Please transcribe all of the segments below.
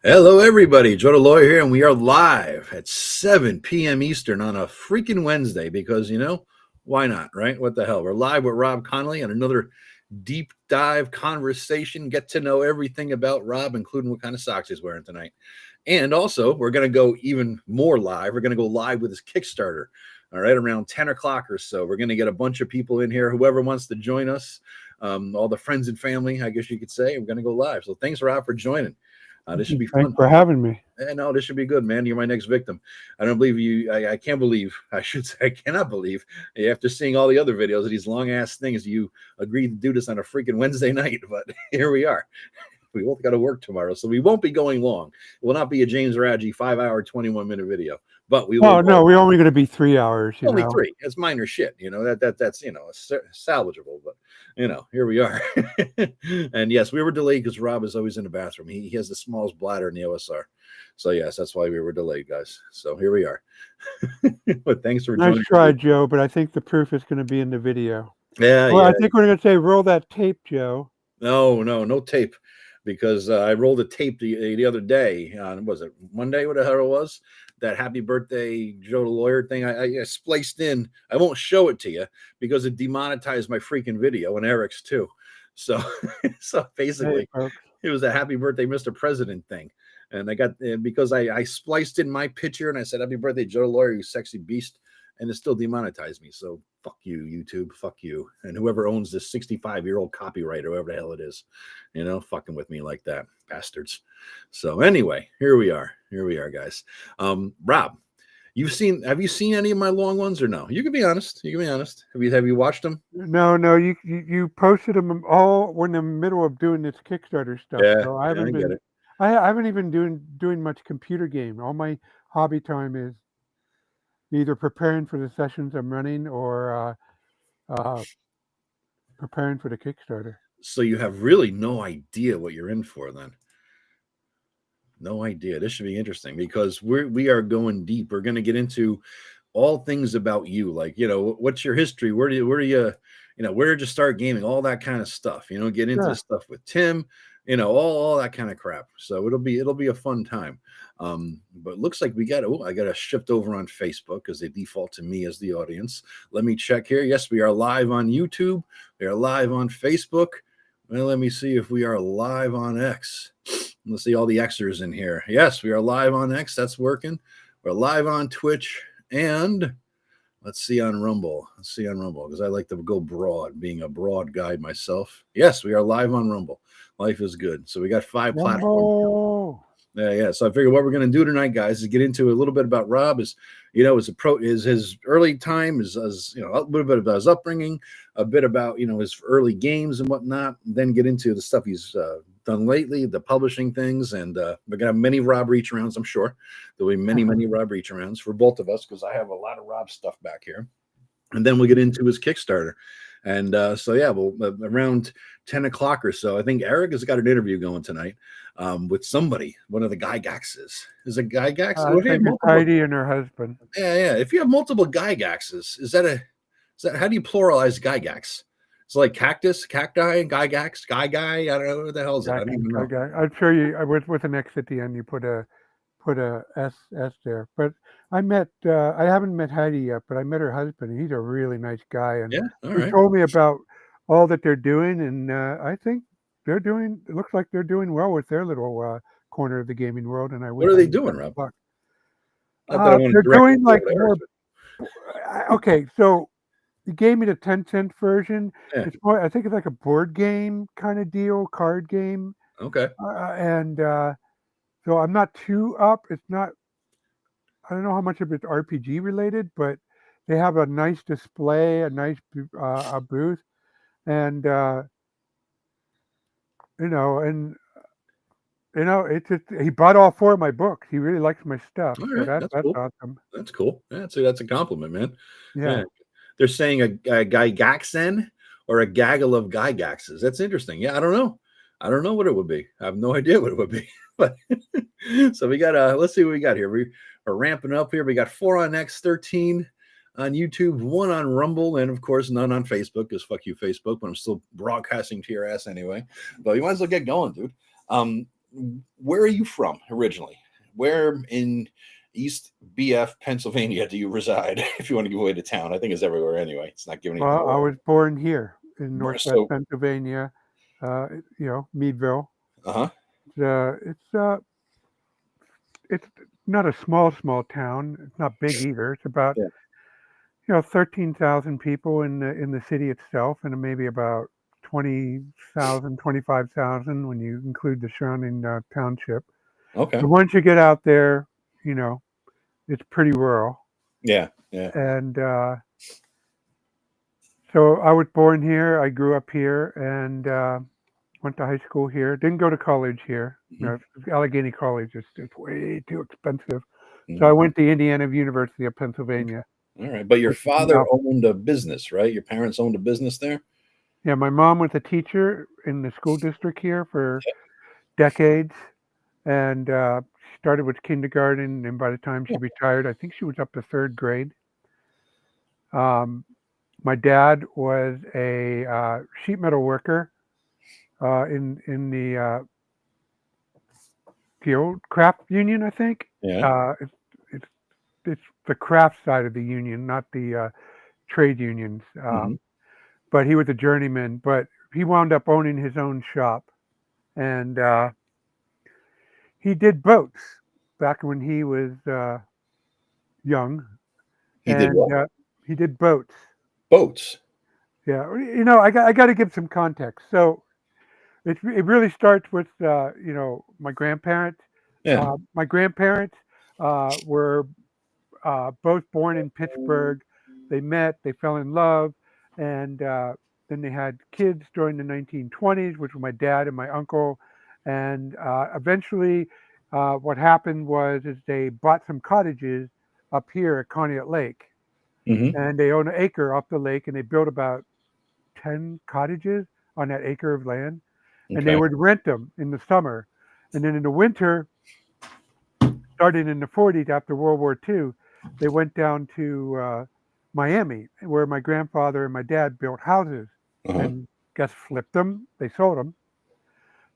Hello, everybody. Joe the Lawyer here, and we are live at 7 p.m. Eastern on a freaking Wednesday because, why not, right? What the hell? We're live with Rob Conley on another deep dive conversation. Get to know everything about Rob, including what kind of socks he's wearing tonight. And also, we're going to go even more live. We're going to go live with his Kickstarter, all right, around 10 o'clock or so. We're going to get a bunch of people in here, whoever wants to join us, all the friends and family, I guess you could say. We're going to go live. So thanks, Rob, for joining. This should be fun. Thanks for having me. No, this should be good, man. You're my next victim. I don't believe you. I can't believe, I should say, I cannot believe, after seeing all the other videos of these long ass things, you agreed to do this on a freaking Wednesday night. But here we are. We both got to work tomorrow, so we won't be going long. It will not be a James Raggi 5-hour, 21-minute video. But we will. Oh no, we're only going to be 3 hours. Only three. It's minor shit. That's salvageable. But here we are. And yes, we were delayed because Rob is always in the bathroom. He has the smallest bladder in the OSR. So yes, that's why we were delayed, guys. So here we are. But thanks for joining. Nice try, Joe. But I think the proof is going to be in the video. Yeah. Well, I think we're going to say roll that tape, Joe. No tape. Because I rolled a tape the other day on, was it Monday, what the hell it was? That happy birthday Joe the Lawyer thing. I spliced in. I won't show it to you because it demonetized my freaking video and Eric's too. So basically, it was a happy birthday Mr. President thing. And because I spliced in my picture and I said, happy birthday Joe the Lawyer, you sexy beast. And it still demonetized me. So fuck you, YouTube. Fuck you. And whoever owns this 65-year-old copyright or whoever the hell it is, fucking with me like that. Bastards. So anyway, here we are. Here we are, guys. Rob, have you seen any of my long ones or no? You can be honest. Have you watched them? No. You posted them all. We're in the middle of doing this Kickstarter stuff. Yeah, so I haven't even doing much computer game. All my hobby time is either preparing for the sessions I'm running or preparing for the Kickstarter. So you have really no idea what you're in for then. No idea. This should be interesting because we are going deep. We're going to get into all things about you. Like, what's your history? Where did you start gaming? All that kind of stuff, get into the stuff with Tim, all that kind of crap. So it'll be a fun time. But it looks like I got to shift over on Facebook because they default to me as the audience. Let me check here. Yes, we are live on YouTube. We are live on Facebook. Well, let me see if we are live on X. Let's see all the Xers in here. Yes, we are live on X. That's working. We're live on Twitch and let's see on Rumble. Because I like to go broad, being a broad guy myself. Yes, we are live on Rumble. Life is good. So we got 5 platforms. Yeah. So I figured what we're going to do tonight, guys, is get into a little bit about Rob. His early time, a little bit about his upbringing, a bit about his early games and whatnot. And then get into the stuff he's done lately, the publishing things, and we're gonna have many Rob reach arounds. I'm sure there'll be many Rob reach arounds for both of us because I have a lot of Rob stuff back here. And then we'll get into his Kickstarter. And we'll around 10 o'clock or so. I think Eric has got an interview going tonight with somebody, one of the Gygaxes. Is it Gygax? Heidi and her husband. Yeah. If you have multiple Gygaxes, is that how do you pluralize Gygax? It's like cactus, cacti, Gygax, Guy. I don't know what the hell is it. I don't even know. I'm sure you with an X at the end. You put a S there. But I haven't met Heidi yet, but I met her husband. He's a really nice guy, and he told me about all that they're doing, and I think it looks like they're doing well with their little corner of the gaming world. And what are they doing, Rob? They're doing like more. Okay, so you gave me the 10-cent version. Yeah. It's more, I think it's like a board game kind of deal, card game. Okay. So I'm not too up. It's not. I don't know how much of it's RPG related, but they have a nice display, a nice a booth, and it's just, he bought all 4 of my books. He really likes my stuff. All right, so that's cool. Awesome. That's cool. Yeah, so that's a compliment, man. Yeah. They're saying a Gygaxen or a gaggle of Gygaxes. That's interesting. Yeah, I don't know what it would be. I have no idea what it would be. But so we got let's see what we got here. We're ramping up here. We got 4 on X, 13 on YouTube, 1 on Rumble, and of course none on Facebook because fuck you, Facebook, but I'm still broadcasting to your ass anyway. But you might as well get going, dude. where are you from originally? Where in East BF, Pennsylvania do you reside? If you want to give away the town, I think it's everywhere anyway. It's not giving anything Well, I away. was born here in Northwest So, Pennsylvania, Meadville. uh-huh. It's not a small town. It's not big either. It's about Yeah. 13,000 people in the city itself, and maybe about 20,000, 25,000 when you include the surrounding township. Okay. But once you get out there, it's pretty rural. Yeah. Yeah. And so I was born here. I grew up here and went to high school here. Didn't go to college here. Allegheny College is way too expensive. So I went to Indiana University of Pennsylvania. All right. But your father owned a business, right? Your parents owned a business there? Yeah, my mom was a teacher in the school district here for decades. And she started with kindergarten. And by the time she retired, I think she was up to third grade. My dad was a sheet metal worker in the old craft union, I think. Yeah. It's the craft side of the union, not the trade unions. But he was a journeyman. But he wound up owning his own shop, and he did boats back when he was young. He did what? He did boats. Boats. Yeah, I got to give some context. So it really starts with my grandparents. Yeah. My grandparents were both born in Pittsburgh. They met, they fell in love, and then they had kids during the 1920s, which were my dad and my uncle. And eventually, what happened is they bought some cottages up here at Conneaut Lake, and they own an acre off the lake, and they built about 10 cottages on that acre of land, and they would rent them in the summer, and then in the winter, starting in the 40s after World War II, they went down to Miami, where my grandfather and my dad built houses, and flipped them. They sold them.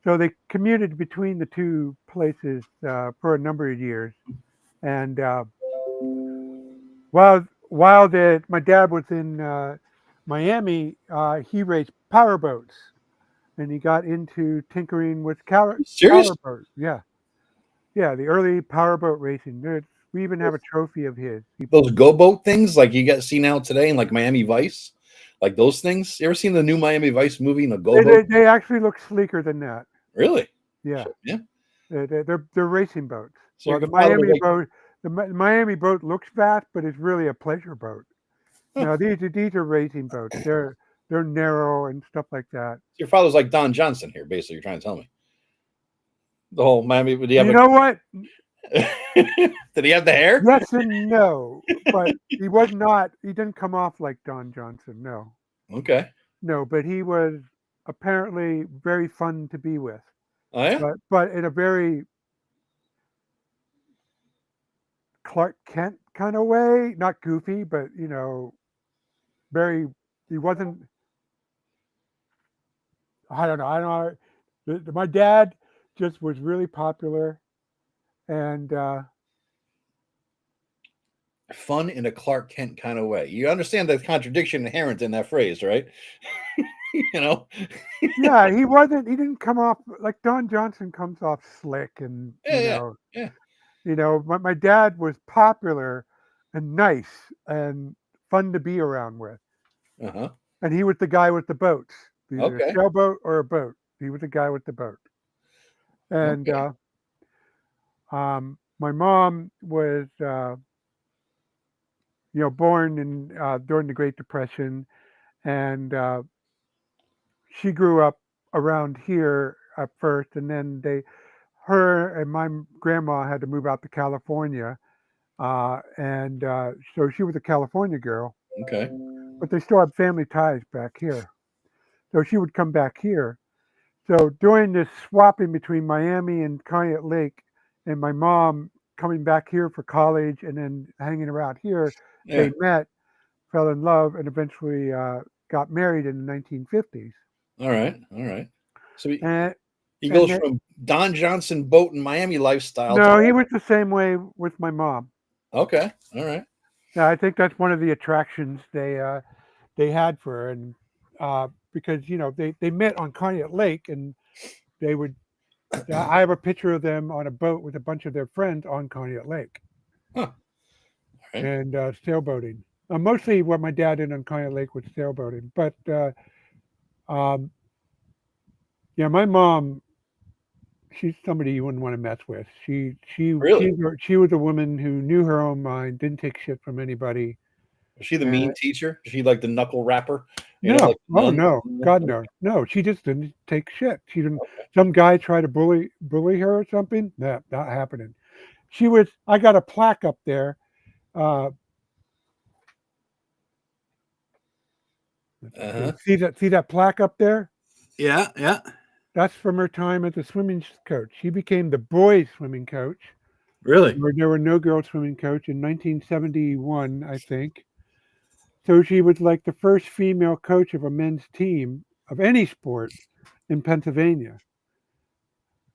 So they commuted between the two places for a number of years. And while my dad was in Miami, he raced power boats, and he got into tinkering with power boats. Yeah, the early powerboat racing. We even have a trophy of his. Those go boat things like you see now today in like Miami Vice, like those things. You ever seen the new Miami Vice movie in a go boat? They actually look sleeker than that. Really? Yeah. Yeah. They're racing boats. So well, the Miami boat looks fast, but it's really a pleasure boat. No, these are racing boats. They're narrow and stuff like that. Your father's like Don Johnson here, basically. You're trying to tell me the whole Miami. You know what? Did he have the hair? Yes and no, but he was not. He didn't come off like Don Johnson. No. Okay. No, but he was apparently very fun to be with. Oh yeah. But in a very Clark Kent kind of way, not goofy, but very. He wasn't. I don't know. My dad just was really popular, and fun in a Clark Kent kind of way. You understand the contradiction inherent in that phrase, right? Yeah, he wasn't. He didn't come off like Don Johnson comes off slick, and my dad was popular and nice and fun to be around with. And he was the guy with the boats, either a sailboat or a boat. He was the guy with the boat. And my mom was, born in during the Great Depression, and she grew up around here at first, and then her and my grandma had to move out to California, and so she was a California girl. Okay. But they still have family ties back here, so she would come back here. So during this swapping between Miami and Conneaut Lake, and my mom coming back here for college and then hanging around here, they met, fell in love, and eventually got married in the 1950s. All right. So he goes from Don Johnson boat in Miami lifestyle. No, he was the same way with my mom. Okay, all right. Yeah, I think that's one of the attractions they had for her, and because they met on Conneaut Lake, and they would. I have a picture of them on a boat with a bunch of their friends on Conneaut Lake, Huh. All right. and sailboating. Mostly what my dad did on Conneaut Lake was sailboating, but um, yeah, my mom, she's somebody you wouldn't want to mess with. Really? She was a woman who knew her own mind, didn't take shit from anybody. Was she the And mean teacher? Was she like the knuckle rapper? You know, no, like oh nun? no, God no, no. She just didn't take shit. She didn't. Some guy tried to bully her or something. Nah, not happening. She was. I got a plaque up there. Uh, Uh-huh. see that plaque up there? Yeah, yeah. That's from her time as a swimming coach. She became the boys swimming coach. Really? Where there were no girls swimming coach in 1971, I think. So she was like the first female coach of a men's team of any sport in Pennsylvania.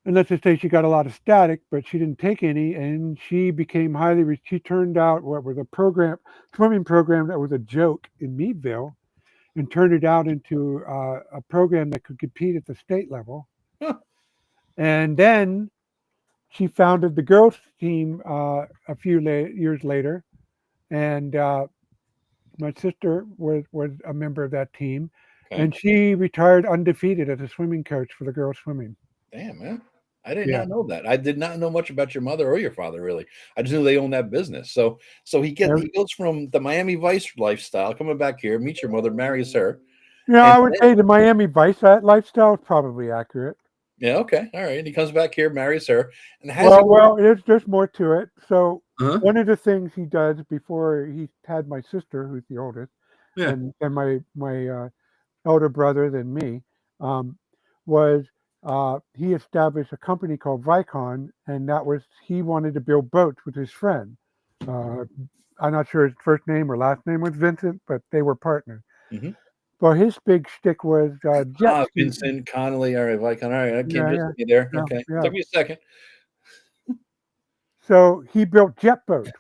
And let's just say she got a lot of static, but she didn't take any, and she became she turned out what was a swimming program that was a joke in Meadville, and turned it out into a program that could compete at the state level. Huh. And then she founded the girls team a few years later, and my sister was a member of that team, Okay. and she retired undefeated as a swimming coach for the girls swimming. Damn, man. I did Yeah. not know that. I did not know much about your mother or your father, really. I just knew they owned that business. So he goes from the Miami Vice lifestyle, coming back here, meets your mother, marries her. And I would say the Miami Vice lifestyle is probably accurate. yeah, okay. All right. And he comes back here, marries her. And has Well, there's more to it. So Uh-huh. one of the things he does before he had my sister, who's the oldest, Yeah. and my elder brother than me, was he established a company called Vicon, and he wanted to build boats with his friend. Uh, I'm not sure his first name or last name was Vincent, but they were partners. Mm-hmm. Well, his big shtick was jet ski. Vincent Conley. All right, Vicon. All right. I came Yeah, just yeah, you there. yeah, Okay. yeah. Took me a second. So he built jet boats.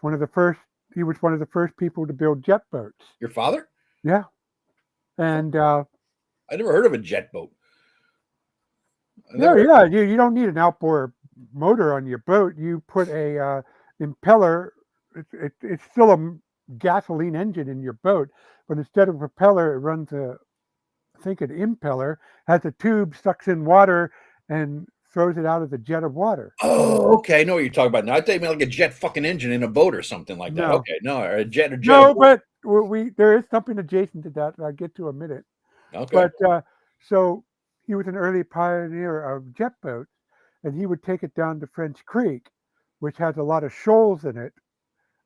He was one of the first people to build jet boats. Your father? Yeah, and I never heard of a jet boat. yeah. You don't need an outboard motor on your boat. You put a impeller. It's still a gasoline engine in your boat, but instead of a propeller, it runs I think an impeller, has a tube, sucks in water, and throws it out as a jet of water. Oh, okay. I know what you're talking about now. I thought you meant like a jet fucking engine in a boat or something like that. No, Okay, no, or a jet. no, but there is something adjacent to that I'll get to in a minute. Okay. But so he was an early pioneer of jet boats, and he would take it down to French Creek, which has a lot of shoals in it,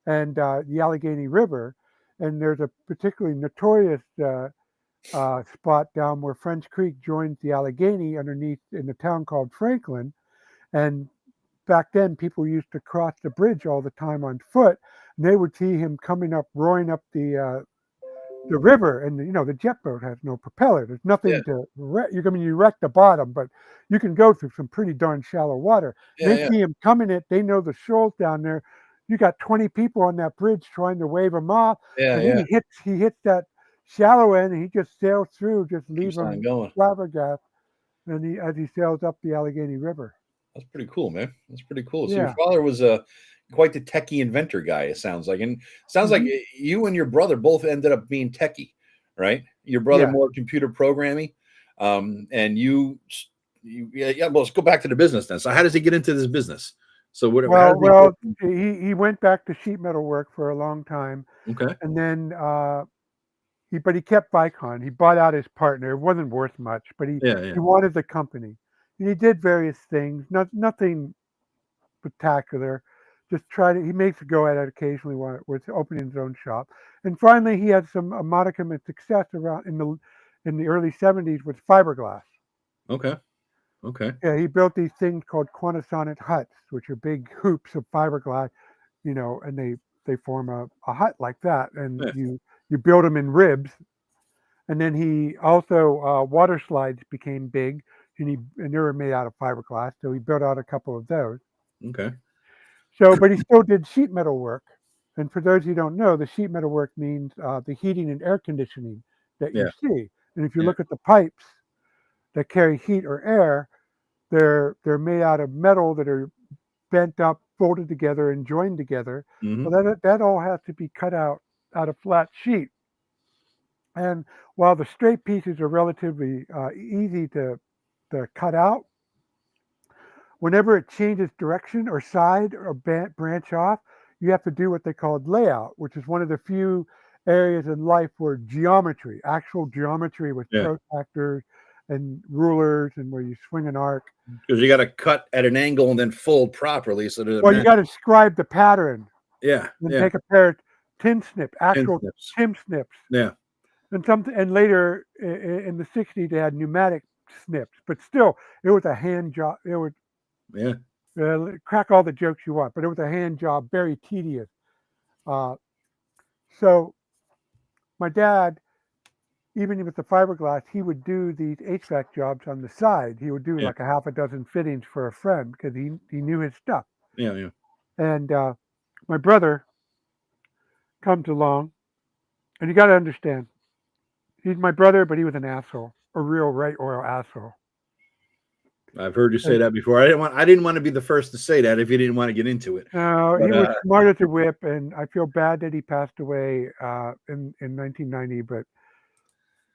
and the Allegheny River. And there's a particularly notorious spot down where French Creek joins the Allegheny underneath in a town called Franklin. And back then, people used to cross the bridge all the time on foot, and they would see him coming up, roaring up the river, and the jet boat has no propeller. There's nothing to wreck. You wreck the bottom, but you can go through some pretty darn shallow water. Yeah, They see him coming it. They know the shoals down there. You got 20 people on that bridge trying to wave him off, and yeah. he hits that shallow end, and he just sails through, just leave Keeps on him going. flabbergasted, and as he sails up the Allegheny River. That's pretty cool, man. That's pretty cool. So your Yeah. father was quite the techie inventor guy, it sounds like. And sounds like Mhm. you and your brother both ended up being techie, right? Your brother Yeah. more computer programming. And yeah, well, let's go back to the business then. So how does he get into this business? So how does he Well, go from, he went back to sheet metal work for a long time, okay. and then he kept Vicon. He bought out his partner. It wasn't worth much, but Yeah. he wanted the company. And he did various things, nothing spectacular. Just he makes a go at it occasionally with opening his own shop. And finally, he had a modicum of success around in the early '70s with fiberglass. Okay. Okay. Yeah, he built these things called quantasonic huts, which are big hoops of fiberglass, and they form a hut like that, and Yeah. you build them in ribs. And then he also water slides became big. and they were made out of fiberglass, so he built out a couple of those. Okay. So, but he still did sheet metal work. And for those who don't know, the sheet metal work means the heating and air conditioning that you see. And if you look at the pipes that carry heat or air, they're made out of metal that are bent up, folded together, and joined together. Mm-hmm. So that all has to be cut out of flat sheet. And while the straight pieces are relatively easy to cut out, whenever it changes direction or side or branch off, you have to do what they call layout, which is one of the few areas in life where geometry, actual geometry with protractors and rulers and where you swing an arc. Because you got to cut at an angle and then fold properly. So that you got to scribe the pattern. Yeah. And take a pair of tin snips. Yeah. And later in the 60s, they had pneumatic snips, but still, it was a hand job. It was crack all the jokes you want, but it was a hand job, very tedious. So my dad, even with the fiberglass, he would do these HVAC jobs on the side. He would do like a half a dozen fittings for a friend because he knew his stuff. Yeah. And my brother comes along, and you got to understand, he's my brother, but he was an asshole, a real right royal asshole. I've heard you say that before. I didn't want to be the first to say that if you didn't want to get into it. No, he was smart as a whip, and I feel bad that he passed away in 1990. But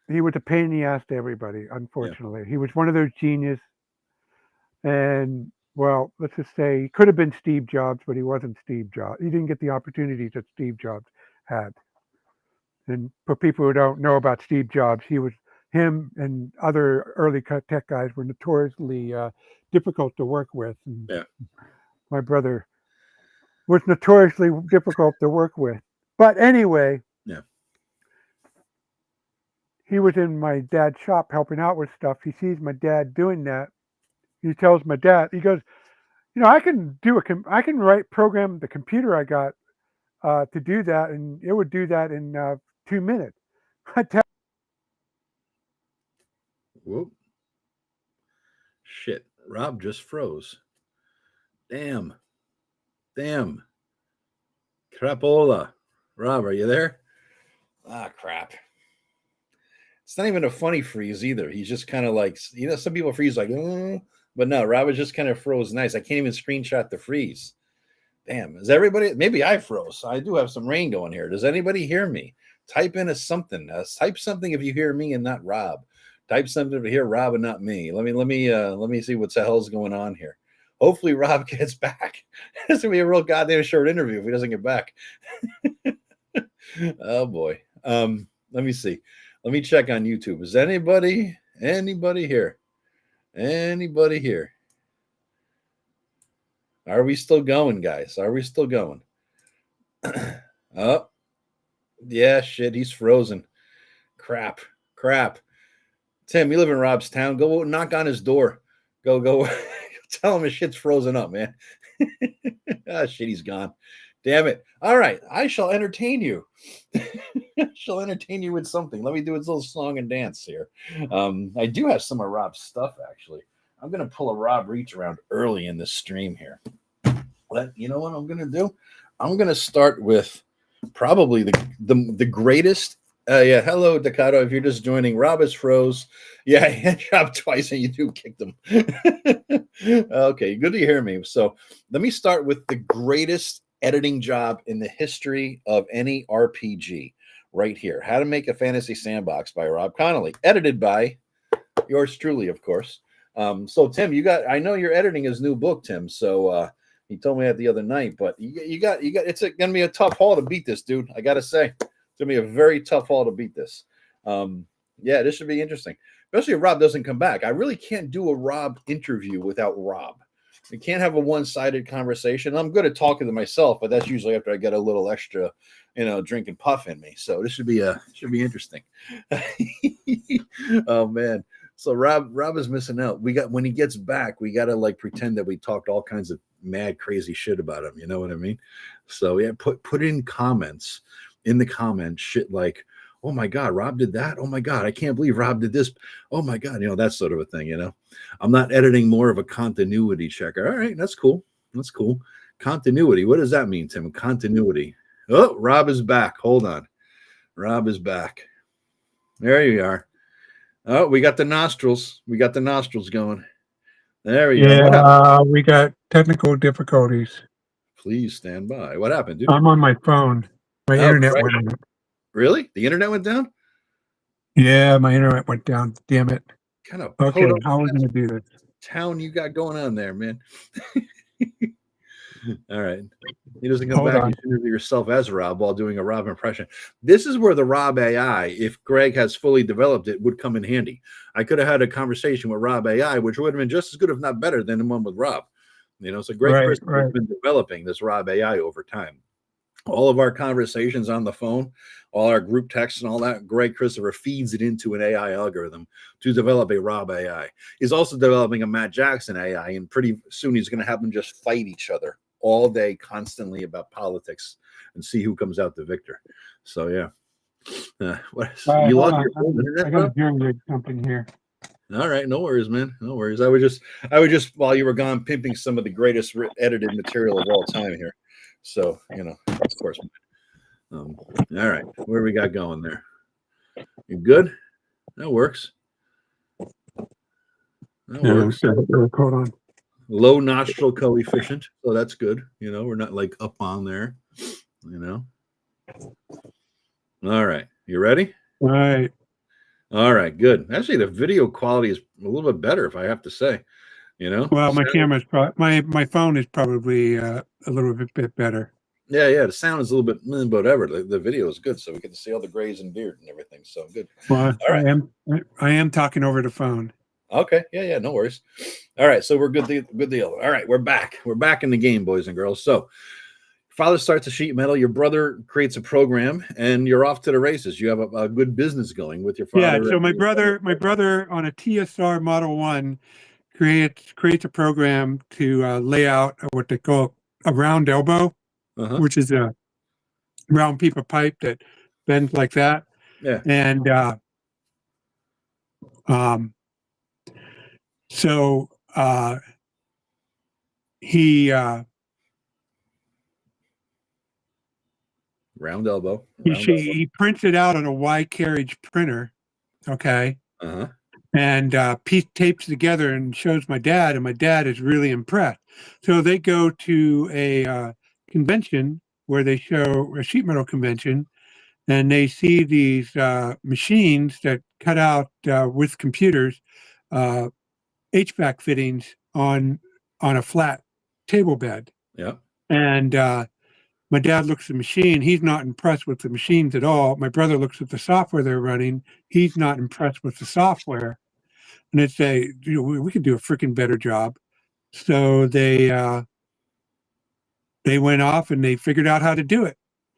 he was a pain in the ass to everybody. Unfortunately, he was one of those geniuses. And well, let's just say he could have been Steve Jobs, but he wasn't Steve Jobs. He didn't get the opportunities that Steve Jobs had. And for people who don't know about Steve Jobs, him and other early tech guys were notoriously difficult to work with. And my brother was notoriously difficult to work with. But anyway, he was in my dad's shop helping out with stuff. He sees my dad doing that. He tells my dad, he goes, I can program the computer I got to do that, and it would do that in 2 minutes. Whoop. Shit. Rob just froze. Damn. Crapola. Rob, are you there? Ah, crap. It's not even a funny freeze either. He's just kind of like, some people freeze like, but no, Rob was just kind of froze nice. I can't even screenshot the freeze. Damn. Is everybody? Maybe I froze. I do have some rain going here. Does anybody hear me? Type in something. Type something if you hear me and not Rob. Type something to hear Rob and not me. Let me see what the hell's going on here. Hopefully Rob gets back. It's gonna be a real goddamn short interview if he doesn't get back. Oh boy. Let me see. Let me check on YouTube. Is anybody here? Anybody here? Are we still going, guys? Are we still going? Oh, yeah, shit. He's frozen. Crap. Tim, you live in Rob's town. Go knock on his door. Go. Tell him his shit's frozen up, man. Shit, he's gone. Damn it. All right. I shall entertain you. Shall entertain you with something. Let me do his little song and dance here. I do have some of Rob's stuff, actually. I'm going to pull a Rob reach around early in this stream here. You know what I'm going to do? I'm going to start with probably the greatest. Hello, Dakado. If you're just joining, Rob is froze. Yeah, he had dropped twice and you kicked him. Okay, good to hear me. So let me start with the greatest editing job in the history of any RPG right here. How to Make a Fantasy Sandbox by Rob Conley. Edited by yours truly, of course. So Tim, I know you're editing his new book, Tim. So he told me that the other night, but you got it's gonna be a tough haul to beat this, dude. I gotta say. It's going to be a very tough haul to beat this. This should be interesting, especially if Rob doesn't come back. I really can't do a Rob interview without Rob. You can't have a one-sided conversation. I'm good at talking to myself, but that's usually after I get a little extra, drink and puff in me. So this should be interesting. Oh man. So Rob is missing out. When he gets back, we got to pretend that we talked all kinds of mad, crazy shit about him. You know what I mean? So yeah, put in comments. In the comments, shit like, oh my God, Rob did that. Oh my God, I can't believe Rob did this. Oh my God, that sort of a thing. I'm not editing, more of a continuity checker. All right, that's cool. That's cool. Continuity. What does that mean, Tim? Continuity. Oh, Rob is back. Hold on. Rob is back. There you are. Oh, we got the nostrils. We got the nostrils going. There we go. What happened? We got technical difficulties. Please stand by. What happened, dude? I'm on my phone. My internet went out. Really? The internet went down? Yeah, my internet went down. Damn it. Kind of okay, how are we going to do this? Town you got going on there, man. All right. He doesn't come back. You interview yourself as Rob while doing a Rob impression. This is where the Rob AI, if Greg has fully developed it, would come in handy. I could have had a conversation with Rob AI, which would have been just as good, if not better, than the one with Rob. So Greg Chris has been developing this Rob AI over time. All of our conversations on the phone, all our group texts and all that, Greg Christopher feeds it into an AI algorithm to develop a Rob AI. He's also developing a Matt Jackson AI, and pretty soon he's going to have them just fight each other all day, constantly, about politics and see who comes out the victor. So, yeah. You lost your phone internet? I got a hearing aid something here. All right, no worries, man. No worries. I would just while you were gone, pimping some of the greatest edited material of all time here. So, of course. All right, where we got going there? You good? That works. That works. Hold on. Low nostril coefficient, so that's good. We're not like up on there. All right, you ready? All right, good. Actually, the video quality is a little bit better, if I have to say. Well, my camera's my phone is probably a little bit better. Yeah. The sound is a little bit whatever. The video is good, so we get to see all the grays and beard and everything. So good. Well, all right. I am talking over the phone. Okay. Yeah. No worries. All right. So we're good. Good deal. All right. We're back. We're back in the game, boys and girls. So father starts a sheet metal. Your brother creates a program, and you're off to the races. You have a good business going with your father. Yeah. So my brother on a TSR Model 1 creates a program to lay out what they call a round elbow, which is a round piece of pipe that bends like that. Yeah. And so he round elbow. He prints it out on a Y carriage printer. Okay. And tapes together and shows my dad, and my dad is really impressed. So they go to a convention where they show a sheet metal convention, and they see these machines that cut out with computers HVAC fittings on a flat table bed. Yeah. And my dad looks at the machine. He's not impressed with the machines at all. My brother looks at the software they're running. He's not impressed with the software. And they say, we could do a freaking better job. So they went off and they figured out how to do it.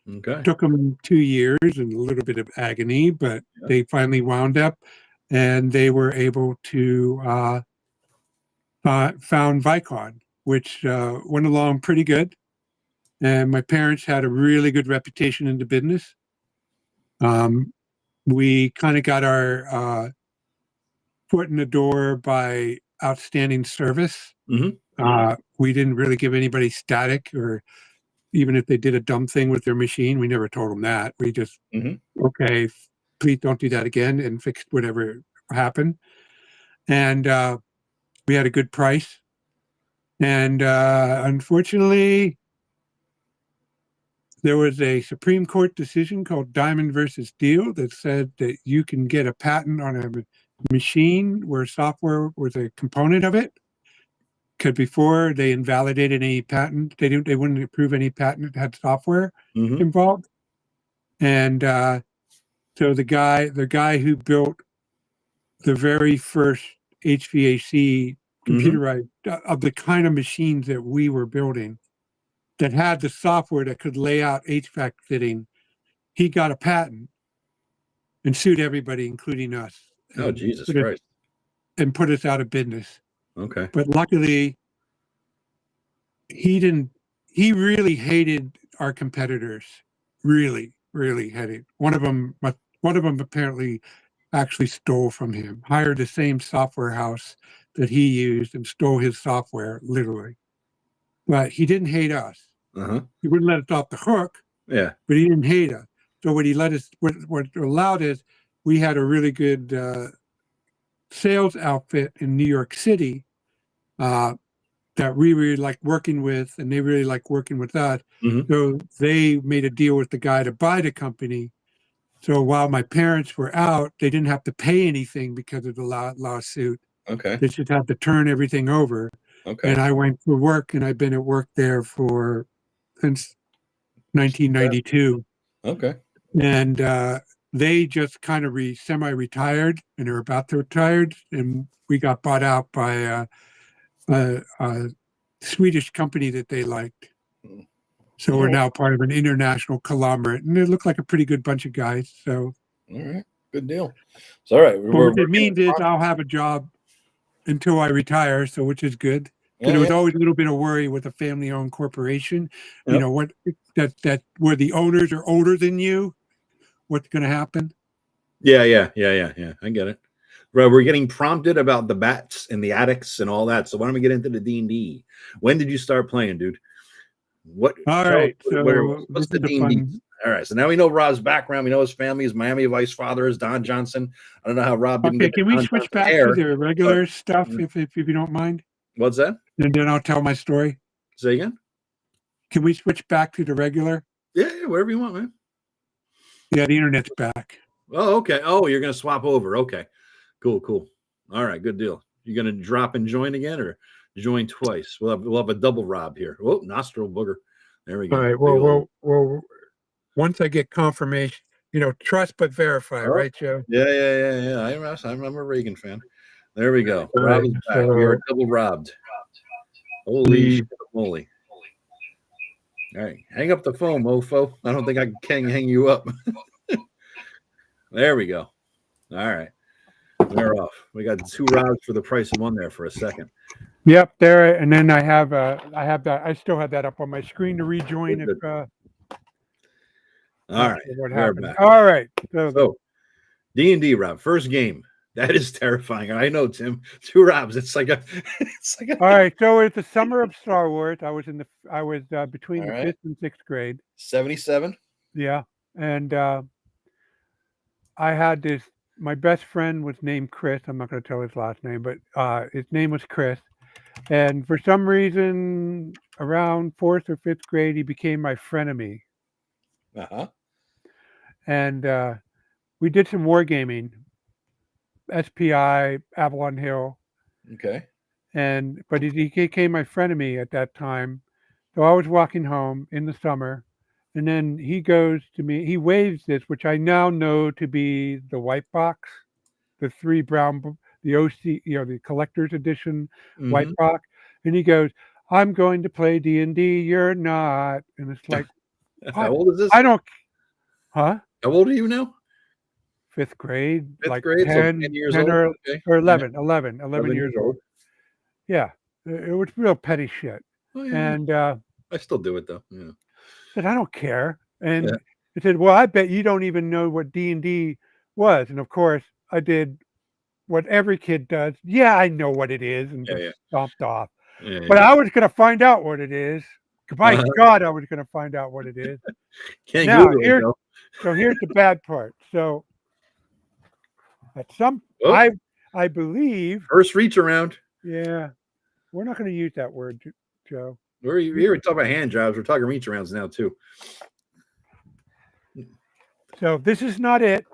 Okay. Took them 2 years and a little bit of agony, but they finally wound up, and they were able to found Vicon, which went along pretty good. And my parents had a really good reputation in the business. We kind of got our foot in the door by outstanding service. We didn't really give anybody static, or even if they did a dumb thing with their machine, we never told them that. We just, okay, please don't do that again, and fixed whatever happened. And we had a good price. And unfortunately, there was a Supreme Court decision called Diamond versus Steel that said that you can get a patent on a machine where software was a component of it. Because before they invalidated any patent, they wouldn't approve any patent that had software involved. And so the guy who built the very first HVAC computerized of the kind of machines that we were building, that had the software that could lay out HVAC fitting, he got a patent and sued everybody, including us. Oh, Jesus Christ. And put us out of business. Okay. But luckily, he really hated our competitors. Really, really hated. One of one of them apparently actually stole from him, hired the same software house that he used and stole his software, literally. But he didn't hate us. He wouldn't let us off the hook. Yeah. But he didn't hate us. So what he let us, what allowed is, we had a really good sales outfit in New York City that we really liked working with, and they really liked working with us. So they made a deal with the guy to buy the company. So while my parents were out, they didn't have to pay anything because of the lawsuit. Okay. They just had to turn everything over. Okay. And I went to work, and I've been at work there since 1992. Okay. And they just kind of semi-retired, and they're about to retire, and we got bought out by a Swedish company that they liked. So we're now part of an international conglomerate, and they look like a pretty good bunch of guys. So, all right, good deal. So, all right, what it means is I'll have a job until I retire, so which is good. But there was always a little bit of worry with a family-owned corporation. You know what? That where the owners are older than you, what's going to happen? Yeah. I get it. Right, we're getting prompted about the bats and the attics and all that. So why don't we get into the D&D? When did you start playing, dude? What? All right. So what's the D&D? All right. So now we know Rob's background. We know his family. His Miami Vice father is Don Johnson. I don't know how Rob didn't get. Can we switch back to the regular stuff if you don't mind? What's that? And then I'll tell my story. Say again. Can we switch back to the regular? Yeah, wherever you want, man. Yeah, the internet's back. Oh, okay. Oh, you're gonna swap over. Okay. Cool. All right, good deal. You're gonna drop and join again, or join twice? We'll have a double Rob here. Oh, nostril booger. There we go. All right. Well. Once I get confirmation, trust but verify, right, Joe? Yeah. I'm a Reagan fan. There we go. Rob is back. We are double robbed. Holy shit, holy. All right, hang up the phone, mofo. I don't think I can hang you up. There we go. All right. We're off. We got 2 Robs for the price of 1 there for a second. Yep, there. And then I have that. I still have that up on my screen to rejoin. All right. What happened? All right. So D&D, Rob, first game. That is terrifying. I know, Tim. 2 Robs. It's like a. All right. So it's the summer of Star Wars. I was between the 5th and 6th grade. 77. Yeah, and I had this. My best friend was named Chris. I'm not going to tell his last name, but his name was Chris. And for some reason, around 4th or 5th grade, he became my frenemy. And we did some wargaming, SPI, Avalon Hill. Okay. But he became my frenemy at that time. So I was walking home in the summer, and then he goes to me. He waves this, which I now know to be the white box, the 3 brown, the OC, the collector's edition white box. And he goes, "I'm going to play D&D. You're not." And it's like, how old is this? I don't. Huh? How old are you now? 5th grade. 5th grade, 10, so 10 years 10 old? or 11 years old. Yeah. It was real petty shit. Oh, yeah. And I still do it, though. Yeah. I said, "I don't care." And he said, "Well, I bet you don't even know what D&D was." And of course, I did what every kid does. Yeah, I know what it is, and just stomped off. But I was going to find out what it is. By God, I was going to find out what it is. Can't now, Google it, though. So here's the bad part. So at I believe first reach around. Yeah, we're not going to use that word, Joe. We're talking about hand jobs. We're talking reach arounds now too. So this is not it,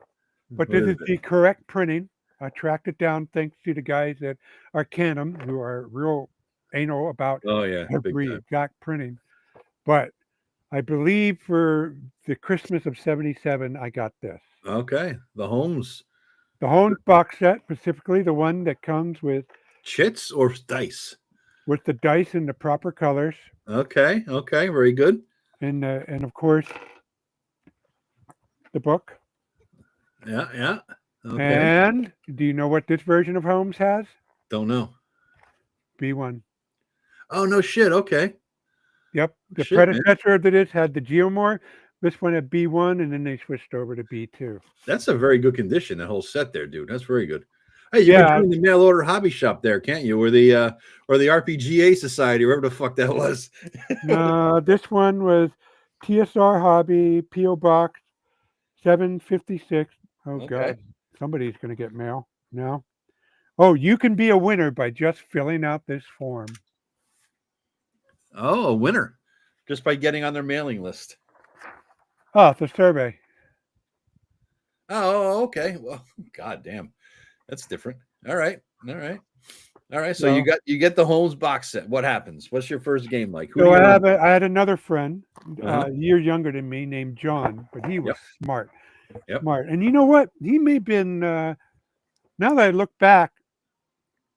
but this is the correct printing. I tracked it down thanks to the guys at Arcanum, who are real anal about every exact printing. But I believe for the Christmas of '77, I got this. Okay, the Holmes box set, specifically the one that comes with chits or dice. With the dice in the proper colors. Okay, very good. And of course, the book. Yeah. Okay. And do you know what this version of Holmes has? Don't know. B1. Oh, no shit. Okay. Yep. The predecessor of this had the Geomore, This one at B1, and then they switched over to B2. That's a very good condition, that whole set there, dude. That's very good. Hey, you can Yeah. join the mail order hobby shop there, can't you? Or the RPGA Society, wherever the fuck that was. No, this one was TSR Hobby, P.O. Box 756. Oh, Okay. God. Somebody's going to get mail now. Oh, you can be a winner by just filling out this form. Oh, a winner. Just by getting on their mailing list. Oh, it's a survey. Oh, okay. Well, god damn. That's different. All right. So So, you get the Holmes box set. What happens? What's your first game like? Who so do you I had another friend, Uh-huh. a year younger than me, named John, but he was smart. Yep. Smart. And you know what? He may have been, now that I look back,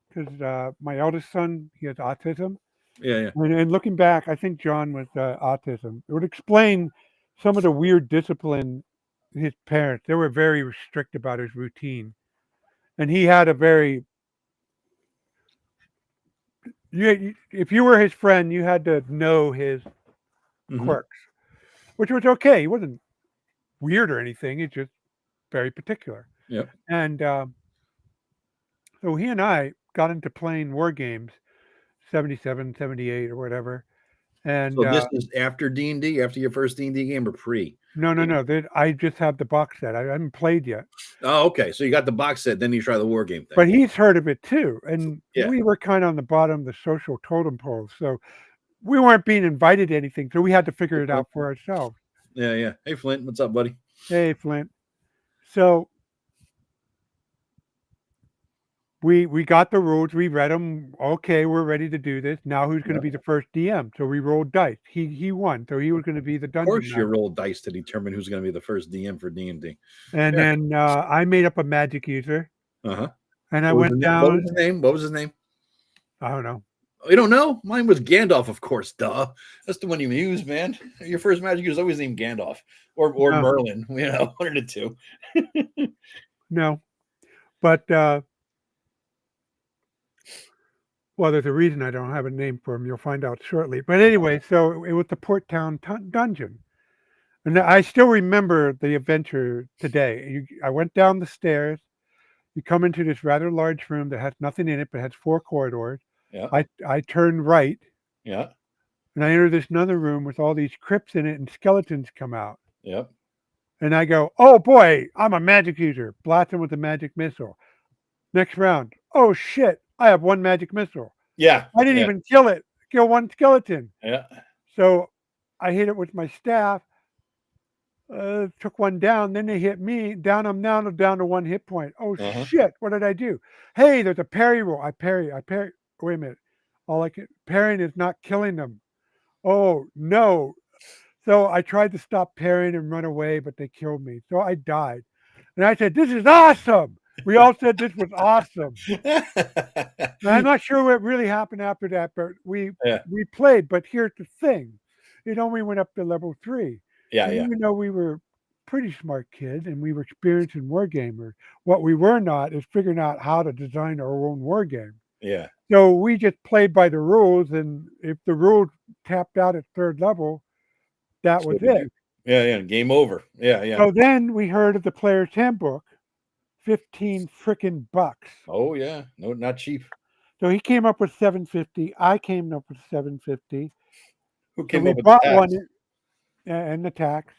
because my eldest son, he has autism. Yeah. And looking back, I think John was autism. It would explain some of the weird discipline his parents. They were very strict about his routine, and he had a very. If you were his friend, you had to know his quirks, which was okay. He wasn't weird or anything. He's just very particular. Yep. And so he and I got into playing war games, 77, 78 or whatever. And So this is after D&D, after your first D&D game, or pre? No. I just have the box set. I haven't played yet. Oh, okay. So you got the box set, then you try the war game thing. But he's heard of it too. And Yeah. we were kind of on the bottom of the social totem pole. So we weren't being invited to anything. So we had to figure it out for ourselves. Yeah. Hey, Flint. What's up, buddy? Hey, Flint. So we got the rules. We read them. Okay, we're ready to do this. Now who's going to be the first DM? So we rolled dice. He won. So he was going to be the dungeon. Of course you roll dice to determine who's going to be the first DM for D&D. And then I made up a magic user. Uh-huh. And I went down. What was his name? I don't know. You don't know? Mine was Gandalf, of course. Duh. That's the one you use, man. Your first magic user is always named Gandalf or Merlin. You know, one of the two. No. But well, there's a reason I don't have a name for him. You'll find out shortly. But anyway, so it was the Port Town dungeon. And I still remember the adventure today. I went down the stairs. You come into this rather large room that has nothing in it, but has 4 corridors. Yeah. I turned right. Yeah. And I enter this another room with all these crypts in it, and skeletons come out. Yep. And I go, oh boy, I'm a magic user. Blast him with a magic missile. Next round. Oh shit, I have 1 magic missile. Yeah. I didn't even kill it. Kill 1 skeleton. Yeah. So I hit it with my staff. Took 1 down. Then they hit me. Down. I'm now down to 1 hit point. Oh shit! What did I do? Hey, there's a parry roll. I parry. Wait a minute. Parrying is not killing them. Oh no! So I tried to stop parrying and run away, but they killed me. So I died. And I said, "This is awesome." We all said this was awesome. I'm not sure what really happened after that, but we played. But here's the thing: it only went up to level 3. Yeah. Even though we were pretty smart kids and we were experienced in war gamers, what we were not is figuring out how to design our own war game. Yeah. So we just played by the rules, and if the rules tapped out at 3rd level, that was it. Yeah. Game over. Yeah. So then we heard of the player's handbook, 15 frickin' bucks. Oh yeah, no, not cheap. So he came up with 750. I came up with 750. Who came so up with bought the tax? One and the tax,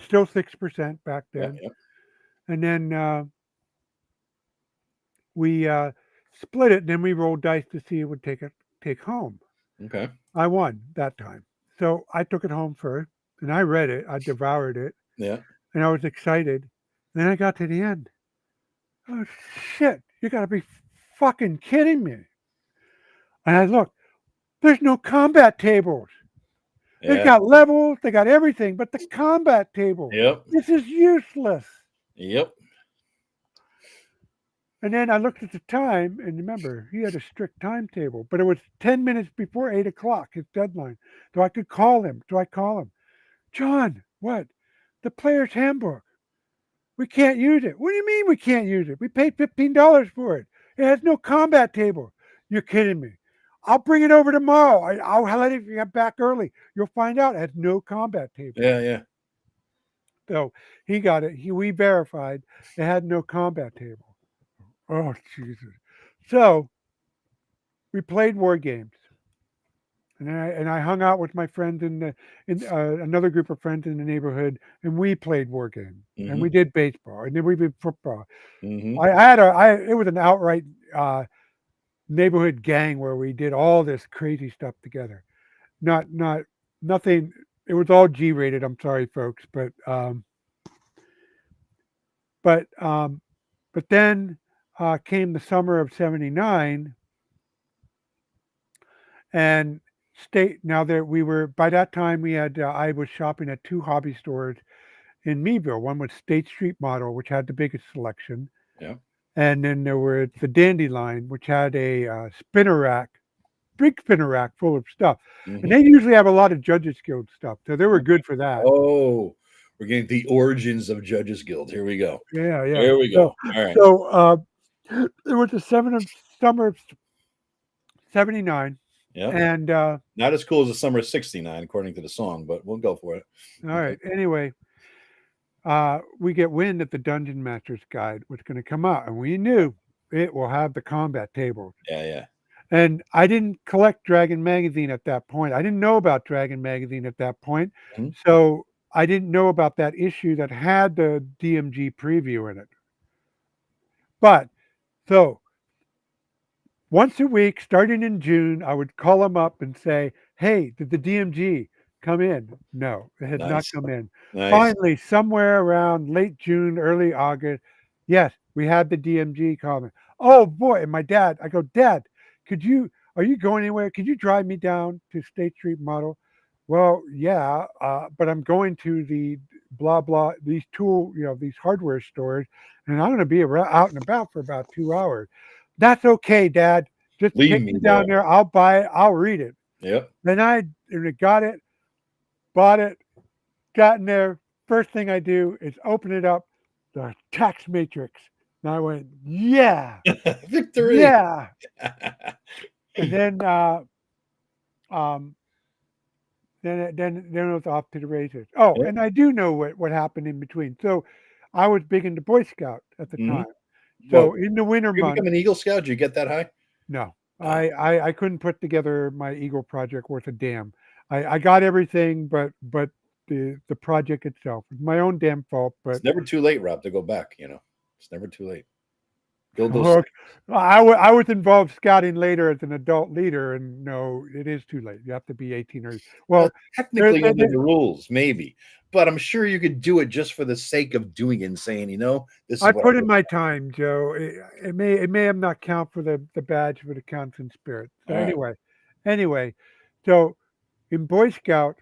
still 6% back then. Yeah. And then we split it. And then we rolled dice to see who would take home. Okay. I won that time, so I took it home first, and I read it. I devoured it. Yeah. And I was excited. And then I got to the end. Oh shit! You got to be fucking kidding me! And I looked. There's no combat tables. Yeah. They've got levels, they got everything, but the combat table. Yep. This is useless. Yep. And then I looked at the time, and remember, he had a strict timetable, but it was 10 minutes before 8 o'clock, his deadline. So I could call him. So I call him. John, what? The player's handbook. We can't use it. What do you mean we can't use it? We paid $15 for it. It has no combat table. You're kidding me. I'll bring it over tomorrow. I'll let it get back early. You'll find out it has no combat table. Yeah. So he got it. We verified it had no combat table. Oh Jesus! So we played war games, and I hung out with my friends in another group of friends in the neighborhood, and we played war games, and we Mhm. did baseball, and then we did football. Mhm. It was an outright neighborhood gang where we did all this crazy stuff together. Not nothing. It was all G rated. I'm sorry, folks, but but then came the summer of '79, and state. Now that we were by that time, we had I was shopping at two hobby stores in Meadville. One was State Street Model, which had the biggest selection, Yeah. and then there was the Dandelion, which had a spinner rack, big spinner rack full of stuff. And Mhm. they usually have a lot of Judges Guild stuff, so they were good for that. Oh, we're getting the origins of Judges Guild. Here we go. Yeah, yeah. Here we So, go. All right. so it was the summer of '79, Yeah. and Not as cool as the summer of '69, according to the song, but we'll go for it. all Okay. right. Anyway, we get wind that the Dungeon Master's Guide was going to come out, and we knew it will have the combat tables. Yeah, yeah. And I didn't collect Dragon Magazine at that point. I didn't know about Dragon Magazine at that point. Mhm. So I didn't know about that issue that had the DMG preview in it. But so once a week, starting in June, I would call them up and say, "Hey, did the DMG come in?" No, it had not Nice. come in. Nice. Finally, somewhere around late June, early August, yes, we had the DMG coming. Oh boy, and my dad, I go, "Dad, are you going anywhere? Could you drive me down to State Street Model?" Well, yeah, but I'm going to the blah blah these these hardware stores, and I'm going to be out and about for about 2 hours. That's okay, Dad. Just Leave take me me there. down there. I'll buy it. I'll read it. Yep. Then I got it, bought it, got in there. First thing I do is open it up, the tax matrix. And I went, yeah, Victory. yeah. And then um, then it was off to the races. Oh, Yep. and I do know what happened in between. So I was big into Boy Scout at the Mhm. time. Well, So in the winter you become months, an Eagle Scout? Did you get that high? no, Ah, I couldn't put together my Eagle project worth a damn. I got everything, but the project itself was my own damn fault. it's But never too late, Rob, to go back. It's never too late. Build those. look, I was involved scouting later as an adult leader, and no, it is too late. You have to be 18 or Uh, well. technically under the rules, maybe, but I'm sure you could do it just for the sake of doing it and saying, this is I what I put in did. my time, Joe. It may have not count for the badge, but it counts in spirit. So All right. anyway, so in Boy Scout,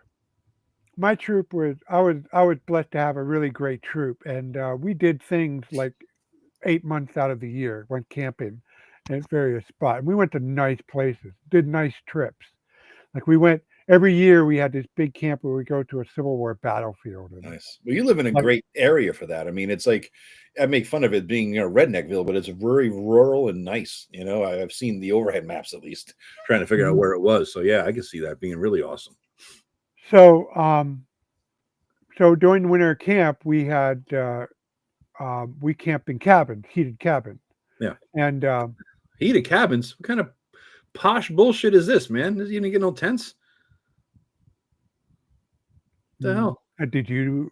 my troop was I was blessed to have a really great troop, and we did things like 8 months out of the year went camping at various spots. And we went to nice places, did nice trips. Like we went every year. We had this big camp where we go to a Civil War battlefield, and Nice. Well, you live in a like great area for that. I mean, it's like I make fun of it being Redneckville, but it's very rural and nice. I've seen the overhead maps at least, trying to figure out Mhm. where it was. So yeah, I can see that being really awesome. so so during the winter camp we camped in cabins, heated cabins, Yeah. and Heated cabins. What kind of posh bullshit is this, man? You didn't get no tents? The hell? did you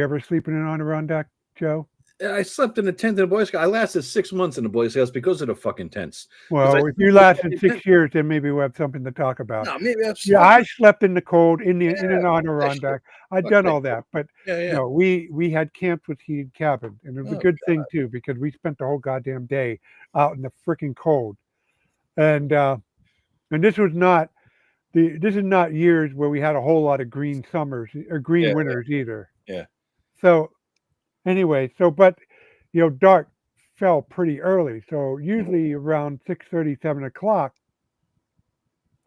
ever sleep in an Adirondack, Joe? I slept in a tent in a Boy Scout. I lasted 6 months in the Boy Scouts because of the fucking tents. Because I Well, if slept you in a lasted fucking tent. 6 years, then maybe we'll have something to talk about. No, maybe I've Yeah, slept. I slept in the cold in Yeah, an fuck that shit. Adirondack. I'd Fuck done that all shit. that, but Yeah, yeah. no, we had camped with heated cabins, and it was a Oh good thing god. too because we spent the whole goddamn day out in the freaking cold. And this is not years where we had a whole lot of green summers or green Yeah, winters either. yeah. So anyway, but dark fell pretty early. So Mhm. usually around 6:30, 7 o'clock,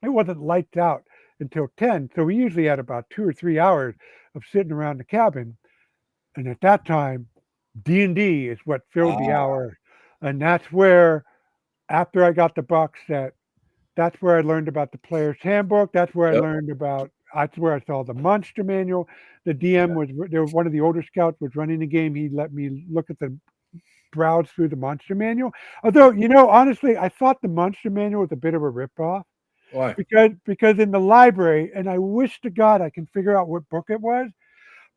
it wasn't lights out until 10. So we usually had about 2 or 3 hours of sitting around the cabin. And at that time, D&D is what filled the Ah, hour. And that's where, after I got the box set, that's where I learned about the player's handbook. That's where I yep. learned about that's where I saw the monster manual. The DM was there. One of the older scouts was running the game. He let me look at the browse through the monster manual. Although, honestly, I thought the monster manual was a bit of a ripoff. Why? Because in the library, and I wish to God I can figure out what book it was,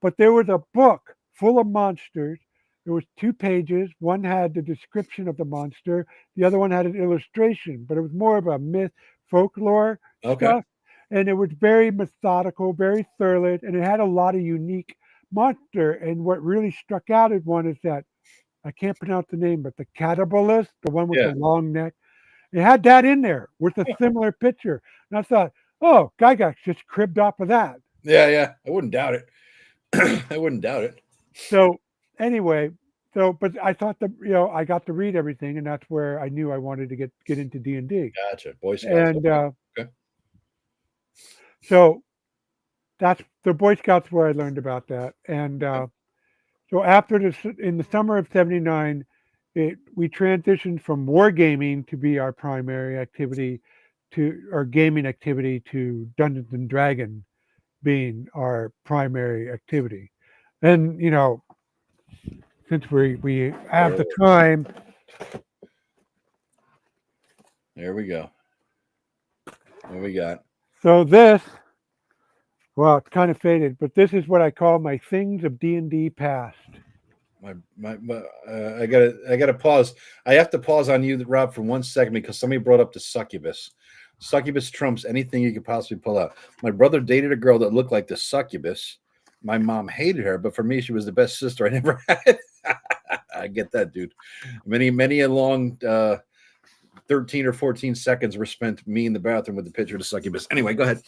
but there was a book full of monsters. There was 2 pages. One had the description of the monster. The other one had an illustration, but it was more of a myth, folklore stuff. And it was very methodical, very thorough, and it had a lot of unique monster. And what really struck out as one is that I can't pronounce the name, but the catabolist, the one with the long neck, it had that in there with a similar picture. And I thought, oh, Gygax just cribbed off of that. Yeah. I wouldn't doubt it. I wouldn't doubt it. So anyway, but I thought that I got to read everything, and that's where I knew I wanted to get into D&D. Gotcha, Boy Scouts. And okay. So that's the Boy Scouts where I learned about that. And so after this, in the summer of '79, we transitioned from wargaming to be our primary activity, our gaming activity, to Dungeons and Dragons being our primary activity. And since we have the time, there we go. What we got? So this, well, it's kind of faded, but this is what I call my things of D&D past. I gotta pause. I have to pause on you, Rob, for 1 second because somebody brought up the succubus. Succubus trumps anything you could possibly pull out. My brother dated a girl that looked like the succubus. My mom hated her, but for me, she was the best sister I never had. I get that, dude. Many a long 13 or 14 seconds were spent me in the bathroom with the picture of the succubus. Anyway, go ahead.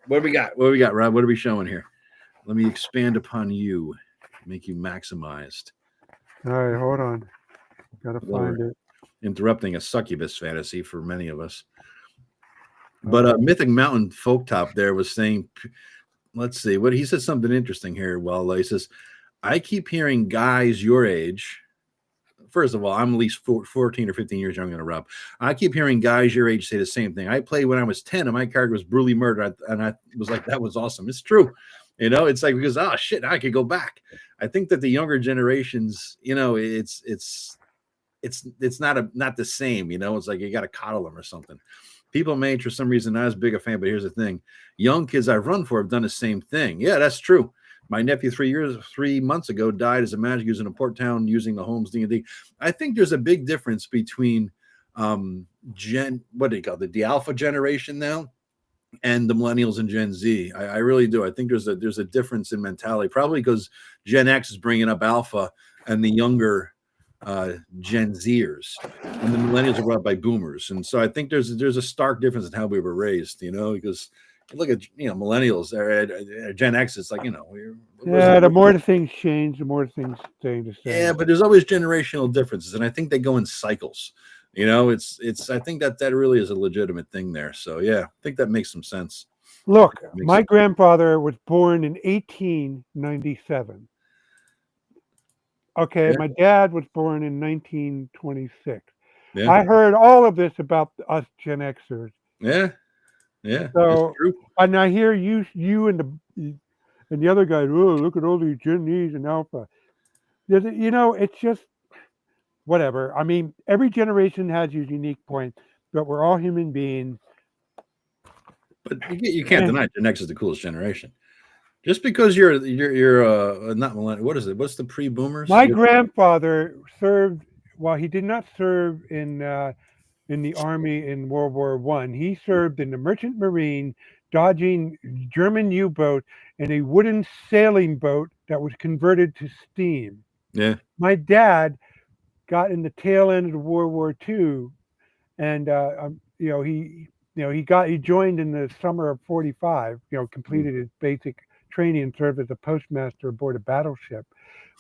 What do we got? What do we got, Rob? What are we showing here? Let me expand upon you, make you maximized. All right, hold on. Gotta find it. Interrupting a succubus fantasy for many of us. But Mythic Mountain Folktop there was saying, let's see, what he said something interesting here. Well, he says, I keep hearing guys your age. First of all, I'm at least 14 or 15 years younger than Rob. I keep hearing guys your age say the same thing. I played when I was 10 and my character was brutally murdered. And I was like, that was awesome. It's true. It's like, because, oh shit, I could go back. I think that the younger generations, it's not the same, it's like you got to coddle them or something. People may, for some reason, not as big a fan, but here's the thing. Young kids I've run for have done the same thing. Yeah, that's true. My nephew 3 months ago died as a magic user in a port town using the Holmes D&D. I think there's a big difference between the alpha generation now and the millennials and Gen Z. I really do. I think there's a difference in mentality, probably because Gen X is bringing up alpha and the younger Gen Zers, and the millennials are brought by boomers. And so I think there's a stark difference in how we were raised, because look at millennials or Gen X. It's like the more the things change, the more things stay the same. Yeah, but there's always generational differences, and I think they go in cycles. It's I think that really is a legitimate thing there. So yeah, I think that makes some sense. Look, my grandfather was born in 1897. Okay, my dad was born in 1926. Yeah. I heard all of this about us Gen Xers. Yeah. So, and I hear you and the other guys. Oh, look at all these Gen Zs and Alpha. It's just whatever. I mean, every generation has its unique point, but we're all human beings. But you can't deny Gen X is the coolest generation. Just because you're not millennial. What is it? What's the pre-boomers? My grandfather served. Well, he did not serve in the army in World War I. He served in the Merchant Marine, dodging German U-boat and a wooden sailing boat that was converted to steam. Yeah. My dad got in the tail end of World War II, and he joined in the summer of '45. Completed his basic training and served as a postmaster aboard a battleship.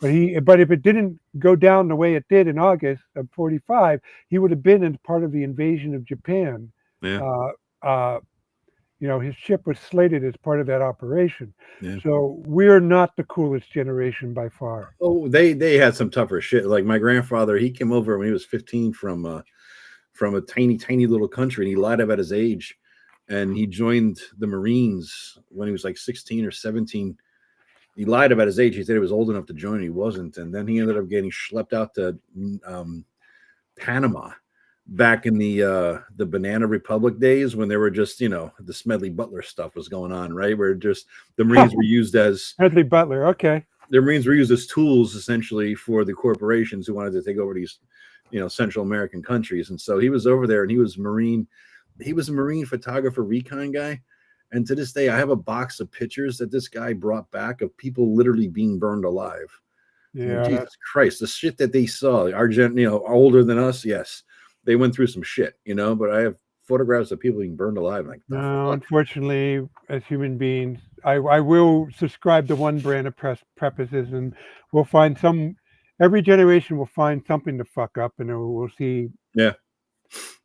But if it didn't go down the way it did in August of '45, he would have been in part of the invasion of Japan. Yeah. His ship was slated as part of that operation. Yeah. So we're not the coolest generation by far. Oh, they had some tougher shit. Like my grandfather, he came over when he was 15 from a tiny little country, and he lied about his age and he joined the Marines when he was like 16 or 17. He lied about his age. He said he was old enough to join. He wasn't, and then he ended up getting schlepped out to Panama back in the Banana Republic days when they were just, the Smedley Butler stuff was going on, right? Where just the Marines were used as Smedley Butler. Okay. The Marines were used as tools essentially for the corporations who wanted to take over these, Central American countries. And so he was over there, and he was Marine. He was a Marine photographer, recon guy. And to this day, I have a box of pictures that this guy brought back of people literally being burned alive. Yeah. Jesus Christ, the shit that they saw, older than us, yes, they went through some shit, but I have photographs of people being burned alive. Like, no, unfortunately, as human beings, I will subscribe to one brand of prefaces, and we'll find every generation will find something to fuck up, and we'll see. Yeah.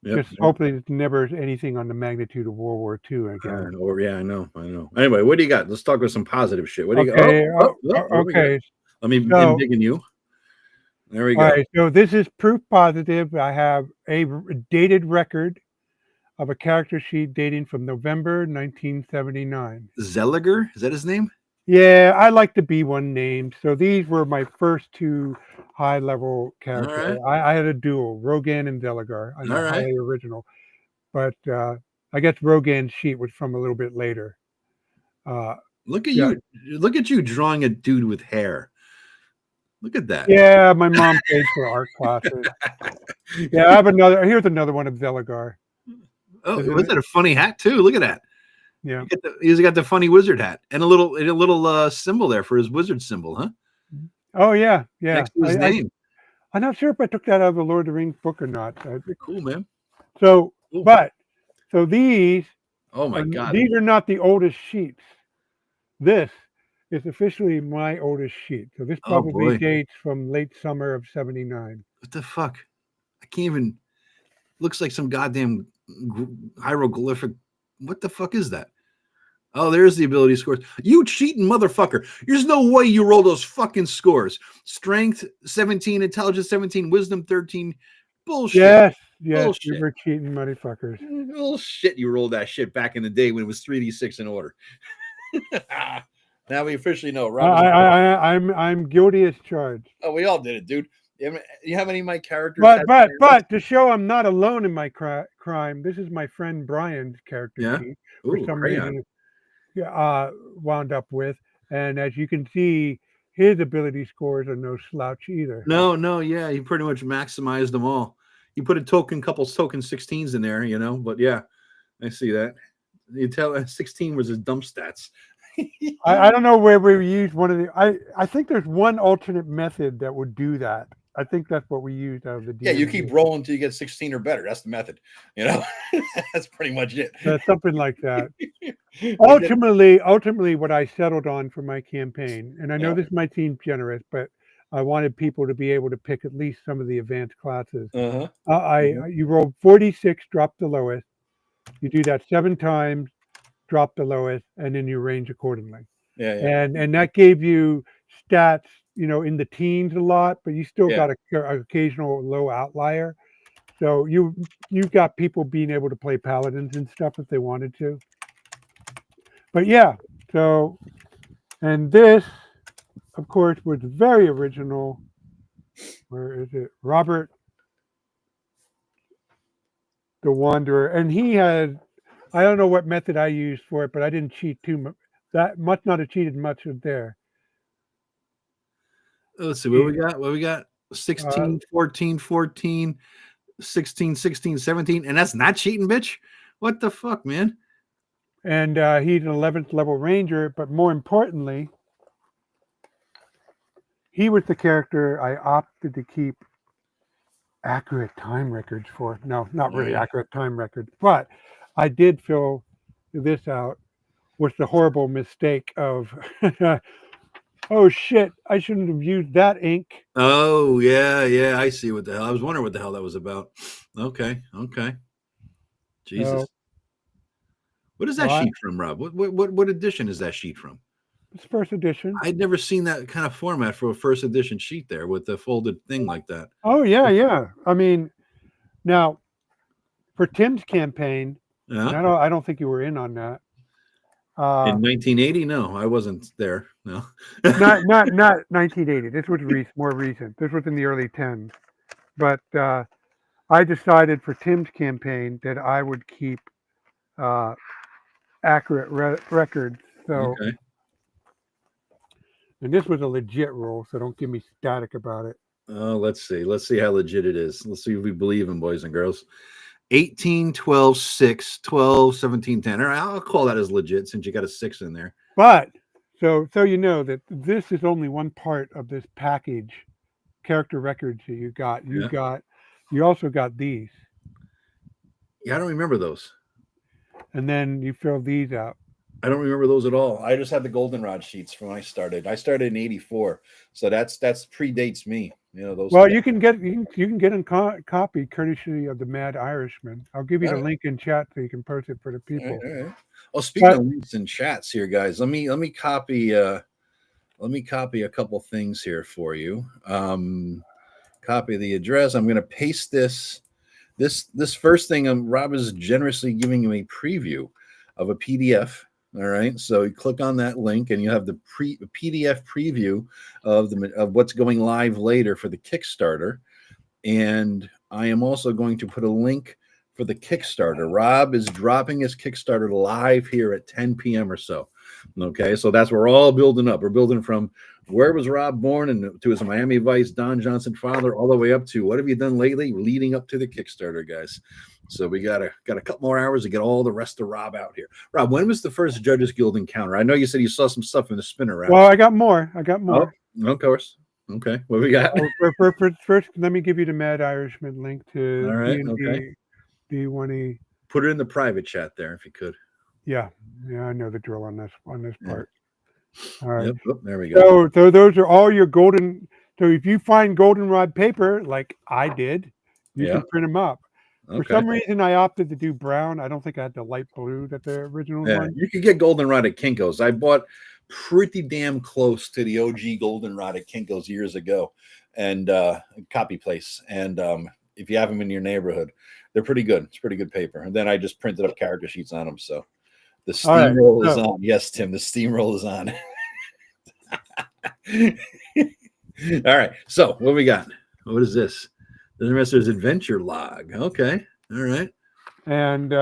Just hopefully it's never anything on the magnitude of World War II again. I know. Anyway, what do you got? Let's talk about some positive shit. What do you got? Okay. Let me digging you. There we go. All right, so this is proof positive. I have a dated record of a character sheet dating from November 1979. Zelliger, is that his name? Yeah, I like the B1 names. So these were my first two high-level characters. Right. I had a duel, Rogan and Delagar. I'm highly original. But I guess Rogan's sheet was from a little bit later. Look at you. Look at you drawing a dude with hair. Look at that. Yeah, my mom paid for art classes. Yeah, I have another. Here's another one of Delagar. Oh, was that a funny hat too? Look at that. Yeah, he's got the funny wizard hat and a little symbol there for his wizard symbol, huh? Oh yeah. Next to his name. I'm not sure if I took that out of the Lord of the Rings book or not. Cool, man. So, cool. So these. Oh my God! These are not the oldest sheets. This is officially my oldest sheet. So this probably dates from late summer of '79. What the fuck? I can't even. Looks like some goddamn hieroglyphic. What the fuck is that? Oh, there's the ability scores. You cheating motherfucker. There's no way you roll those fucking scores. Strength 17, intelligence 17, wisdom 13. Bullshit. Yes, bullshit. You were cheating motherfuckers. Bullshit, you rolled that shit back in the day when it was 3d6 in order. Now we officially know. I'm guilty as charged. Oh, we all did it, dude. You have any of my characters? But to show I'm not alone in my crime, this is my friend Brian's character sheet. For some reason, wound up with, and as you can see, his ability scores are no slouch either. No, yeah, he pretty much maximized them all. You put couple token 16s in there, but yeah, I see that. You tell 16 was his dump stats. I don't know where we used one of the. I think there's one alternate method that would do that. I think that's what we used out of the. Yeah, you keep rolling until you get 16 or better. That's the method. That's pretty much it. Something like that. Ultimately, what I settled on for my campaign, and I know this might seem generous, but I wanted people to be able to pick at least some of the advanced classes. You roll 46, drop the lowest. You do that 7 times, drop the lowest, and then you range accordingly. And that gave you stats, in the teens a lot, but you still got an occasional low outlier. So you've got people being able to play paladins and stuff if they wanted to. But yeah, so, and this, of course, was very original. Where is it? Robert the Wanderer. And he had, I don't know what method I used for it, but I didn't cheat too much. That must not have cheated much there. Let's see what we got. 16, 14, 14, 16, 16, 17. And that's not cheating, bitch. What the fuck, man? And he's an 11th level ranger, but more importantly, he was the character I opted to keep accurate time records for. No, not really accurate time records, but I did fill this out with the horrible mistake of oh shit, I shouldn't have used that ink. Oh yeah, I see what the hell. I was wondering what the hell that was about. Okay. Jesus. What is that sheet from, Rob? What edition is that sheet from? It's first edition. I'd never seen that kind of format for a first edition sheet there with the folded thing like that. Oh yeah. I mean, now for Tim's campaign, And I don't think you were in on that. In 1980, no, I wasn't there. No. not 1980. This was more recent. This was in the early 10s. But I decided for Tim's campaign that I would keep accurate records. So, Okay. and this was a legit rule, so don't give me static about it. Let's see. Let's see how legit it is. Let's see if we believe in, boys and girls. 18, 12, 6, 12, 17, 10. All right, I'll call that as legit since you got a 6 in there. But so you know that this is only one part of this package, character records that you got. You also got these. Yeah, I don't remember those. And then you fill these out. I don't remember those at all. I just had the goldenrod sheets from when I started. I started in '84, so that's predates me. You know those. Well, you can get a copy courtesy of the Mad Irishman. I'll give you the link in chat so you can post it for the people. All right. Well, speaking of links and chats here, guys, let me copy a couple things here for you. Copy the address. I'm going to paste this first thing. Rob is generously giving you a preview of a PDF. All right, so you click on that link, and you have the PDF preview of what's going live later for the Kickstarter. And I am also going to put a link for the Kickstarter. Rob is dropping his Kickstarter live here at 10 p.m. or so. Okay, so that's where we're all building up. We're building from where was Rob born and to his Miami Vice Don Johnson father, all the way up to what have you done lately, leading up to the Kickstarter, guys. So we got a couple more hours to get all the rest of Rob out here. Rob, when was the first Judges Guild encounter? I know you said you saw some stuff in the spinner round. Well, I got more. Oh, of course. Okay, what we got? First, let me give you the Mad Irishman link to all right, okay. D1E. Put it in the private chat there if you could. Yeah, I know the drill on this part. All right. Yep. Oh, there we go. So those are all your golden. So if you find goldenrod paper like I did, you can print them up. Okay. For some reason, I opted to do brown. I don't think I had the light blue that the original one. You could get goldenrod at Kinko's. I bought pretty damn close to the OG goldenrod at Kinko's years ago, and copy place. And if you have them in your neighborhood, they're pretty good. It's pretty good paper. And then I just printed up character sheets on them. So the steamroll is on. Yes, Tim, the steamroll is on. All right. So what we got? What is this? There's adventure log. Okay. All right. And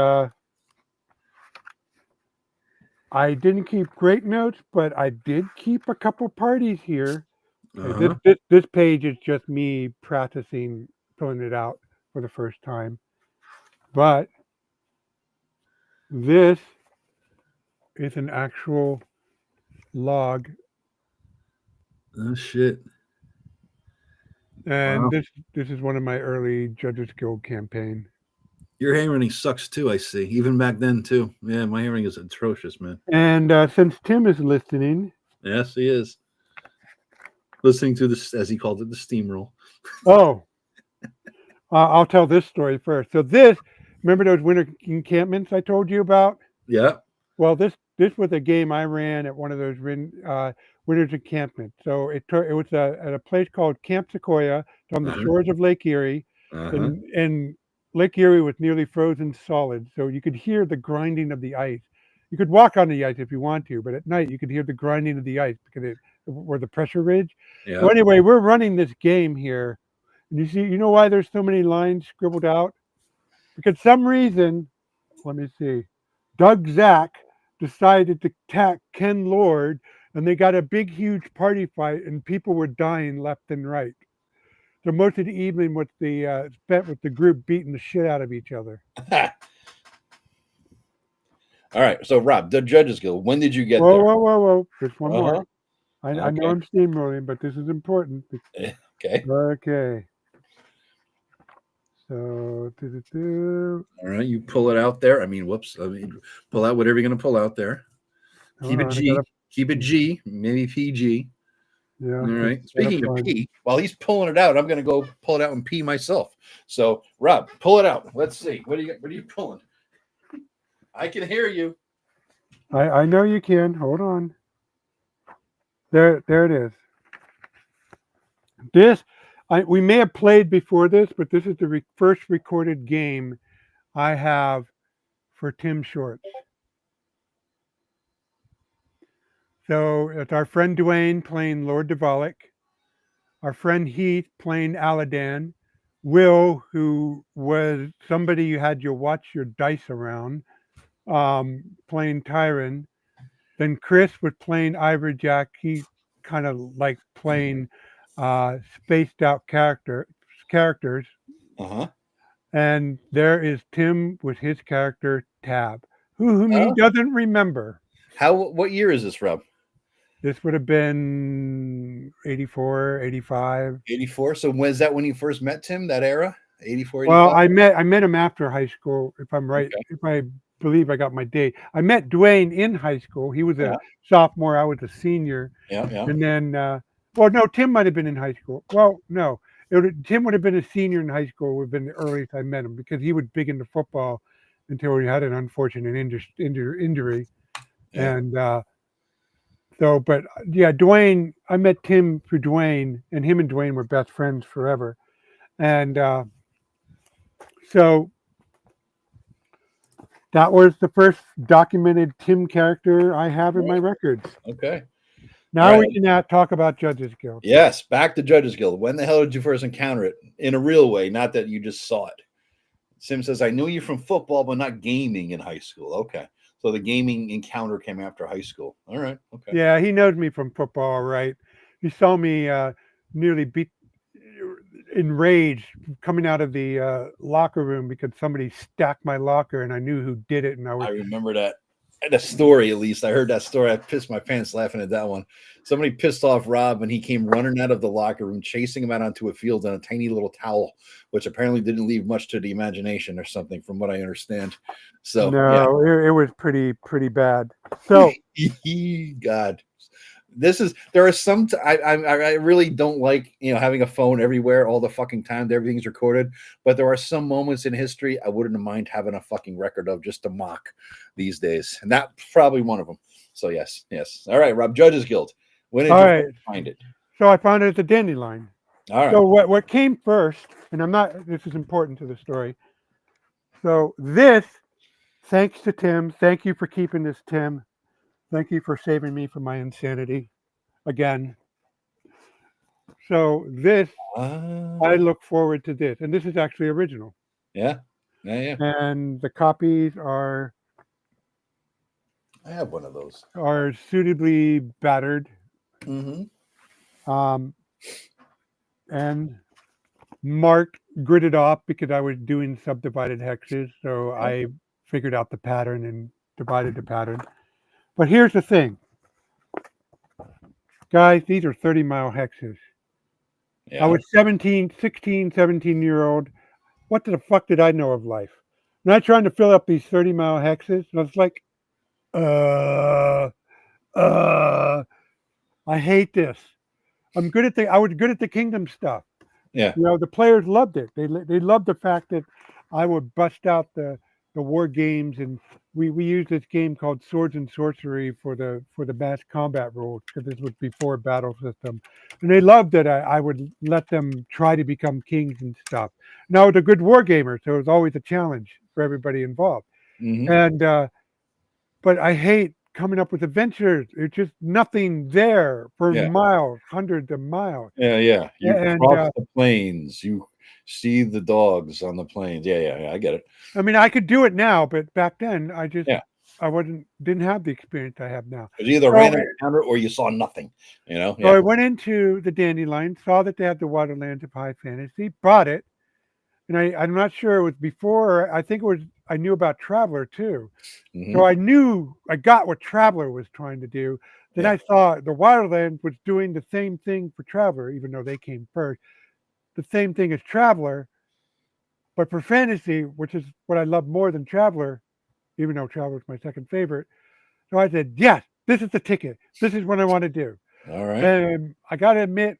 I didn't keep great notes, but I did keep a couple parties here. This page is just me practicing filling it out for the first time. But this is an actual log. Oh shit. And this is one of my early Judges Guild campaign. Your handwriting sucks too, I see. Even back then too. Yeah, my handwriting is atrocious, man. And since Tim is listening. Yes, he is. Listening to this, as he called it, the steamroll. Oh. I'll tell this story first. So remember those winter encampments I told you about? Yeah. Well, this was a game I ran at one of those winter's encampments. So it was at a place called Camp Sequoia on the shores of Lake Erie. And Lake Erie was nearly frozen solid. So you could hear the grinding of the ice. You could walk on the ice if you want to, but at night you could hear the grinding of the ice because where the pressure ridge. Yeah. So anyway, we're running this game here. And you know why there's so many lines scribbled out? Because some reason, let me see, Doug Zach decided to attack Ken Lord, and they got a big, huge party fight, and people were dying left and right. So most of the evening was spent with the group beating the shit out of each other. All right, so Rob, the Judges Guild, when did you get there? Whoa. There's one more. I know I'm steamrolling, but this is important. Okay. Okay. So, all right, you pull it out there. Pull out whatever you're going to pull out there. Keep it G. Keep it G. Maybe PG. Yeah. All right. Speaking of P, while he's pulling it out, I'm going to go pull it out and pee myself. So, Rob, pull it out. Let's see. What are you pulling? I can hear you. I know you can. Hold on. There it is. We may have played before this, but this is the first recorded game I have for Tim Shorts. So it's our friend Dwayne playing Lord Duvalic, our friend Heath playing Aladan, Will, who was somebody you had to watch your dice around, playing Tyron. Then Chris was playing Ivory Jack. He kind of like playing spaced out characters. Uh-huh. And there is Tim with his character Tab, whom he Oh. doesn't remember. What year is this, Rob? This would have been 84, 85. 84. So was that when you first met Tim, that era? 84, Well, 85? I met him after high school, if I'm right. Okay. If I believe I got my date. I met Dwayne in high school. He was a sophomore. I was a senior. Yeah. And then, well, no, Tim might have been in high school. Well, no, Tim would have been a senior in high school. Would have been the earliest I met him because he was big into football until he had an unfortunate injury. Yeah. And so, but yeah, Dwayne, I met Tim through Dwayne, and him and Dwayne were best friends forever. And so that was the first documented Tim character I have in my records. Okay. Now we can talk about Judges Guild. Yes, back to Judges Guild. When the hell did you first encounter it? In a real way, not that you just saw it. Sim says, I knew you from football, but not gaming in high school. Okay. So the gaming encounter came after high school. All right. Okay. Yeah, he knows me from football, right? He saw me nearly enraged coming out of the locker room because somebody stacked my locker and I knew who did it. And I remember that. The story, at least. I heard that story. I pissed my pants laughing at that one. Somebody pissed off Rob and he came running out of the locker room, chasing him out onto a field on a tiny little towel, which apparently didn't leave much to the imagination or something, from what I understand. So no, it was pretty bad. So God. There are some I really don't like, having a phone everywhere all the fucking time. Everything's recorded, but there are some moments in history I wouldn't mind having a fucking record of just to mock these days, and that's probably one of them. So yes. All right, Rob, Judges Guild. When did you find it? So I found it at the Dandelion. All right. So what came first, and this is important to the story. So this, thanks to Tim. Thank you for keeping this, Tim. Thank you for saving me from my insanity again. So this, I look forward to this. And this is actually original. Yeah. And the copies are... I have one of those. Are suitably battered. Mm-hmm. And marked, gridded off because I was doing subdivided hexes. So I figured out the pattern and divided the pattern. But here's the thing. Guys, these are 30-mile hexes. Yeah. I was 16, 17-year-old. What the fuck did I know of life? And I trying to fill up these 30-mile hexes, and I was like, I hate this. I was good at the kingdom stuff. Yeah. The players loved it. They loved the fact that I would bust out the war games, and we used this game called Swords and Sorcery for the mass combat rules, because this was before battle system, and they loved that I would let them try to become kings and stuff. Now, I was a good war gamer, so it was always a challenge for everybody involved. Mm-hmm. And but I hate coming up with adventures. It's just nothing there for miles, hundreds of miles. Yeah. You cross the plains. You see the dogs on the plains. Yeah. I get it. I mean, I could do it now, but back then I just didn't have the experience I have now. It was either a random encounter or you saw nothing. So I went into the Dandelion, saw that they had the Wilderlands of High Fantasy, bought it, and I'm not sure it was before. I think it was. I knew about Traveler too, so I got what Traveler was trying to do. Then I saw the Wilderlands was doing the same thing for Traveler, even though they came first. The same thing as Traveler, but for fantasy, which is what I love more than Traveler, even though Traveler is my second favorite. So I said, yes, this is the ticket. This is what I want to do. All right. And I got to admit,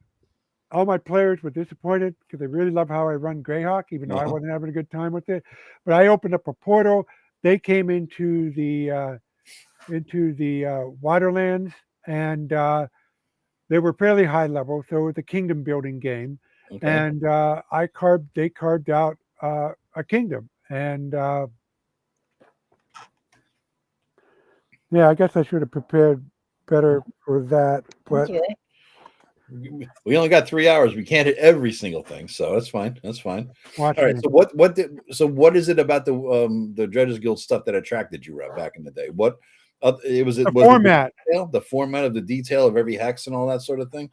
all my players were disappointed because they really love how I run Greyhawk, even though I wasn't having a good time with it. But I opened up a portal. They came into the Waterlands, and they were fairly high level, so it was a kingdom building game. Okay. And they carved out a kingdom, and Yeah, I guess I should have prepared better for that. But That's all right. We only got 3 hours. We can't hit every single thing, so that's fine. That's fine. watch All right. me. So what is it about the Dredges Guild stuff that attracted you, Rob, back in the day? What it was The it format. the format of the detail of every hex and all that sort of thing?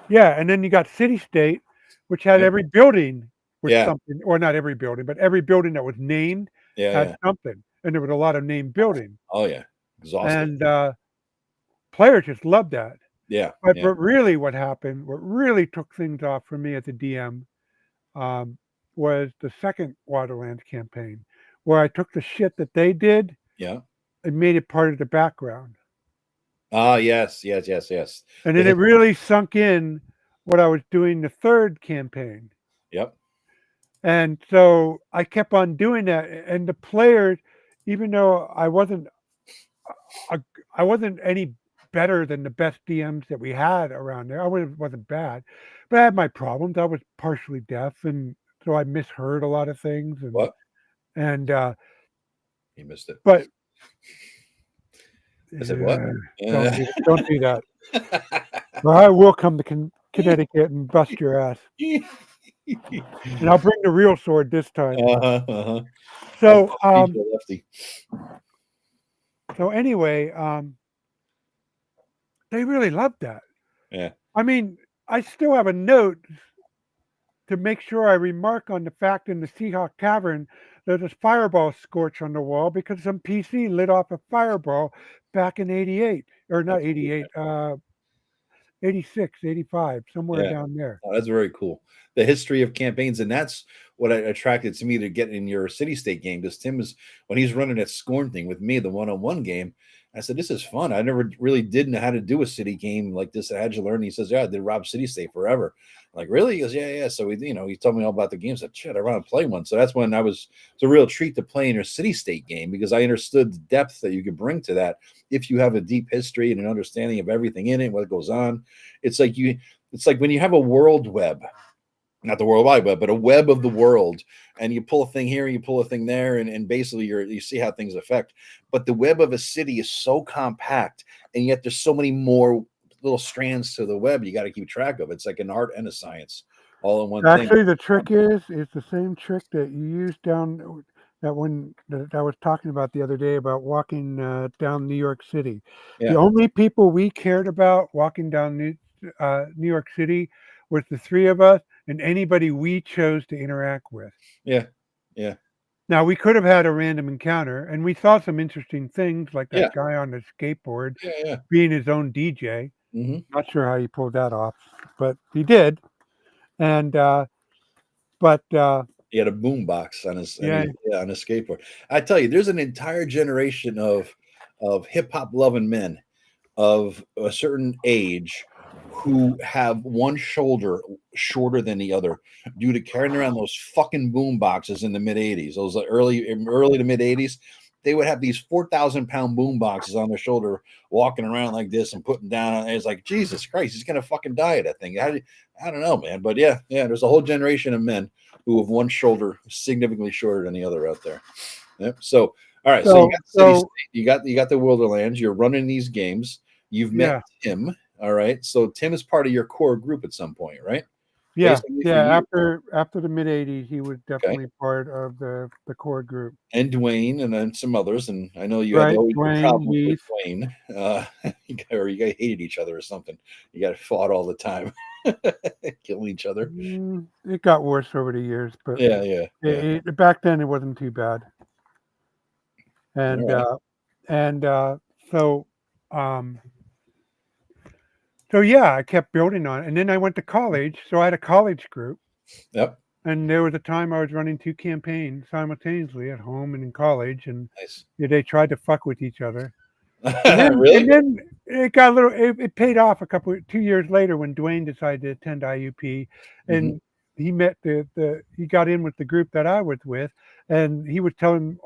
Yeah, and then you got Citystate, which had Yeah. every building with Yeah. something, or not every building, but every building that was named Yeah. had Yeah. something, and there was a lot of named buildings, Oh yeah. Exhausting. and players just loved that. Yeah. But Yeah. really, what happened, what really took things off for me as a DM, um, was the second Wilderlands campaign, where I took the shit that they did Yeah. and made it part of the background. Ah, yes, yes, yes, yes. And then it really sunk in what I was doing the third campaign. Yep. And so I kept on doing that. And the players, even though I wasn't any better than the best DMs that we had around there. Wasn't bad, but I had my problems. I was partially deaf, and so I misheard a lot of things. What? And You missed it. but I said what? don't do that. Or I will come to Connecticut and bust your ass, and I'll bring the real sword this time. So lefty. So anyway, they really loved that. Yeah. I mean, I still have a note to make sure I remark on the fact in the Seahawk Cavern there's a fireball scorch on the wall because some PC lit off a fireball back in 88. Or not 88, 86, 85, somewhere down there. Oh, that's very cool. The history of campaigns, and that's what attracted to me to get in your Citystate game. Because Tim is, when he's running that Scorn thing with me, the one-on-one game, I said, this is fun. I never really did know how to do a city game like this. I had to learn. And he says, yeah, I did Rob Citystate forever. I'm like, really? He goes, yeah. So he told me all about the games. I said, shit, I want to play one. So that's when it's a real treat to play in your Citystate game, because I understood the depth that you could bring to that if you have a deep history and an understanding of everything in it, what goes on. It's like when you have a world web, not the World Wide Web, but a web of the world, and you pull a thing here, you pull a thing there, and basically you see how things affect. But the web of a city is so compact, and yet there's so many more little strands to the web you got to keep track of. It's like an art and a science all in one thing. Actually, the trick is the same trick that you used down that I was talking about the other day about walking down New York City. Yeah. The only people we cared about walking down New York City was the three of us and anybody we chose to interact with. Yeah. Yeah. Now, we could have had a random encounter, and we saw some interesting things, like that guy on the skateboard being his own DJ. Mm-hmm. Not sure how he pulled that off, but he did. And he had a boom box on his on his skateboard. I tell you, there's an entire generation of hip hop loving men of a certain age who have one shoulder shorter than the other due to carrying around those fucking boom boxes in the mid 80s. Those early to mid 80s, they would have these 4,000-pound boom boxes on their shoulder, walking around like this and putting down. And it's like, Jesus Christ, he's gonna fucking die at that thing. I don't know, man. But yeah, there's a whole generation of men who have one shoulder significantly shorter than the other out there. Yep. So all right, so you got the Wilderlands. You're running these games. You've met Tim. All right. So Tim is part of your core group at some point, right? Yeah. After the mid 80s, he was definitely part of the core group. And Dwayne, and then some others. And I know you had always problems with Dwayne. You guys hated each other or something. You got fought all the time, killing each other. It got worse over the years, but back then it wasn't too bad. And So I kept building on it. And then I went to college. So I had a college group. Yep. And there was a time I was running 2 campaigns simultaneously at home and in college. And they tried to fuck with each other. Really? And then it got it paid off 2 years later when Dwayne decided to attend IUP. And he met he got in with the group that I was with. And you were telling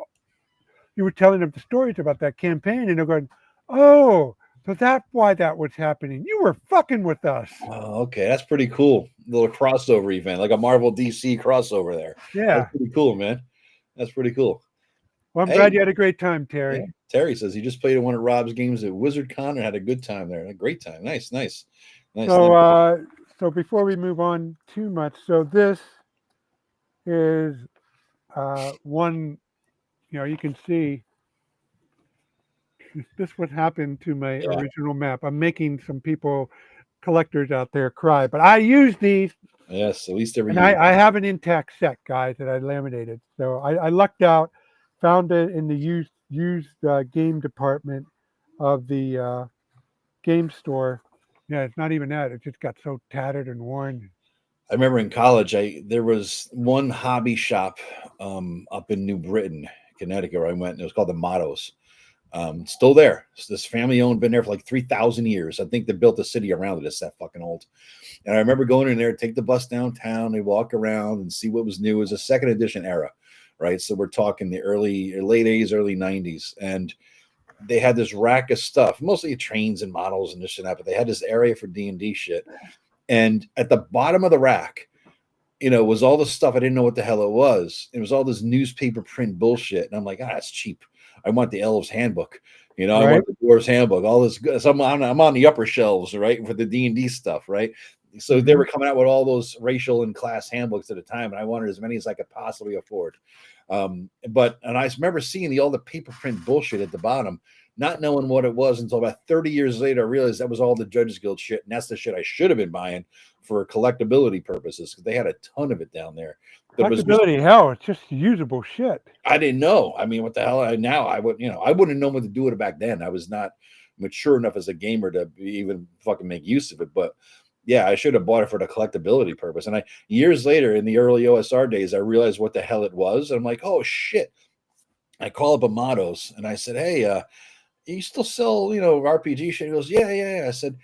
them the stories about that campaign. And they're going, oh, so that's why that was happening. You were fucking with us. Oh, okay. That's pretty cool. Little crossover event, like a Marvel DC crossover there. Yeah. That's pretty cool, man. That's pretty cool. Well, I'm Hey, glad you had a great time, yeah. Terry. Terry says he just played one of Rob's games at WizardCon and had a good time there. A great time. Nice. So before we move on too much, so this is one. You can see this what happened to my Yeah. original map. I'm making some people, collectors out there, cry, but I use these. Yes, at least every And year. I have an intact set, guys, that I laminated. So I lucked out, found it in the used game department of the game store. Yeah, it's not even that. It just got so tattered and worn. I remember in college, there was one hobby shop up in New Britain, Connecticut, where I went, and it was called the Mottos. Still there. It's this family owned, been there for like 3,000 years. I think they built a city around it. It's that fucking old. And I remember going in there, take the bus downtown, they walk around and see what was new. It was a second edition era, right? So we're talking the late 80s, early 90s. And they had this rack of stuff, mostly trains and models and this and that, but they had this area for D&D shit. And at the bottom of the rack, was all the stuff I didn't know what the hell it was. It was all this newspaper print bullshit. And I'm like, it's cheap. I want the Elves Handbook. I want the Dwarves Handbook. All this good. So I'm on the upper shelves, right, for the D&D stuff, right? So they were coming out with all those racial and class handbooks at the time, and I wanted as many as I could possibly afford. And I remember seeing all the paper print bullshit at the bottom, not knowing what it was until about 30 years later. I realized that was all the Judges Guild shit, and that's the shit I should have been buying for collectability purposes, because they had a ton of it down there. Collectability, hell, it's just usable shit. I didn't know. I mean, what the hell? I wouldn't have known what to do with it back then. I was not mature enough as a gamer to even fucking make use of it. But yeah, I should have bought it for the collectability purpose. And years later, in the early OSR days, I realized what the hell it was. And I'm like, oh shit. I call up a Mottos and I said, hey, you still sell, RPG shit? He goes, yeah. I said,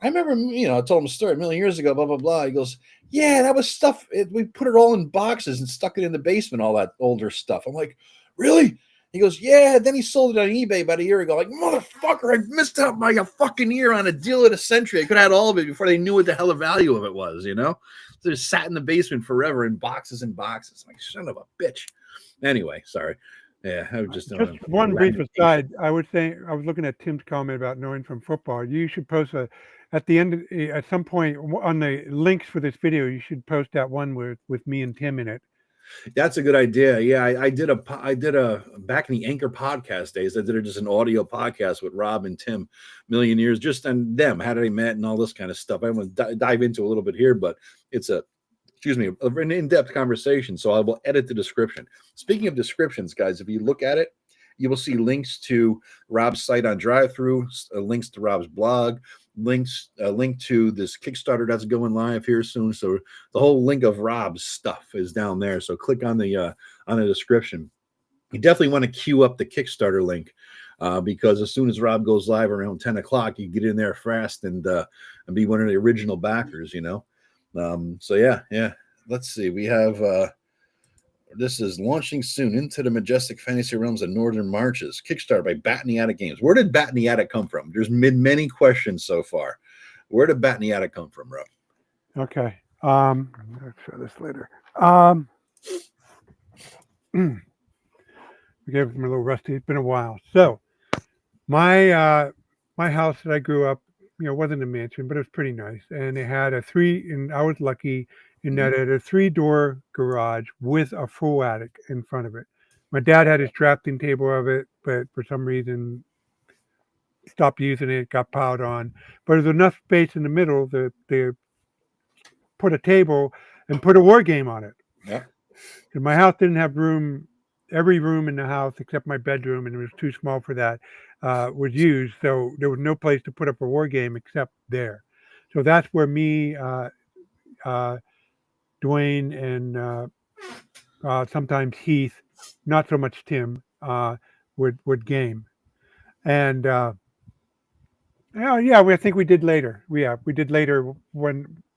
I remember, I told him a story a million years ago, blah, blah, blah. He goes, yeah, that was stuff. We put it all in boxes and stuck it in the basement, all that older stuff. I'm like, really? He goes, yeah. Then he sold it on eBay about a year ago. Like, motherfucker, I missed out by a fucking year on a deal of the century. I could have had all of it before they knew what the hell the value of it was, So it sat in the basement forever in boxes and boxes. I'm like, son of a bitch. Anyway, sorry. Yeah, I was just one brief aside. I was looking at Tim's comment about knowing from football. You should post at the end at some point on the links for this video. You should post that one with me and Tim in it. That's a good idea. Yeah, I did a back in the Anchor podcast days. I did just an audio podcast with Rob and Tim, million years, just on them, how they met and all this kind of stuff. I want to dive into a little bit here, but it's an in-depth conversation. So I will edit the description. Speaking of descriptions, guys, if you look at it, you will see links to Rob's site on drive-through, links to Rob's blog, link to this Kickstarter that's going live here soon. So the whole link of Rob's stuff is down there. So click on the description. You definitely want to queue up the Kickstarter link because as soon as Rob goes live around 10 o'clock, you get in there fast and be one of the original backers, So yeah. Let's see. We have this is launching soon into the Majestic Fantasy Realms of Northern Marches. Kickstarter by Bat in the Attic Games. Where did Bat in the Attic come from? There's been many questions so far. Where did Bat in the Attic come from, Rob? Okay. I'll show this later. We gave them a little rusty. It's been a while. So my house that I grew up, wasn't a mansion, but it was pretty nice. And it had and I was lucky in that it had a 3-door garage with a full attic in front of it. My dad had his drafting table of it, but for some reason stopped using it, got piled on. But there's enough space in the middle that they put a table and put a war game on it. Yeah. And my house didn't have room. Every room in the house except my bedroom, and it was too small for that, was used. So there was no place to put up a war game except there. So that's where me, Dwayne, and sometimes Heath, not so much Tim, would game. And I think we did later. We did later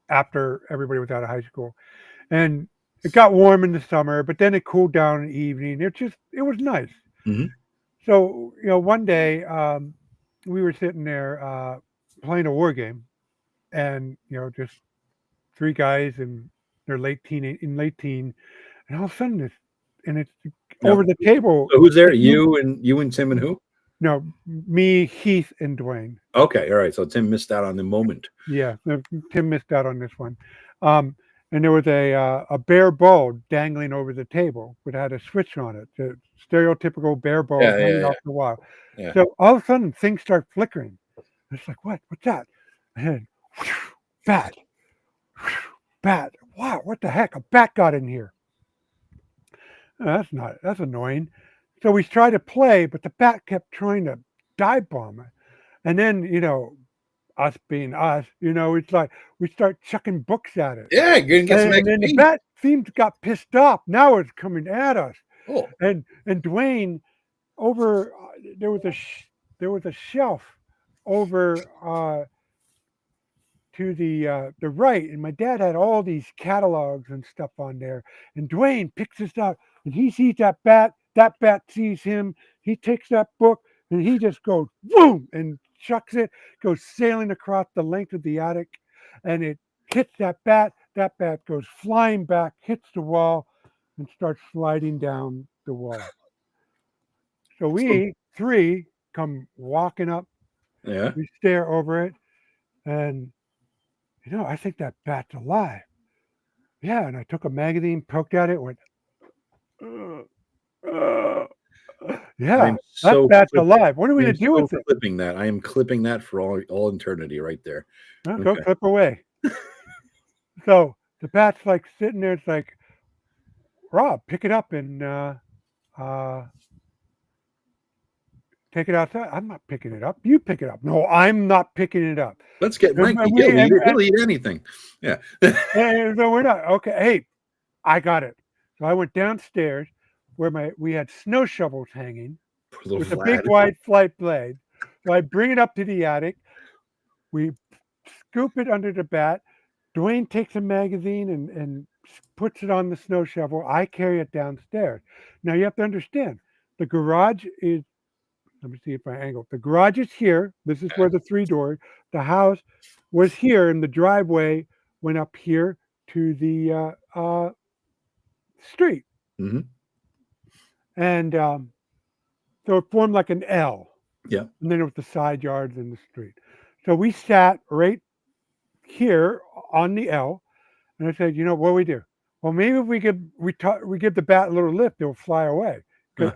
after everybody was out of high school, and it got warm in the summer, but then it cooled down in the evening. It was nice. Mm-hmm. So one day we were sitting there playing a war game, and just 3 guys in their late teen, and all of a sudden over the table. So who's there? You and Tim and who? No, me, Heath, and Dwayne. Okay, all right. So Tim missed out on the moment. Yeah, Tim missed out on this one. And there was a bare bulb dangling over the table, but had a switch on it. The stereotypical bare bulb hanging off the wall. Yeah. So all of a sudden, things start flickering. It's like, what? What's that? And then, bat. Wow, what the heck? A bat got in here. That's annoying. So we tried to play, but the bat kept trying to dive bomb it. And then, us being us, it's like we start chucking books at it. Yeah, you're gonna get some and then the bat got pissed off. Now it's coming at us. Oh. And Dwayne, over there was a shelf over to the right, and my dad had all these catalogs and stuff on there. And Dwayne picks this up, and he sees that bat. That bat sees him. He takes that book, and he just goes boom and chucks it. Goes sailing across the length of the attic, and it hits that bat. That bat goes flying back, hits the wall, and starts sliding down the wall. So we three come walking up. Yeah. We stare over it, and I think that bat's alive. Yeah, and I took a magazine, poked at it, went, yeah, that bat's alive. What are we going to do with it? Clipping that. I am clipping that for all eternity right there. No, go clip away. So the bat's like sitting there. It's like, Rob, pick it up and take it outside. I'm not picking it up. You pick it up. No, I'm not picking it up. Let's get Mike. He'll eat anything. Yeah. And so we're not. Okay. Hey, I got it. So I went downstairs where we had snow shovels hanging with a big wide flight blade. So I bring it up to the attic. We scoop it under the bat. Dwayne takes a magazine and puts it on the snow shovel. I carry it downstairs. Now you have to understand, the garage is, let me see if I angle. The garage is here. This is where the 3 doors. The house was here, and the driveway went up here to the street. Mm-hmm. And so it formed like an L. Yeah. And then it was the side yards and the street. So we sat right here on the L, and I said, what do we do? Well, maybe if we give the bat a little lift, it'll fly away.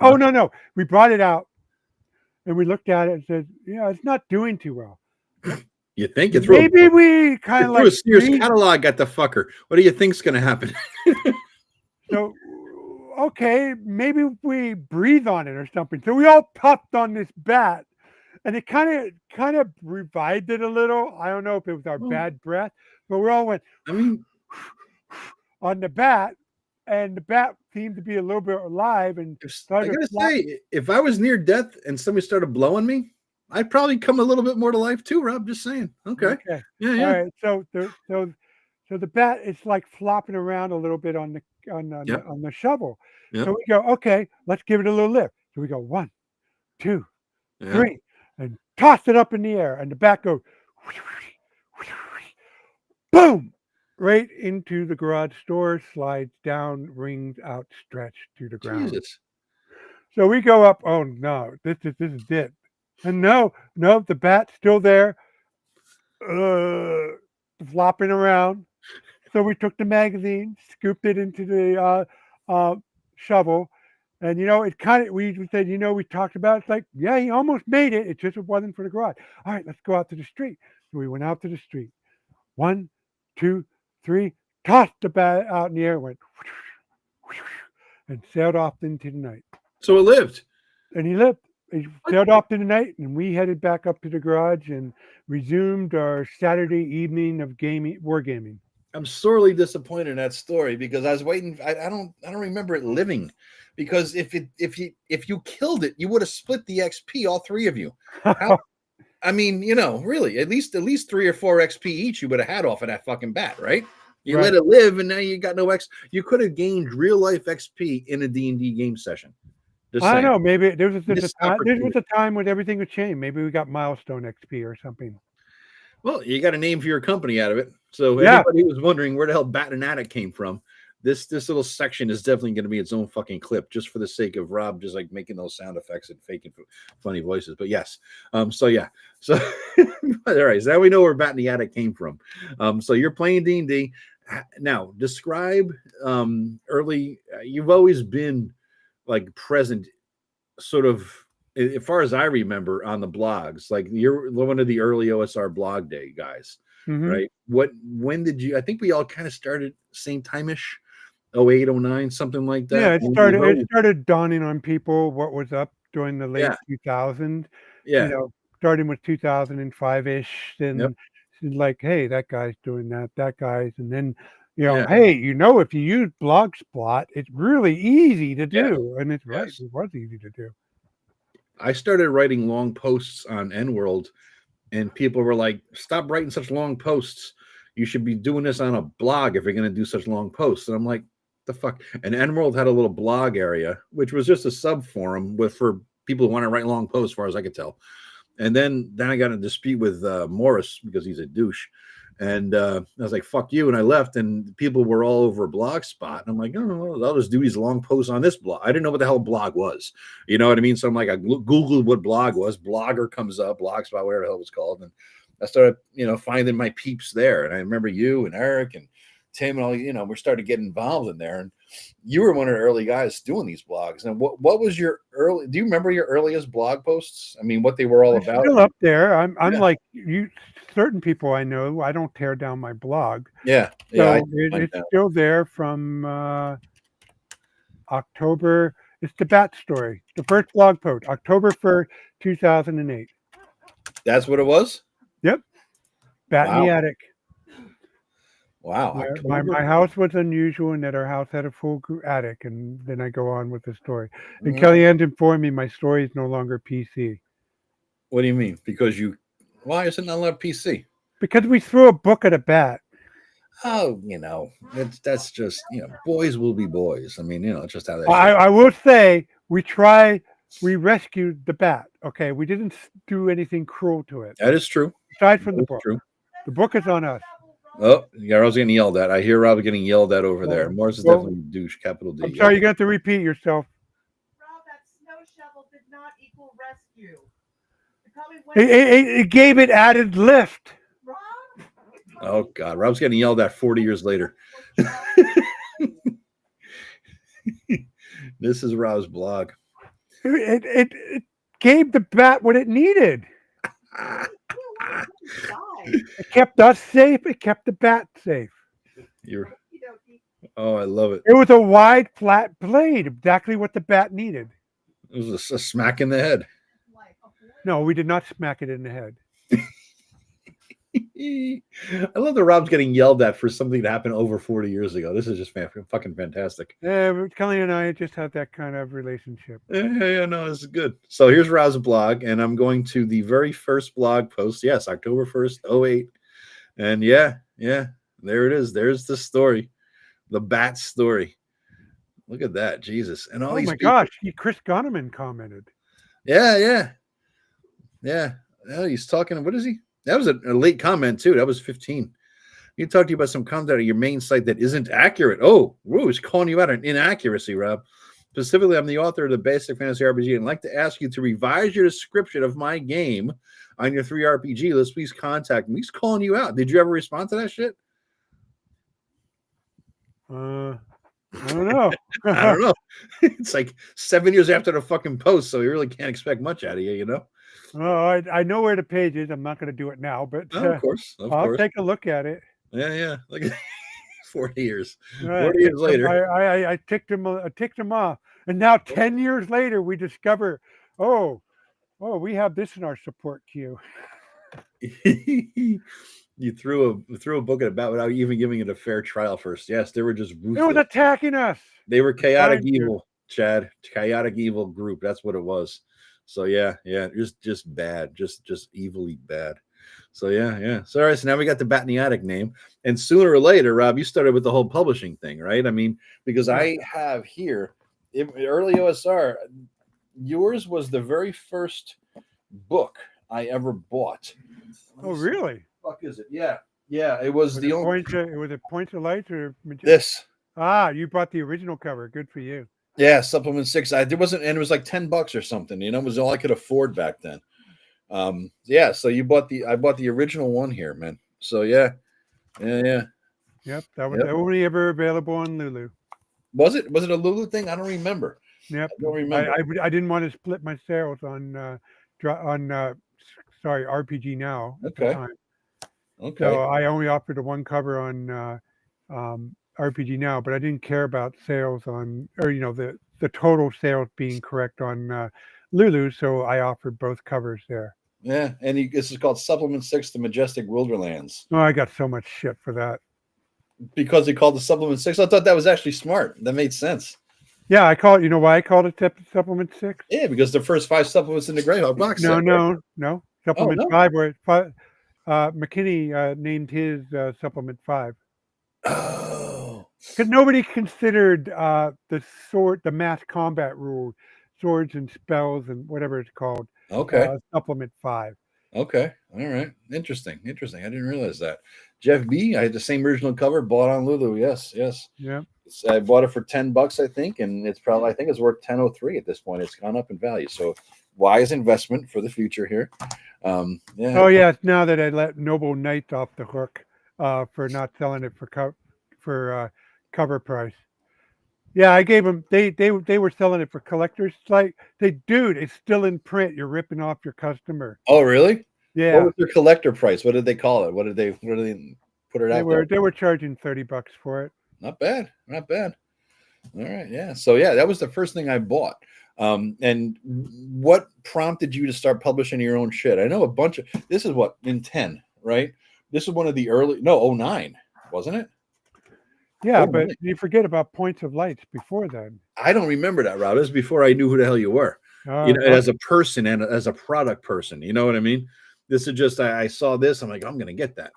Oh, no. We brought it out, and we looked at it and said, it's not doing too well. You think? Maybe we kind of like a Sears catalog at the fucker. What do you think's going to happen? So, okay, maybe we breathe on it or something. So we all puffed on this bat, and it kind of revived it a little. I don't know if it was our bad breath, but we all went on the bat, and the bat seemed to be a little bit alive. And I gotta say, if I was near death and somebody started blowing me, I'd probably come a little bit more to life too, Rob. Just saying. Okay. Yeah. All right. So the bat is like flopping around a little bit on the shovel. Yep. So we go, okay, let's give it a little lift. So we go 1, 2, 3, and toss it up in the air, and the bat goes boom right into the garage door, slides down, rings outstretched to the ground. Jesus. So we go up. Oh no, this is it. And no, the bat's still there, flopping around. So we took the magazine, scooped it into the shovel, and it kind of, we said, we talked about it. It's like, yeah, he almost made it. It just wasn't for the garage. All right, let's go out to the street. So we went out to the street. 1, 2, 3, tossed the bat out in the air, went and sailed off into the night. So it lived. And he lived. He sailed off in the night, and we headed back up to the garage and resumed our Saturday evening of wargaming. I'm sorely disappointed in that story because I was waiting. I don't remember it living, because if you killed it, you would have split the XP, all 3 of you. I mean, really, at least 3 or 4 XP each you would have had off of that fucking bat, right? You let it live, and now you got no X. You could have gained real life XP in a D&D game session. I don't know. Maybe there was a time when everything would change. Maybe we got milestone XP or something. Well, you got a name for your company out of it. So anybody who was wondering where the hell Bat and Attic came from, this little section is definitely going to be its own fucking clip, just for the sake of Rob just like making those sound effects and faking funny voices. But yes, so yeah, so all right, so now we know where Bat in the Attic came from. So you're playing D&D now. Describe early. You've always been like present, sort of, as far as I remember, on the blogs. Like you're one of the early OSR blog day guys, right? When did you? I think we all kind of started same time-ish, 08, 09, something like that. Yeah, it started dawning on people what was up during the late 2000s. Yeah. You know, starting with 2005-ish, then like, hey, that guy's doing that guy's, and then hey, if you use Blogspot, it's really easy to do, and it's right, it was easy to do. I started writing long posts on N-World, and people were like, "Stop writing such long posts. You should be doing this on a blog if you're going to do such long posts." And I'm like, the fuck? And N-World had a little blog area, which was just a sub forum for people who want to write long posts, as far as I could tell. And then I got in a dispute with Morris because he's a douche. And I was like, fuck you. And I left, and people were all over Blogspot. And I'm like, oh, I'll just do these long posts on this blog. I didn't know what the hell blog was. You know what I mean? So I'm like, I Googled what blog was. Blogger comes up, Blogspot, whatever the hell it was called. And I started, finding my peeps there. And I remember you and Eric and Tim and all, we started getting involved in there. And you were one of the early guys doing these blogs. And what was your do you remember your earliest blog posts? I mean, what they were all about? Still up there. I'm like you. Certain people I know, I don't tear down my blog. Yeah. So it's still there from October. It's the Bat story. The first blog post, October 1st, 2008. That's what it was? Yep. Bat in the Attic. Wow. My house was unusual in that our house had a full attic, and then I go on with the story. And Kellyanne informed me my story is no longer PC. What do you mean? Because why is it not allowed PC? Because we threw a book at a bat. Oh, that's just, boys will be boys. I mean, it's just how that I will say we rescued the bat. Okay. We didn't do anything cruel to it. That is true. Aside from the book. True. The book is on us. Oh, yeah, I was getting yelled at. I hear Rob getting yelled at over there. Morris is definitely a douche, capital D. I'm sorry, you got to repeat yourself. Rob, that snow shovel did not equal rescue. It gave it added lift. Rob? Oh, God. Rob's getting yelled at 40 years later. This is Rob's blog. It gave the bat what it needed. It kept us safe. It kept the bat safe. Oh, I love it. It was a wide, flat blade, exactly what the bat needed. It was a smack in the head. No, we did not smack it in the head. I love that Rob's getting yelled at for something that happened over 40 years ago. This is just fucking fantastic. Kelly and I just have that kind of relationship. Yeah, no, this is good. So here's Rob's blog, and I'm going to the very first blog post. Yes, October 1st, 08. And yeah, there it is. There's the story, the bat story. Look at that, Jesus. And all these people. Gosh, Chris Goneman commented. Yeah. He's talking, what is he? That was a late comment, too. That was 15. He talked to you about some content on your main site that isn't accurate. Oh, he's calling you out on inaccuracy, Rob. Specifically, I'm the author of the Basic Fantasy RPG, and I'd like to ask you to revise your description of my game on your 3 RPG list. Please contact me. He's calling you out. Did you ever respond to that shit? I don't know. I don't know. It's like 7 years after the fucking post, so you really can't expect much out of you, Oh, I know where the page is. I'm not going to do it now, but of course. I'll take a look at it. Yeah. Look at 40 years. 40 years later. I ticked him off. And now 10 years later, we discover, we have this in our support queue. You threw a book at a bat without even giving it a fair trial first. Yes, they were just ruthless. It was attacking us. They were chaotic evil, Chad. Chaotic evil group. That's what it was. So yeah, just bad, just evilly bad. So yeah. So all right, so now we got the Bat in the Attic name, and sooner or later, Rob, you started with the whole publishing thing, right? I mean, because I have here early OSR, yours was the very first book I ever bought. Oh, really? What the fuck is it? Yeah. It was the only. It was a Point of Light or this. Ah, you bought the original cover. Good for you. Yeah, supplement 6. There wasn't, and it was like $10 or something. You know, it was all I could afford back then. Yeah. So I bought the original one here, man. So yeah. Yep, that was only ever available on Lulu. Was it a Lulu thing? I don't remember. Yep. I don't remember. I didn't want to split my sales on RPG Now at the time. Okay. So I only offered the one cover on RPG Now, but I didn't care about sales on, or the total sales being correct on Lulu. So I offered both covers there. Yeah, and this is called Supplement 6 to Majestic Wilderlands. Oh, I got so much shit for that. Because he called the Supplement 6? I thought that was actually smart. That made sense. Yeah, you know why I called it Supplement 6? Yeah, because the first 5 supplements in the Greyhawk box set. No. Supplement 5, where McKinney named his Supplement 5. Oh. Because nobody considered the mass combat rule, swords and spells and whatever it's called. Okay. Supplement 5. Okay. All right. Interesting. I didn't realize that. Jeff B, I had the same original cover, bought on Lulu. Yes. Yeah. I bought it for $10, I think, and I think it's worth $10.03 at this point. It's gone up in value. So wise investment for the future here. Yeah. Oh yeah, it's now that I let Noble Knights off the hook for not selling it for cover price. Yeah, I gave them. They were selling it for collectors. It's like, dude, it's still in print. You're ripping off your customer. Oh, really? Yeah. What was their collector price? What did they call it? What did they put it out? They were charging $30 for it. Not bad. All right. Yeah. So yeah, that was the first thing I bought. And what prompted you to start publishing your own shit? I know a bunch of this is what in 10, right? This is one of the early 09, wasn't it? Yeah, but you forget about Points of Lights before then. I don't remember that, Rob. This is before I knew who the hell you were. As a person and as a product person, you know what I mean? This is just I saw this. I'm like, I'm gonna get that.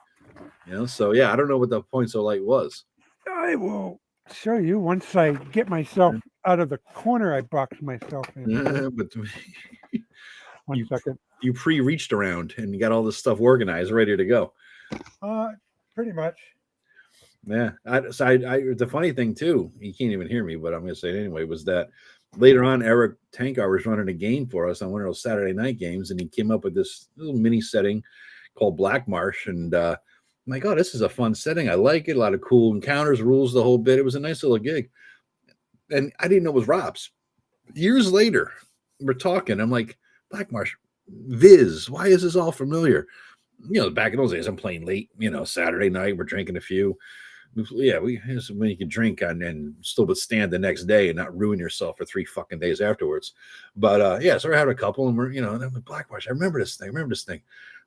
So yeah, I don't know what the Points of Light was. I will show you once I get myself out of the corner I boxed myself in. But One second. You pre-reached around and you got all this stuff organized, ready to go. Pretty much. Yeah. The funny thing too, you can't even hear me, but I'm going to say it anyway, was that later on, Eric Tankar was running a game for us on one of those Saturday night games, and he came up with this little mini setting called Blackmarsh, and I'm like, oh, this is a fun setting. I like it. A lot of cool encounters, rules, the whole bit. It was a nice little gig. And I didn't know it was Rob's. Years later, we're talking. I'm like, Blackmarsh, Viz, why is this all familiar? Back in those days, I'm playing late, Saturday night, we're drinking a few. Yeah, here's when you can drink and still withstand the next day and not ruin yourself for 3 fucking days afterwards. But yeah, so I had a couple, and we're, and I'm like, Blackmarsh, I remember this thing.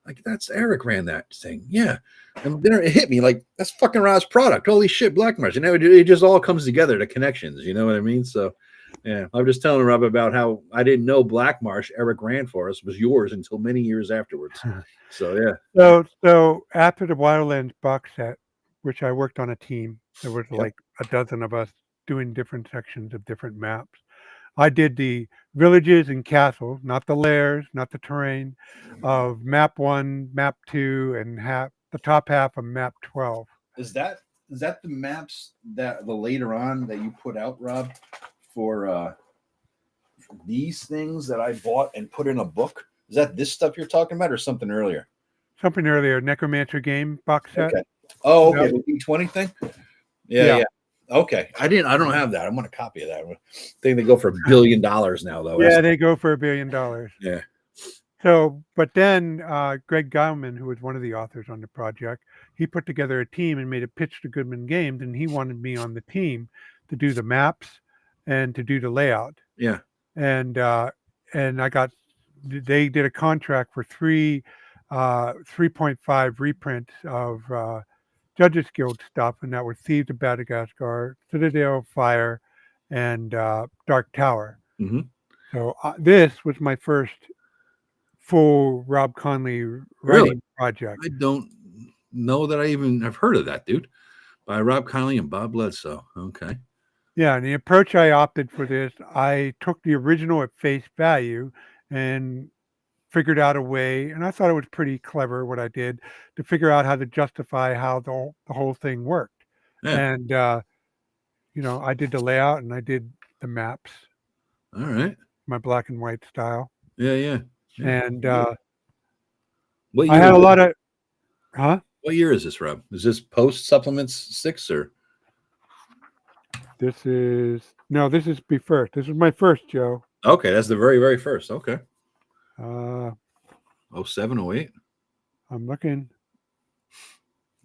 Like, that's Eric ran that thing. Yeah. And then it hit me like, that's fucking Rob's product. Holy shit, Blackmarsh. And it just all comes together, the connections. You know what I mean? So, yeah, I was just telling Rob about how I didn't know Blackmarsh, Eric ran for us, was yours until many years afterwards. So, yeah. So after the Wildlands box set, which I worked on a team, there was like a dozen of us doing different sections of different maps. I did the villages and castles, not the lairs, not the terrain, of map 1, map 2, and the top half of map 12. Is that the maps that the later on that you put out, Rob, for these things that I bought and put in a book? Is that this stuff you're talking about, or something earlier? Something earlier, Necromancer game box set. Okay. Oh, okay, the D20 thing. Yeah. Okay, I don't have that. I'm gonna copy of that. I think they go for $1 billion now, though. Yeah, they go for $1 billion. Yeah. So, but then Greg Gauman, who was one of the authors on the project, he put together a team and made a pitch to Goodman Games, and he wanted me on the team to do the maps and to do the layout. Yeah. And they did a contract for 3.5 reprints of Judges Guild stuff, and that was Thieves of Madagascar, Citadel of Fire, and Dark Tower. Mm-hmm. So this was my first full Rob Conley writing project. I don't know that I even have heard of that, dude. By Rob Conley and Bob Bledsoe. Okay. Yeah, and the approach I opted for this, I took the original at face value and figured out a way, and I thought it was pretty clever what I did, to figure out how to justify how the whole thing worked. Yeah. And I did the layout and I did the maps, All right. my black and white style. Yeah. And What I year? had a lot of, huh? What year is this, Rob? Is this post Supplements 6 or? This is be first. This is my first, Joe. Okay, that's the very, very first. Okay. 07, 08. I'm looking.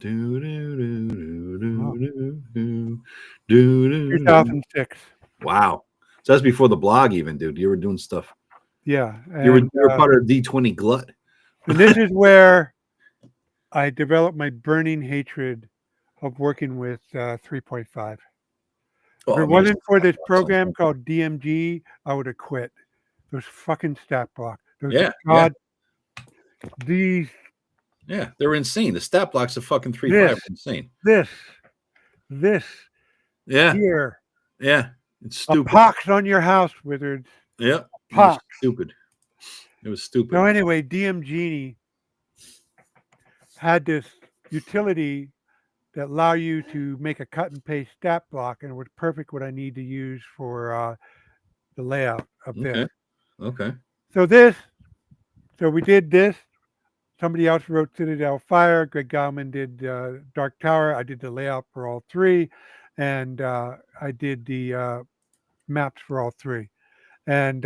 2006. Wow. So that's before the blog even, dude. You were doing stuff. Yeah. You were part of D20 Glut. And this is where I developed my burning hatred of working with 3.5. If it wasn't for this program called DMG, I would have quit. Those fucking stat blocks. These. Yeah, they were insane. The stat blocks of fucking 3.5 were insane. This. Yeah. Here. Yeah. It's stupid. A pox on your house, Wizards. Yeah. Pox. Stupid. It was stupid. So anyway, DMG had this utility that allow you to make a cut and paste stat block, and it was perfect what I need to use for the layout of this. Okay. So we did this. Somebody else wrote Citadel Fire. Greg Gauman did Dark Tower. I did the layout for all three, and I did the maps for all three. And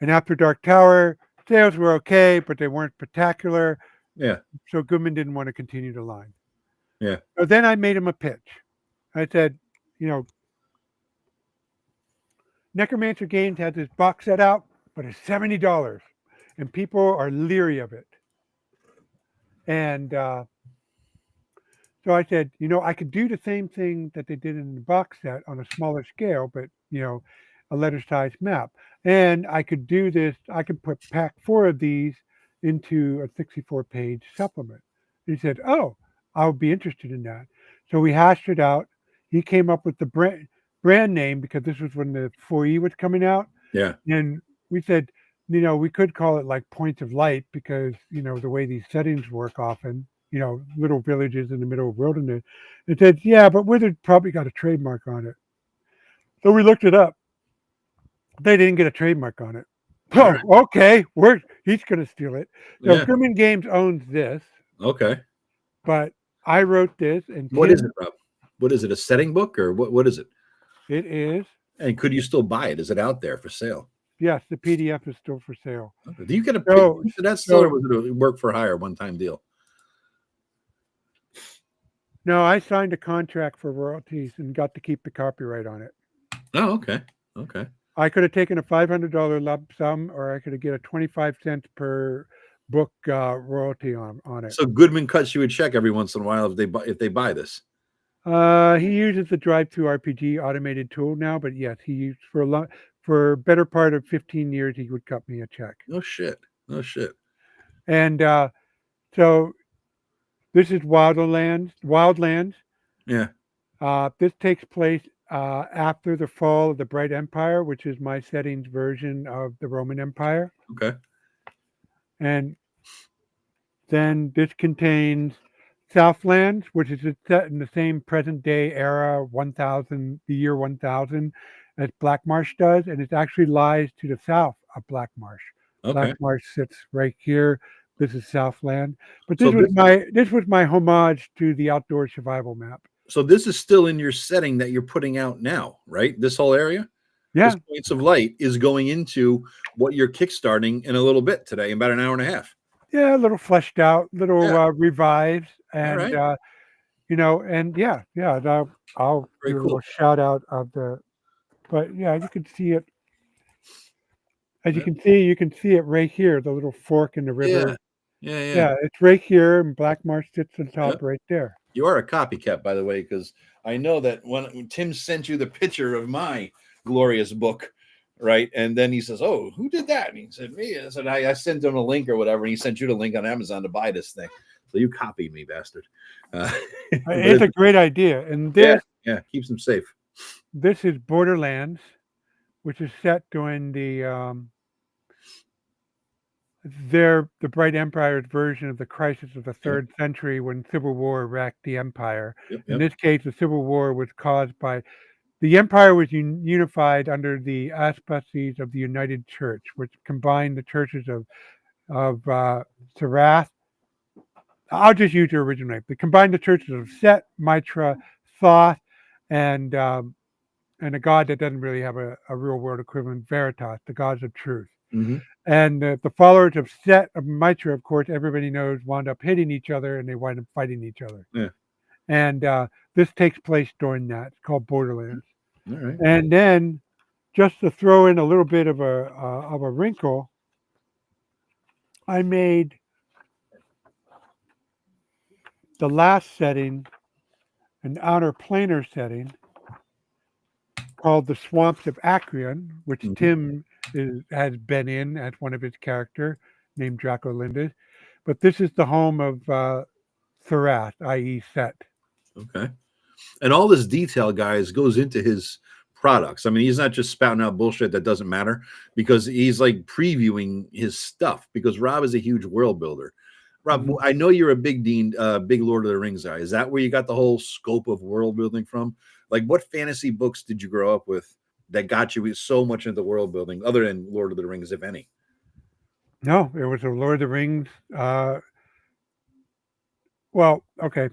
after Dark Tower, sales were okay, but they weren't spectacular. Yeah. So Goodman didn't want to continue the line. Yeah. So then I made him a pitch. I said, Necromancer Games has this box set out, but it's $70, and people are leery of it. And so I said, I could do the same thing that they did in the box set on a smaller scale, but a letter-sized map. And I could do this. I could pack 4 of these into a 64-page supplement. And he said, "Oh, I would be interested in that." So we hashed it out. He came up with the brand name because this was when the 4E was coming out. Yeah. And we said, we could call it like Points of Light because, the way these settings work often, little villages in the middle of wilderness. It said, yeah, but Wizard probably got a trademark on it. So we looked it up. They didn't get a trademark on it. Oh, okay. He's going to steal it. So Goodman Games owns this. Okay. But I wrote this. And what is it, Rob? What is it? A setting book or what is it? It is. And could you still buy it? Is it out there for sale? Yes, the PDF is still for sale. Okay. Do you get a so that's still or was it a work for hire one-time deal? No, I signed a contract for royalties and got to keep the copyright on it. Oh, okay. Okay. I could have taken a $500 lump sum, or I could have get a 25 cents per book royalty on it. So Goodman cuts you a check every once in a while if they buy this. He uses the Drive-Thru RPG automated tool now, but yes, he used for a better part of 15 years, he would cut me a check. No shit. And so this is Wildlands. Yeah. This takes place after the fall of the Bright Empire, which is my settings version of the Roman Empire. Okay. And then this contains Southlands, which is set in the same present day era, the year 1000, as Blackmarsh does, and it actually lies to the south of Blackmarsh. Okay. Blackmarsh sits right here. This is Southland, but this was my homage to the outdoor survival map. So this is still in your setting that you're putting out now, right? This whole area? Yeah. This Points of Light is going into what you're kickstarting in a little bit today, in about an hour and a half. Yeah, a little fleshed out, revised, and and I'll do a little shout out of the. But yeah, you can see it. As you can see it right here, the little fork in the river. Yeah, it's right here, and Blackmarsh sits on top right there. You are a copycat, by the way, because I know that when Tim sent you the picture of my glorious book, right? And then he says, "Oh, who did that?" And he said, "Me." I said, "I sent him a link or whatever," and he sent you the link on Amazon to buy this thing. So you copied me, bastard. It's a great idea, and this keeps them safe. This is Borderlands, which is set during the Bright Empire's version of the crisis of the 3rd century when civil war wrecked the empire. In this case, the civil war was caused by the empire was unified under the auspices of the United Church, which combined the churches of Sarath. I'll just use your original name. They combined the churches of Set, Mitra, Thoth, and a god that doesn't really have a real world equivalent, Veritas, the gods of truth. Mm-hmm. And the followers of Set, of Mitra, of course, everybody knows, wound up hitting each other and they wind up fighting each other. Yeah. And this takes place during that. It's called Borderlands. All right. And then, just to throw in a little bit of a wrinkle, I made the last setting an outer planar setting called the Swamps of Acrion, which Tim has been in as one of his characters, named Draco Lindis. But this is the home of Tharath, i.e. Set. Okay. And all this detail, guys, goes into his products. I mean, he's not just spouting out bullshit that doesn't matter, because he's like previewing his stuff, because Rob is a huge world builder. Rob, I know you're a big big Lord of the Rings guy. Is that where you got the whole scope of world building from? Like, what fantasy books did you grow up with that got you so much into world building, other than Lord of the Rings, if any? No, it was a Lord of the Rings. Well, okay.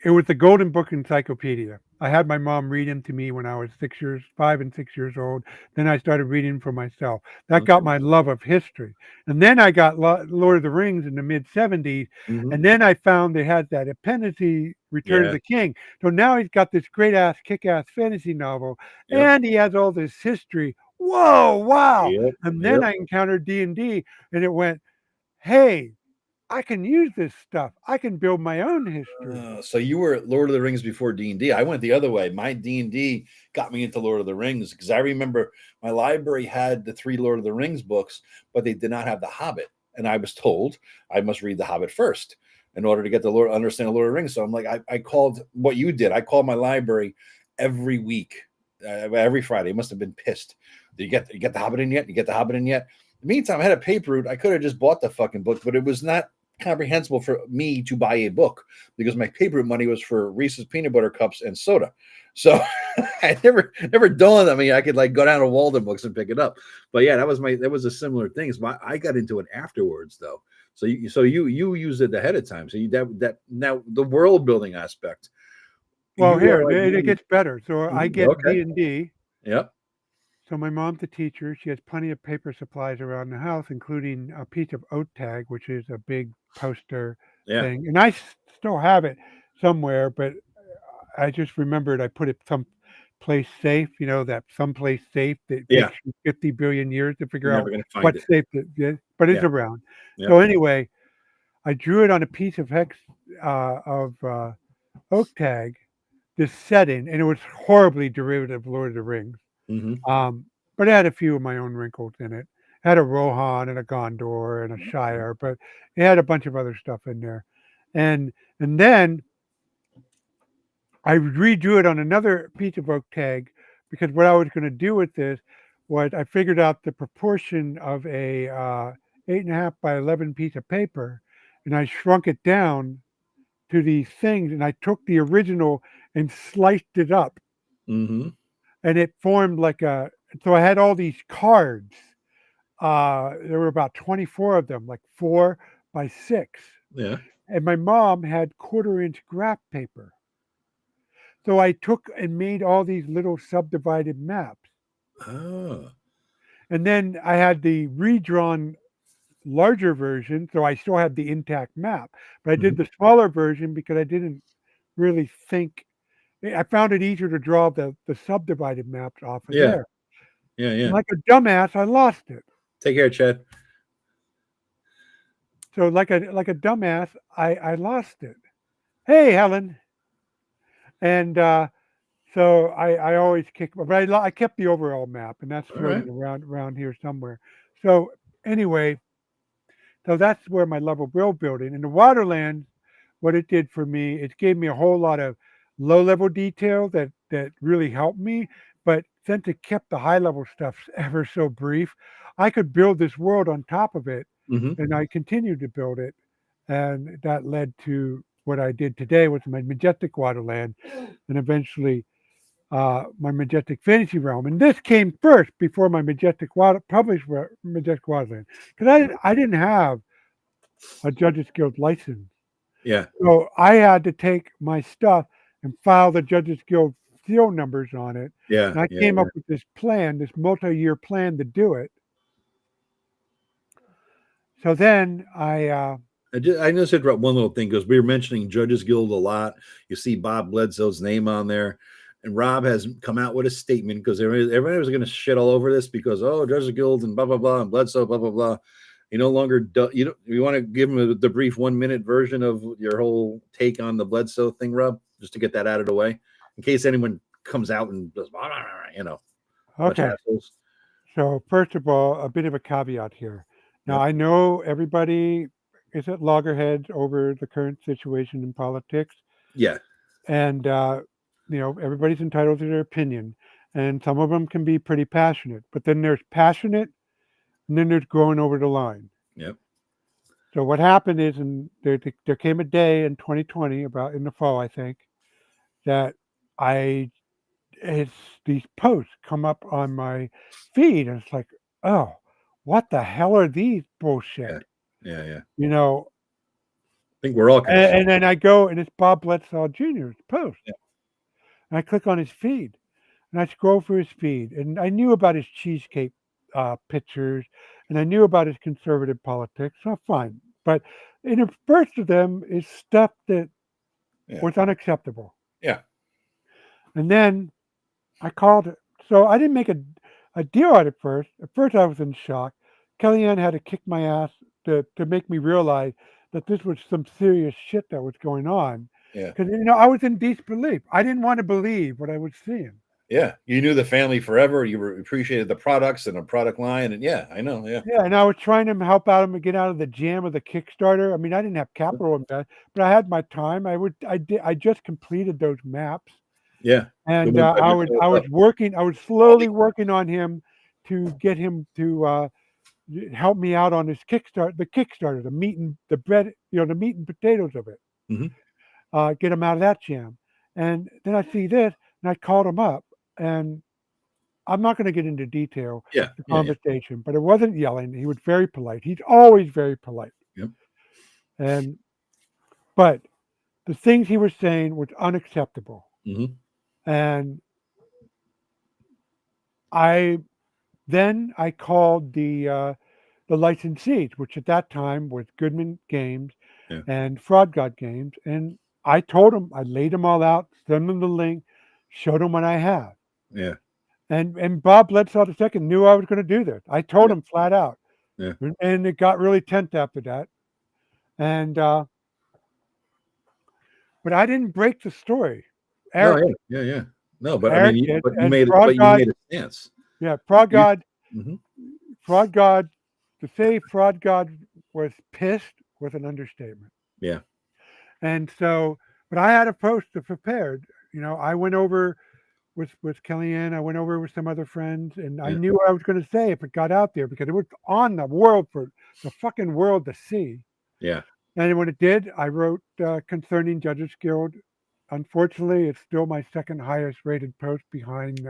It was the Golden Book Encyclopedia. I had my mom read them to me when I was 5 and 6 years old. Then I started reading for myself. That got my love of history. And then I got Lord of the Rings in the mid-'70s. And then I found they had that appendice, Return of the King. So now he's got this great-ass, kick-ass fantasy novel. And he has all this history. Whoa, wow. And then I encountered D&D, and it went, hey, I can use this stuff. I can build my own history. So you were Lord of the Rings before D&D. I went the other way. My D&D got me into Lord of the Rings, because I remember my library had the 3 Lord of the Rings books, but they did not have The Hobbit. And I was told I must read The Hobbit first in order to get understand the Lord of the Rings. So I'm like, I called what you did. I called my library every week, every Friday. I must have been pissed. Did you get The Hobbit in yet? You get The Hobbit in yet? In the meantime, I had a paper route. I could have just bought the fucking book, but it was not comprehensible for me to buy a book, because my paper money was for Reese's peanut butter cups and soda. So I never dawned on me I could like go down to Walden Books and pick it up. But yeah, that was a similar thing. So I got into it afterwards though. So you used it ahead of time. So that now the world building aspect. Well, here it gets better. So I get D&D. Yep. So my mom's a teacher. She has plenty of paper supplies around the house, including a piece of oat tag, which is a big poster thing. And I still have it somewhere, but I just remembered I put it someplace safe, that someplace safe that takes you 50 billion years to figure out what's safe. But it's around. Yeah. So anyway, I drew it on a piece of oak tag, this setting, and it was horribly derivative of Lord of the Rings. But it had a few of my own wrinkles in it. It had a Rohan and a Gondor and a Shire, but it had a bunch of other stuff in there. And then I redrew it on another piece of oak tag, because what I was going to do with this was I figured out the proportion of a 8.5 by 11 piece of paper, and I shrunk it down to these things, and I took the original and sliced it up. And it formed so I had all these cards. There were about 24 of them, like 4 by 6. Yeah. And my mom had 1/4-inch graph paper. So I took and made all these little subdivided maps. Oh. And then I had the redrawn larger version, so I still had the intact map. But I did the smaller version because I didn't really think. I found it easier to draw the subdivided maps off of there. Yeah. And like a dumbass, I lost it. Take care, Chad. So like a dumbass, I lost it. Hey, Helen. And so I always kick, but I kept the overall map, and that's floating around here somewhere. So anyway, so that's where my love of world building. And the Wilderlands, what it did for me, it gave me a whole lot of low-level detail that really helped me. But since it kept the high-level stuff ever so brief, I could build this world on top of it, and I continued to build it. And that led to what I did today with my Majestic Waterland. And eventually my Majestic Fantasy Realm, and this came first before my published Majestic Wildlands, because I didn't have a Judges Guild license. Yeah. So I had to take my stuff and file the Judges Guild seal numbers on it. Yeah. And I came up with this plan, this multi-year plan to do it. So then I just interrupt one little thing, because we were mentioning Judges Guild a lot. You see Bob Bledsoe's name on there, and Rob has come out with a statement, because everybody was going to shit all over this because Judges Guild and blah blah blah and Bledsoe blah blah blah. You no longer you want to give him the brief 1 minute version of your whole take on the Bledsoe thing, Rob, just to get that out of the way, in case anyone comes out and does, Okay. So first of all, a bit of a caveat here. Now, I know everybody is at loggerheads over the current situation in politics. Yeah. And, everybody's entitled to their opinion. And some of them can be pretty passionate. But then there's passionate, and then there's going over the line. Yep. So what happened is, there came a day in 2020, about in the fall, I think, that these posts come up on my feed, and it's like, oh, what the hell are these bullshit? Yeah. I think we're all and then I go, and it's Bob Bledsoe Jr.'s post. Yeah. And I click on his feed, and I scroll through his feed, and I knew about his cheesecake pictures, and I knew about his conservative politics. So fine. But in the first of them is stuff that was unacceptable. Yeah. And then I called it. So I didn't make a deal out at first. At first I was in shock. Kellyanne had to kick my ass to make me realize that this was some serious shit that was going on. Yeah. Because, I was in disbelief. I didn't want to believe what I was seeing. Yeah. You knew the family forever. You appreciated the products and the product line. And I know. Yeah. Yeah. And I was trying to help out him to get out of the jam of the Kickstarter. I mean, I didn't have capital in that, but I had my time. I just completed those maps. Yeah. And I was slowly working on him to get him to help me out on his Kickstarter, the meat and the bread, the meat and potatoes of it. Mm-hmm. Get him out of that jam. And then I see this, and I called him up, and I'm not going to get into detail the conversation, but it wasn't yelling. He was very polite. He's always very polite. Yep. But the things he was saying was unacceptable. Mm-hmm. And I called the licensees, which at that time was Goodman Games and Fraud God Games, and I told them, I laid them all out, sent them the link, showed them what I have. Yeah. And Bob Bledsoe II knew I was going to do this. I told him flat out. Yeah. And it got really tense after that. And but I didn't break the story. Eric, yeah. No, but Eric I mean, you made a stance. Yeah, Fraud God. Mm-hmm. Fraud God. To say Fraud God was pissed was an understatement. Yeah. And so, but I had a post prepared. I went over with Kellyanne. I went over with some other friends, and I knew what I was going to say if it got out there, because it was on the world for the fucking world to see. Yeah. And when it did, I wrote concerning Judges Guild. Unfortunately, it's still my second highest rated post behind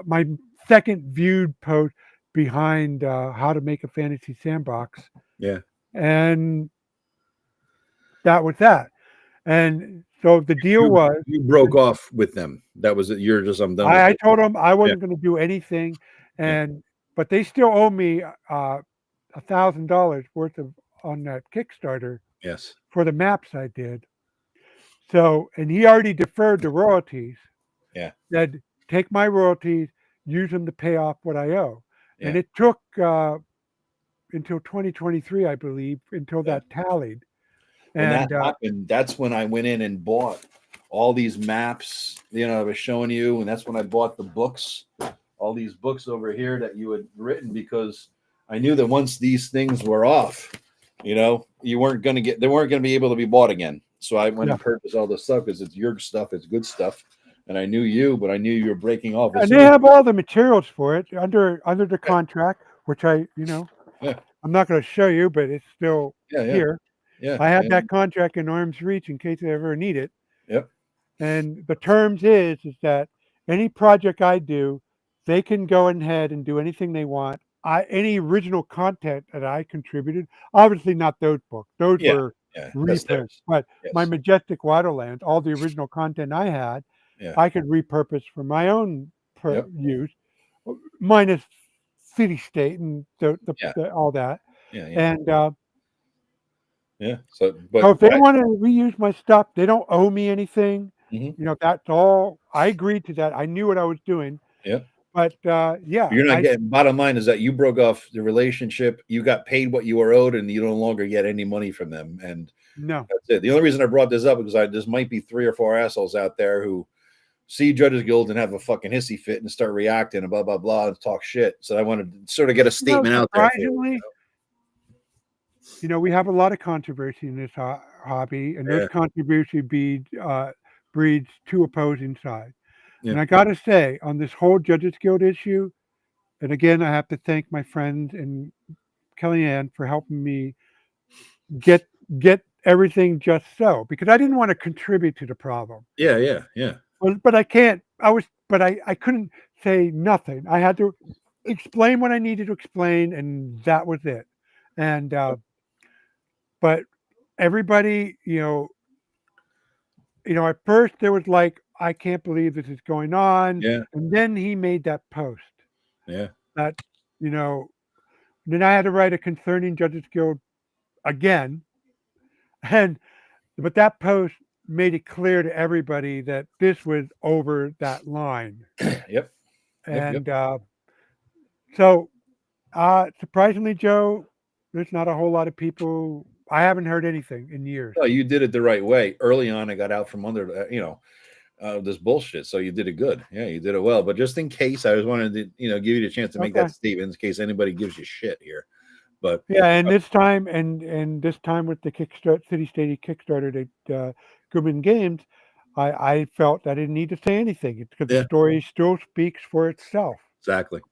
my second viewed post behind how to make a fantasy sandbox. Yeah. And that was that. And so the deal was, you broke off with them. That was it. You're just, I'm done. I told them I wasn't going to do anything. But they still owe me $1,000 worth of on that Kickstarter. Yes. For the maps I did. So, and he already deferred the royalties. Yeah. Said, take my royalties, use them to pay off what I owe. Yeah. And it took until 2023, I believe, until that tallied. When that happened, that's when I went in and bought all these maps, I was showing you, and that's when I bought the books, all these books over here that you had written, because I knew that once these things were off, they weren't going to be able to be bought again. So I went and purchased all this stuff because it's your stuff, it's good stuff. And I knew you, but I knew you were breaking off. And they have all the materials for it under the contract, which I'm not going to show you, but it's still here. Yeah. I have that contract in arm's reach in case I ever need it. Yep. And the terms is that any project I do, they can go ahead and do anything they want. Any original content that I contributed, obviously not those books. Those Yeah, were yeah, that's reprints. theirs. But my Yes. Majestic Wilderlands, all the original content I had, Yeah. I could repurpose for my own Yep. use, minus Citystate and Yeah. all that. Yeah. Yeah. And Yeah. So, so but if they want to reuse my stuff, they don't owe me anything. Mhm. That's all. I agreed to that. I knew what I was doing. Yeah. But yeah, You're not getting. Bottom line is that you broke off the relationship. You got paid what you were owed, and you no longer get any money from them. And no. that's it. The only reason I brought this up is this might be 3 or 4 assholes out there who see Judges Guild and have a fucking hissy fit and start reacting and blah blah blah and talk shit. So I wanted to sort of get a statement out there. Surprisingly, we have a lot of controversy in this hobby, and those controversy breeds two opposing sides. Yeah. And I got to say, on this whole Judges Guild issue, and again, I have to thank my friends and Kellyanne for helping me get everything just so, because I didn't want to contribute to the problem. Yeah, yeah, yeah. But I can't. I couldn't say nothing. I had to explain what I needed to explain, and that was it. And but everybody, at first there was like, I can't believe this is going on. Yeah. And then he made that post. Yeah. That, then I had to write a concerning Judges Guild again. But that post made it clear to everybody that this was over that line. Yep. And so surprisingly, Joe, there's not a whole lot of people. I haven't heard anything in years. No, you did it the right way. Early on, I got out from under, this bullshit. So you did it good. Yeah, you did it well. But just in case, I just wanted to, give you the chance to make that statement in case anybody gives you shit here. But yeah, and this time, and this time with the Citystate Kickstarter that Goodman Games, I felt I didn't need to say anything because the story still speaks for itself. Exactly.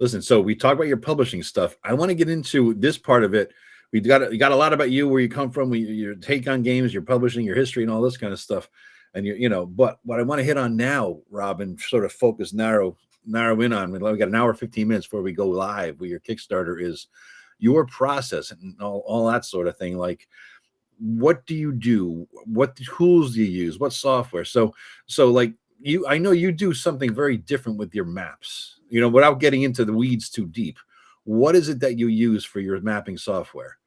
Listen, so we talk about your publishing stuff. I want to get into this part of it. You got a lot about you, where you come from, your take on games, your publishing, your history, and all this kind of stuff. And but what I want to hit on now, Robin, sort of focus, narrow in on. We got an hour, 15 minutes before we go live with your Kickstarter, is your process and all that sort of thing. Like, what do you do? What tools do you use? What software? So like I know you do something very different with your maps, without getting into the weeds too deep. What is it that you use for your mapping software?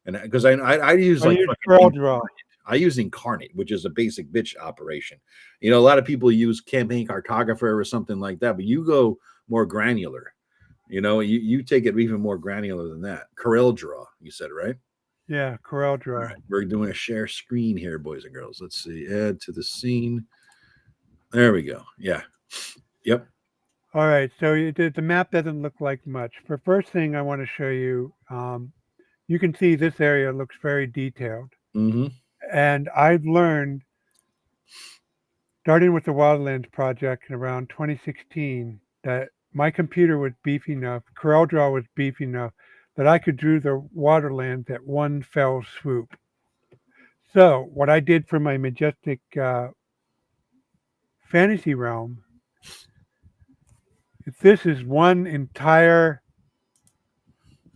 And because I use CorelDRAW. I use Incarnate, which is a basic bitch operation. A lot of people use Campaign Cartographer or something like that, but you go more granular. You take it even more granular than that. CorelDRAW, you said, right? Yeah, CorelDRAW. Right. We're doing a share screen here, boys and girls. Let's see. Add to the scene. There we go. Yeah. Yep. All right. So the map doesn't look like much. For first thing, I want to show you. You can see this area looks very detailed. Mm-hmm. And I've learned, starting with the Wildlands project in around 2016, that my computer was beefy enough, CorelDRAW was beefy enough, that I could do the Waterlands at one fell swoop. So what I did for my Majestic Fantasy Realm, if this is one entire,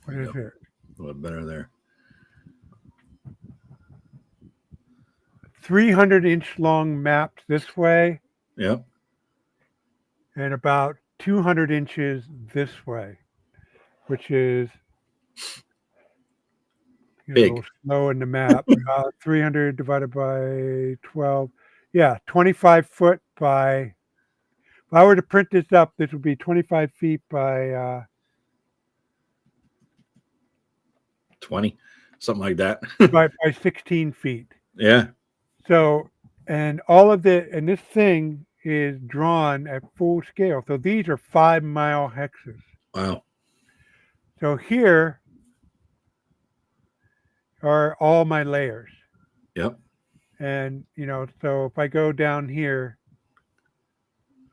what is it? A little better there. 300-inch long maps this way. Yep. And about 200 inches this way, which is big. A little slow in the map. 300 divided by 12. Yeah, 25 foot by, if I were to print this up, this would be 25 feet by 20, something like that. by 16 feet. Yeah. So, and all of and this thing is drawn at full scale. So these are 5-mile hexes. Wow. So here are all my layers. Yep. And, so if I go down here,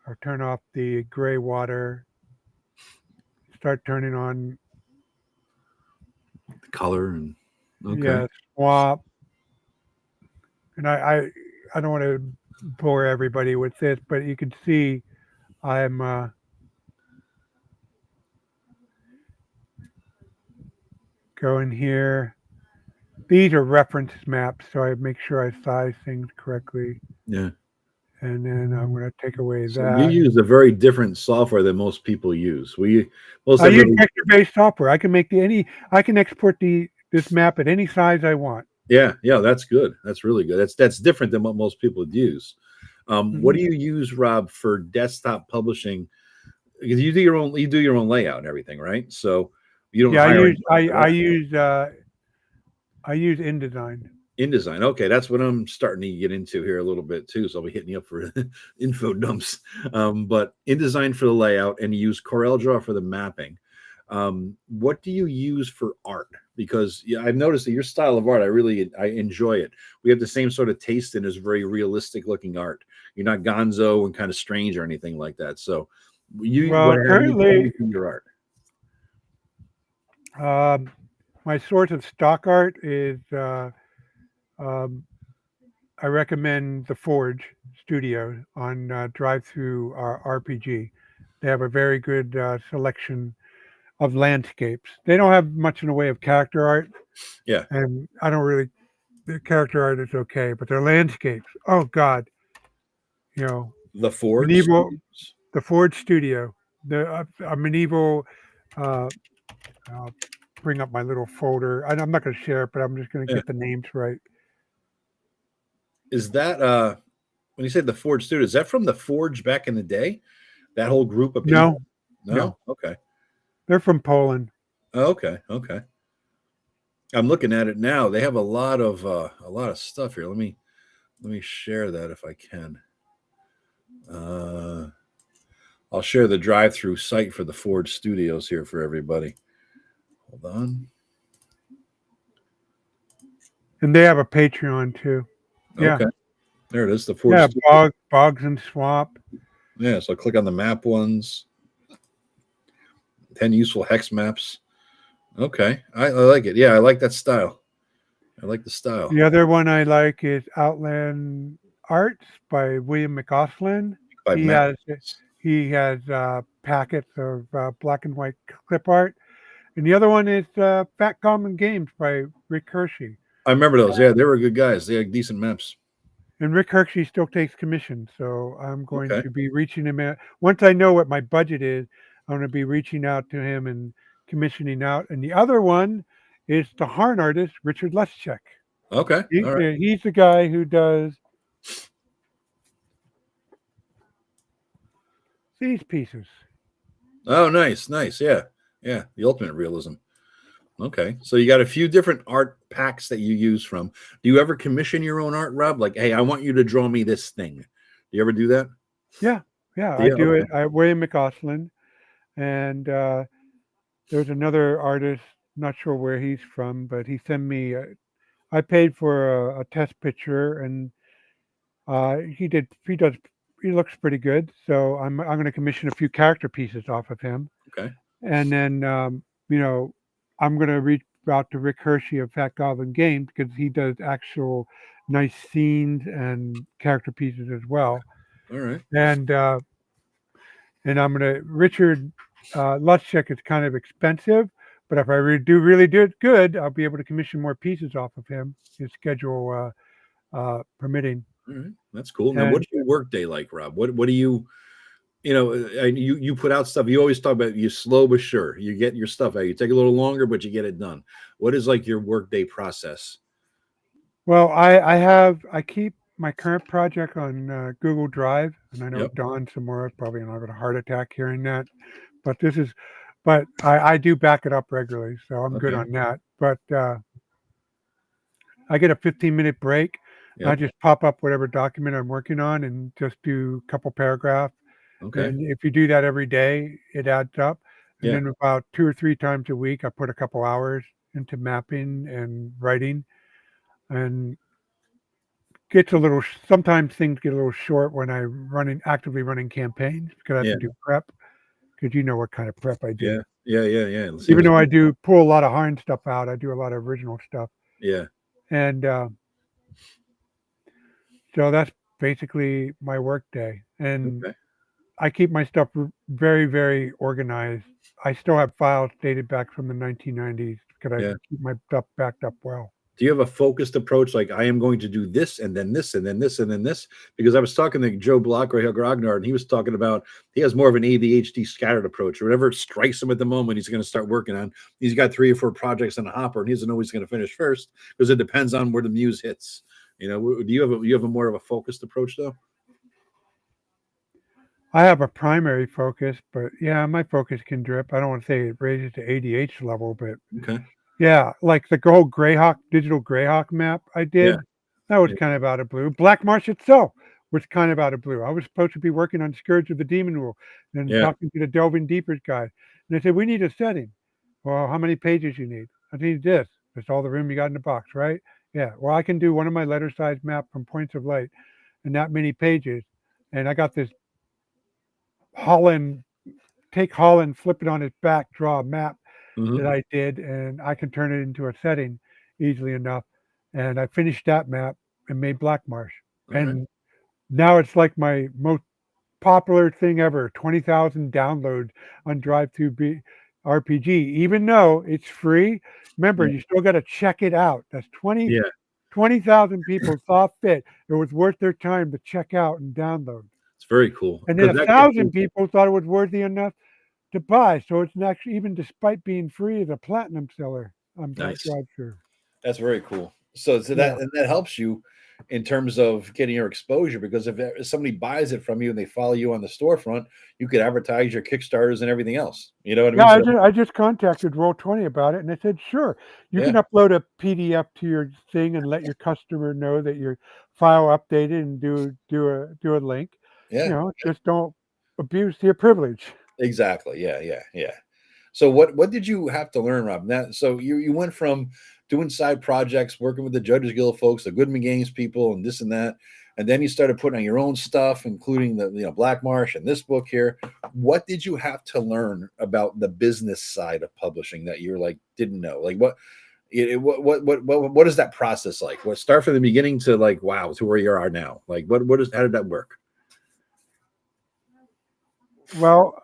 or turn off the gray water, start turning on the color and swamp. And I don't want to bore everybody with this, but you can see I'm going here. These are reference maps, so I make sure I size things correctly. Yeah. And then I'm going to take away So you that. use a very different software than most people use. Most I use everybody, vector-based software. I can make I can export this map at any size I want. yeah, that's good. That's really good. That's different than what most people would use. What do you use, Rob, for desktop publishing? Because you do your own layout and everything, right? So you don't hire anyone for that. I use InDesign. InDesign. Okay, that's what I'm starting to get into here a little bit too. So I'll be hitting you up for info dumps. But InDesign for the layout, and you use CorelDRAW for the mapping. What do you use for art? Because I've noticed that your style of art, I enjoy it. We have the same sort of taste in, is very realistic looking art. You're not gonzo and kind of strange or anything like that. So Currently, your art? My source of stock art is I recommend the Forge Studio on Drive-Through RPG. They have a very good selection of landscapes. They don't have much in the way of character art. Yeah. And I don't really, the character art is okay, but their landscapes, oh God, The Forge? The Forge Studio, a medieval, I'll bring up my little folder. I'm not going to share it, but I'm just going to get the names right. Is that, when you say the Forge Studio, is that from the Forge back in the day? That whole group of people? No? Okay. They're from Poland. Oh, okay. I'm looking at it now. They have a lot of stuff here. Let me share that if I can. I'll share the drive-through site for the Forge Studios here for everybody. Hold on. And they have a Patreon too. Yeah. Okay. There it is. The Forge. Yeah, Bogs and Swamp. Yeah. So click on the map ones. 10 useful hex maps. Okay. I like it. Yeah, I like that style. I like the style. The other one I like is Outland Arts by William McAuslin. He has packets of black and white clip art. And the other one is Fat Common Games by Rick Hershey. I remember those. Yeah, they were good guys. They had decent maps. And Rick Hershey still takes commission, so I'm going to be reaching him out. Once I know what my budget is, I'm going to be reaching out to him and commissioning out. And the other one is the Harn artist, Richard Leschek. Okay. All right. He's the guy who does these pieces. Oh, nice. Yeah. The ultimate realism. Okay, so you got a few different art packs that you use from. Do you ever commission your own art, Rob? Like, hey, I want you to draw me this thing. Do you ever do that? Yeah, I do it. William McAuslin, and there's another artist. Not sure where he's from, but he sent me. I paid for a test picture, and he looks pretty good. So I'm going to commission a few character pieces off of him. Okay, and then I'm going to reach out to Rick Hershey of Fat Goblin Games because he does actual nice scenes and character pieces as well. All right. And I'm going to Richard Leschek is kind of expensive, but if I do it good, I'll be able to commission more pieces off of him. His schedule permitting. All right, that's cool. Now, what's your work day like, Rob? What do you? You put out stuff. You always talk about you slow but sure. You get your stuff out. You take a little longer, but you get it done. What is like your workday process? Well, I keep my current project on Google Drive, and I know Don somewhere probably not got a heart attack hearing that, but I do back it up regularly, so I'm good on that. But I get a 15-minute break. I just pop up whatever document I'm working on and just do a couple paragraphs. Okay. And if you do that every day, it adds up. And then about 2 or 3 times a week, I put a couple hours into mapping and writing. And sometimes things get a little short when I'm actively running campaigns because I have to do prep. Because you know what kind of prep I do. Yeah. Even though I do pull a lot of Harn stuff out, I do a lot of original stuff. Yeah. And so that's basically my work day, and Okay. I keep my stuff very, very organized. I still have files dated back from the 1990s because I Yeah. keep my stuff backed up well. Do you have a focused approach? Like, I am going to do this and then this and then this and then this? Because I was talking to Joe Block or Grognar, and he was talking about he has more of an ADHD scattered approach. Whatever strikes him at the moment, he's going to start working on. He's got 3 or 4 projects in a hopper, and he doesn't know he's going to finish first because it depends on where the muse hits. You know, do you have a more of a focused approach though? I have a primary focus, but yeah, my focus can drip. I don't want to say it raises to ADH level, but Okay. yeah, like the whole Greyhawk digital Greyhawk map I Yeah. did, that was Yeah. kind of out of blue. Blackmarsh itself was kind of out of blue. I was supposed to be working on Scourge of the Demon Rule and Yeah. talking to the Delving Deepers guy. And they said, we need a setting. Well, how many pages you need? I need this. That's all the room you got in the box, right? Yeah. Well, I can do one of my letter size map from points of light and that many pages. And I got this Holland, take Holland, flip it on its back, draw a map that Mhm. I did, and I can turn it into a setting easily enough. And I finished that map and made Blackmarsh. All right. And now it's like my most popular thing ever. 20,000 downloads on Drive-Thru RPG, even though it's free. Remember, Yeah. you still got to check it out. That's Yeah. 20,000 people saw fit. It was worth their time to check out and download. It's very cool And then because that gets you 1,000 people thought it was worthy enough to buy. So it's actually, even despite being free, as a platinum seller on nice. Drive-Thru. That's very cool. So Yeah. that helps you in terms of getting your exposure, because if somebody buys it from you and they follow you on the storefront, you could advertise your Kickstarters and everything else. You know what I mean? Yeah, So, I just contacted Roll20 about it, and they said, sure, you yeah, can upload a PDF to your thing and let your customer know that your file updated and do a link. You yeah, know, just don't abuse your privilege. exactly. Yeah. So what did you have to learn, Rob? That so you went from doing side projects, working with the Judges Guild folks, the Goodman Games people, and this and that, and then you started putting on your own stuff, including the Blackmarsh and this book here. What did you have to learn about the business side of publishing that you're like didn't know? Like what is that process like? What start from the beginning to like wow to where you are now? Like what is how did that work? Well,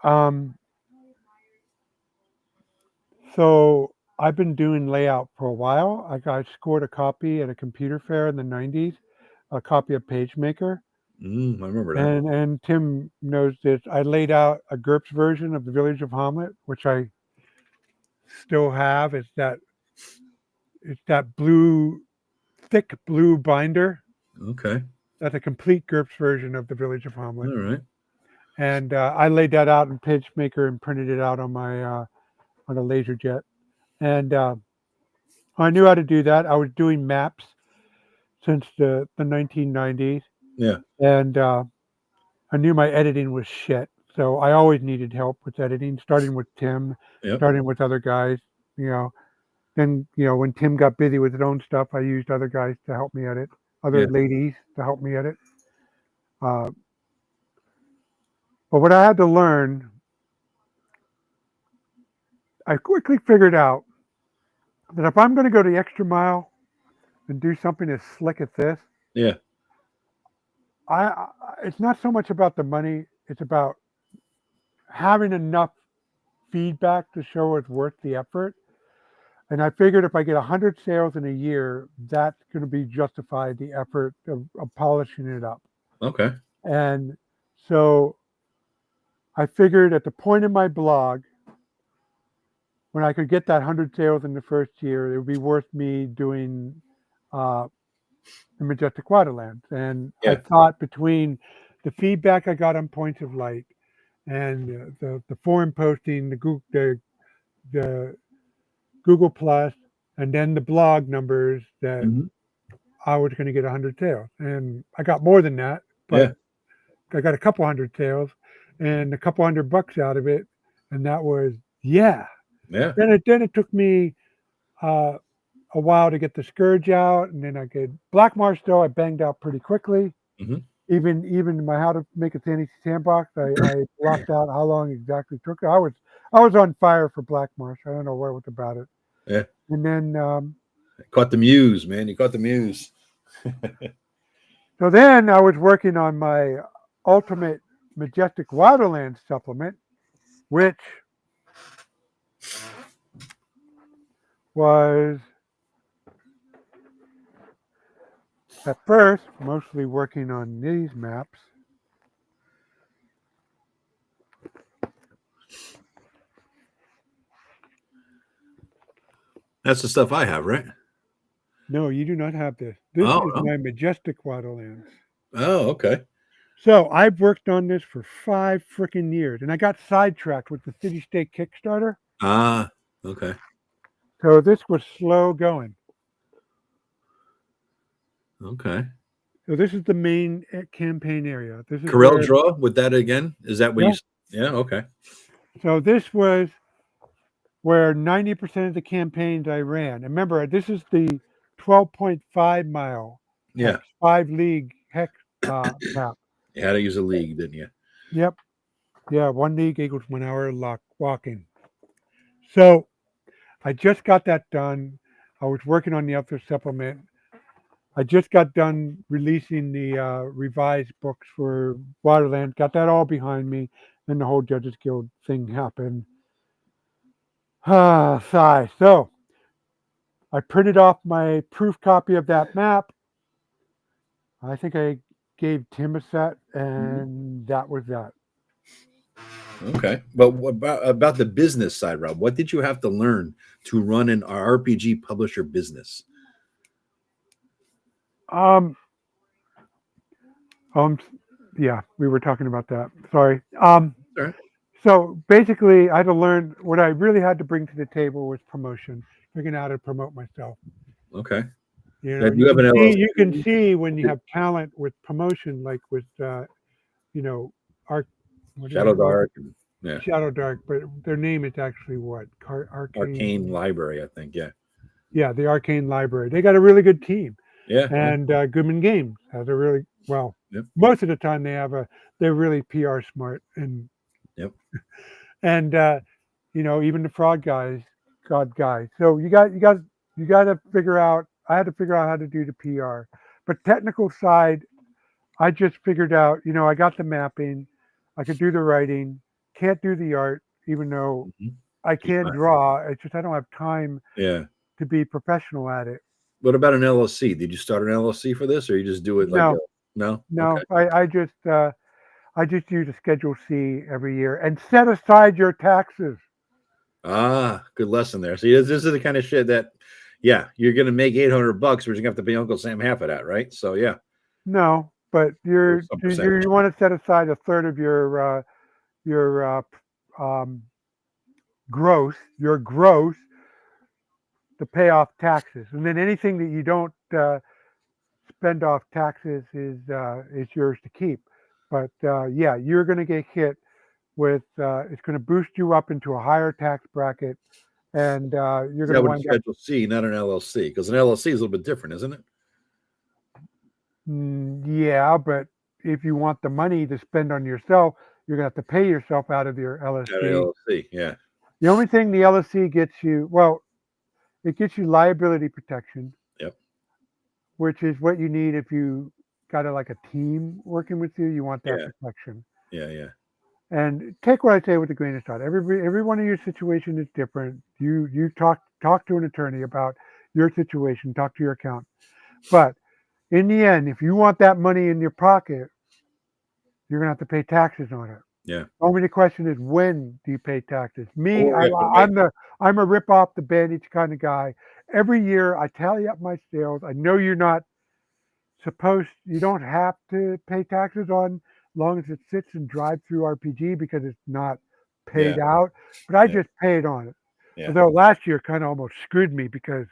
so I've been doing layout for a while. I scored a copy at a computer fair in the 90s, a copy of PageMaker. I remember that. And Tim knows this. I laid out a GURPS version of the Village of Hamlet, which I still have. It's that blue, thick blue binder. Okay. That's a complete GURPS version of the Village of Hamlet. All right. And I laid that out in PageMaker and printed it out on my on a LaserJet. And I knew how to do that. I was doing maps since the 1990s. Yeah. And I knew my editing was shit. So I always needed help with editing, starting with Tim, Yep. starting with other guys, Then, when Tim got busy with his own stuff, I used other guys to help me edit, other ladies to help me edit. But what I had to learn, I quickly figured out that if I'm going to go the extra mile and do something as slick as this, Yeah. it's not so much about the money. It's about having enough feedback to show it's worth the effort. And I figured if I get 100 sales in a year, that's going to be justified the effort of polishing it up. Okay. And so I figured at the point in my blog, when I could get that 100 sales in the first year, it would be worth me doing the Majestic Wilderlands. And I thought between the feedback I got on Points of Light and the forum posting, the Google Plus, and then the blog numbers that I was going to get 100 sales. And I got more than that, but I got a couple hundred sales and a couple $100 out of it. And that was, Yeah. Then it took me a while to get the Scourge out. And then I could, Blackmarsh though, I banged out pretty quickly. Even my how to make a fantasy sandbox, I blocked out how long exactly it took. I was on fire for Blackmarsh. I don't know what was about it. Yeah. And then caught the muse, man. You caught the muse. So then I was working on my ultimate Majestic Wilderlands supplement, which was at first mostly working on these maps. That's the stuff I have, right? No, you do not have this. This is Oh, my Majestic Wilderlands. oh, okay. So I've worked on this for 5 freaking years, and I got sidetracked with the Citystate Kickstarter. Ah, okay. So this was slow going. Okay. So this is the main campaign area. This is Corel where, Draw with that again? Is that what Yeah. you? Yeah. Okay. so this was where 90% of the campaigns I ran. And remember, this is the 12.5 mile Yeah. hex, 5 league hex map. You had to use a league, didn't you? Yep. Yeah, 1 league equals 1 hour walking. So I just got that done. I was working on the other supplement. I just got done releasing the revised books for Waterland. Got that all behind me. Then the whole Judges Guild thing happened. Sigh. So I printed off my proof copy of that map. I think I gave Tim a set, and that was that. Okay. But what about the business side, Rob? What did you have to learn to run an RPG publisher business? Yeah, we were talking about that. Sorry. All right. So basically, I had to learn what I really had to bring to the table was promotion, figuring out how to promote myself. Okay. You know, You have an LLC. you can see when you have talent with promotion, like with, Shadow Dark. Yeah. Shadow Dark, but their name is actually what? Arcane Library, I think. Yeah. Yeah, the Arcane Library. They got a really good team. Yeah. And Goodman Games has a really, well, Yep. most of the time they're really PR smart. And, Yep. And, even the fraud guys, God guys. So you got to figure out, I had to figure out how to do the PR. But technical side, I just figured out, I got the mapping, I could do the writing, can't do the art, even though I can draw. It's just I don't have time to be professional at it. What about an LLC? Did you start an LLC for this, or you just do it like no? No, Okay. I just use a Schedule C every year and set aside your taxes. Ah, good lesson there. See, this is the kind of shit that, you're gonna make $800, but you're gonna have to pay Uncle Sam half of that, right? So yeah. No, but you want to set aside a third of your gross to pay off taxes, and then anything that you don't spend off taxes is yours to keep. But you're going to get hit with it's going to boost you up into a higher tax bracket, and you're going to wind up Schedule C, not an LLC, because an LLC is a little bit different, isn't it? Yeah, but if you want the money to spend on yourself, you're going to have to pay yourself out of your LLC. LLC, yeah. The only thing the LLC gets you, well, it gets you liability protection. Yep. Which is what you need if you got like a team working with you. You want that protection. Yeah. And take what I say with a grain of salt. Every one of your situation is different. You talk to an attorney about your situation. Talk to your accountant. But in the end, if you want that money in your pocket, you're gonna have to pay taxes on it. Yeah. Only the question is, when do you pay taxes? Me, I'm a rip off the bandage kind of guy. Every year I tally up my sales. I know you're not you don't have to pay taxes on long as it sits in drive-through RPG because it's not paid out. But I just paid on it. Yeah. Although last year kind of almost screwed me because,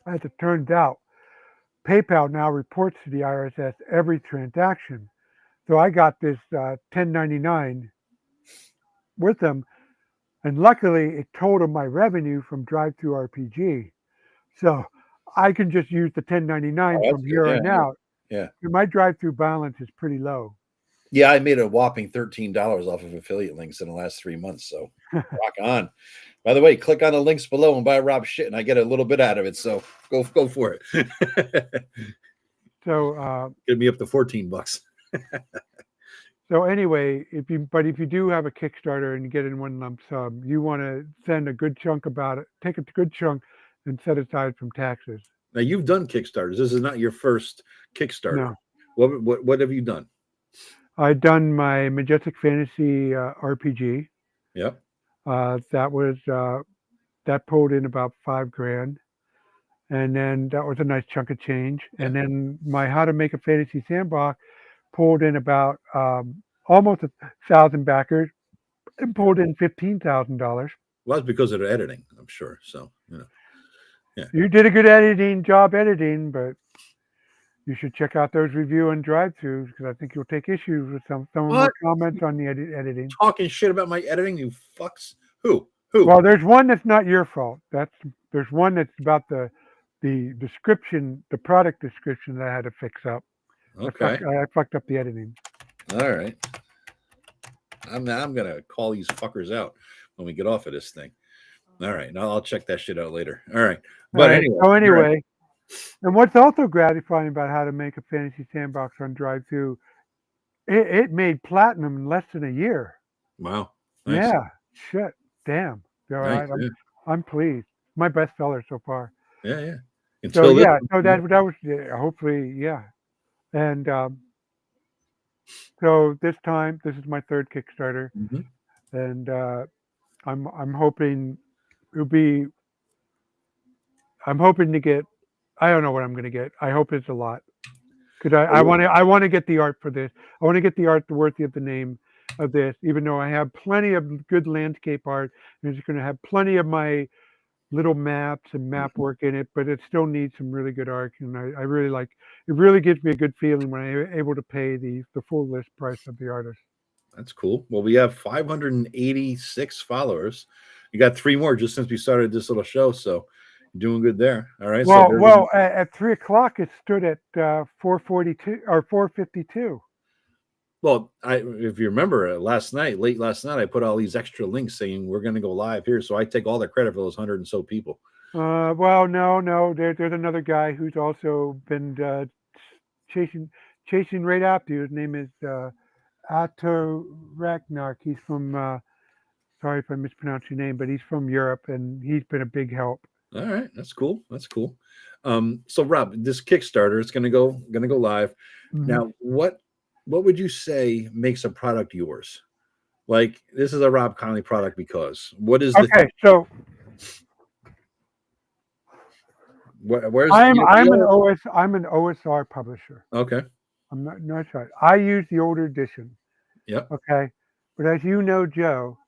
as it turns out, PayPal now reports to the IRS every transaction. So I got this 1099 with them, and luckily it totaled my revenue from drive-through RPG. So I can just use the 1099 from here on out. Yeah. And my drive-through balance is pretty low. Yeah, I made a whopping $13 off of affiliate links in the last 3 months. So rock on. By the way, click on the links below and buy Rob's shit, and I get a little bit out of it. So go for it. So Get me up to $14. so anyway, if you do have a Kickstarter and you get in one lump sum, you want to send a good chunk about it, take a good chunk, and set aside from taxes. Now you've done Kickstarters. This is not your first Kickstarter. No. What have you done? I've done my Majestic Fantasy RPG. Yep. That pulled in about $5,000, and then that was a nice chunk of change. Yeah. And then my How to Make a Fantasy Sandbox pulled in about almost 1,000 backers and pulled in $15,000. Well, that's because of the editing, I'm sure. So yeah. You did a good job editing, but you should check out those review and drive-throughs because I think you'll take issues with some of my comments on the editing. Talking shit about my editing, you fucks. Who? Well, there's one that's not your fault. There's one that's about the description, the product description that I had to fix up. Okay. I fucked up the editing. All right. I'm gonna call these fuckers out when we get off of this thing. All right. Now I'll check that shit out later. All right. But anyway, and what's also gratifying about How to Make a Fantasy Sandbox on drive-through, it made platinum in less than a year. Wow. Nice. Yeah. Shit. Damn. All right. I'm pleased. My best seller so far. Yeah. So that was hopefully, yeah. And so this is my third Kickstarter, and I'm hoping to get. I don't know what I'm going to get. I hope it's a lot because I want to get the art for this. I want to get the art worthy of the name of this, even though I have plenty of good landscape art. And it's going to have plenty of my little maps and map work in it, but it still needs some really good art. And I really like it. Really gives me a good feeling when I'm able to pay the full list price of the artist. That's cool. Well, we have 586 followers. You got 3 more just since we started this little show, so you're doing good there. All right. Well, at 3:00 it stood at 442 or 452. Well, if you remember late last night, I put all these extra links saying we're going to go live here. So I take all the credit for those 100 and so people. Well, no. There's another guy who's also been chasing right after you. His name is Atto Ragnar. He's from, sorry if I mispronounced your name, but he's from Europe and he's been a big help. All right. That's cool. So Rob, this Kickstarter is going to go live. Now, what would you say makes a product yours? Like, this is a Rob Conley product because what is so where's I'm an OSR publisher. Okay. I'm not sorry. I use the older edition. Yep. Okay. But as you know, Joe,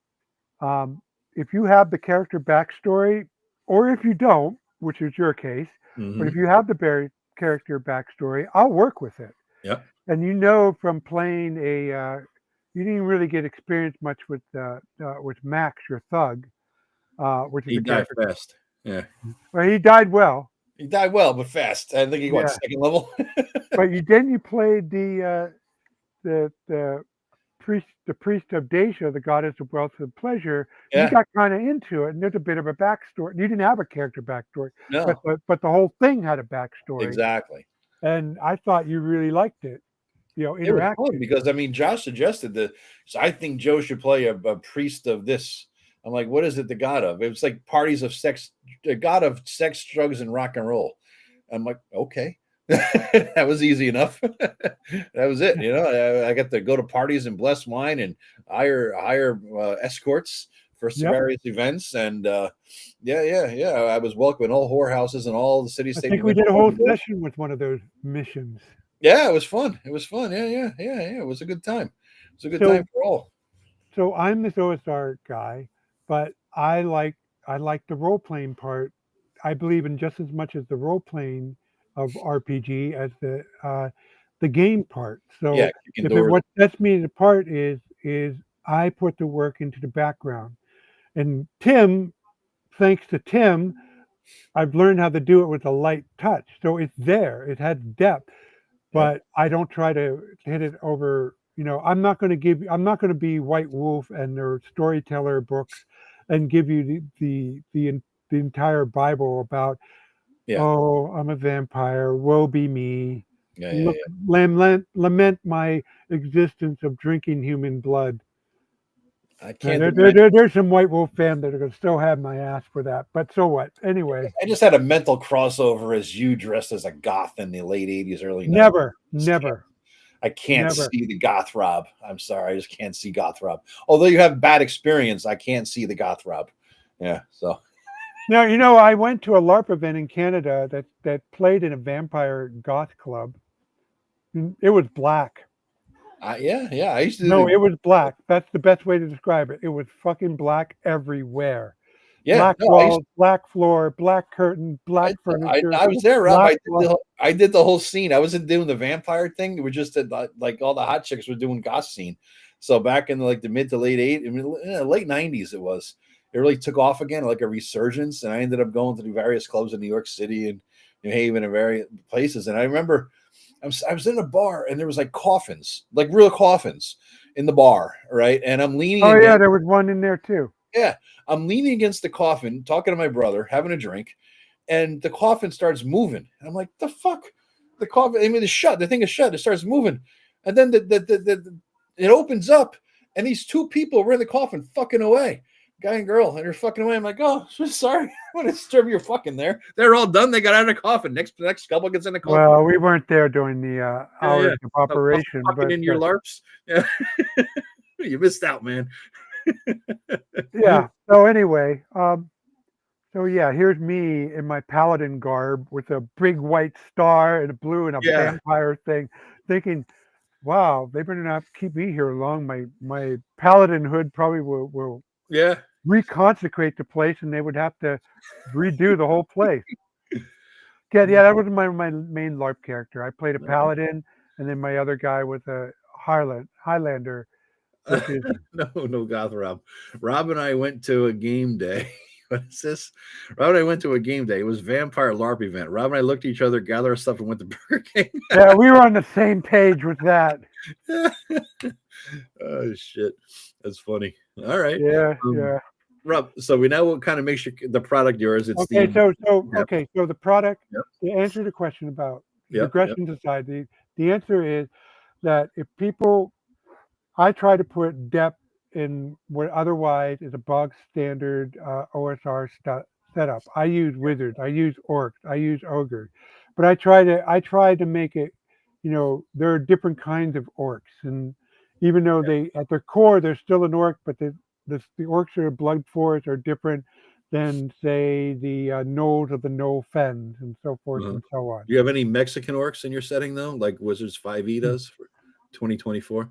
if you have the character backstory, or if you don't, which is your case, but if you have the character backstory, I'll work with it. Yep. And from playing you didn't really get experience much with Max, your thug, which is he died fast. Yeah. Well, he died well. He died well, but fast. I think he got second level. But you played the priest of Deja, the goddess of wealth and pleasure. Yeah. You got kind of into it, and there's a bit of a backstory. You didn't have a character backstory, no. but the whole thing had a backstory. Exactly. And I thought you really liked it. Interactive. It was fun because Josh suggested so I think Joe should play a priest of this. I'm like, what is it the god of? It was like parties of sex, the god of sex, drugs, and rock and roll. I'm like, okay. That was easy enough. That was it. I got to go to parties and bless wine and hire escorts for various events. And I was welcoming all whorehouses and all the city-state. I think we did a whole session with one of those missions. Yeah, it was fun. Yeah. It was a good time. It was a good time for all. So I'm this OSR guy, but I like the role-playing part. I believe in just as much as the role-playing of RPG as the game part. So what sets me apart is I put the work into the background. And thanks to Tim, I've learned how to do it with a light touch. So it's there. It has depth. But I don't try to hit it over. I'm not going to be White Wolf and their storyteller books and give you the entire Bible about, oh, I'm a vampire, woe be me, lament my existence of drinking human blood. I And can't imagine. there's some White Wolf fans that are going to still have my ass for that. But so what? Anyway. I just had a mental crossover as you dressed as a goth in the late 80s, early 90s. Never. I can't see the goth Rob. I'm sorry. I just can't see goth Rob. Although you have bad experience, I can't see the goth Rob. Yeah. So now, I went to a LARP event in Canada that played in a vampire goth club. It was black. I used to. No, it was black. That's the best way to describe it. It was fucking black everywhere. Black walls, black floor, black curtain, black furniture. I was there, Rob. I did the whole scene. I wasn't doing the vampire thing. We just did like all the hot chicks were doing goth scene. So back in the mid to late late 90s, it really took off again, like a resurgence. And I ended up going to the various clubs in New York City and New Haven and various places. And I remember I was in a bar and there was like coffins, like real coffins in the bar, right? And I'm leaning. Oh yeah, there was one in there too. Yeah, I'm leaning against the coffin, talking to my brother, having a drink, and the coffin starts moving. And I'm like, the fuck? The coffin, it's shut. The thing is shut. It starts moving. And then it opens up, and these two people were in the coffin fucking away. Guy and girl, and they're fucking away. I'm like, oh, sorry. I want to disturb your fucking there. They're all done. They got out of the coffin. Next couple gets in the coffin. Well, we weren't there during the hours of operation. But in your LARPs. Yeah. You missed out, man. Yeah. So anyway, here's me in my paladin garb with a big white star and a blue and a vampire thing, thinking, wow, they better not keep me here long. My paladin hood probably will reconsecrate the place, and they would have to redo the whole place. That was my main LARP character. I played a paladin, and then my other guy was a Highlander. No, goth Rob. Rob and I went to a game day. What is this? Rob and I went to a game day. It was Vampire LARP event. Rob and I looked at each other, gathered our stuff, and went to Burger King. Yeah, we were on the same page with that. Oh shit, that's funny. All right. Yeah. Rob, so we now will kind of make sure the product yours. It's okay. So the product. Yep. To answer the question about Regression Society, the answer is that if people. I try to put depth in what otherwise is a bog standard OSR setup. I use wizards, I use orcs, I use ogres, but I try to make it. There are different kinds of orcs, and even though they at their core they're still an orc, but the orcs are blood forest are different than say the gnolls of the Gnoll Fens and so forth and so on. Do you have any Mexican orcs in your setting though, like Wizards 5e does for 2024?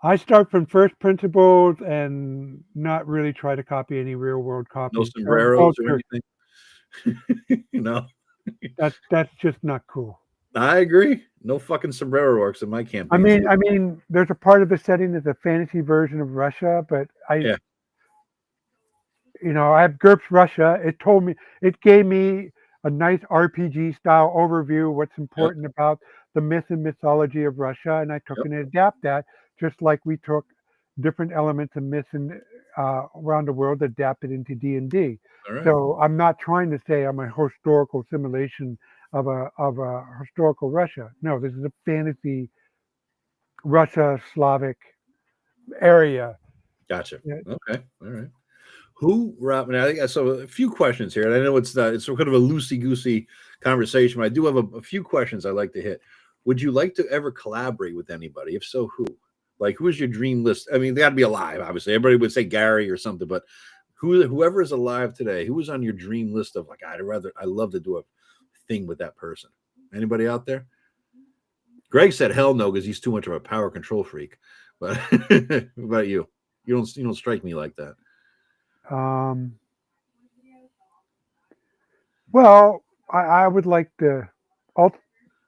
I start from first principles and not really try to copy any real world copies. No sombreros or anything? No. That's just not cool. I agree. No fucking sombrero orcs in my campaign. I mean, there's a part of the setting that's a fantasy version of Russia, but I have GURPS Russia. It gave me a nice RPG style overview of what's important about the myth and mythology of Russia, and I took and adapt that. Just like we took different elements of myths around the world, adapted into D&D. Right. So I'm not trying to say I'm a historical simulation of a historical Russia. No, this is a fantasy Russia Slavic area. Gotcha. Yeah. Okay. All right. Rob? I think so. A few questions here, and I know it's sort of a loosey-goosey conversation, but I do have a few questions I'd like to hit. Would you like to ever collaborate with anybody? If so, who? Like, who's your dream list? I mean, they got to be alive, obviously. Everybody would say Gary or something, but whoever is alive today, who was on your dream list of like, I'd love to do a thing with that person? Anybody out there? Greg said hell no because he's too much of a power control freak. But what about you? You don't strike me like that. Well, I would like to.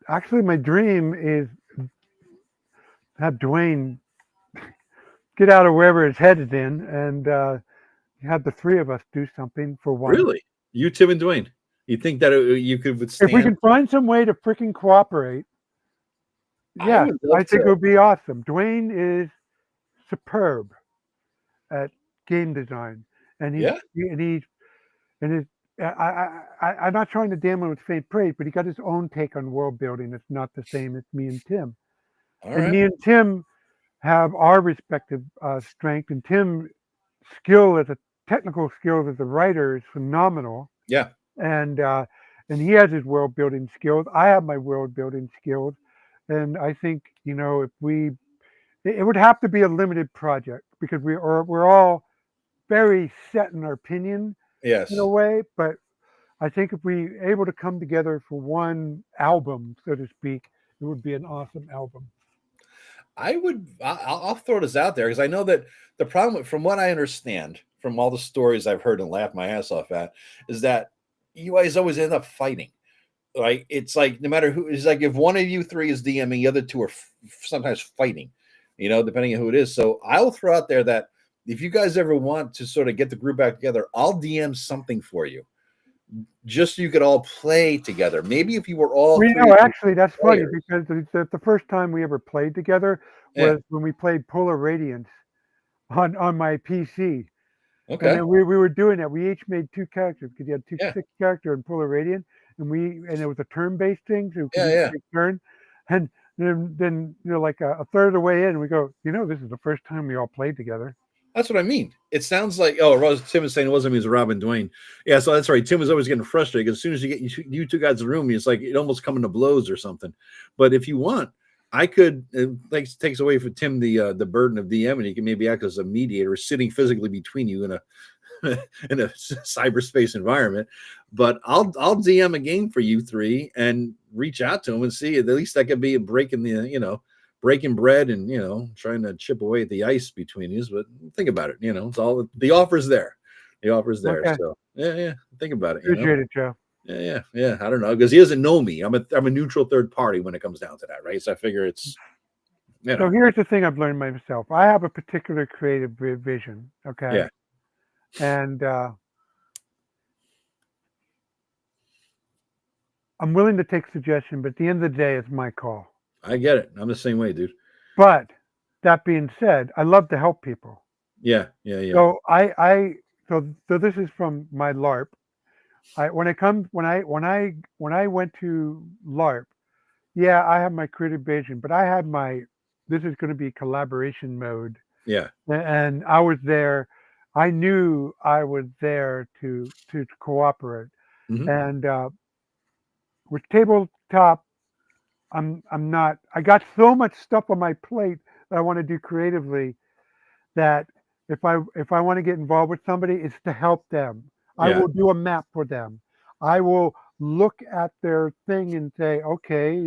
Actually, my dream is have Dwayne get out of wherever his head is in and have the three of us do something for one. Really? You, Tim, and Dwayne? You think that you could withstand? If we can find some way to freaking cooperate, I think it would be awesome. Dwayne is superb at game design, and I'm not trying to damn him with faint praise, but he got his own take on world building. It's not the same as me and Tim. All And right. me and Tim have our respective strength. And Tim's skill as a technical skills as a writer is phenomenal. Yeah. And he has his world building skills. I have my world building skills. And I think, if it would have to be a limited project because we're all very set in our opinion in a Yes. way, but I think if we able to come together for one album, so to speak, it would be an awesome album. I'll throw this out there because I know that the problem, from what I understand, from all the stories I've heard and laughed my ass off at, is that you guys always end up fighting. Right? It's like no matter who, it's like if one of you three is DMing, the other two are sometimes fighting, depending on who it is. So I'll throw out there that if you guys ever want to sort of get the group back together, I'll DM something for you. Just so you could all play together. Maybe if you were all three actually, that's funny players. because the first time we ever played together was when we played Polar Radiance on my PC. And Okay. then we were doing that. We each made two characters because you had two Yeah. 6 character in Polar Radiant, and it was a turn-based thing, so we could Yeah. take turn. And then like a third of the way in, we go, this is the first time we all played together. That's what I mean. It sounds like Tim was saying it wasn't me, it was Robin Dwayne. Yeah, so that's right. Tim was always getting frustrated because as soon as you get you two guys in the room, it's like it almost coming to blows or something. But if you want, I could takes away from Tim the burden of DM, and he can maybe act as a mediator, sitting physically between you in a in a cyberspace environment. But I'll DM a game for you three and reach out to him and see. At least that could be a break in the breaking bread and trying to chip away at the ice between you. But think about it. It's all the offer's there. The offer's there. Okay. So yeah. Think about it. Appreciate it, Joe. Yeah. I don't know because he doesn't know me. I'm a neutral third party when it comes down to that, right? So I figure it's. So here's the thing I've learned myself. I have a particular creative vision. Okay. Yeah. And I'm willing to take suggestion, but at the end of the day, it's my call. I get it. I'm the same way, dude. But that being said, I love to help people. Yeah. So so this is from my LARP. When I went to LARP, yeah, I have my creative vision, but I had this is going to be collaboration mode. Yeah. And I was there. I knew I was there to cooperate. Mm-hmm. And with tabletop, I'm not. I got so much stuff on my plate that I want to do creatively that if I want to get involved with somebody, it's to help them. I will do a map for them. I will look at their thing and say, okay,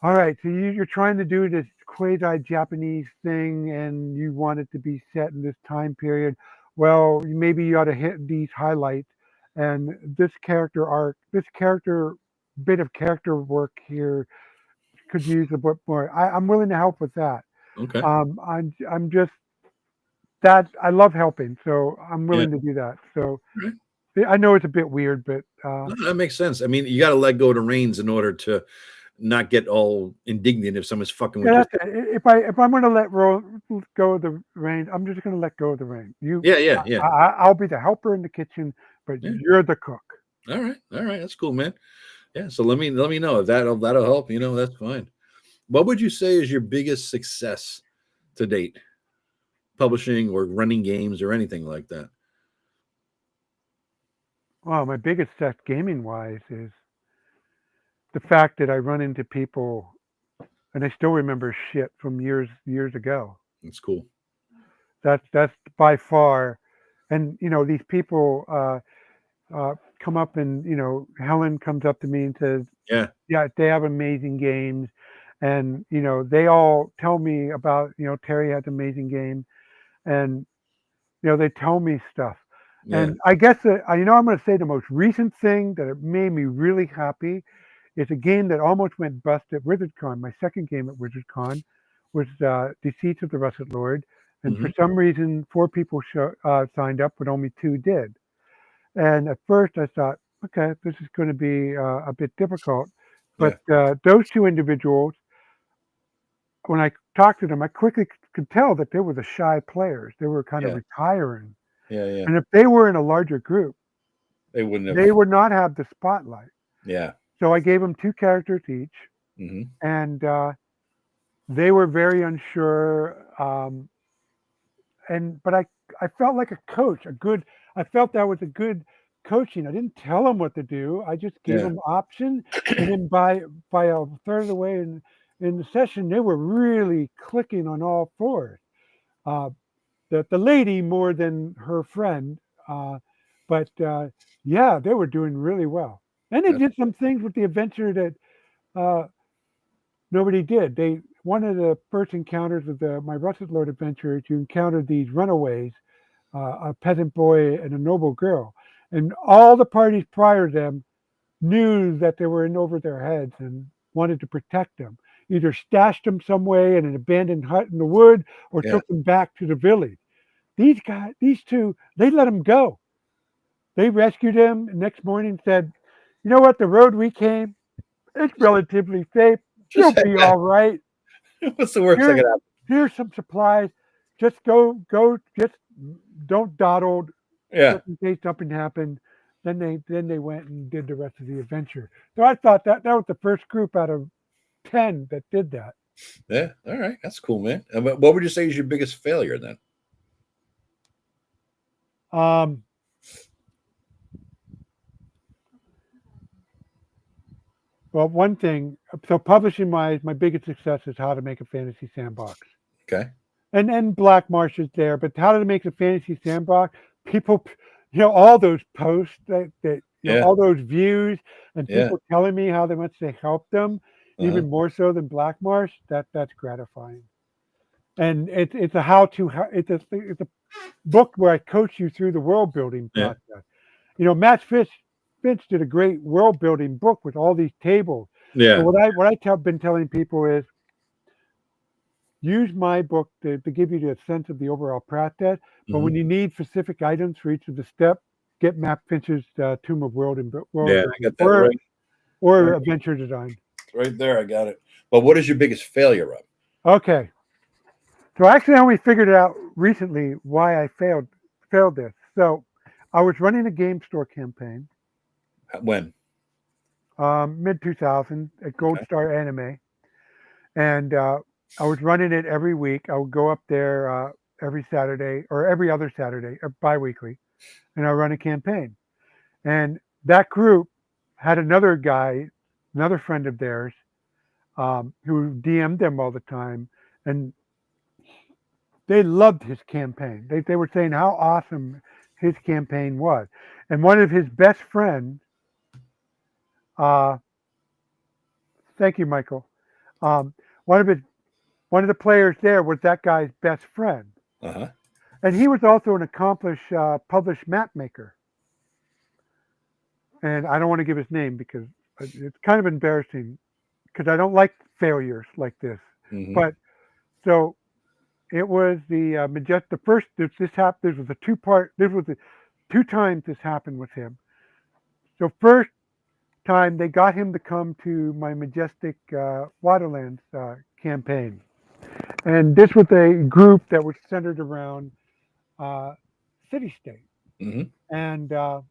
all right, so you're trying to do this quasi-Japanese thing and you want it to be set in this time period. Well, maybe you ought to hit these highlights and this character arc, this bit of character work here could use a bit more. I'm willing to help with that. Okay. I'm just that I love helping, so I'm willing to do that. So I know it's a bit weird, but no, that makes sense. I mean, you got to let go of the reins in order to not get all indignant if someone's fucking with you. If I'm going to let go of the reins, I'm just going to let go of the reins. Yeah. I'll be the helper in the kitchen, but you're the cook. All right, that's cool, man. Yeah, so let me know if that'll help. That's fine. What would you say is your biggest success to date, publishing or running games or anything like that? Well, my biggest success gaming wise is the fact that I run into people, and I still remember shit from years ago. That's cool. That's by far, and these people come up and Helen comes up to me and says, yeah, they have amazing games, and they all tell me about Terry has amazing game, and they tell me stuff. Yeah. And I guess I'm going to say the most recent thing that it made me really happy is a game that almost went bust at WizardCon. My second game at WizardCon was Deceits of the Russet Lord. And for some reason, 4 people signed up, but only 2 did. And at first I thought, okay, this is going to be a bit difficult. But those 2 individuals, when I talked to them, I quickly could tell that they were the shy players. They were kind of retiring. Yeah. And if they were in a larger group, They wouldn't have. They would not have the spotlight. Yeah. So I gave them 2 characters each, and they were very unsure. But I felt like a coach, I felt that was a good coaching. I didn't tell them what to do. I just gave them options, and then by a third of the way in the session, they were really clicking on all fours. The lady more than her friend, but yeah, they were doing really well. And they did some things with the adventure that nobody did. One of the first encounters of my Rusted Lord adventure is you encountered these runaways, a peasant boy and a noble girl, and all the parties prior to them knew that they were in over their heads and wanted to protect them. Either stashed them some way in an abandoned hut in the wood, or took them back to the village. These two, they let them go. They rescued him. And next morning said, "You know what? The road we came, it's relatively safe. You'll be all right. What's the worst that could happen? Here's some supplies. Just go. Just don't dawdle. Just in case something happened." Then they went and did the rest of the adventure. So I thought that was the first group out of 10 that did that. Yeah. All right. That's cool, man. What would you say is your biggest failure then? Well, one thing, so publishing my biggest success is how to make a fantasy sandbox. Okay. And Blackmarsh is there, but how to make a fantasy sandbox, people, all those posts that all those views and people telling me how much they helped them, even more so than Blackmarsh, that's gratifying. And it's a how-to, it's a book where I coach you through the world building process. Matt Finch did a great world building book with all these tables. Yeah. So what I've been telling people is use my book to give you the sense of the overall process. But when you need specific items for each of the steps, get Matt Finch's Tomb of World and I got that or Adventure Design. Right there, I got it. But what is your biggest failure, Rob? Okay. So actually, I only figured out recently why I failed this. So I was running a game store campaign. When? Mid 2000 at Gold Star Anime, and I was running it every week. I would go up there every Saturday or every other Saturday, bi-weekly, and I run a campaign. And that group had another guy, another friend of theirs, who DM'd them all the time, and they loved his campaign. They were saying how awesome his campaign was. And one of his best friends, thank you, Michael. One of the players there was that guy's best friend, and he was also an accomplished published map maker. And I don't want to give his name because it's kind of embarrassing because I don't like failures like this. But so it was the Majestic. The first this happened. This was a two-part. This was the 2 times this happened with him. So first time they got him to come to my Majestic Wilderlands campaign, and this was a group that was centered around Citystate, and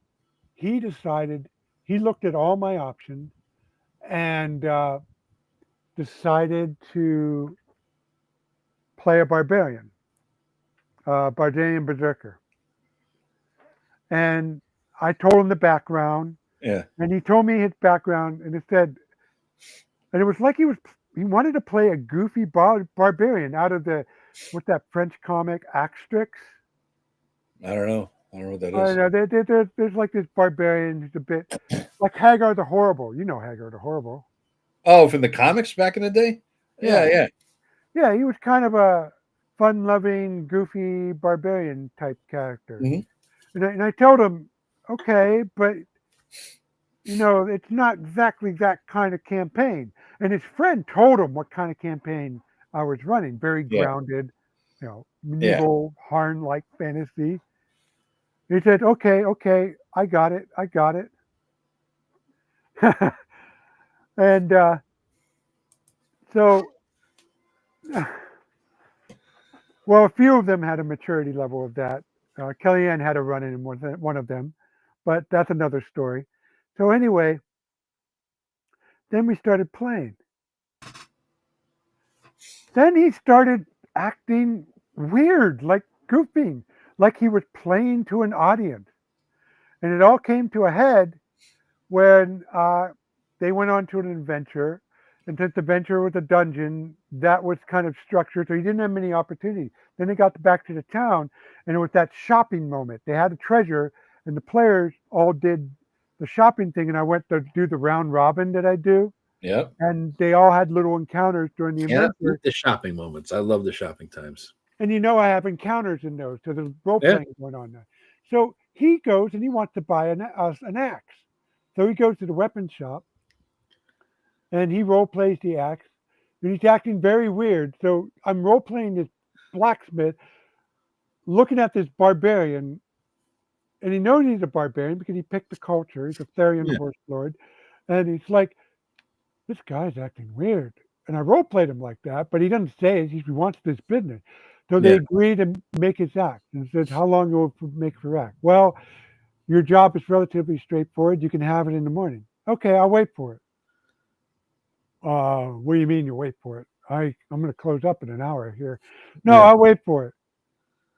he decided he looked at all my options and decided to play a barbarian berserker, and I told him the background. Yeah. And he told me his background, and it said, and it was like he wanted to play a goofy barbarian out of what's that French comic, Asterix? I don't know what that is. I know. There's like this barbarian who's a bit like Hagar the Horrible. You know Hagar the Horrible. Oh, from the comics back in the day? Yeah. Yeah, he was kind of a fun-loving, goofy barbarian type character. And I told him, okay, but it's not exactly that kind of campaign. And his friend told him what kind of campaign I was running. Very grounded, medieval, Harn-like fantasy. He said, okay, I got it. And so, well, a few of them had a maturity level of that. Kellyanne had a run in one of them. but that's another story. So anyway, then we started playing. Then he started acting weird, like goofing, like he was playing to an audience. And it all came to a head when they went on to an adventure. And since the adventure was a dungeon, that was kind of structured, so he didn't have many opportunities. Then they got back to the town, and it was that shopping moment. They had a treasure, and the players all did the shopping thing, and I went to do the round robin that I do. Yep. And they all had little encounters during the adventure. The shopping moments. I love the shopping times. And I have encounters in those, so there's role playing going on there. So he goes and he wants to buy an axe. So he goes to the weapon shop and he role plays the axe. And he's acting very weird. So I'm role playing this blacksmith, looking at this barbarian, and he knows he's a barbarian because he picked the culture. He's a Therian horse lord, and he's like, "This guy's acting weird." And I role played him like that, but he doesn't say it. He wants this business. So they agree to make his act and says, "How long will it make for act?" "Well, your job is relatively straightforward. You can have it in the morning." "Okay, I'll wait for it." What do you mean you wait for it? I'm going to close up in an hour here." "No, I'll wait for it."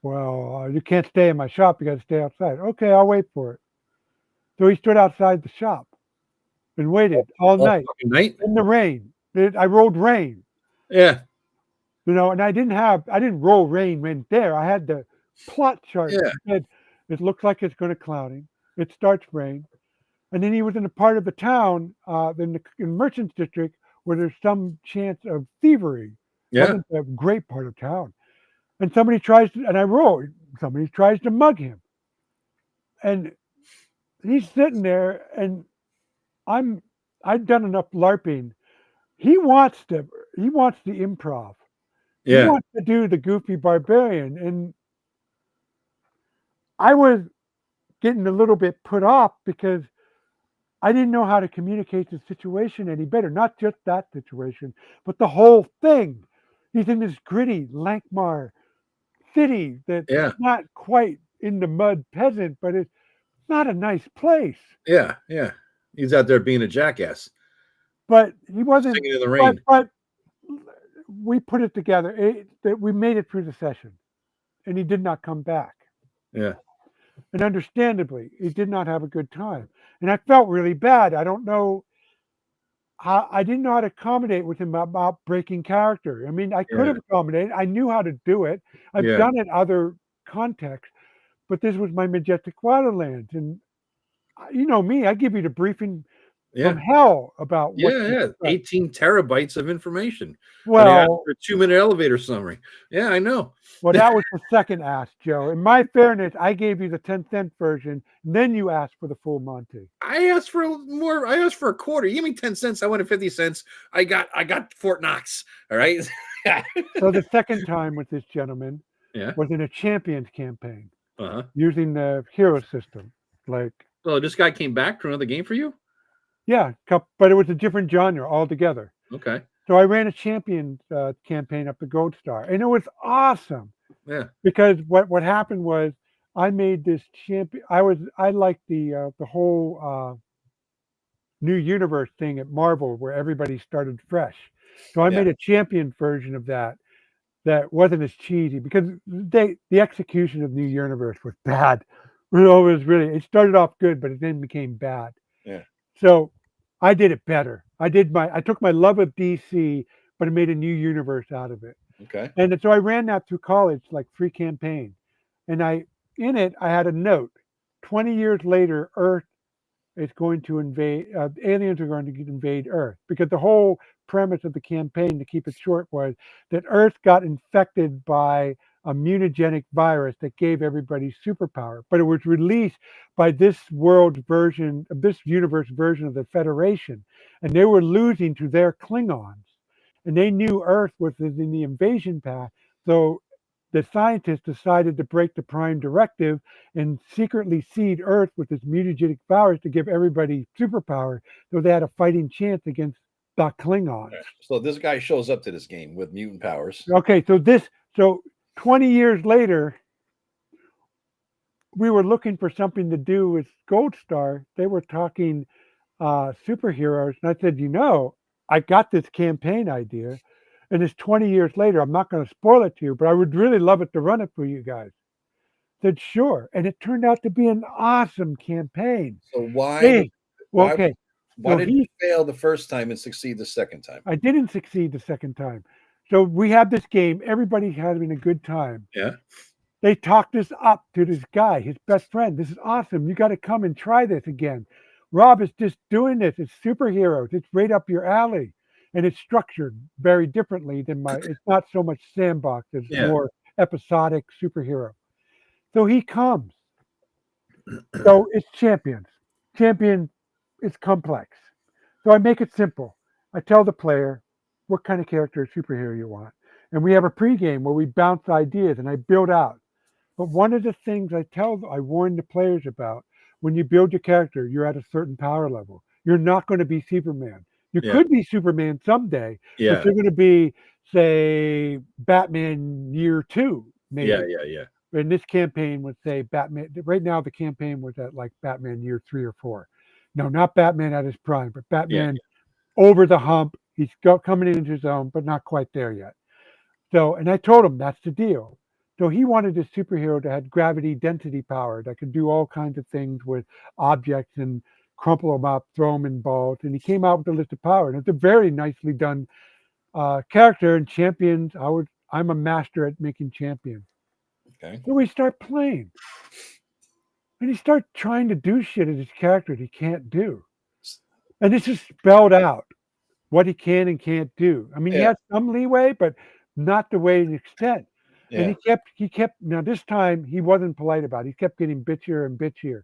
"Well, you can't stay in my shop. You got to stay outside." "Okay, I'll wait for it." So he stood outside the shop and waited all night in the rain. I rolled rain. Yeah. And I didn't roll rain right there. I had the plot chart. It looks like it's going to clouding. It starts rain. And then he was in a part of the town, in Merchants District, where there's some chance of thievery. Yeah. Wasn't a great part of town. And somebody tries to mug him. And he's sitting there, and I've done enough LARPing. He wants the improv. He wants to do the goofy barbarian. And I was getting a little bit put off because I didn't know how to communicate the situation any better. Not just that situation, but the whole thing. He's in this gritty Blackmarsh city that's not quite in the mud peasant, but it's not a nice place. Yeah. He's out there being a jackass. But he wasn't. Singing in the rain. But we put it together. We made it through the session, and he did not come back. Yeah. And understandably, he did not have a good time. And I felt really bad. I don't know how, I didn't know how to accommodate with him about breaking character. I mean, I could have accommodated. I knew how to do it. I've done it in other contexts, but this was my Majestic Wilderlands. And you know me, I give you the briefing from hell about what 18 terabytes of information. Well, for a 2-minute elevator summary. Yeah, I know. Well, that was the second ask, Joe. In my fairness, I gave you the 10-cent version, and then you asked for the full Monty. I asked for more. I asked for a quarter. You give me 10 cents. I wanted 50 cents. I got Fort Knox. All right. So the second time with this gentleman was in a Champions campaign using the hero system. So this guy came back to another game for you? Yeah, but it was a different genre altogether. Okay. So I ran a Champions campaign up to Gold Star, and it was awesome. Yeah. Because what happened was I made this champion. I liked the whole new universe thing at Marvel where everybody started fresh. So I made a champion version of that wasn't as cheesy because the execution of New Universe was bad. It started off good, but it then became bad. Yeah. So I did it better. I took my love of DC, but I made a new universe out of it. Okay. And so I ran that through college, like free campaign. And in it, I had a note. 20 years later, Earth is going to invade, aliens are going to invade Earth. Because the whole premise of the campaign, to keep it short, was that Earth got infected by a mutagenic virus that gave everybody superpower. But it was released by this universe version of the Federation. And they were losing to their Klingons. And they knew Earth was in the invasion path. So the scientists decided to break the Prime Directive and secretly seed Earth with this mutagenic virus to give everybody superpower. So they had a fighting chance against the Klingons. So this guy shows up to this game with mutant powers. Okay, so 20 years later, we were looking for something to do with Gold Star. They were talking superheroes, and I said, I got this campaign idea, and it's 20 years later. I'm not going to spoil it to you, but I would really love it to run it for you guys. I said, sure, and it turned out to be an awesome campaign. So why Hey, well, okay. Why did you fail the first time and succeed the second time? I didn't succeed the second time. So we have this game. Everybody's having a good time. Yeah. They talked us up to this guy, his best friend. This is awesome. You got to come and try this again. Rob is just doing this. It's superheroes. It's right up your alley. And it's structured very differently than it's not so much sandbox. It's more episodic superhero. So he comes. So it's champions. Champion is complex. So I make it simple. I tell the player what kind of character or superhero you want. And we have a pregame where we bounce ideas and I build out. But one of the things I warn the players about, when you build your character, you're at a certain power level. You're not going to be Superman. You could be Superman someday, but you're going to be, say, Batman year 2, maybe. Yeah. And this campaign would say Batman. Right now, the campaign was at like Batman year 3 or 4. No, not Batman at his prime, but Batman over the hump. He's coming into his own, but not quite there yet. So, and I told him that's the deal. So he wanted a superhero that had gravity density power that could do all kinds of things with objects and crumple them up, throw them in balls. And he came out with a list of power. And it's a very nicely done character. And champions, I'm a master at making champions. Okay. So we start playing. And he starts trying to do shit at his character that he can't do. And this is spelled out, what he can and can't do. I mean, he has some leeway, but not the way and extent. Yeah. And he kept, now this time he wasn't polite about it. He kept getting bitchier and bitchier.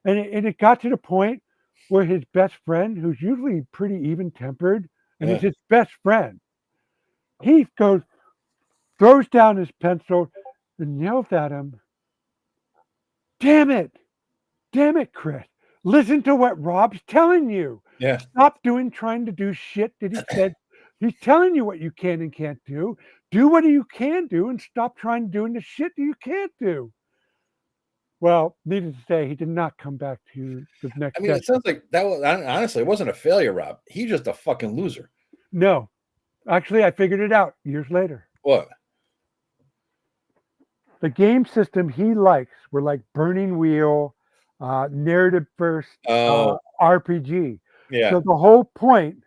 And it got to the point where his best friend, who's usually pretty even tempered, and he's his best friend, he throws down his pencil and yells at him, damn it, Chris. Listen to what Rob's telling you. Yeah. Stop trying to do shit that he said. He's telling you what you can and can't do. Do what you can do and stop trying doing the shit that you can't do. Well, needless to say, he did not come back to the next session. It sounds like that was, honestly, it wasn't a failure, Rob. He's just a fucking loser. No. Actually, I figured it out years later. What? The game system he likes were like Burning Wheel, narrative first RPG. Yeah. So the whole point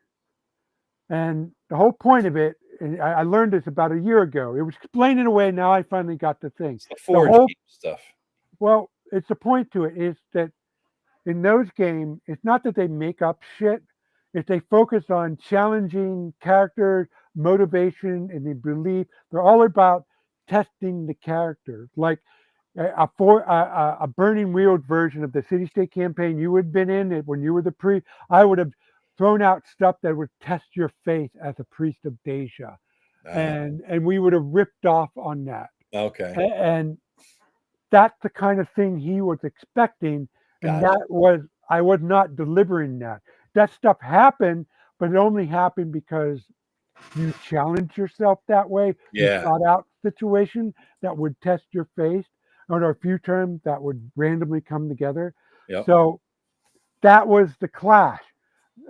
of it, and I learned this about a year ago. It was explained in a way. Now I finally got the thing. It's the forge stuff. Well, it's the point to it is that in those games, it's not that they make up shit. It's they focus on challenging character motivation and the belief. They're all about testing the character. Like a Burning Wheeled version of the Citystate campaign you had been in it when you were the I would have thrown out stuff that would test your faith as a priest of Deja. And we would have ripped off on that. Okay. And that's the kind of thing he was expecting. And I was not delivering that. That stuff happened, but it only happened because you challenged yourself that way. Yeah. You sought out situations that would test your faith, or a few terms that would randomly come together. Yep. So that was the clash.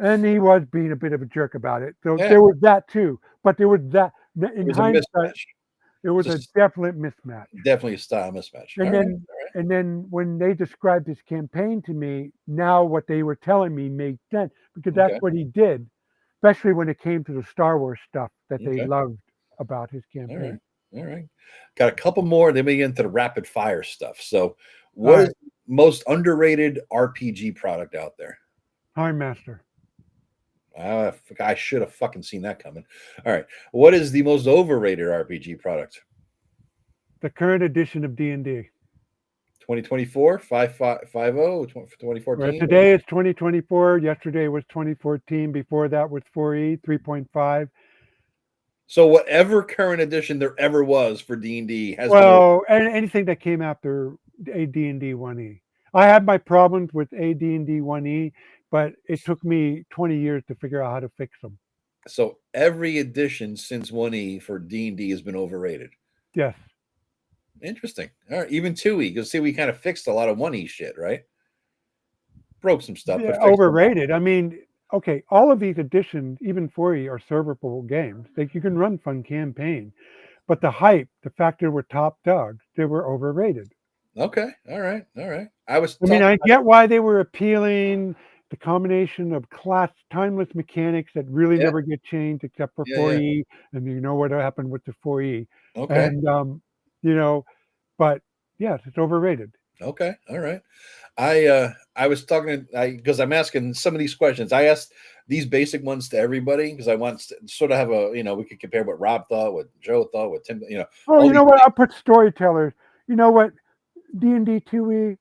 And he was being a bit of a jerk about it. So there was that too. But there was that in hindsight. It was a definite mismatch. Definitely a style mismatch. And then when they described his campaign to me, now what they were telling me made sense because that's what he did, especially when it came to the Star Wars stuff that they loved about his campaign. All right. Got a couple more. Then we get into the rapid fire stuff. So what is the most underrated RPG product out there? Ironmaster. I should have fucking seen that coming. All right. What is the most overrated RPG product? The current edition of D&D. 2024, 2014. Right, today is 2024. Yesterday was 2014. Before that was 4E 3.5. So whatever current edition there ever was for D&D has anything that came after AD&D 1E. I had my problems with AD&D 1E, but it took me 20 years to figure out how to fix them. So every edition since 1E for D&D has been overrated. Yes. Interesting. All right, even 2E. Because see, we kind of fixed a lot of 1E shit, right? Broke some stuff, but fixed overrated. I mean, okay, all of these editions, even 4E, are serverable games. You can run fun campaign, but the hype, the fact they were top dogs, they were overrated. Okay, all right. I mean, I get why they were appealing. The combination of timeless mechanics that really never get changed except for 4E, and you know what happened with the 4E. Okay. And but yes, it's overrated. Okay, all right. I was talking because I'm asking some of these questions. I asked these basic ones to everybody because I want to sort of have a we could compare what Rob thought, what Joe thought, what Tim Oh, you know what? I'll put storytellers. You know what? D&D 2E,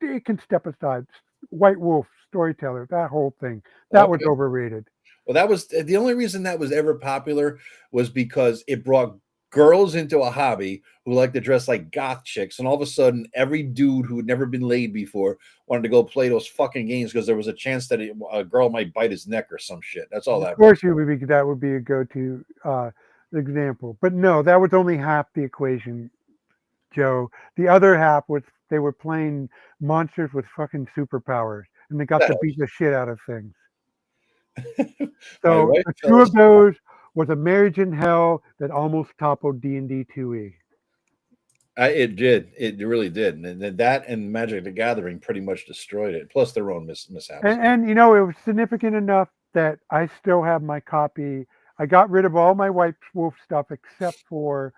it can step aside. White Wolf, storyteller, that whole thing, that was overrated. Well, that was the only reason that was ever popular was because it brought girls into a hobby who like to dress like goth chicks, and all of a sudden, every dude who had never been laid before wanted to go play those fucking games because there was a chance that a girl might bite his neck or some shit. That's all that. Of course, that would be a go-to example, but no, that was only half the equation, Joe. The other half was they were playing monsters with fucking superpowers, and they got to beat the shit out of things. So the two of those was a marriage in hell that almost toppled D&D 2E. It did. It really did. And that and Magic the Gathering pretty much destroyed it, plus their own mishaps. And it was significant enough that I still have my copy. I got rid of all my White Wolf stuff except for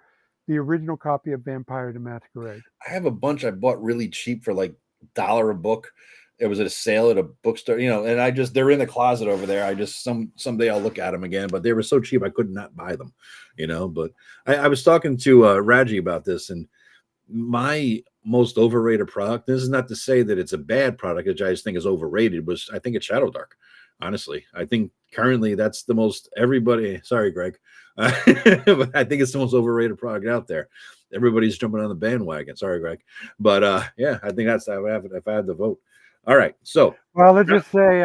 the original copy of Vampire the Masquerade. I have a bunch I bought really cheap for like $1 a book. It was at a sale at a bookstore, and they're in the closet over there. I just someday I'll look at them again, but they were so cheap I could not buy them, But I was talking to Raji about this, and my most overrated product, this is not to say that it's a bad product, which I just think is overrated, I think it's Shadow Dark. Honestly, I think currently that's the most sorry, Greg, but I think it's the most overrated product out there. Everybody's jumping on the bandwagon. Sorry, Greg. But I think that's if I had to vote. All right. So let's just say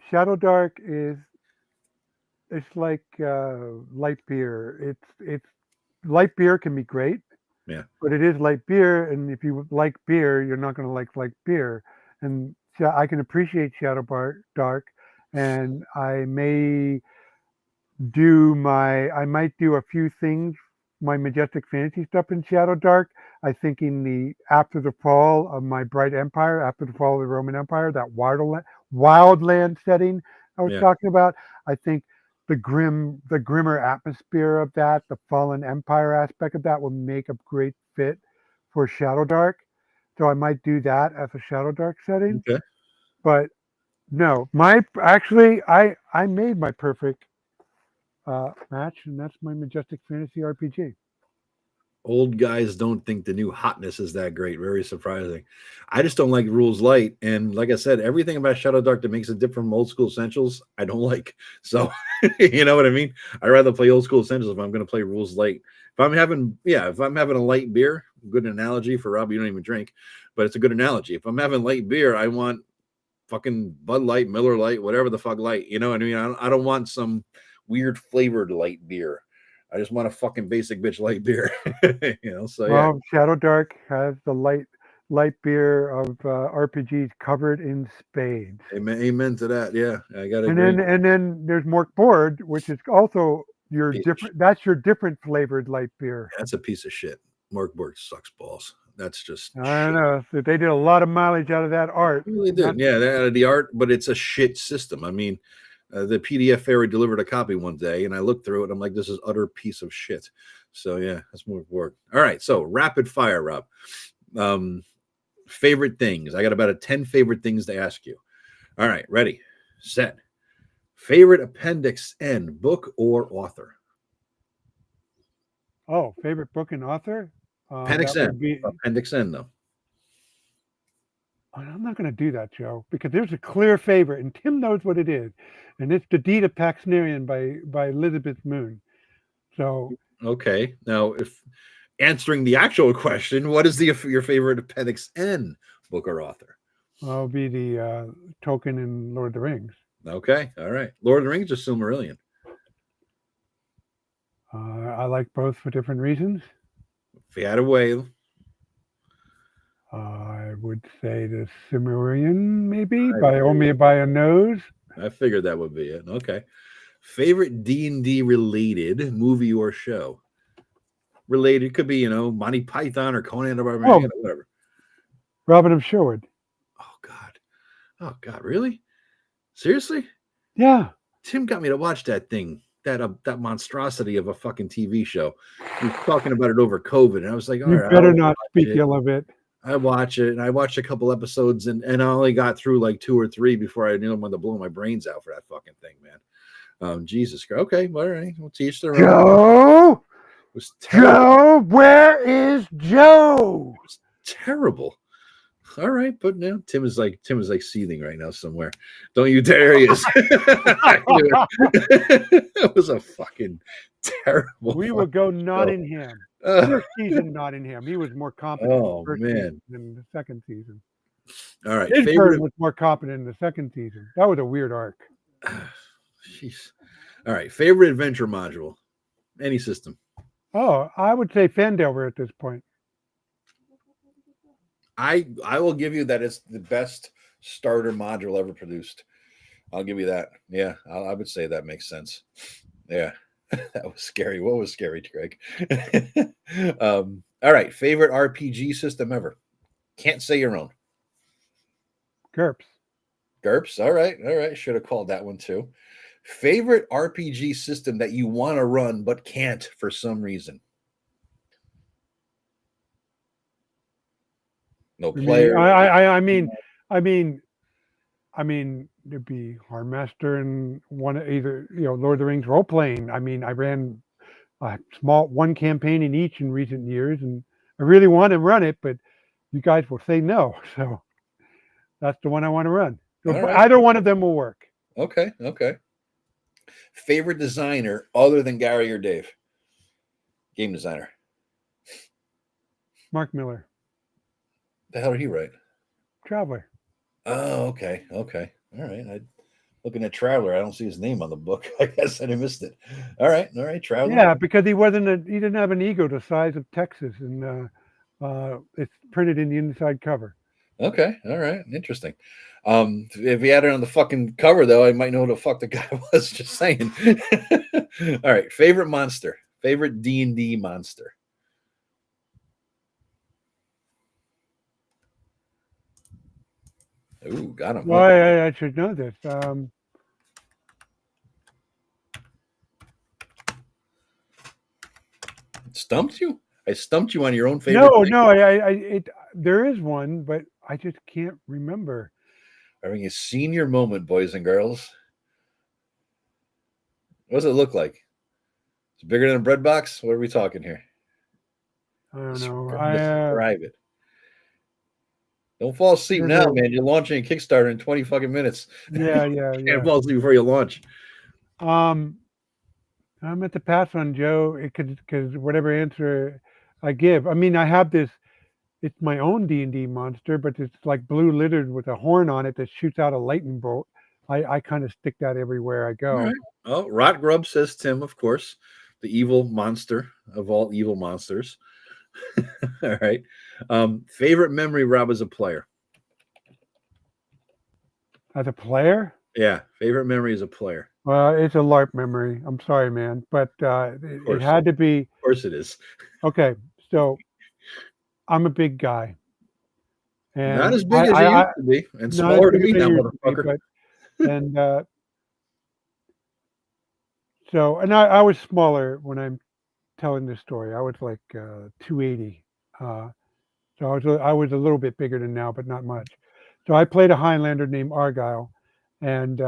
Shadow Dark it's like light beer. It's light beer can be great. Yeah. But it is light beer, and if you like beer, you're not going to like light beer. And I can appreciate Shadow Dark, and I might do a few things, my Majestic Fantasy stuff in Shadow Dark. I think after the fall of my Bright Empire, after the fall of the Roman Empire, that wildland setting I was talking about, I think the grimmer atmosphere of that, the fallen empire aspect of that will make a great fit for Shadow Dark. So I might do that as a Shadow Dark setting. Okay. But no, I made my perfect match, and that's my Majestic Fantasy RPG. Old guys don't think the new hotness is that great. Very surprising. I just don't like rules light. And like I said, everything about Shadow Dark that makes it different from old school essentials, I don't like. So you know what I mean? I'd rather play old school essentials if I'm going to play rules light. If I'm having a light beer, good analogy for Rob, you don't even drink, but it's a good analogy. If I'm having light beer, I want fucking Bud Light, Miller Light, whatever the fuck light. You know what I mean? I don't want some weird flavored light beer. I just want a fucking basic bitch light beer, So Shadow Dark has the light beer of RPGs covered in spades. Amen to that. Yeah, I got it. And then there's Mork Board, which is also That's your different flavored light beer. That's a piece of shit. Mork Board sucks balls. That's just. I don't know. They did a lot of mileage out of that art. They really did. Out of the art, but it's a shit system. I mean. The PDF fairy delivered a copy one day, and I looked through it. And I'm like, this is utter piece of shit. So yeah, that's more work. All right, so rapid fire, Rob. Favorite things. I got about 10 favorite things to ask you. All right, ready, set. Favorite Appendix N book or author? Oh, favorite book and author? Appendix N. Appendix N, though. I'm not going to do that, Joe, because there's a clear favorite, and Tim knows what it is, and it's The Deed of Paxnerian by Elizabeth Moon. So okay, now if answering the actual question, what is your favorite Appendix N book or author? I'll be the Tolkien in Lord of the Rings. Okay, all right. Lord of the Rings or Silmarillion? I like both for different reasons. If you had a way. I would say the Cimmerian, maybe by a nose. I figured that would be it. Okay. Favorite D&D related movie or show? Related could be, Monty Python or Conan the Barbarian, or whatever. Robin of Sherwood. Oh God, really? Seriously? Yeah. Tim got me to watch that thing, that monstrosity of a fucking TV show. He was talking about it over COVID, and I was like, all right, better not speak ill of it. I watch it, and I watched a couple episodes, and I only got through like 2 or 3 before I knew I wanted to blow my brains out for that fucking thing, man. Jesus Christ. Okay, all right, we'll teach their own. Joe, Joe, where is Joe? It was terrible. All right, but now Tim is like seething right now somewhere. Don't you dare! He is. It was a fucking terrible. We will go Nottingham. First season Nottingham. He was more competent. Oh man! Than the second season. All right, Favorite was more competent in the second season. That was a weird arc. Jeez. All right, favorite adventure module, any system. Oh, I would say Fandelver at this point. I will give you that it's the best starter module ever produced. I'll give you that. Yeah, I would say that makes sense. Yeah, that was scary. What was scary, Greg? All right, favorite RPG system ever. Can't say your own. GURPS. All right. Should have called that one too. Favorite RPG system that you want to run but can't for some reason. No player. I mean, there'd be Hardmaster and either Lord of the Rings role playing. I mean, I ran a one campaign in each in recent years, and I really want to run it, but you guys will say no. So that's the one I want to run. So either one of them will work. Okay. Favorite designer other than Gary or Dave? Game designer. Mark Miller. The hell did he write? Traveler. Oh, okay. All right. Looking at Traveler, I don't see his name on the book. I guess I missed it. All right, Traveler. Yeah, because he didn't have an ego the size of Texas, and it's printed in the inside cover. Okay, all right, interesting. If he had it on the fucking cover, though, I might know who the fuck the guy was. Just saying. All right, favorite monster, favorite D&D monster. Ooh, got him. Well, I should know this. Stumped you? I stumped you on your own favorite. No. There is one, but I just can't remember. Having a senior moment, boys and girls. What does it look like? It's bigger than a bread box. What are we talking here? I don't know. Describe it. Don't fall asleep now, man. You're launching a Kickstarter in 20 fucking minutes. Yeah. Can't fall asleep before you launch. I'm at the pass on Joe because whatever answer I give. I mean, I have this. It's my own D&D monster, but it's like blue littered with a horn on it that shoots out a lightning bolt. I kind of stick that everywhere I go. All right. Oh, Rot Grub says Tim, of course, the evil monster of all evil monsters. All right. Favorite memory, Rob, as a player? As a player? Yeah. Favorite memory as a player. Well, it's a LARP memory. I'm sorry, man, but it had to be. Of course it is. Okay, so I'm a big guy. And not as big as you used to be, and smaller to me now, motherfucker. I was smaller when I'm telling this story. I was like 280. So I was a little bit bigger than now, but not much. So I played a Highlander named Argyle, and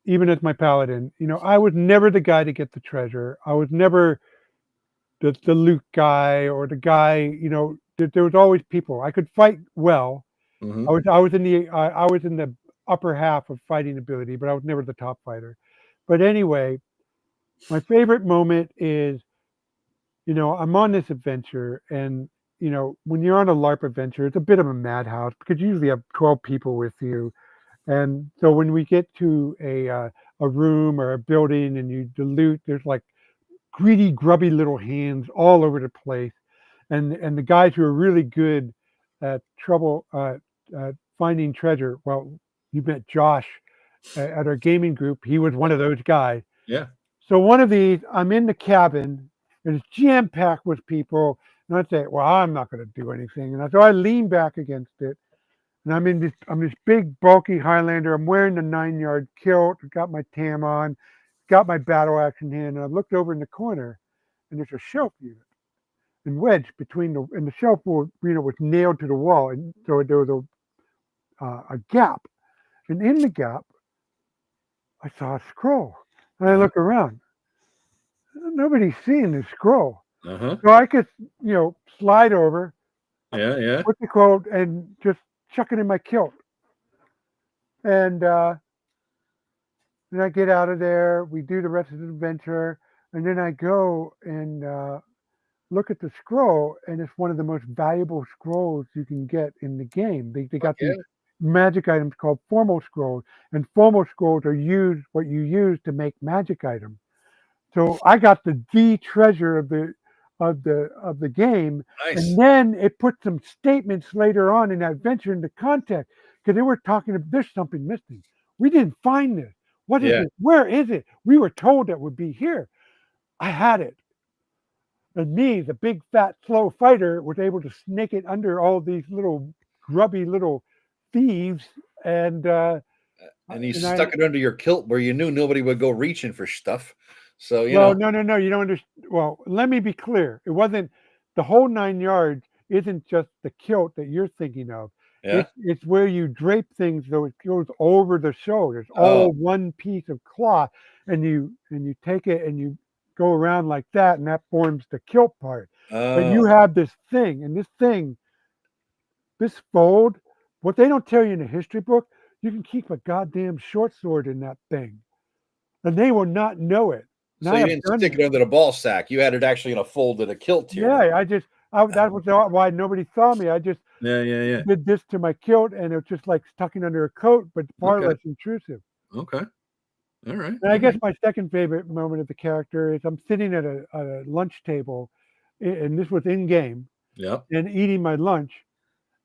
even as my paladin, I was never the guy to get the treasure. I was never the loot guy or the guy. There was always people. I could fight well. Mm-hmm. I was in the upper half of fighting ability, but I was never the top fighter. But anyway, my favorite moment is, I'm on this adventure, and when you're on a LARP adventure, it's a bit of a madhouse because you usually have 12 people with you. And so when we get to a room or a building and you loot, there's like greedy, grubby little hands all over the place. And the guys who are really good at finding treasure. Well, you met Josh at our gaming group. He was one of those guys. Yeah. So one of these, I'm in the cabin, and it's jam packed with people. And I say, well, I'm not going to do anything. And so I lean back against it, and I'm this big, bulky Highlander. I'm wearing the 9-yard kilt, got my tam on, got my battle axe in hand, and I looked over in the corner, and there's a shelf unit. And wedged between and the shelf was nailed to the wall, and so there was a gap, and in the gap, I saw a scroll, and I look around, nobody's seeing the scroll, so I could slide over, put the quote, and just chuck it in my kilt, and then I get out of there. We do the rest of the adventure, and then I go and look at the scroll, and it's one of the most valuable scrolls you can get in the game. They got these magic items called formal scrolls, and formal scrolls are what you use to make magic items. So I got the treasure of the game, and then it put some statements later on in that adventure into context, because they were talking about there's something missing. We didn't find this. What is it? Where is it? We were told it would be here. I had it. And me, the big, fat, slow fighter, was able to snake it under all these little grubby little thieves, and you stuck it under your kilt where you knew nobody would go reaching for stuff. So no, you don't understand. Well, let me be clear. It wasn't the whole 9 yards. Isn't just the kilt that you're thinking of. Yeah. It's where you drape things so it goes over the shoulders. All one piece of cloth, and you take it and you go around like that, and that forms the kilt part. But you have this thing, and this fold, what they don't tell you in the history book, you can keep a goddamn short sword in that thing, and they will not know it. So you didn't stick it under the ball sack. You had it actually in a folded a kilt here. Yeah, that was why nobody saw me. I just did this to my kilt, and it was just like stuck under a coat, but far less intrusive. Okay. All right. And I guess my second favorite moment of the character is I'm sitting at a lunch table, and this was in game, and eating my lunch,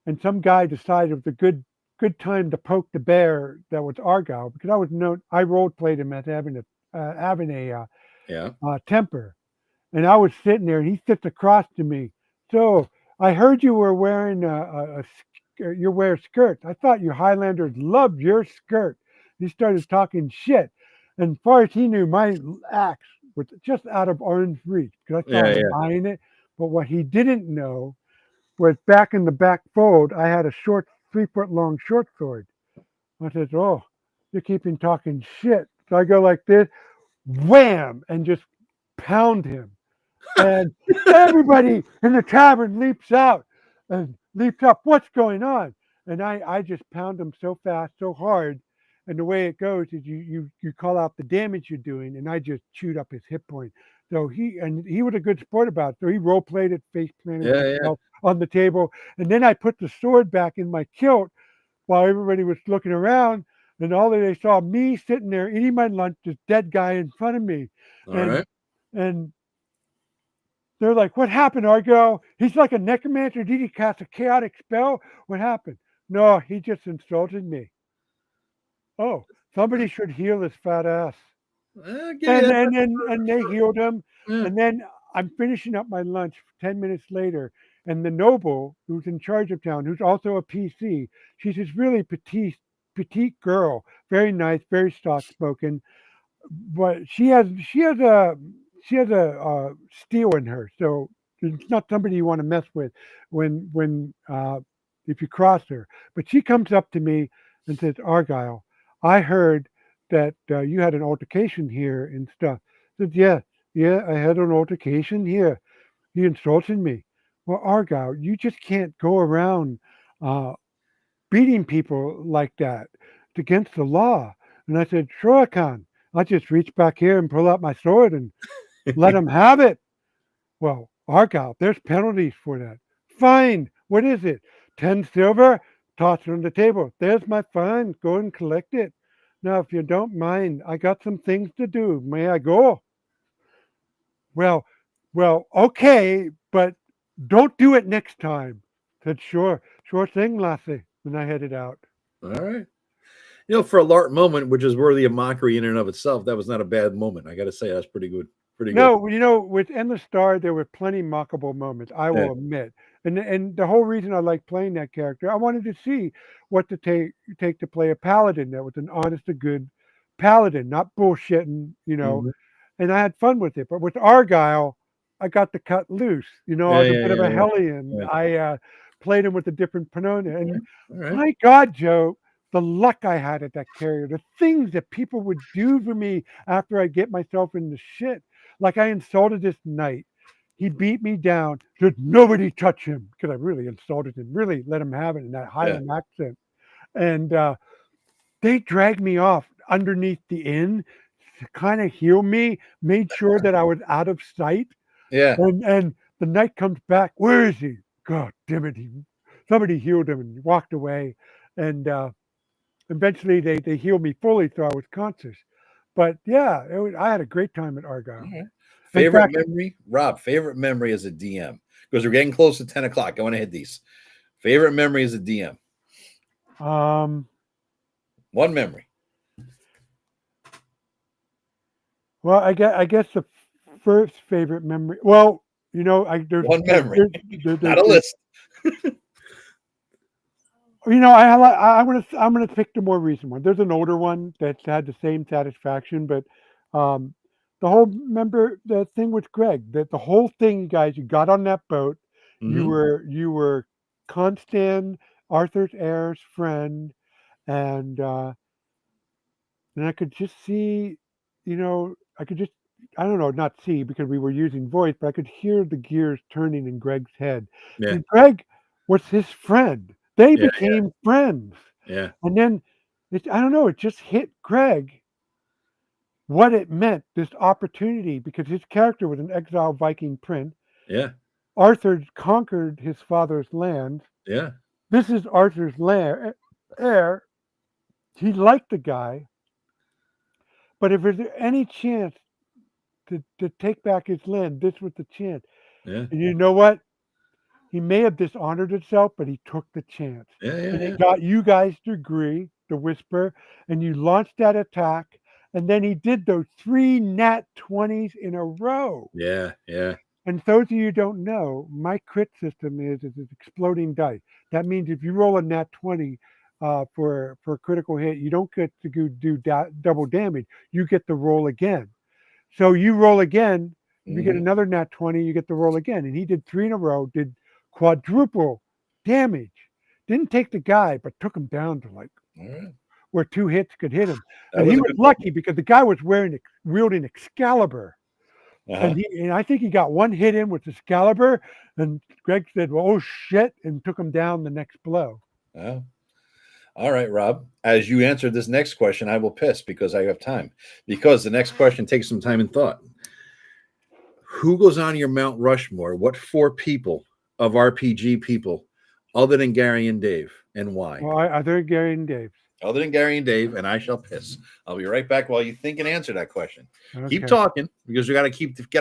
and some guy decided it was a good time to poke the bear that was Argyle, because I role played him as having a temper, and I was sitting there, and he sits across to me. So I heard you were wearing you wear skirts. I thought you Highlanders loved your skirt. He started talking shit. And as far as he knew, my axe was just out of arm's reach, because I thought buying it. But what he didn't know was back in the back fold, I had a 3-foot-long short sword. I said, "Oh, you're keeping talking shit." So I go like this, wham, and just pound him. And everybody in the tavern leaps out and leaps up. What's going on? And I just pound him so fast, so hard. And the way it goes is you call out the damage you're doing, and I just chewed up his hit point. So he was a good sport about it. So he role played it, face planted himself on the table, and then I put the sword back in my kilt while everybody was looking around, and all they saw me sitting there eating my lunch, this dead guy in front of me, and they're like, "What happened, Argo? He's like a necromancer. Did he cast a chaotic spell? What happened?" "No, he just insulted me." "Oh, somebody should heal this fat ass." And they healed him. And then I'm finishing up my lunch 10 minutes later, and the noble who's in charge of town, who's also a PC, she's this really petite girl, very nice, very soft spoken, but she has a steel in her, so it's not somebody you want to mess with when if you cross her. But she comes up to me and says, "Argyle, I heard that you had an altercation here and stuff." I said, yeah, I had an altercation here. He insulted me. "Well, Argyle, you just can't go around beating people like that. It's against the law." And I said, "Sure I can. I'll just reach back here and pull out my sword and let him have it." "Well, Argyle, there's penalties for that." "Fine. What is it? 10 silver? Toss it on the table. There's my fine. Go and collect it. Now, if you don't mind, I got some things to do. May I go?" well, okay, but don't do it next time. Said, sure thing, Lassie. And I headed out. All right. For a LARP moment, which is worthy of mockery in and of itself, that was not a bad moment. I got to say, that's pretty good. Pretty good. No, with Endless Star, there were plenty mockable moments, I will admit. And the whole reason I like playing that character, I wanted to see what to take to play a paladin that was an honest to good paladin, not bullshitting, Mhm. and I had fun with it. But with Argyle, I got to cut loose. I was a bit of a hellion. Yeah. I played him with a different persona. And All right. my God, Joe, the luck I had at that carrier, the things that people would do for me after I get myself into shit. Like I insulted this knight. He beat me down. Said nobody touch him because I really insulted him, really let him have it in that Highland accent. And they dragged me off underneath the inn to kind of heal me, made sure that I was out of sight. Yeah. And the knight comes back. Where is he? God damn it. Somebody healed him and walked away. And eventually they healed me fully so I was conscious. But yeah, I had a great time at Argyle. Okay. Favorite memory, Rob, favorite memory as a DM, because we're getting close to 10 o'clock. I want to hit these. Favorite memory as a DM. One memory. Well, I guess the first favorite memory. Well, there's one memory, not a list. I'm gonna pick the more recent one. There's an older one that's had the same satisfaction, but the thing with Greg, that the whole thing, you guys, you got on that boat, you were Constan, Arthur's heir's friend, and I could just see, I don't know, not see because we were using voice, but I could hear the gears turning in Greg's head. Yeah. And Greg was his friend. They became friends. Yeah. And then, I don't know, it just hit Greg what it meant, this opportunity, because his character was an exiled Viking prince. Yeah. Arthur conquered his father's land. Yeah. This is Arthur's heir. He liked the guy. But if there's any chance to take back his land, this was the chance. Yeah. And you know what? He may have dishonored himself, but he took the chance. Yeah. And it got you guys to agree, the whisper, and you launched that attack. And then he did those 3 nat 20s in a row. Yeah. Yeah. And those of you who don't know, my crit system is exploding dice. That means if you roll a nat 20 for a critical hit, you don't get to do double damage. You get to roll again. So you roll again. If you get another nat 20, you get to roll again. And he did 3 in a row, did quadruple damage. Didn't take the guy, but took him down to where 2 hits could hit him. And he was lucky because the guy was wielding Excalibur. And I think he got 1 hit in with Excalibur. And Greg said, well, oh shit, and took him down the next blow. Oh. All right, Rob. As you answer this next question, I will piss because I have time. Because the next question takes some time and thought. Who goes on your Mount Rushmore? What 4 people of RPG people, other than Gary and Dave, and why? Well, other than Gary and Dave. Other than Gary and Dave, and I shall piss. I'll be right back while you think and answer that question. Okay. Keep talking because we got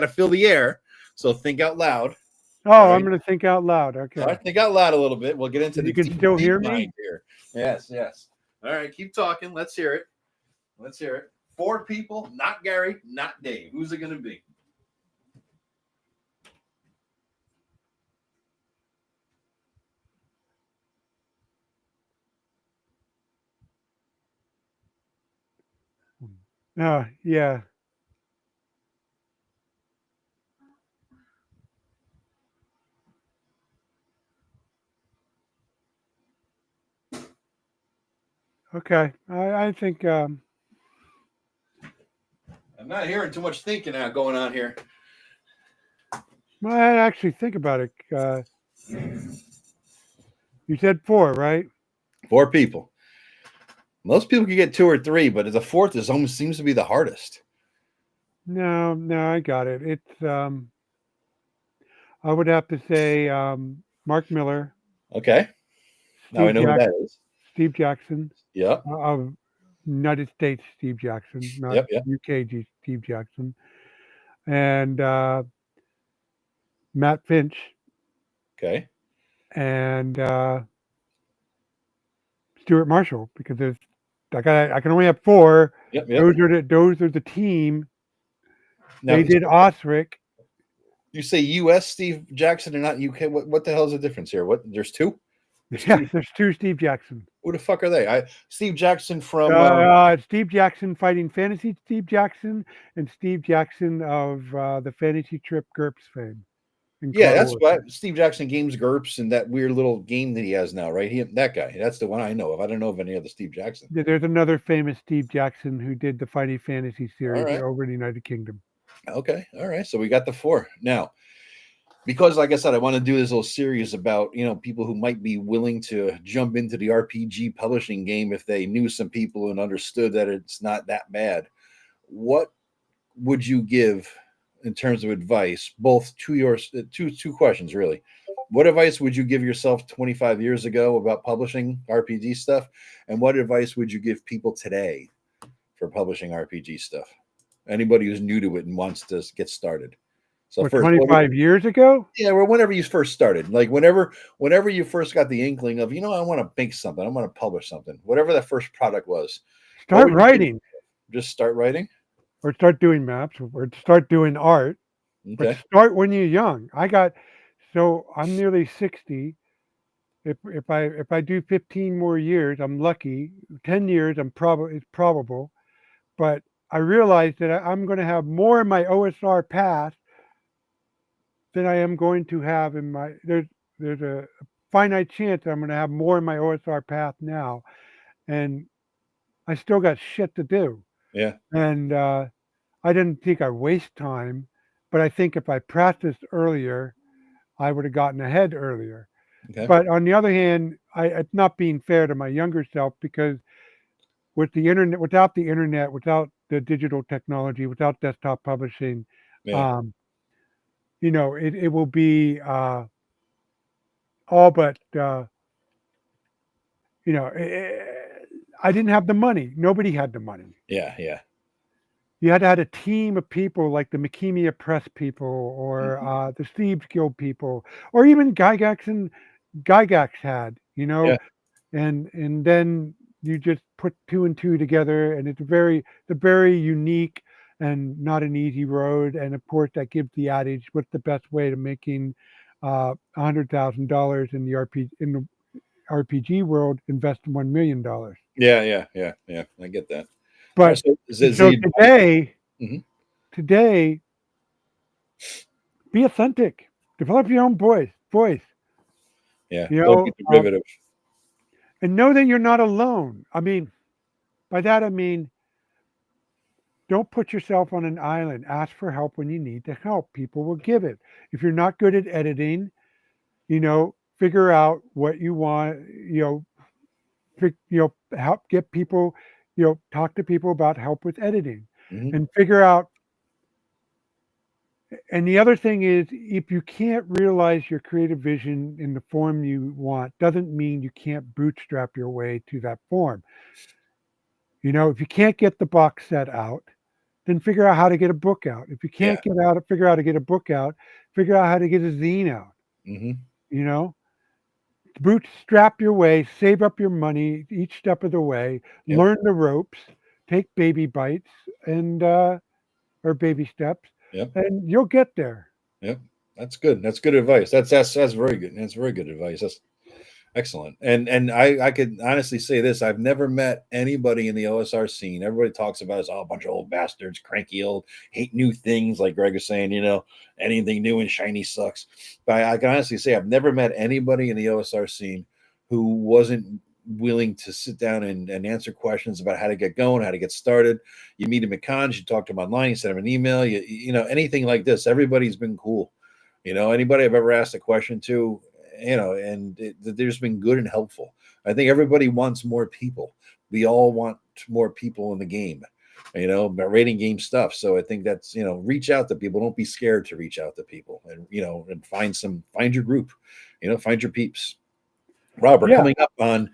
to fill the air. So think out loud. Oh, right? I'm going to think out loud. Okay. All right, think out loud a little bit. We'll get into you can still hear me here. Yes. All right, keep talking. Let's hear it. 4 people, not Gary, not Dave. Who's it going to be? Yeah. Okay. I think I'm not hearing too much thinking now going on here. Well, I actually think about it. You said 4, right? 4 people. Most people can get 2 or 3, but the 4th is almost seems to be the hardest. No, I got it. It's I would have to say Mark Miller. Okay. Now I know who that is. Steve Jackson. Yeah. Of United States Steve Jackson, not UK Steve Jackson. and Matt Finch, Okay. and Stuart Marshall, because I can only have 4. Yep. Those are the team. Now, They did Osric. You say U.S. Steve Jackson and not UK. What the hell is the difference here? What? There's 2. There's 2 Steve Jackson. Who the fuck are they? Steve Jackson from Steve Jackson fighting fantasy Steve Jackson, and Steve Jackson of the Fantasy Trip GURPS fame. Yeah, that's what Steve Jackson Games GURPS and that weird little game that he has now, right? That guy. That's the one I know of. I don't know of any other Steve Jackson. Yeah, there's another famous Steve Jackson who did the Fighting Fantasy series over in the United Kingdom. Okay, all right. So we got the 4 now. Because, like I said, I want to do this little series about people who might be willing to jump into the RPG publishing game if they knew some people and understood that it's not that bad. What would you give in terms of advice, both to your two questions, really? What advice would you give yourself 25 years ago about publishing RPG stuff? And what advice would you give people today for publishing RPG stuff? Anybody who's new to it and wants to get started. So first, 25 years ago? Yeah, well, whenever you first started, like whenever you first got the inkling of, I want to make something, I want to publish something, whatever that first product was. Start writing. Just start writing? Or start doing maps, or start doing art. Okay. But start when you're young. I'm nearly 60. If I do 15 more years, I'm lucky. 10 years, it's probable. But I realized that I'm going to have more in my OSR past than I am going to have in my. There's a finite chance that I'm going to have more in my OSR path now, and I still got shit to do. Yeah. And I didn't think I waste time, but I think if I practiced earlier, I would have gotten ahead earlier. Okay. But on the other hand, it's not being fair to my younger self, because with the internet, without the digital technology, without desktop publishing, it will be all but, I didn't have the money. Nobody had the money. Yeah, yeah. You had to have a team of people like the Machemia Press people, or the Thieves Guild people, or even Gygax had, and then you just put 2 and 2 together, and it's very unique and not an easy road. And of course, that gives the adage, what's the best way to making $100,000 in the RPG world? Invest $1 million. Yeah. I get that. But so today, be authentic. Develop your own voice. Yeah, don't be derivative. And know that you're not alone. I mean, by that I mean, don't put yourself on an island. Ask for help when you need the help. People will give it. If you're not good at editing, figure out what you want. Help get people. Talk to people about help with editing, and figure out. And the other thing is, if you can't realize your creative vision in the form you want, doesn't mean you can't bootstrap your way to that form. If you can't get the box set out, then figure out how to get a book out. If you can't figure out how to get a book out, figure out how to get a zine out. Bootstrap your way, save up your money each step of the way, learn the ropes, take baby bites or baby steps. Yep. And you'll get there. Yep. That's good. That's good advice. That's very good. That's very good advice. That's excellent. And I could honestly say this. I've never met anybody in the OSR scene. Everybody talks about us, a bunch of old bastards, cranky old, hate new things, like Greg was saying, anything new and shiny sucks. But I can honestly say I've never met anybody in the OSR scene who wasn't willing to sit down and answer questions about how to get going, how to get started. You meet him at cons, you talk to him online, you send him an email, anything like this. Everybody's been cool. Anybody I've ever asked a question to, they've been good and helpful. I think everybody wants more people. We all want more people in the game, about rating game stuff. So I think that's, reach out to people. Don't be scared to reach out to people, and, and find your group, find your peeps. Rob, we're coming up on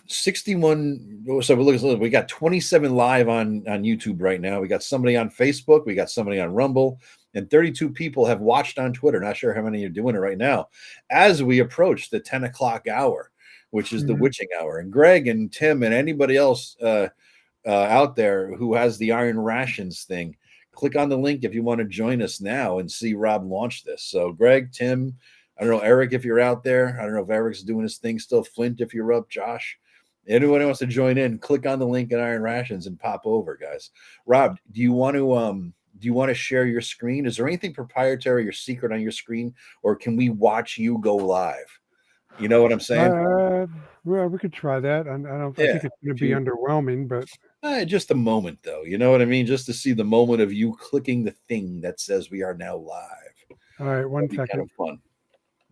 61. So we got 27 live on YouTube right now. We got somebody on Facebook. We got somebody on Rumble. And 32 people have watched on Twitter. Not sure how many are doing it right now. As we approach the 10 o'clock hour, which is the witching hour. And Greg and Tim and anybody else out there who has the Iron Rations thing, click on the link if you want to join us now and see Rob launch this. So Greg, Tim, I don't know, Eric, if you're out there. I don't know if Eric's doing his thing still. Flint, if you're up. Josh. Anyone who wants to join in, click on the link in Iron Rations and pop over, guys. Rob, do you want to share your screen? Is there anything proprietary or secret on your screen, or can we watch you go live? You know what I'm saying? Well, we could try that. I think it's going to be underwhelming, but just a moment, though. You know what I mean? Just to see the moment of you clicking the thing that says we are now live. All right, one second. Kind of fun.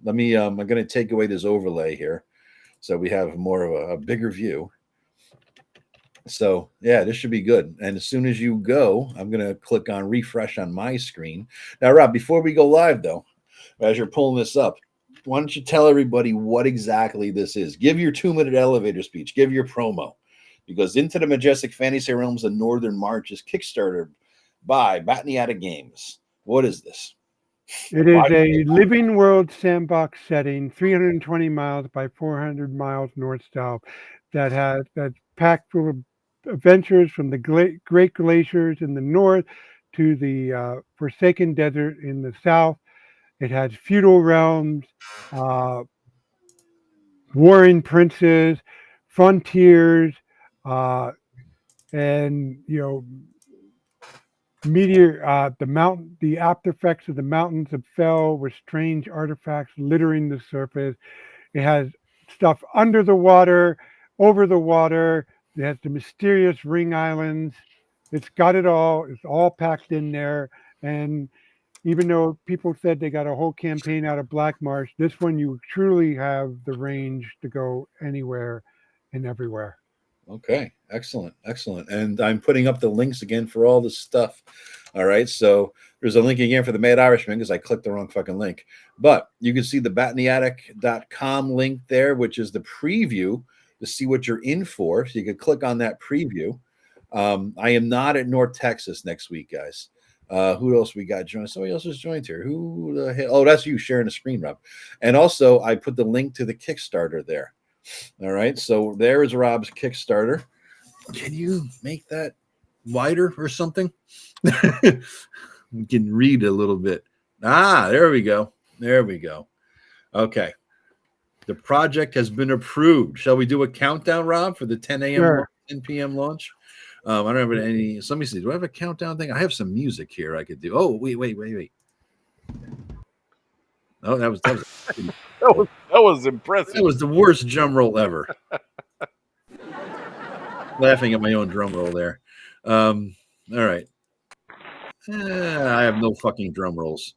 Let me. I'm going to take away this overlay here, so we have more of a bigger view. So yeah, this should be good. And as soon as you go, I'm going to click on refresh on my screen. Now, Rob, before we go live, though, as you're pulling this up, why don't you tell everybody what exactly this is? Give your 2-minute elevator speech. Give your promo. Because Into the Majestic Fantasy Realms, the Northern March is Kickstarter by Bat Games. What is this? It is a living world sandbox setting, 320 miles by 400 miles north-south, that's packed full of adventures from the Great Glaciers in the north to the Forsaken Desert in the south. It has feudal realms, warring princes, frontiers, and meteor, the after effects of the mountains that fell with strange artifacts littering the surface. It has stuff under the water, over the water. It has the mysterious ring islands. It's got it all. It's all packed in there. And even though people said they got a whole campaign out of Blackmarsh, this one you truly have the range to go anywhere and everywhere. Okay, excellent. And I'm putting up the links again for all this stuff. All right, so there's a link again for the Mad Irishman because I clicked the wrong fucking link. But you can see the batinatic.com link there, which is the preview to see what you're in for. So you can click on that preview. I am not at North Texas next week, guys. Who else we got joined? Somebody else has joined here. Who the hell? Oh, that's you sharing the screen, Rob. And also, I put the link to the Kickstarter there. All right, so there is Rob's Kickstarter. Can you make that wider or something? We can read a little bit. There we go. Okay. The project has been approved. Shall we do a countdown, Rob, for the 10 a.m. Sure. 10 p.m. launch? I don't have any. So let me see. Do I have a countdown thing? I have some music here I could do. Oh, wait. Oh, that was that was impressive. That was the worst drum roll ever. Laughing at my own drum roll there. All right. I have no fucking drum rolls.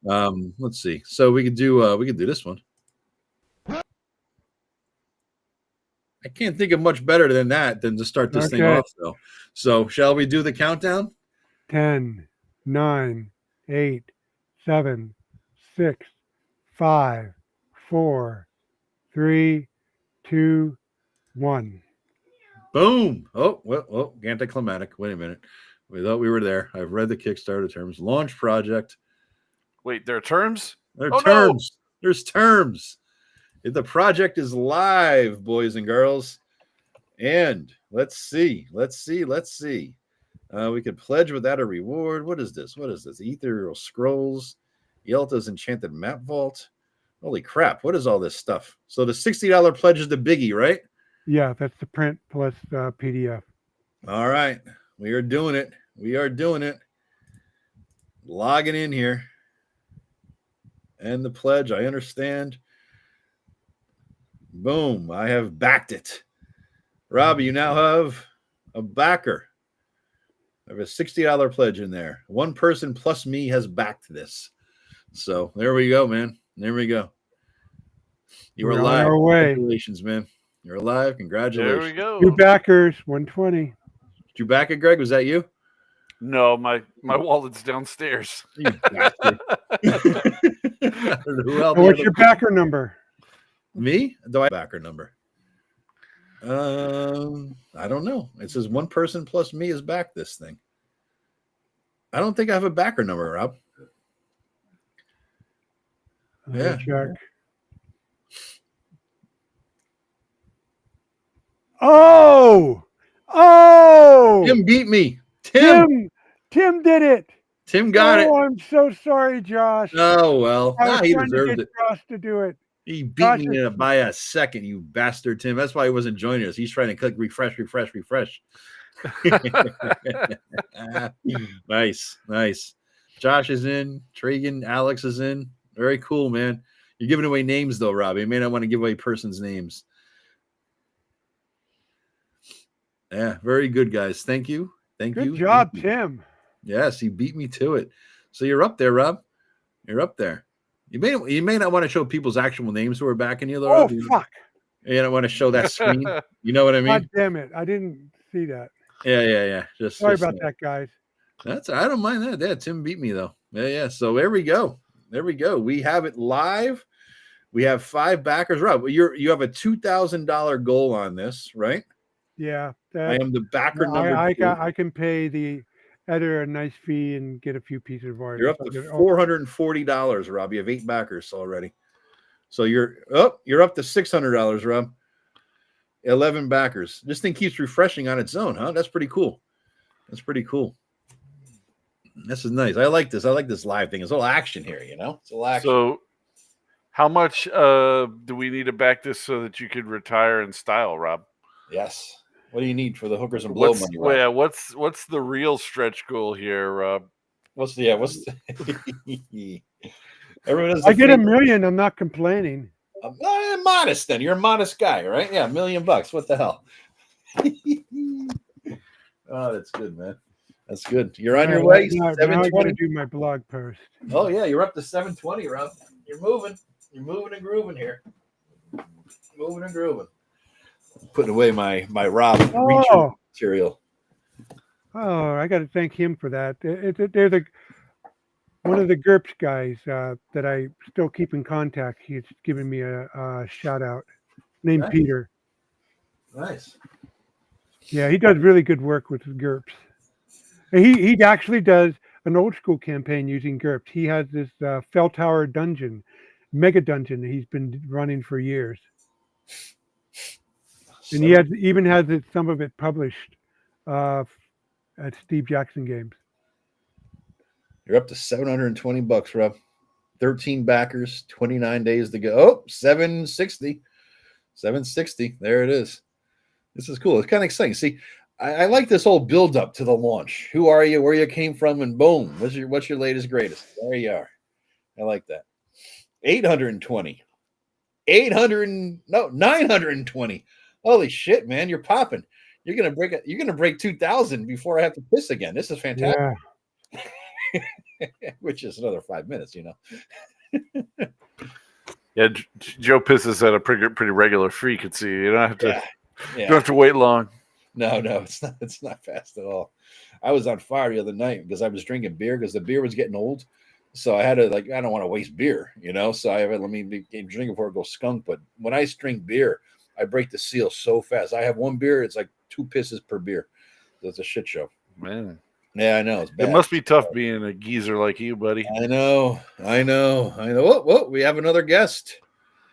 Let's see. So we could do this one. I can't think of much better than that than to start this thing off, though. So shall we do the countdown? 10, 9, 8, 7, 6, 5, 4, 3, 2, 1. Boom. Oh, anticlimactic. Wait a minute. We thought we were there. I've read the Kickstarter terms. Launch project. Wait, there are terms? There are terms. No. There's terms. The project is live, boys and girls. And let's see. We could pledge without a reward. What is this? Ethereal Scrolls. Yelta's Enchanted Map Vault. Holy crap. What is all this stuff? So the $60 pledge is the biggie, right? Yeah, that's the print plus PDF. All right. We are doing it. Logging in here. And the pledge, I understand. Boom. I have backed it. Robbie, you now have a backer. I have a $60 pledge in there. One person plus me has backed this. So there we go, man. There we go. You are alive. Congratulations, man. You're alive. Congratulations. There we go. 2 backers, 120. Did you back it, Greg? Was that you? No, my wallet's downstairs. You bastard. What's your backer number? Me? Do I have a backer number? I don't know. It says one person plus me is back this thing. I don't think I have a backer number, Rob. Yeah. Check. Oh! Tim beat me. Tim did it. Tim got it. Oh, I'm so sorry, Josh. Oh, well. I was he trying to deserves get it. Josh to do it. He beat me by a second, you bastard, Tim. That's why he wasn't joining us. He's trying to click refresh. Nice. Josh is in. Tragan, Alex is in. Very cool, man. You're giving away names, though, Robbie. You may not want to give away persons' names. Yeah, very good, guys. Thank you. Good job, Tim. Yes, he beat me to it. So you're up there, Rob. You're up there. You may not want to show people's actual names who are backing you, though. Oh, fuck. You don't want to show that screen. You know what I mean? God damn it. I didn't see that. Yeah. Sorry about that, guys. I don't mind that. Yeah, Tim beat me, though. Yeah. So there we go. We have it live. We have 5 backers. Rob, you have a $2,000 goal on this, right? Yeah. I am the backer number 2. I can pay the editor a nice fee and get a few pieces of art. You're up to $440, Rob. You have 8 backers already. So you're up to $600, Rob. 11 backers. This thing keeps refreshing on its own, huh? That's pretty cool. This is nice. I like this. I like this live thing. It's a little action here, you know? It's a little action. So how much do we need to back this so that you could retire in style, Rob? Yes. What do you need for the hookers and blow money, Rob? Yeah, what's the real stretch goal here, Rob? What's the Everyone has I get $1 million. I'm not complaining. Modest then. You're a modest guy, right? Yeah, $1 million. What the hell? Oh, that's good, man. That's good. You're on your way. Now I got to do my blog post. Oh yeah, you're up to 720, Rob. You're moving and grooving here. Putting away my Rob material. Oh, I got to thank him for that. They're one of the GURPS guys that I still keep in contact. He's given me a shout out. Named Peter. Nice. Yeah, he does really good work with GURPS. He actually does an old school campaign using GURPS. He has this Fell Tower dungeon, mega dungeon that he's been running for years. And he even has some of it published at Steve Jackson Games. You're up to $720, Rob. 13 backers, 29 days to go. Oh, 760. There it is. This is cool. It's kind of exciting. See, I like this whole build up to the launch. Who are you? Where you came from? And boom. What's your latest greatest? There you are. I like that. 820. 920. Holy shit, man! You're popping. You're gonna break 2,000 before I have to piss again. This is fantastic. Yeah. Which is another 5 minutes, you know. Yeah, Joe pisses at a pretty regular frequency. You don't have to. You don't have to wait long. No, it's not fast at all. I was on fire the other night because I was drinking beer because the beer was getting old. So I had to I don't want to waste beer, you know. So let me drink before it goes skunk. But when I drink beer, I break the seal so fast. I have one beer, it's like 2 pisses per beer. It's a shit show. Man. Yeah, I know. It's bad. It must be tough being a geezer like you, buddy. I know. Whoa, we have another guest.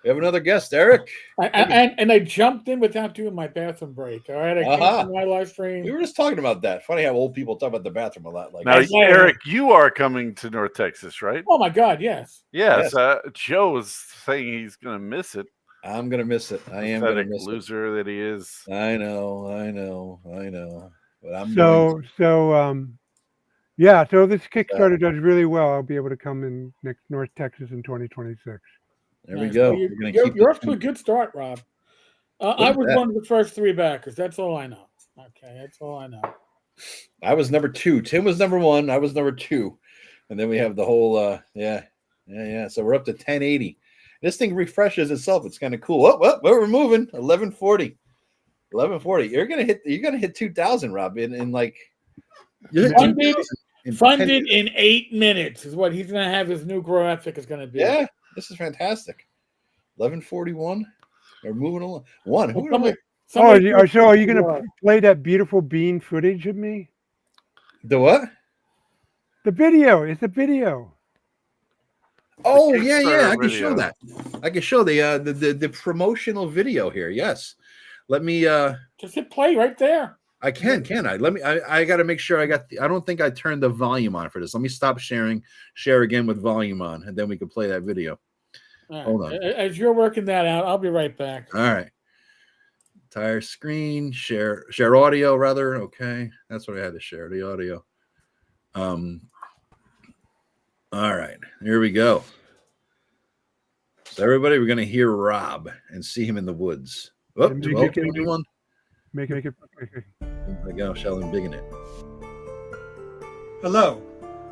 Eric. And I jumped in without doing my bathroom break. All right, I came to my live stream. We were just talking about that. Funny how old people talk about the bathroom a lot. Like now, Eric, you are coming to North Texas, right? Oh my God, yes. Yes. Joe was saying he's going to miss it. I'm going to miss it. I am going to miss loser that he is. I know. But I'm so this Kickstarter does really well. I'll be able to come in next North Texas in 2026. There we go. You're off to a good start, Rob. I was one of the first 3 backers. That's all I know. Okay, that's all I know. I was number 2. Tim was number 1. I was number 2. And then we have the whole, So we're up to 1080. This thing refreshes itself. It's kind of cool. Oh, we're moving. 1140. You're gonna hit 2,000, Rob. In like funded in 8 minutes is what he's gonna have. His new graphic is gonna be. Yeah, this is fantastic. 1141. We're moving along. Somebody so are you going to play that beautiful bean footage of me? The what? The video. It's a video. Oh yeah, Kickstarter I can show video. that. I can show the promotional video here. Yes. Let me just hit play right there. I can I? Let me I got to make sure I got I don't think I turned the volume on for this. Let me stop sharing, share again with volume on, and then we can play that video. Right. Hold on. As you're working that out, I'll be right back. All right. Entire screen, share audio rather. Okay. That's what I had to share, the audio. All right, here we go. So everybody, we're going to hear Rob and see him in the woods. Oh, 12:21. Make it. There we go, Sheldon bigging it. Hello.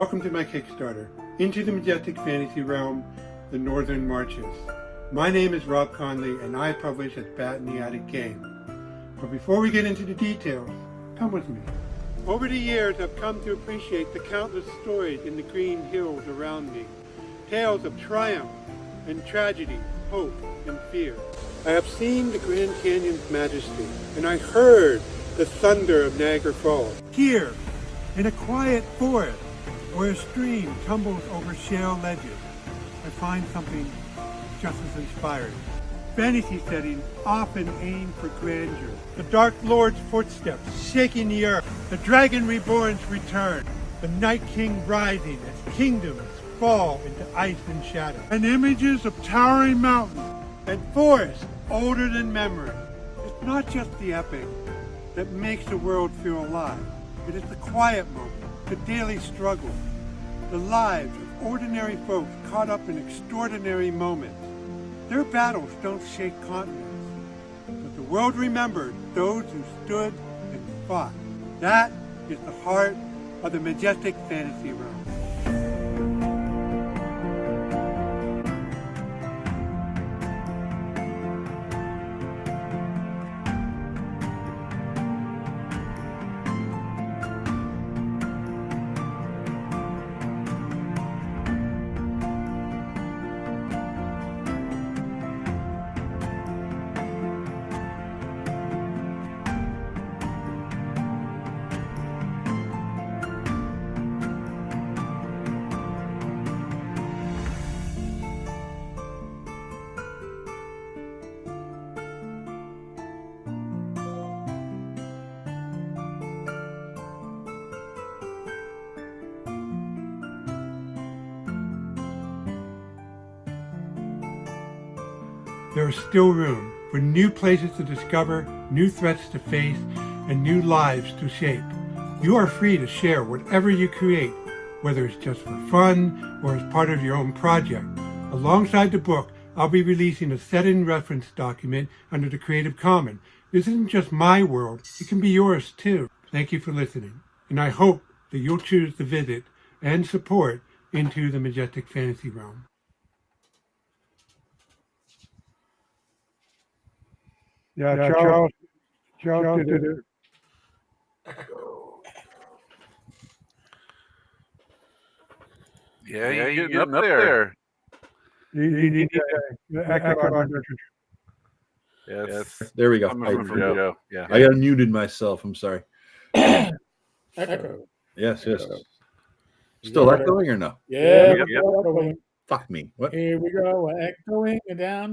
Welcome to my Kickstarter, Into the Majestic Fantasy Realm, The Northern Marches. My name is Rob Conley, and I publish at Bat in the Attic Game. But before we get into the details, come with me. Over the years, I've come to appreciate the countless stories in the green hills around me. Tales of triumph and tragedy, hope and fear. I have seen the Grand Canyon's majesty, and I heard the thunder of Niagara Falls. Here, in a quiet forest, where a stream tumbles over shale ledges, I find something just as inspiring. Fantasy settings often aim for grandeur. The Dark Lord's footsteps shaking the earth. The Dragon Reborn's return. The Night King rising as kingdoms fall into ice and shadow. And images of towering mountains and forests older than memory. It's not just the epic that makes the world feel alive. It is the quiet moments, the daily struggles, the lives of ordinary folks caught up in extraordinary moments. Their battles don't shake continents, but the world remembered those who stood and fought. That is the heart of the Majestic Fantasy Realms. There is still room for new places to discover, new threats to face, and new lives to shape. You are free to share whatever you create, whether it's just for fun or as part of your own project. Alongside the book, I'll be releasing a set-in reference document under the Creative Commons. This isn't just my world, it can be yours too. Thank you for listening, and I hope that you'll choose to visit and support Into the Majestic Fantasy Realm. Yeah, Charles did it. Yeah, you're getting up there. You need to Yes. There we go. Yeah. I unmuted myself. I'm sorry. Echo. Yes. Still echoing or no? Yeah. Yep. Fuck me. What? Here we go. We're echoing and down.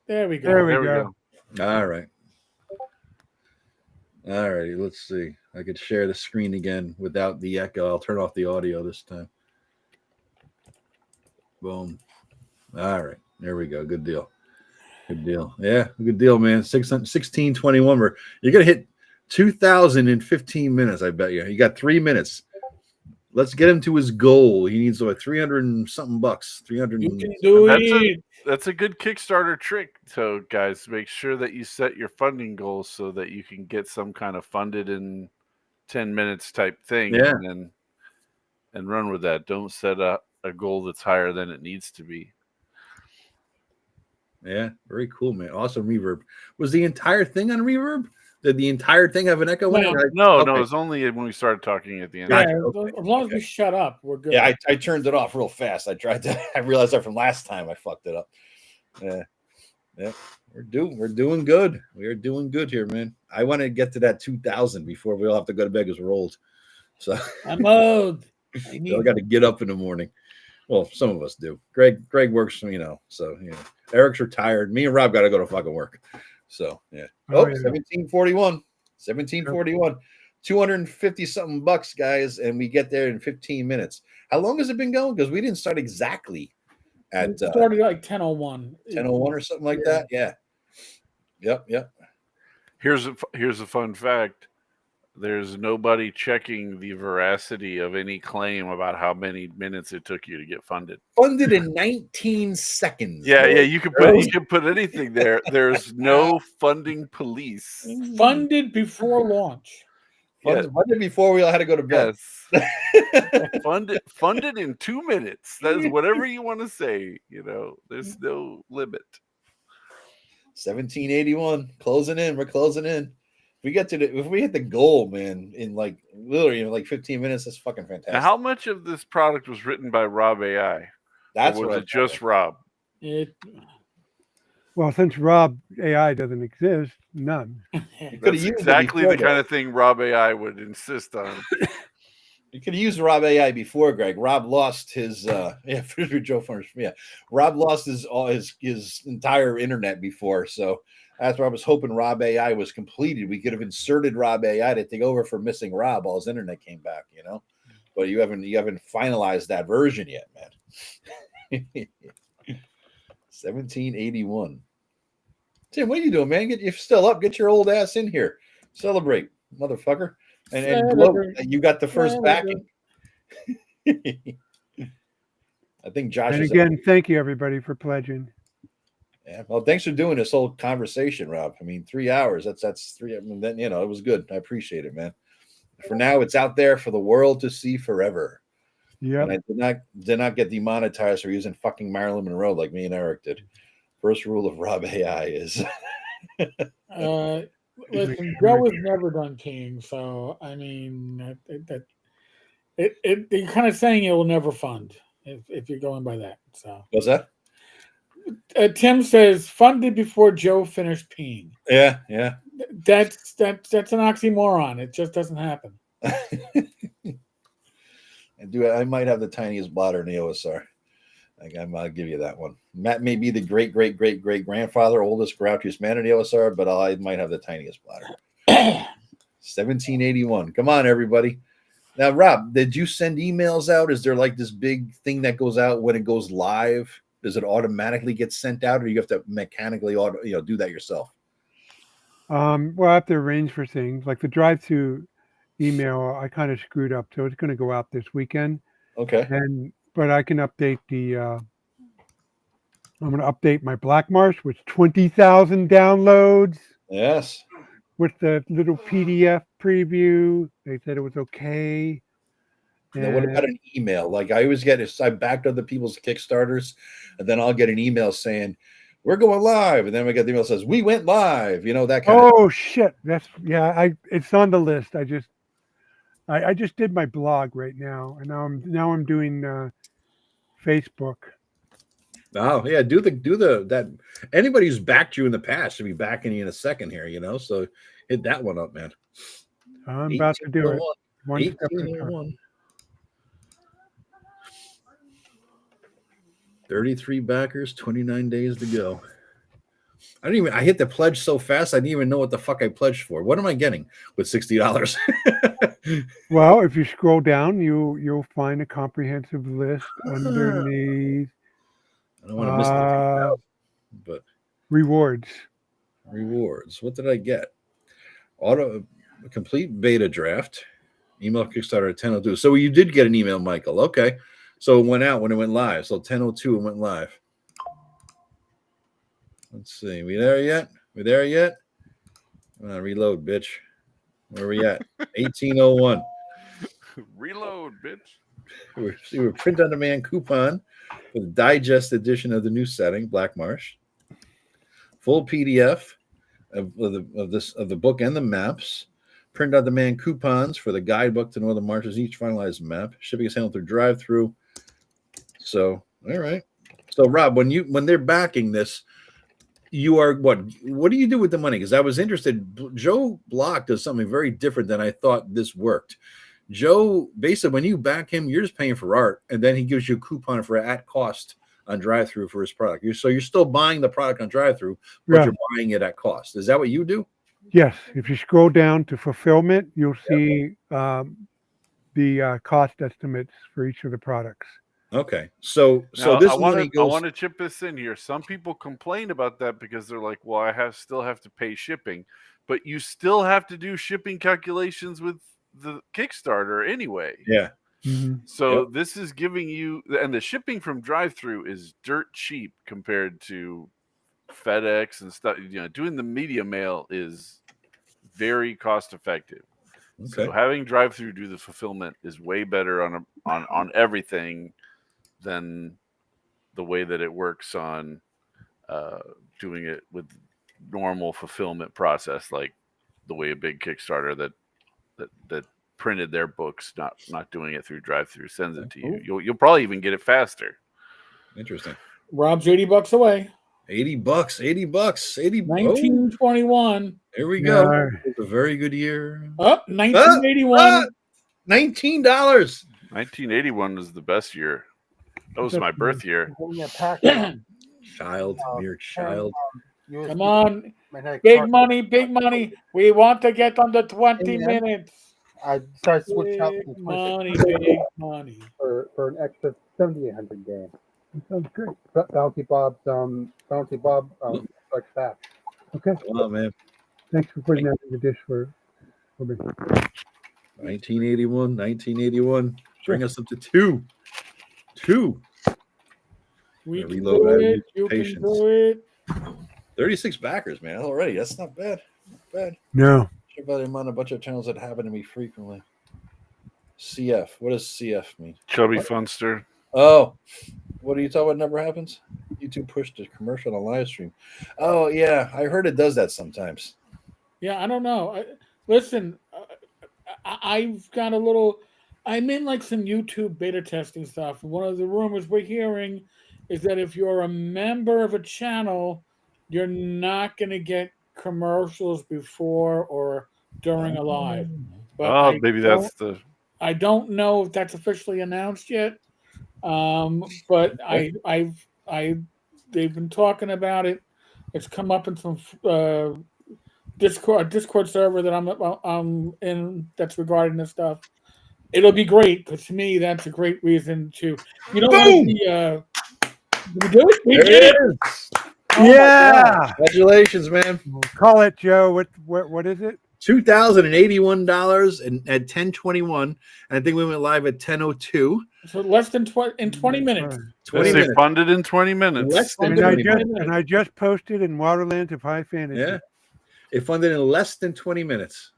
There we go. There we go. All right. All righty. Let's see. I could share the screen again without the echo. I'll turn off the audio this time. Boom. All right. There we go. Good deal. Yeah, good deal, man. 1621. You're gonna hit 2,000 in 15 minutes. I bet you. You got 3 minutes. Let's get him to his goal. He needs like 300 and something bucks. 300. You can do it. That's a good Kickstarter trick. So, guys, make sure that you set your funding goals so that you can get some kind of funded in 10 minutes type thing, and run with that. Don't set a goal that's higher than it needs to be. Yeah, very cool, man. Awesome reverb. Was the entire thing on reverb? Did the entire thing have an echo? No, it was only when we started talking at the end. Yeah, as long as we shut up, we're good. Yeah, I turned it off real fast. I realized that from last time I fucked it up. Yeah. We're doing good. We are doing good here, man. I want to get to that 2,000 before we all have to go to bed because we're old. So I'm old. I got to get up in the morning. Well, some of us do. Greg works, so Eric's retired. Me and Rob got to go to fucking work. So yeah. 1741. 250 something bucks, guys, and we get there in 15 minutes. How long has it been going? Because we didn't start exactly at it started like 10:01. 10:01 or something like that. Yeah. Yep. Here's a fun fact. There's nobody checking the veracity of any claim about how many minutes it took you to get funded. Funded in 19 seconds. Yeah, you can put anything there. There's no funding police. Funded before launch. Funded before we all had to go to bed. Yes. funded in 2 minutes. That's whatever you want to say. There's no limit. 1781. Closing in. We're closing in. If we hit the goal, man, in literally 15 minutes, that's fucking fantastic. Now, how much of this product was written by Rob AI? That's or was it just Rob? Well, since Rob AI doesn't exist, none. That's exactly the kind of thing Rob AI would insist on. You could have used Rob AI before, Greg. Rob lost his Joe Furnish. Yeah, Rob lost his entire internet before, so. That's why I was hoping Rob AI was completed. We could have inserted Rob AI to take over for missing Rob. All his internet came back, But you haven't finalized that version yet, man. 1781. Tim, what are you doing, man? You're still up. Get your old ass in here. Celebrate, motherfucker. And gloat that you got the first backing. I think Josh. And again, thank you everybody for pledging. Yeah, well, thanks for doing this whole conversation, Rob. 3 hours. That's 3. Then it was good. I appreciate it, man. For now, it's out there for the world to see forever. Yeah. I did not get demonetized for using fucking Marilyn Monroe like me and Eric did. First rule of Rob AI is. Listen, Joe was never done king, so you're kind of saying it will never fund if you're going by that. So what's that? Tim says funded before Joe finished peeing. Yeah. That's an oxymoron. It just doesn't happen. I might have the tiniest bladder in the OSR. I'll give you that one. Matt may be the great grandfather, oldest, grouchiest man in the OSR, but I might have the tiniest bladder. 1781. Come on, everybody. Now, Rob, did you send emails out? Is there like this big thing that goes out when it goes live? Does it automatically get sent out, or you have to mechanically do that yourself? Well, I have to arrange for things like the drive-through email. I kind of screwed up, so it's going to go out this weekend. Okay. But I can update I'm going to update my Blackmarsh with 20,000 downloads. Yes. With the little PDF preview, they said it was okay. Now, what about an email? Like I always get I backed other people's Kickstarters, and then I'll get an email saying, "We're going live," and then we get the email that says, "We went live." That kind of. Oh shit! It's on the list. I just did my blog right now, and now I'm doing Facebook. Oh yeah, do that. Anybody who's backed you in the past should be backing you in a second here. So hit that one up, man. I'm about to do it. 1801. 33 backers, 29 days to go. I hit the pledge so fast I didn't even know what the fuck I pledged for. What am I getting with $60? Well, if you scroll down, you'll find a comprehensive list underneath. I don't want to miss the 2,000, but rewards. What did I get? Complete beta draft. Email Kickstarter at 10:02. So you did get an email, Michael. Okay. So it went out when it went live. So 10:02 it went live. Let's see. We there yet? Reload, bitch. Where we at? 1801. Reload, bitch. We're print on demand coupon for the digest edition of the new setting, Blackmarsh. Full PDF of the book and the maps. Print on demand coupons for the guidebook to Northern Marches, each finalized map. Shipping is handled through drive-through. So, all right. So, Rob, when they're backing this, you are what do you do with the money? Because I was interested. Joe Block does something very different than I thought this worked. Joe, basically, when you back him, you're just paying for art, and then he gives you a coupon for at cost on drive-through for his product. So you're still buying the product on drive-through, but you're buying it at cost. Is that what you do? Yes. If you scroll down to fulfillment, you'll see the cost estimates for each of the products. Okay, so now, this I money goes. I want to chip this in here. Some people complain about that because they're like, "Well, I still have to pay shipping," but you still have to do shipping calculations with the Kickstarter anyway. Yeah. Mm-hmm. So this is giving you, and the shipping from drive-through is dirt cheap compared to FedEx and stuff. Doing the media mail is very cost effective. Okay. So having drive-through do the fulfillment is way better on everything than the way that it works on doing it with normal fulfillment process, like the way a big Kickstarter that printed their books, not doing it through drive-through, sends it to you. You'll probably even get it faster. Interesting. Rob's $80 away. $80. 1921. There we go. Yeah. It's a very good year. 1981. $19. 1981 was the best year. That was my birth year. Child, mere child. Come on. Big money. We want to get under 20 minutes. I started switching out big money for an extra 7,800 game. That sounds great. Bounty Bob, like that. Okay. Oh man. Thanks for putting that in the dish for me. 1981. Bring us up to two. We can do it. You can do it. 36 backers, man. Already. That's not bad. No. About the amount, a bunch of channels that happen to me frequently. CF. What does CF mean? Chubby Funster. Oh, what are you talking about? Never happens. YouTube pushed a commercial on a live stream. Oh yeah, I heard it does that sometimes. Yeah, I don't know. Listen, I've got a little. I'm in like some YouTube beta testing stuff. One of the rumors we're hearing is that if you're a member of a channel, you're not going to get commercials before or during a live. But maybe that's the. I don't know if that's officially announced yet. But they've been talking about it. It's come up in some Discord server that I'm in that's regarding this stuff. It'll be great because to me that's a great reason to. You don't want to be. Did we do it? We did it. Oh yeah! Congratulations, man. Call it, Joe. What is it? $2,081 at 10:21, and I think we went live at 10:02. So less than 20 minutes. 20 minutes. Funded in 20 minutes. Less than 20 minutes. And I just posted in Wilderlands of High Fantasy. Yeah, it funded in less than 20 minutes.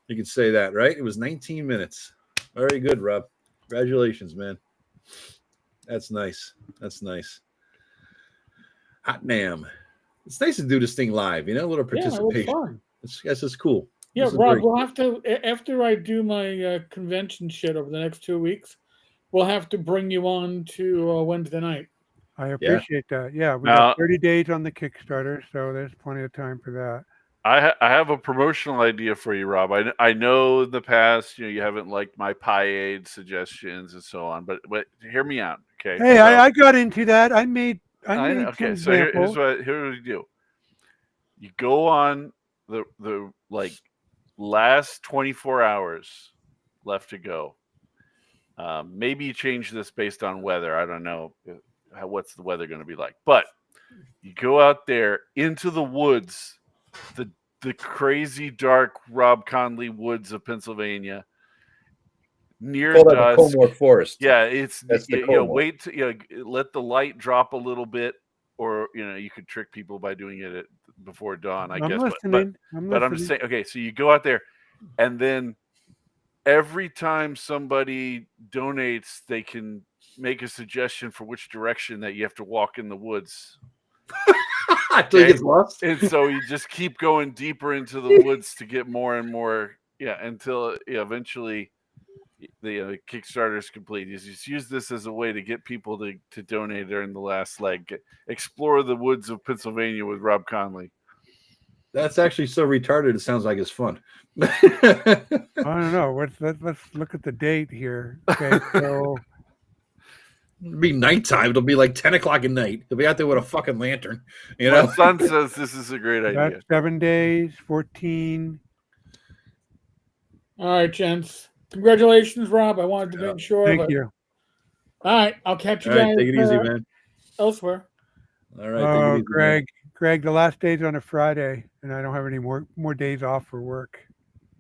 You could say that, right? It was 19 minutes. Very good, Rob. Congratulations, man. That's nice. Hot damn. It's nice to do this thing live, a little participation. It's cool. Yeah, Rob, we'll have to, after I do my convention shit over the next 2 weeks, we'll have to bring you on to Wednesday night. I appreciate that. Yeah, we got 30 days on the Kickstarter, so there's plenty of time for that. I have a promotional idea for you, Rob. I know in the past, you haven't liked my pie aid suggestions and so on, but hear me out, okay? Hey, I got into that. I made okay, so here's what you do. You go on the like last 24 hours left to go. Maybe you change this based on weather. I don't know what's the weather going to be like, but you go out there into the woods, the crazy dark Rob Conley woods of Pennsylvania, near dusk. Colmore Forest. Yeah, wait to let the light drop a little bit, or you could trick people by doing it before dawn. I guess. But I'm just saying. Okay, so you go out there, and then every time somebody donates, they can make a suggestion for which direction that you have to walk in the woods. Until you get lost. And so you just keep going deeper into the woods to get more and more. Yeah, until eventually the Kickstarter is complete. You just use this as a way to get people to donate during the last leg. Explore the woods of Pennsylvania with Rob Conley. That's actually so retarded. It sounds like it's fun. I don't know. Let's look at the date here. Okay, so it'll be nighttime. It'll be like 10 o'clock at night. He'll be out there with a fucking lantern. You know, my son says this is a great idea. That's 7 days, 14. All right, gents. Congratulations, Rob. I wanted to make sure. Thank you. All right, I'll catch you all guys right, take it easy, man. elsewhere. All right, Oh, take it easy, Greg, the last day's on a Friday, and I don't have any more days off for work.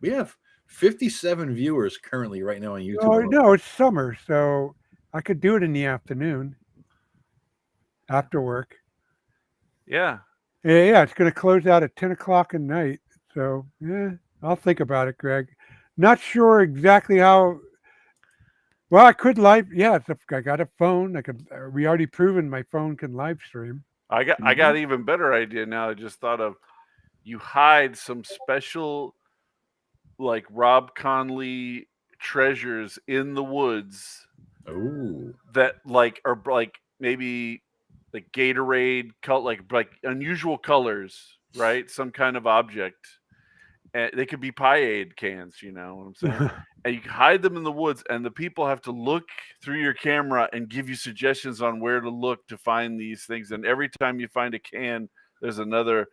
We have 57 viewers currently right now on YouTube. Oh, no, it's summer, so I could do it in the afternoon after work. Yeah. Yeah, it's going to close out at 10 o'clock at night. So, yeah, I'll think about it, Greg. Not sure exactly how. Well, I could live. Yeah, I got a phone. We already proven my phone can live stream. I got even better idea now. I just thought of, you hide some special like Rob Conley treasures in the woods. Oh, that like are like maybe like Gatorade, like unusual colors, right? Some kind of object. And they could be Pie-Aid cans, you know what I'm saying? And you can hide them in the woods, and the people have to look through your camera and give you suggestions on where to look to find these things. And every time you find a can, there's another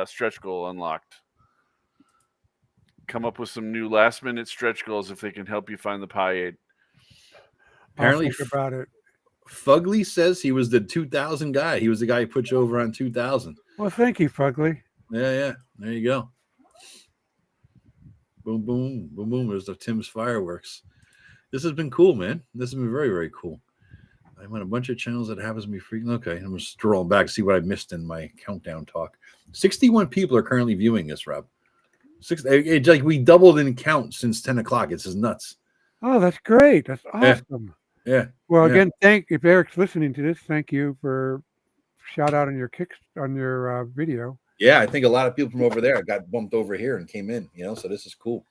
stretch goal unlocked. Come up with some new last-minute stretch goals if they can help you find the Pie-Aid. apparently, think about it. Fugly says he was the 2000 guy. He was the guy who put you over on 2000. Well, thank you, Fugly. Yeah. There you go. Boom, boom, boom, boom. There's the Tim's fireworks. This has been cool, man. This has been very, very cool. I'm on a bunch of channels that happens to be freaking. Okay, I'm just scrolling back to see what I missed in my countdown talk. 61 people are currently viewing this, Rob. It's like we doubled in count since 10 o'clock. It's just nuts. Oh, that's great. That's awesome. Yeah. Well, again, if Eric's listening to this, thank you for shout out on your video. Yeah, I think a lot of people from over there got bumped over here and came in, you know, so this is cool.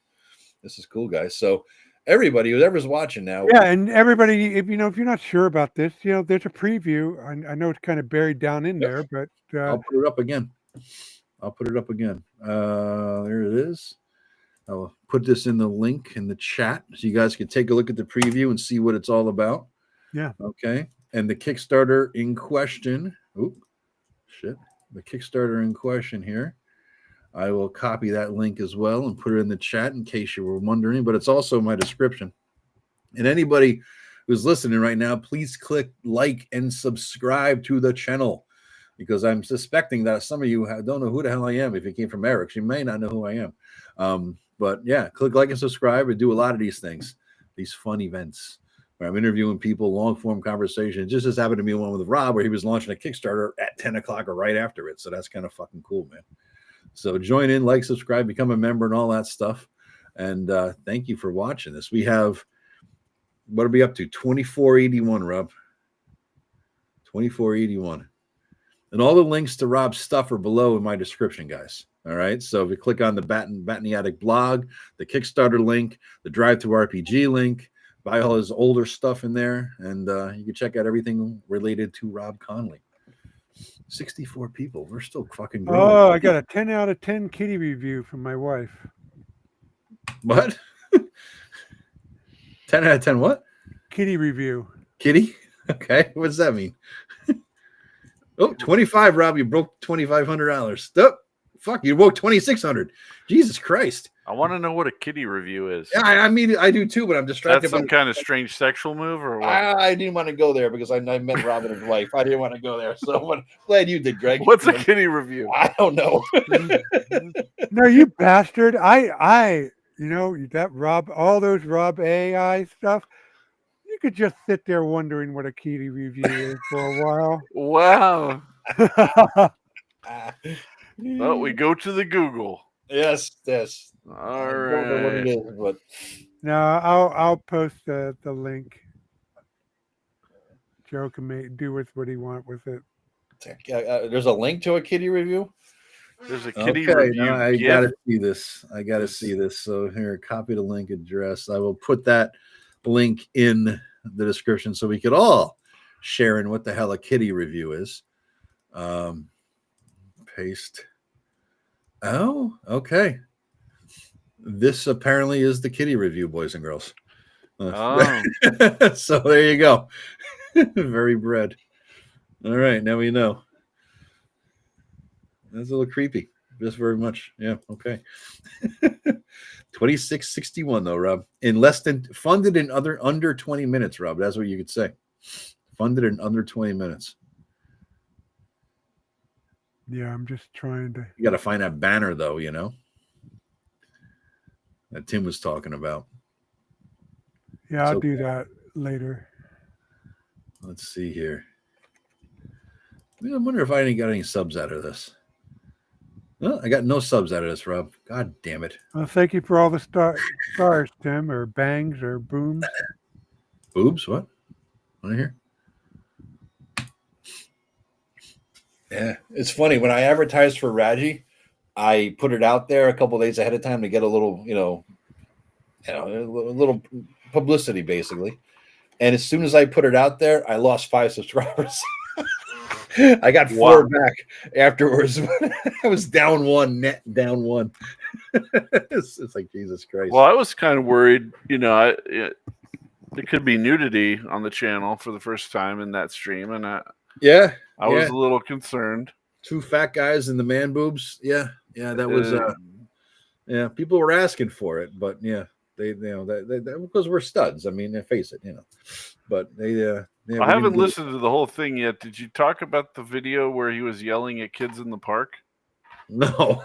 This is cool, guys. So everybody, whoever's watching now. Yeah, and everybody, if you're not sure about this, there's a preview. I know it's kind of buried down in there, but I'll put it up again. There it is. I'll put this in the link in the chat so you guys can take a look at the preview and see what it's all about. Yeah. Okay. And the Kickstarter in question. Oop. Shit. The Kickstarter in question here. I will copy that link as well and put it in the chat in case you were wondering, but it's also my description. And anybody who's listening right now, please click like and subscribe to the channel, because I'm suspecting that some of you don't know who the hell I am. If you came from Eric's, you may not know who I am. But yeah, click like and subscribe. We do a lot of these things, these fun events where I'm interviewing people, long form conversations. Just as happened to be one with Rob where he was launching a Kickstarter at 10 o'clock or right after it. So that's kind of fucking cool, man. So join in, like, subscribe, become a member and all that stuff. And thank you for watching this. We have, what are we up to? 2481, Rob. 2481. And all the links to Rob's stuff are below in my description, guys. All right. So if you click on the Bat in the Attic blog, the Kickstarter link, the Drive to RPG link, buy all his older stuff in there, and you can check out everything related to Rob Conley. 64 people. We're still fucking growing. Oh, I got a 10 out of 10 kitty review from my wife. What? 10 out of 10 what? Kitty review. Kitty? Okay. What does that mean? Oh, 25, Rob. You broke $2,500. Oh, fuck, you broke $2,600. Jesus Christ. I want to know what a kitty review is. Yeah, I mean, I do too, but I'm distracted. That's some kind of strange sexual move, or what? I didn't want to go there because I met Rob and his wife. I didn't want to go there. So I'm glad you did, Greg. What's a kitty review? I don't know. No, you bastard. That Rob, all those Rob AI stuff, you could just sit there wondering what a kitty review is for a while. Wow. Well, we go to the Google. Yes. All I don't know what it right. is, but No, I'll post the link. Joe can do with what he wants with it. there's a link to a kitty review. There's a kitty Okay, review. now I GIF. gotta see this. I gotta see this. So here, copy the link address. I will put that link in the description so we could all share in what the hell a kitty review is. Paste. Oh, okay. This apparently is the kitty review, boys and girls. Oh. So there you go. Very bread. All right, now we know. That's a little creepy. Just very much. Yeah, okay. 2661 though, Rob. In less than funded in under 20 minutes, Rob. That's what you could say. Funded in under 20 minutes. Yeah, I'm just trying to. You got to find that banner though, you know, that Tim was talking about. Yeah, I'll do that later. Let's see here. I wonder if I got any subs out of this. Well, I got no subs out of this, Rob. God damn it. Well, thank you for all the stars, Tim, or bangs, or booms. Boobs? What? Want to hear? Yeah, it's funny. When I advertised for Raji, I put it out there a couple days ahead of time to get a little, a little publicity, basically. And as soon as I put it out there, I lost 5 subscribers. I got 4 back afterwards. I was down 1, net down 1. It's like, Jesus Christ. Well, I was kind of worried, there could be nudity on the channel for the first time in that stream. And I was a little concerned. 2 fat guys in the man boobs. Yeah. That was, people were asking for it, but yeah. They because we're studs. I mean, face it, But I haven't listened to the whole thing yet. Did you talk about the video where he was yelling at kids in the park? No,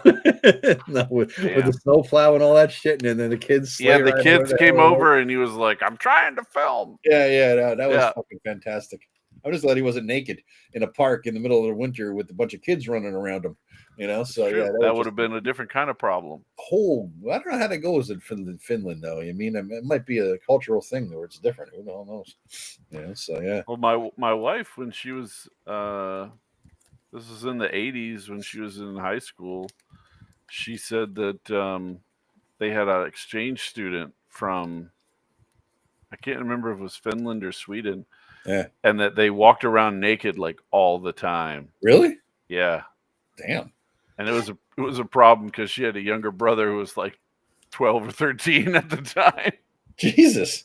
no, with the snowplow and all that shit, and then the kids. The kids came over, and he was like, "I'm trying to film." That was fucking fantastic. I'm just glad he wasn't naked in a park in the middle of the winter with a bunch of kids running around him. So that would have been a different kind of problem. I don't know how that goes in Finland, though. I mean, it might be a cultural thing where it's different. Who knows? Well, my wife, when she was this was in the 80s when she was in high school, she said that they had an exchange student from, I can't remember if it was Finland or Sweden. Yeah. And that they walked around naked like all the time. Really? Yeah. Damn. And it was a problem because she had a younger brother who was like 12 or 13 at the time. Jesus.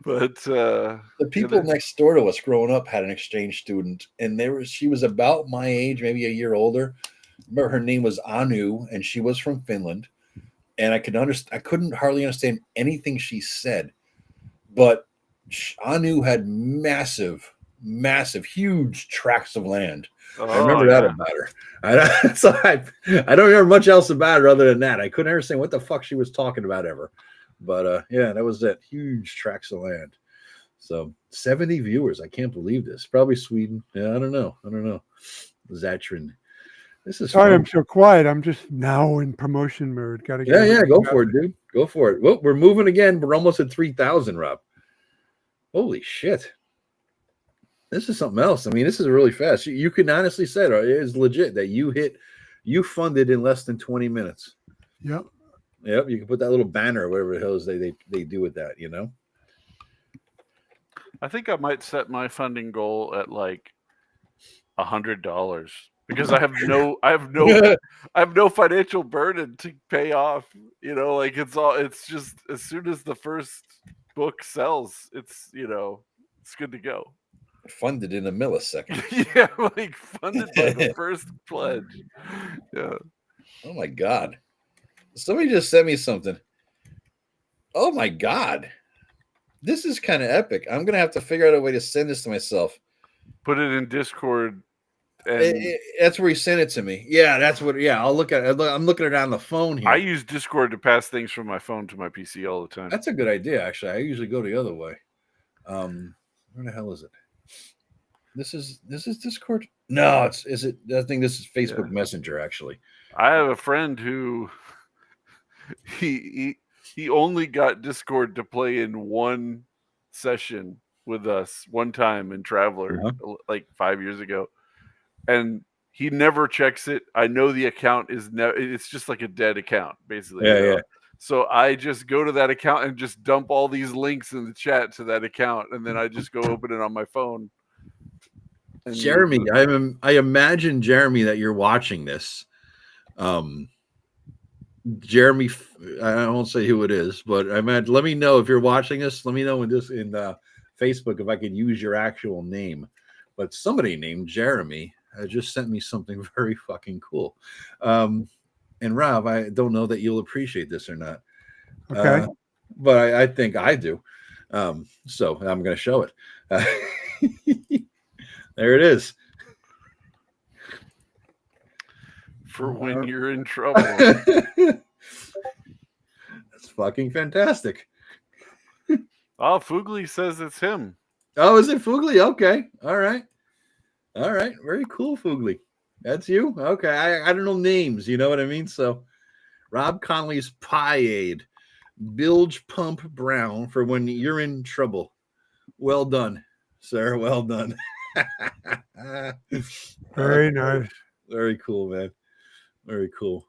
But the people next door to us growing up had an exchange student, and she was about my age, maybe a year older. Remember, her name was Anu, and she was from Finland. And I couldn't hardly understand anything she said, but Anu had massive, huge tracts of land. I remember that about her. I don't remember much else about her other than that. I couldn't understand what the fuck she was talking about ever. But that was that, huge tracts of land. So 70 viewers. I can't believe this. Probably Sweden. Yeah, I don't know. Zatrin. This is sorry, fun. I'm so quiet. I'm just now in promotion mode. Gotta get go for it, dude. Go for it. Well, we're moving again. We're almost at 3,000, Rob. Holy shit. This is something else. I mean, this is really fast. You can honestly say it is legit that you funded in less than 20 minutes. Yep. You can put that little banner or whatever the hell they do with that, I think I might set my funding goal at like $100 because I have no financial burden to pay off. It's just as soon as the first book sells, it's good to go. Funded in a millisecond. Funded by the first pledge. Yeah. Oh my God. Somebody just sent me something. Oh my God. This is kind of epic. I'm gonna have to figure out a way to send this to myself. Put it in Discord. That's where he sent it to me. Yeah, that's what. Yeah, I'll look at it. I'm looking at it on the phone here. I use Discord to pass things from my phone to my PC all the time. That's a good idea, actually. I usually go the other way. Where the hell is it? This is Discord? No, is it? I think this is Facebook Messenger, actually. I have a friend who he only got Discord to play in one session with us one time in Traveler, like 5 years ago. And He never checks it. I know the account is it's just like a dead account, basically. Yeah. So I just go to that account and just dump all these links in the chat to that account, and then I just go open it on my phone. Jeremy, I imagine, Jeremy, that you're watching this. Jeremy, I won't say who it is, but I imagine. Let me know if you're watching this. Let me know in Facebook if I could use your actual name. But somebody named Jeremy just sent me something very fucking cool. And Rob, I don't know that you'll appreciate this or not. Okay. But I think I do. So I'm going to show it. There it is. For when you're in trouble. That's fucking fantastic. Oh, Fugly says it's him. Oh, is it Fugly? Okay. All right. Very cool, Fugly. That's you? Okay. I don't know names. You know what I mean? So Rob Conley's Pie Aid. Bilge Pump Brown for when you're in trouble. Well done, sir. Well done. Very nice. Very cool, man. Very cool.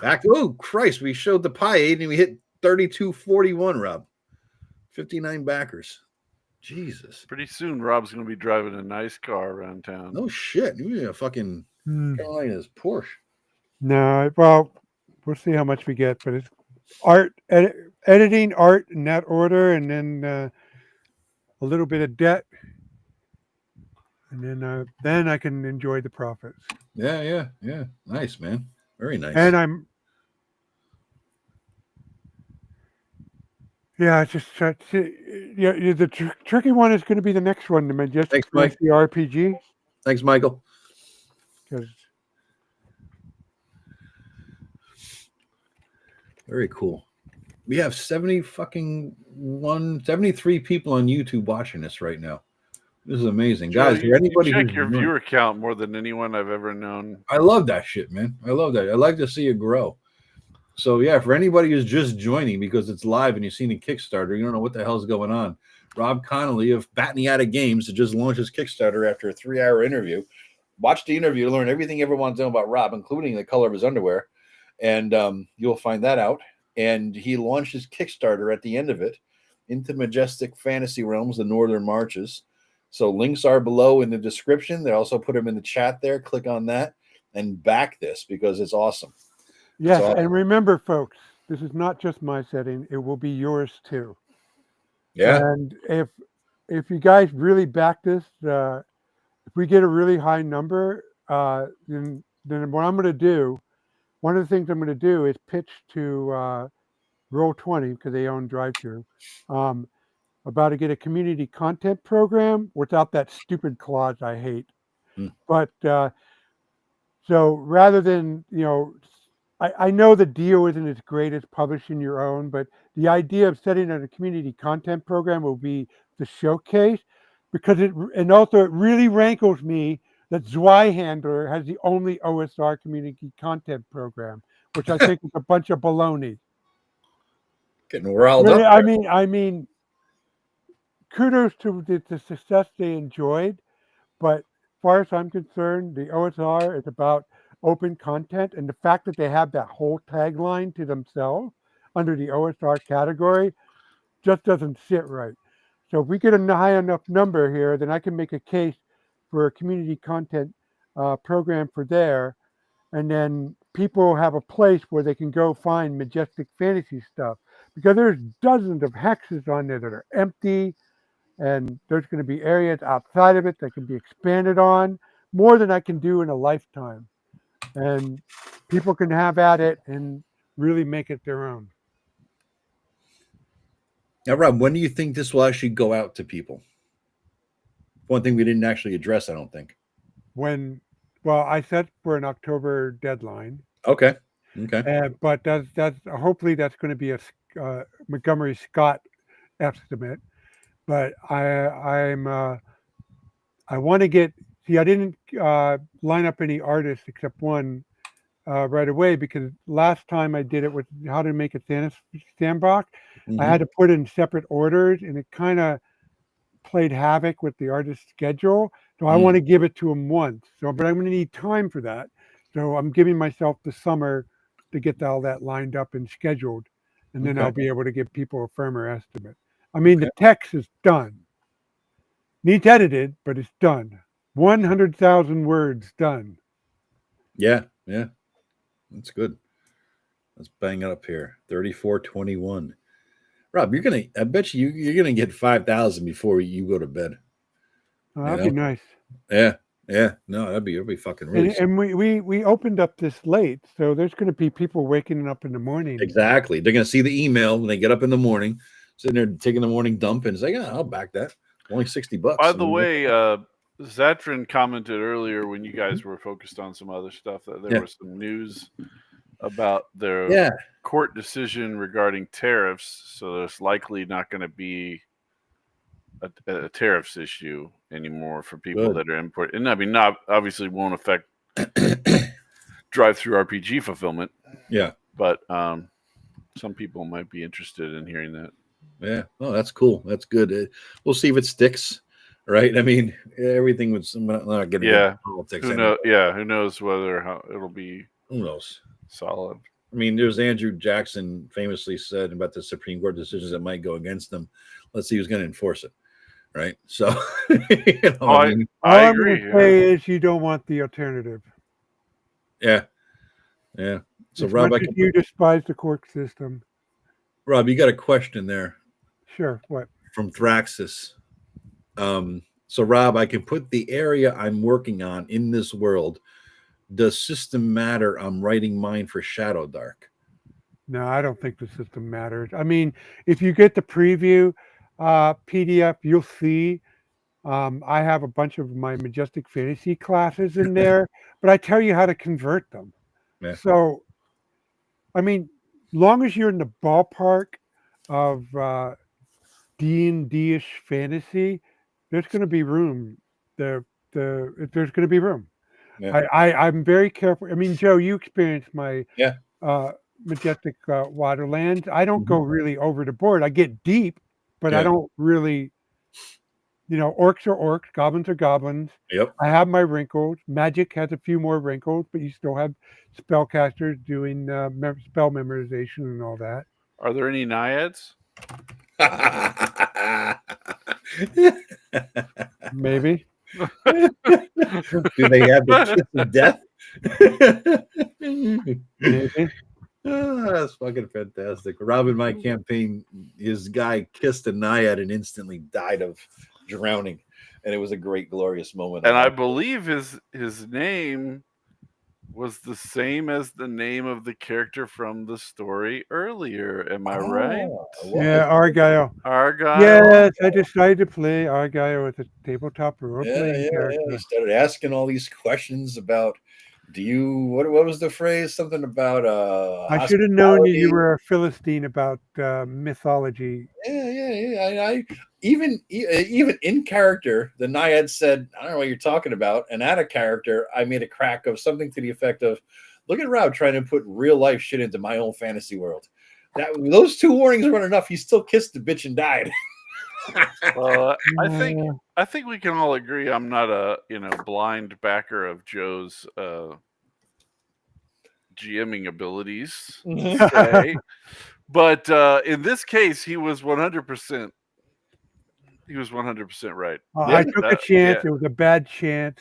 Oh, Christ. We showed the Pie Aid and we hit 3241, Rob. 59 backers. Jesus. Pretty soon, Rob's going to be driving a nice car around town. Oh, shit. You a fucking Carolina's Porsche. No, well, we'll see how much we get, but it's art, editing art in that order, and then a little bit of debt, and then I can enjoy the profits. Yeah. Nice, man. Very nice. And it's just the tricky one is going to be the next one, the Majestic Fantasy RPG. Thanks, Michael. Very cool. We have 73 people on YouTube watching this right now. This is amazing. Guys, anybody check your viewer count more than anyone I've ever known. I love that shit, man. I love that. I like to see it grow. So yeah, for anybody who's just joining because it's live and you've seen a Kickstarter, you don't know what the hell's going on. Rob Conley of Batniata Games just launched his Kickstarter after a 3-hour interview. Watch the interview to learn everything everyone wants to know about Rob, including the color of his underwear. And you'll find that out. And he launched his Kickstarter at the end of it into Majestic Fantasy Realms, the Northern Marches. So links are below in the description. They also put them in the chat there. Click on that and back this because it's awesome. Yes, and remember, folks, this is not just my setting. It will be yours too. Yeah. And if you guys really back this, if we get a really high number, then what I'm going to do, one of the things I'm going to do is pitch to Roll20 because they own Drive-Thru, about to get a community content program without that stupid clause I hate. But so rather than, I know the deal isn't as great as publishing your own, but the idea of setting up a community content program will be the showcase because it really rankles me that Zweihandler has the only OSR community content program, which I think is a bunch of baloney. Getting riled up. I mean, kudos to the success they enjoyed, but as far as I'm concerned, the OSR is about open content, and the fact that they have that whole tagline to themselves under the OSR category just doesn't sit right. So if we get a high enough number here, then I can make a case for a community content program for there, and then people have a place where they can go find Majestic Fantasy stuff, because there's dozens of hexes on there that are empty, and there's going to be areas outside of it that can be expanded on, more than I can do in a lifetime. And people can have at it and really make it their own. Now, Rob, when do you think this will actually go out to people? One thing we didn't actually address, I don't think. I set for an October deadline. Okay. But that's hopefully that's going to be a Montgomery Scott estimate. But I want to get. See, I didn't line up any artists except one right away, because last time I did it with how to make a sandbox, I had to put in separate orders, and it kind of played havoc with the artist schedule. So I want to give it to them once. So, but I'm going to need time for that. So I'm giving myself the summer to get all that lined up and scheduled, and then I'll be able to give people a firmer estimate. I mean, the text is done. Needs edited, but it's done. 100,000 words done. Yeah. That's good. Let's bang it up here. 3421. Rob, I bet you're gonna get 5,000 before you go to bed. Oh, that'd be nice. Yeah. No, that'd be fucking really. And we opened up this late, so there's going to be people waking up in the morning. Exactly. They're gonna see the email when they get up in the morning, sitting there taking the morning dump, and it's like, I'll back that. Only $60. By the way, Zatrin commented earlier when you guys were focused on some other stuff that there was some news about their court decision regarding tariffs. So there's likely not going to be a tariffs issue anymore for people that are importing. And I mean, not obviously won't affect drive-through RPG fulfillment. Yeah, but some people might be interested in hearing that. Yeah, oh, that's cool. That's good. We'll see if it sticks. Right? I mean, everything was not getting politics. Who knows whether it'll be. Who knows? Solid. I mean, there's Andrew Jackson famously said about the Supreme Court decisions that might go against them. Let's see who's going to enforce it. Right? So, I agree. All say is you don't want the alternative. Yeah. So, as Rob, much as you despise the court system. Rob, you got a question there. Sure. What? From Thraxis. So, Rob, I can put the area I'm working on in this world. Does system matter? I'm writing mine for Shadow Dark. No, I don't think the system matters. I mean, if you get the preview PDF, you'll see I have a bunch of my Majestic Fantasy classes in there, but I tell you how to convert them. Yeah. So, I mean, long as you're in the ballpark of D&D-ish fantasy, there's going to be room. There's going to be room. Yeah. I'm very careful. I mean, Joe, you experienced my Majestic Waterlands. I don't go really over the board. I get deep, but I don't really, orcs are orcs, goblins are goblins. Yep. I have my wrinkles. Magic has a few more wrinkles, but you still have spellcasters doing spell memorization and all that. Are there any naiads? Maybe. Do they have the kiss of death? Maybe. Oh, that's fucking fantastic. Rob, in my campaign, his guy kissed a naiad and instantly died of drowning, and it was a great, glorious moment. And I believe his name was the same as the name of the character from the story earlier. Am I right? Yeah, Argyle. Argyle. Yes, I decided to play Argyle with a tabletop role-playing character. He started asking all these questions about, what was the phrase? Something about I should have known you were a Philistine about mythology. Yeah. I even in character, the Naiad said, I don't know what you're talking about. And out of character, I made a crack of something to the effect of, look at Rob trying to put real life shit into my own fantasy world. Those two warnings weren't enough. He still kissed the bitch and died. Well, I think we can all agree I'm not a blind backer of Joe's GMing abilities, but in this case, he was 100%. He was 100% right. I took a chance. It was a bad chance.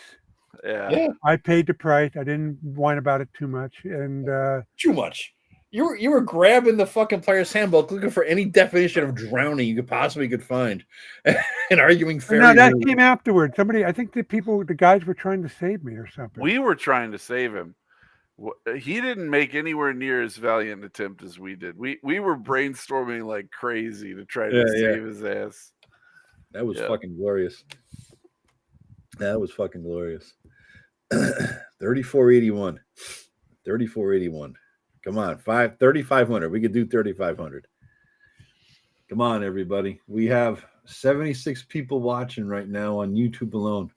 Yeah. I paid the price. I didn't whine about it too much, and too much. You were grabbing the fucking player's handbook, looking for any definition of drowning you could find, and arguing fair. No, that came afterward. I think the guys were trying to save me or something. We were trying to save him. He didn't make anywhere near as valiant attempt as we did. We were brainstorming like crazy to try to save his ass. That was fucking glorious. That was fucking glorious. 3481. 3481. Come on, 3,500. We could do 3,500. Come on, everybody. We have 76 people watching right now on YouTube alone.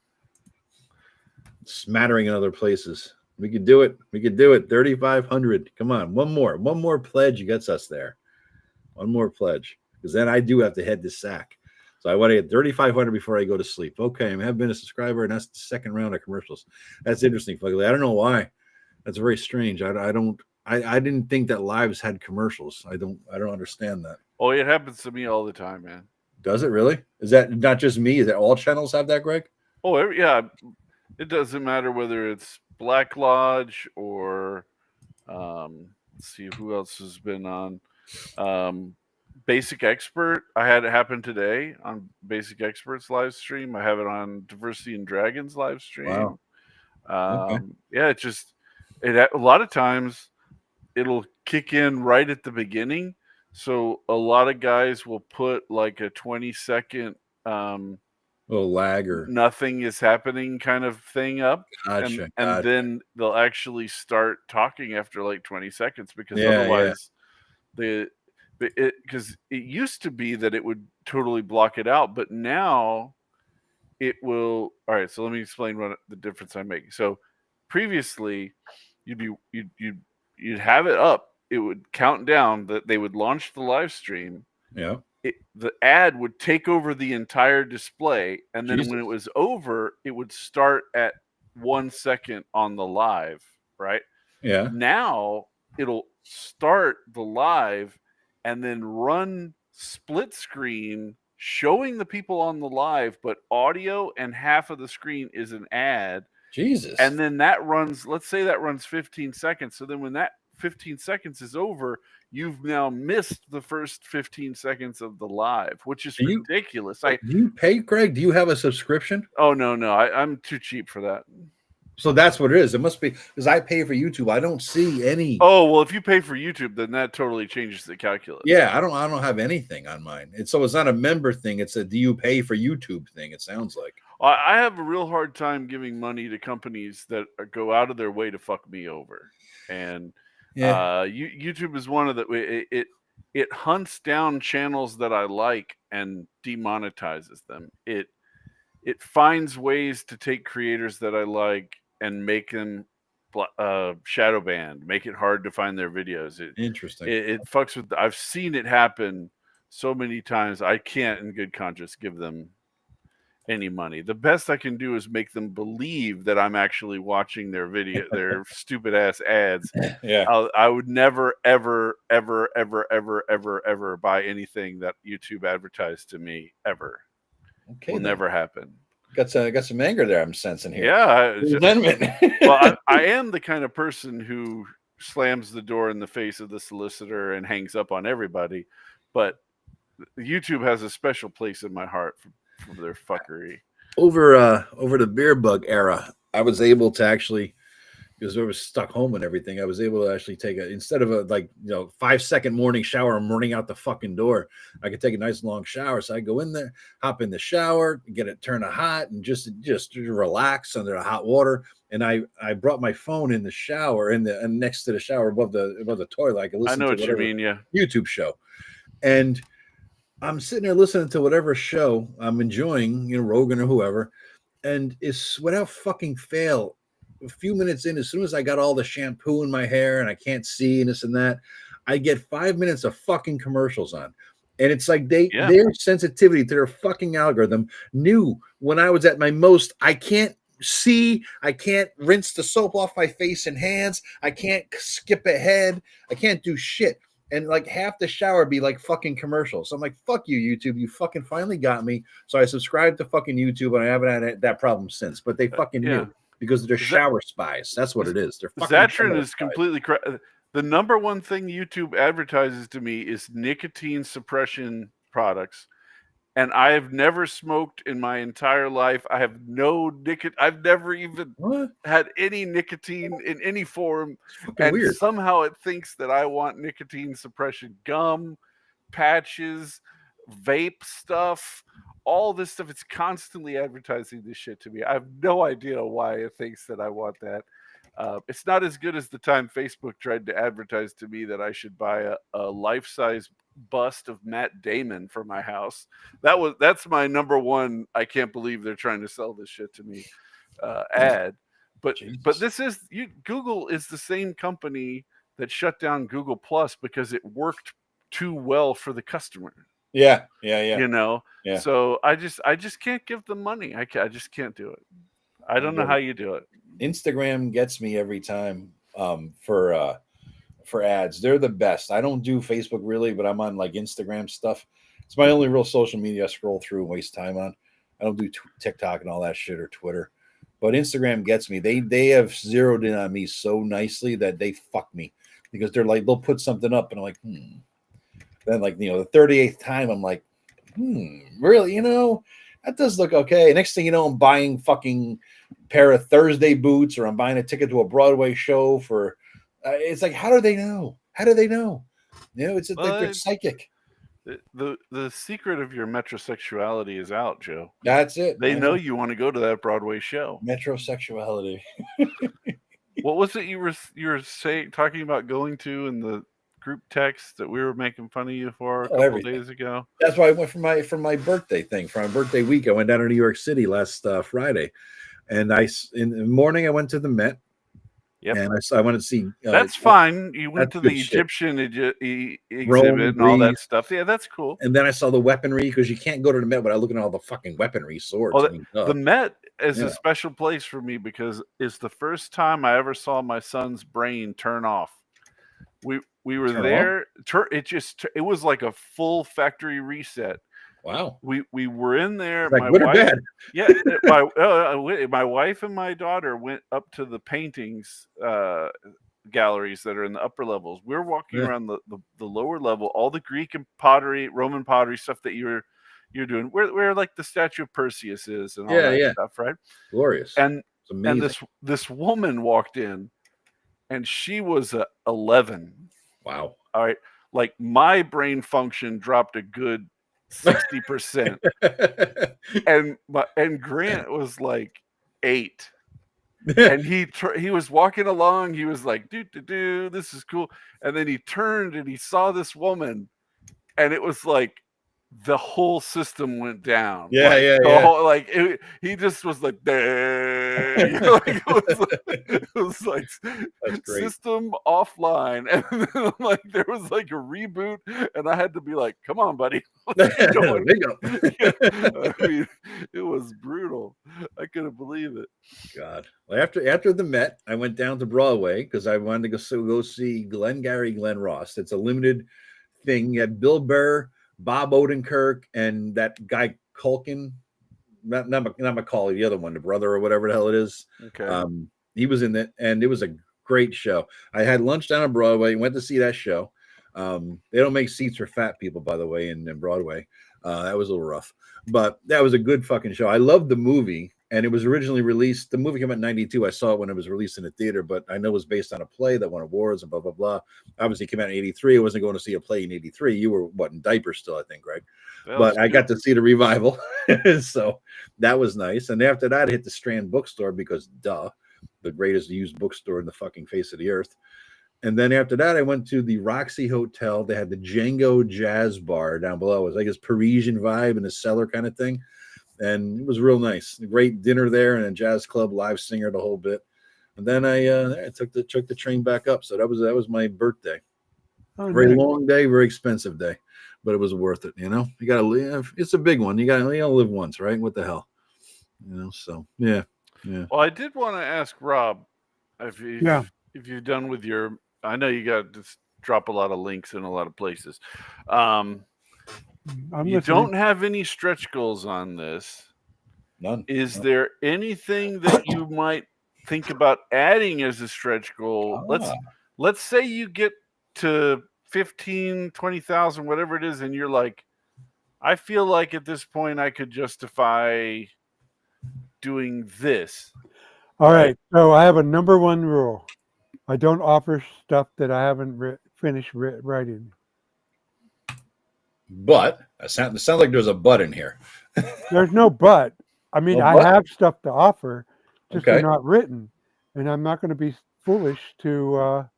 Smattering in other places. We could do it. 3,500. Come on, one more pledge gets us there. One more pledge, because then I do have to head to SAC. So I want to get 3,500 before I go to sleep. Okay, I have been a subscriber, and that's the second round of commercials. That's interesting, Fugly. I don't know why. That's very strange. I didn't think that lives had commercials. I don't understand that. Oh, it happens to me all the time, man. Does it really? Is that not just me? Is that all channels have that, Greg? Oh, yeah. It doesn't matter whether it's Black Lodge or let's see who else has been on. Basic Expert. I had it happen today on Basic Expert's live stream. I have it on Diversity and Dragons live stream. Wow. Okay. Yeah, a lot of times it'll kick in right at the beginning. So a lot of guys will put like a 20-second little lag or nothing is happening kind of thing up. Gotcha. And then they'll actually start talking after like 20 seconds because otherwise because it used to be that it would totally block it out, but now it will. All right, so let me explain what the difference I'm making. So previously you'd have it up, it would count down, that they would launch the live stream. Yeah. The ad would take over the entire display, and then when it was over, it would start at 1 second on the live, right? Yeah. Now it'll start the live and then run split screen showing the people on the live, but audio and half of the screen is an ad. Jesus. And then that runs, let's say that runs 15 seconds. So then when that 15 seconds is over, you've now missed the first 15 seconds of the live, which is ridiculous. Do you pay, Greg? Do you have a subscription? Oh, no. I'm too cheap for that. So that's what it is. It must be because I pay for YouTube. I don't see any. Oh, well, if you pay for YouTube, then that totally changes the calculus. Yeah, I don't have anything on mine. It's not a member thing. It's a do you pay for YouTube thing, it sounds like. I have a real hard time giving money to companies that go out of their way to fuck me over. And YouTube is one of the it hunts down channels that I like and demonetizes them. It finds ways to take creators that I like and make them shadow banned, make it hard to find their videos. Interesting. It fucks with. I've seen it happen so many times. I can't, in good conscience, give them any money. The best I can do is make them believe that I'm actually watching their video, their stupid ass ads. Yeah. I would never, ever, ever, ever, ever, ever, ever buy anything that YouTube advertised to me ever. Okay, will never happen. Got some anger there I'm sensing here. Yeah. Well, I am the kind of person who slams the door in the face of the solicitor and hangs up on everybody, but YouTube has a special place in my heart for their fuckery. Over the beer bug era, I was able to actually, because I was stuck home and everything, I was able to actually take instead of a 5-second morning shower and running out the fucking door, I could take a nice long shower. So I go in there, hop in the shower, get it turned to hot, and just relax under the hot water. And I brought my phone in the shower and next to the shower above the toilet. I could listen. I know what you mean, yeah. YouTube show, and I'm sitting there listening to whatever show I'm enjoying, Rogan or whoever, and it's without fucking fail. A few minutes in, as soon as I got all the shampoo in my hair and I can't see and this and that, I get 5 minutes of fucking commercials on. And it's like their sensitivity to their fucking algorithm knew when I was at my most, I can't see, I can't rinse the soap off my face and hands, I can't skip ahead, I can't do shit. And like half the shower be like fucking commercials. So I'm like, fuck you, YouTube. You fucking finally got me. So I subscribed to fucking YouTube and I haven't had that problem since. But they fucking knew. Because they're shower spies. That's what it is. They're fucking Zatrin is completely correct. The number one thing YouTube advertises to me is nicotine suppression products. And I have never smoked in my entire life. I have no nicotine. I've never even had any nicotine in any form. And weird. Somehow it thinks that I want nicotine suppression gum, patches, vape stuff. All this stuff, it's constantly advertising this shit to me. I have no idea why it thinks that I want that. It's not as good as the time Facebook tried to advertise to me that I should buy a life-size bust of Matt Damon for my house. That's my number one. I can't believe they're trying to sell this shit to me ad. But this is Google is the same company that shut down Google Plus because it worked too well for the customer. Yeah. You know, Yeah. so I just can't give them money. I just can't do it. I don't know how you do it. Instagram gets me every time for ads. They're the best. I don't do Facebook really, but I'm on like Instagram stuff. It's my only real social media I scroll through and waste time on. I don't do TikTok and all that shit or Twitter. But Instagram gets me. They have zeroed in on me so nicely that they fuck me because they're like, they'll put something up and I'm like, Then like, the 38th time I'm like, really, that does look okay. Next thing you know, I'm buying fucking pair of Thursday boots or I'm buying a ticket to a Broadway show for, it's like, how do they know? How do they know? It's like they're psychic. The secret of your metrosexuality is out, Joe. That's it. They know you want to go to that Broadway show. Metrosexuality. What was it you were talking about going to in the group text that we were making fun of you for a couple days ago? That's why I went for my birthday thing. For my birthday week, I went down to New York City last Friday, and in the morning I went to the Met. Yep. And I wanted to see. That's fine. You went to the Egyptian exhibit and all that stuff. Yeah, that's cool. And then I saw the weaponry because you can't go to the Met without looking at all the fucking weaponry, swords. The Met is a special place for me because it's the first time I ever saw my son's brain turn off. We were there. It was like a full factory reset. Wow. We were in there. Like my good wife, or bad? Yeah. My wife and my daughter went up to the paintings galleries that are in the upper levels. We're walking around the lower level, all the Greek and pottery, Roman pottery stuff that you're doing. Where like the statue of Perseus is and all that stuff, right? Glorious. And this woman walked in, and she was 11. Wow. All right. Like my brain function dropped a good 60%. and Grant was like 8. And he was walking along, he was like, do this is cool. And then he turned and he saw this woman, and it was like the whole system went down. He just was like, it was like system offline, and then like there was like a reboot, and I had to be like, come on, buddy. I mean, it was brutal. I couldn't believe it. God. Well, after the Met, I went down to Broadway because I wanted to go see Glengarry Glen Ross. It's a limited thing. You had Bill Burr, Bob Odenkirk, and that guy Culkin, not Macaulay, the other one, the brother or whatever the hell it is. Okay. He was in it, and it was a great show. I had lunch down on Broadway, went to see that show. They don't make seats for fat people, by the way, in Broadway. That was a little rough, but that was a good fucking show. I loved the movie, and it was originally released. The movie came out in '92. I saw it when it was released in the theater, but I know it was based on a play that won awards and blah, blah, blah. Obviously, it came out in '83. I wasn't going to see a play in '83. You were, in diapers still, I think, right? But I got to see the revival. So that was nice. And after that, I hit the Strand bookstore because, the greatest used bookstore in the fucking face of the earth. And then after that, I went to the Roxy Hotel. They had the Django Jazz Bar down below. It was like this Parisian vibe in the cellar kind of thing. And it was real nice. A great dinner there and a jazz club, live singer, the whole bit. And then I took the train back up. So that was my birthday. Very long day, very expensive day, but it was worth it. You gotta live. It's a big one. You gotta live once, right? What the hell, So yeah. Well, I did want to ask Rob if you're done with your. I know you got to drop a lot of links in a lot of places. You don't have any stretch goals on this. None. Is there anything that you might think about adding as a stretch goal? Let's say you get to 15, 20,000, whatever it is, and you're like, I feel like at this point I could justify doing this. All right. So I have a number one rule. I don't offer stuff that I haven't finished writing. But it sounds like there's a but in here. There's no but. I mean, I have stuff to offer, just they're not written. And I'm not going to be foolish to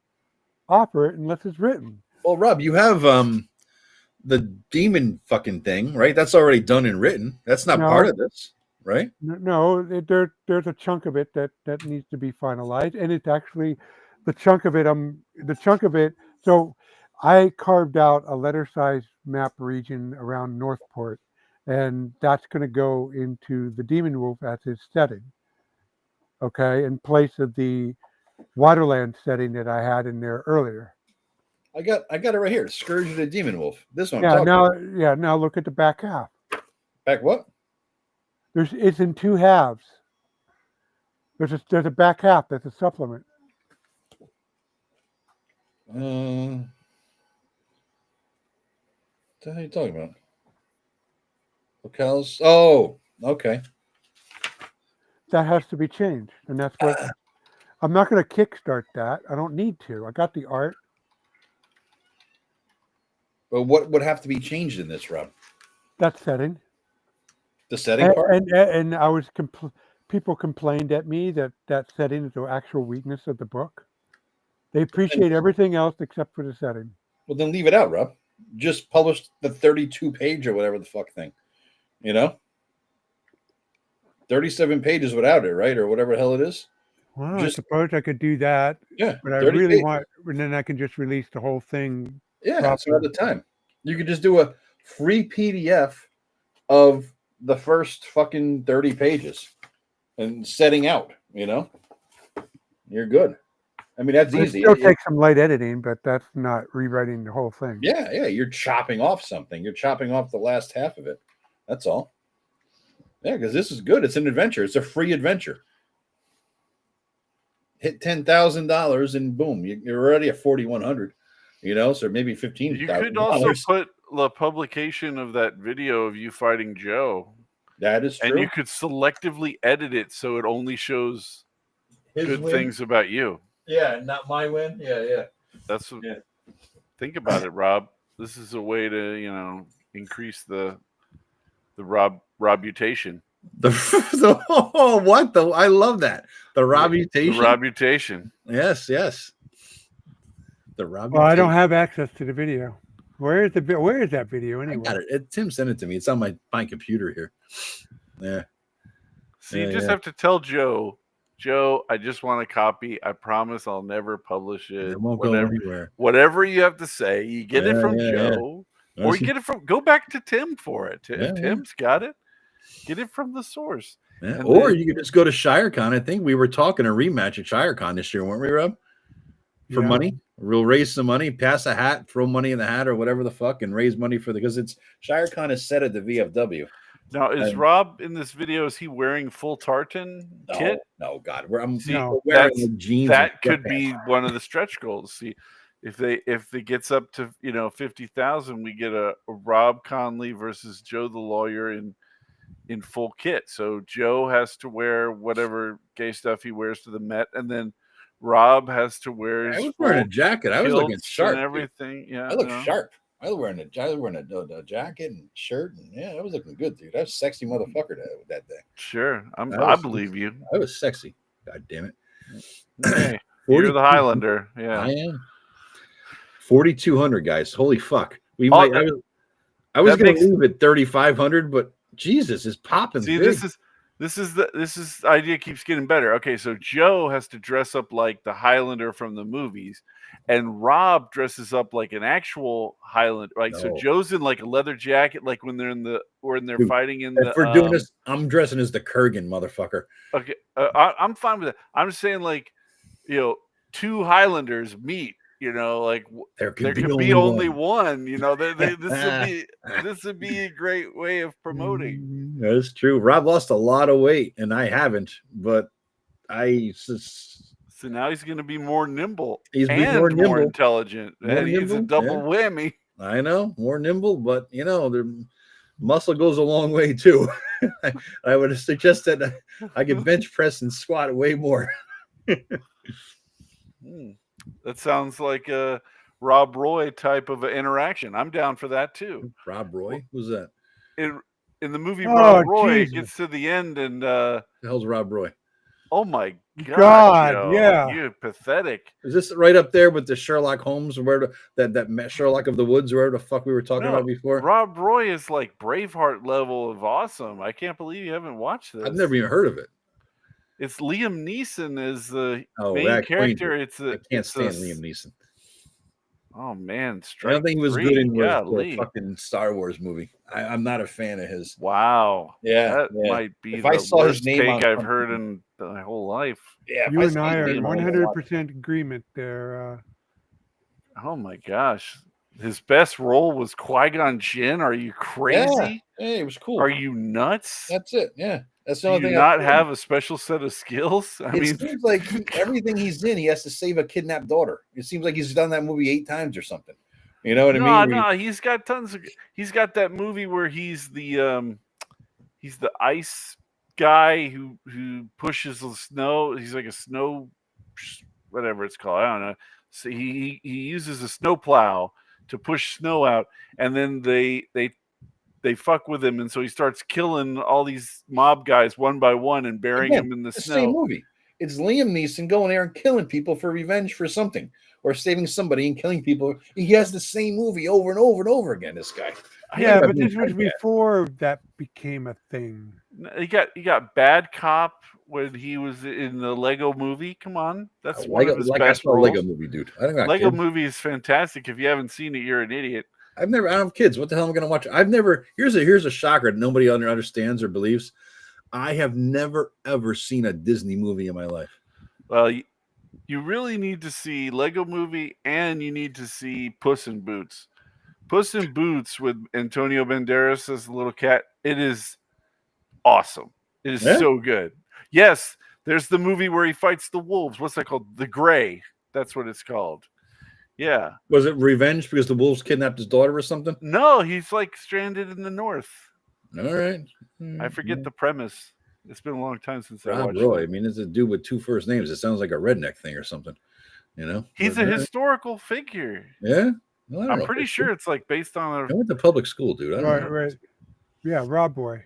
offer it unless it's written. Well, Rob, you have the demon fucking thing, right? That's already done and written. That's not part of this, right? No, there's a chunk of it that needs to be finalized, and it's actually the chunk of it. So I carved out a letter-sized map region around Northport, and that's going to go into the Demon Wolf as its setting. Okay, in place of the Wilderlands setting that I had in there earlier. I got it right here. Scourge of the Demon Wolf. This one. Yeah, now look at the back half. Back what? It's in two halves. There's a back half that's a supplement. What the hell are you talking about? Locales? Oh, okay. That has to be changed, and that's what I'm not going to kickstart that. I don't need to. I got the art. But what would have to be changed in this, Rob? That setting. The setting part? And I was people complained at me that setting is the actual weakness of the book. They appreciate everything else except for the setting. Well, then leave it out, Rob. Just publish the 32-page or whatever the fuck thing. 37 pages without it, right? Or whatever the hell it is. Well, I suppose I could do that. Yeah. But I really want, and then I can just release the whole thing. Yeah, that's all the time. You could just do a free PDF of the first fucking 30 pages and setting out, You're good. I mean, that's easy. It still takes some light editing, but that's not rewriting the whole thing. Yeah. You're chopping off something. You're chopping off the last half of it. That's all. Yeah, because this is good. It's an adventure. It's a free adventure. Hit $10,000 and boom, you're already at 4,100. So maybe 15,000. You could also put the publication of that video of you fighting Joe. That is true. And you could selectively edit it so it only shows good things about you. Yeah, not my win. Yeah. That's what, think about it, Rob. This is a way to, increase the Robutation. What? I love that. The Robutation. The Robutation. Yes. The Robutation. Well, I don't have access to the video. Where is that video anyway? I got it. Tim sent it to me. It's on my computer here. Yeah. So you just have to tell Joe, I just want a copy. I promise I'll never publish it. It won't go anywhere. Whatever you have to say, you get it from Joe. Yeah. Or you get it go back to Tim for it. Tim's got it. Get it from the source. Yeah. Or you could just go to ShireCon. I think we were talking a rematch at ShireCon this year, weren't we, Rob? For money. We'll raise some money, pass a hat, throw money in the hat or whatever the fuck, and raise money because it's ShireCon is set at the VFW. Now, is Rob in this video? Is he wearing full tartan kit? No, God. wearing jeans. That could be one of the stretch goals. See, if it gets up to 50,000, we get a Rob Conley versus Joe the lawyer in full kit. So Joe has to wear whatever gay stuff he wears to the Met, and then Rob has to wear his I was wearing a jacket. I was looking sharp. And everything. Yeah, I look sharp. I was wearing a jacket and shirt, and I was looking good, dude. I was a sexy motherfucker that day. Sure, I believe you. I was sexy. God damn it. Hey, you're the Highlander. Yeah, I am. 4,200 guys. Holy fuck. I was going to leave at 3,500, but Jesus is popping. See, this idea keeps getting better. Okay, so Joe has to dress up like the Highlander from the movies, and Rob dresses up like an actual Highlander. Like, so Joe's in like a leather jacket, like when they're fighting in the. If we're doing this, I'm dressing as the Kurgan, motherfucker. Okay, I'm fine with that. I'm just saying, like, two Highlanders meet. Like there could be only one. This would be a great way of promoting. That's true. Rob lost a lot of weight, and I haven't. But so now he's going to be more nimble. He's more intelligent, and he's a double whammy. I know, more nimble, but the muscle goes a long way too. I would suggest that I can bench press and squat way more. That sounds like a Rob Roy type of interaction. I'm down for that too. Rob Roy? Who's that? In the movie Rob Roy, Jesus. it gets to the end and the hell's Rob Roy? Oh my God, Joe, yeah. You're pathetic. Is this right up there with the Sherlock Holmes or that Sherlock of the Woods, wherever the fuck we were talking about before? Rob Roy is like Braveheart level of awesome. I can't believe you haven't watched this. I've never even heard of it. It's Liam Neeson as the main character. I can't stand Liam Neeson. Oh man, I don't think he was good in golly. the fucking Star Wars movie. I'm not a fan of his. Wow. Yeah, That yeah. might be If the I saw his worst name take on I've something- heard in my whole life. Yeah, if You and saw I his are name, in I wouldn't watch 100% agreement there. Oh my gosh. His best role was Qui-Gon Jinn. Are you it. crazy? Yeah, it was cool. Are you nuts? That's it. Yeah, that's the Do only you thing. not have a special set of skills? I It mean, seems like everything he's in, he has to save a kidnapped daughter. It seems like he's done that movie 8 times or something. You know what I mean? no, he's got tons of. He's got that movie where he's the ice guy who pushes the snow. He's like a snow, whatever it's called. I don't know. So he uses a snow plow to push snow out, and then they fuck with him, and so he starts killing all these mob guys one by one and burying them in the It's snow. the same movie. It's Liam Neeson going there and killing people for revenge for something, or saving somebody and killing people. He has the same movie over and over and over again. This guy. Yeah, but this was before that became a thing. He got Bad Cop when he was in the Lego movie. Come on, that's one of his best roles. Lego movie, dude. I don't got Lego kids. movie is fantastic. If you haven't seen it, you're an idiot. I don't have kids. What the hell am I going to watch? Here's a shocker that nobody understands or believes. I have never ever seen a Disney movie in my life. Well, you really need to see Lego movie, and you need to see Puss in Boots. Puss in Boots with Antonio Banderas as the little cat. It is awesome. It is so good. Yes, there's the movie where he fights the wolves. What's that called? The Gray. That's what it's called. Yeah. Was it revenge because the wolves kidnapped his daughter or something? No, he's like stranded in the north. All right. I forget the premise. It's been a long time since I watched Roy. it. I mean, it's a dude with 2 first names. It sounds like a redneck thing or something. You know? He's a historical figure. Yeah? Well, I'm pretty sure it's like based on I went to public school, dude. I don't know. Right. Yeah, Rob Boy.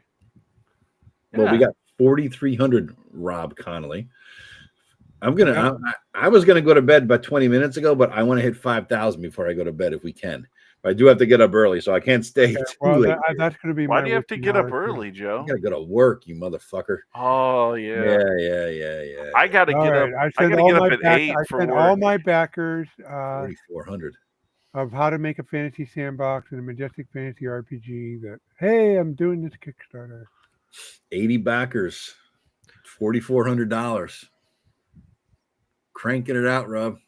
Well, we got 4,300 Rob Conley. I was gonna go to bed about 20 minutes ago, but I want to hit 5,000 before I go to bed if we can. But I do have to get up early, so I can't stay too late. That's gonna be. Why do you have to get up early, Joe? You gotta go to work, you motherfucker. Oh yeah. Yeah. I gotta get up. I gotta get up at 8 for work. All my backers 4,400 of how to make a fantasy sandbox and a Majestic Fantasy RPG. That hey, I'm doing this Kickstarter. 80 backers, $4,400. Cranking it out, Rob.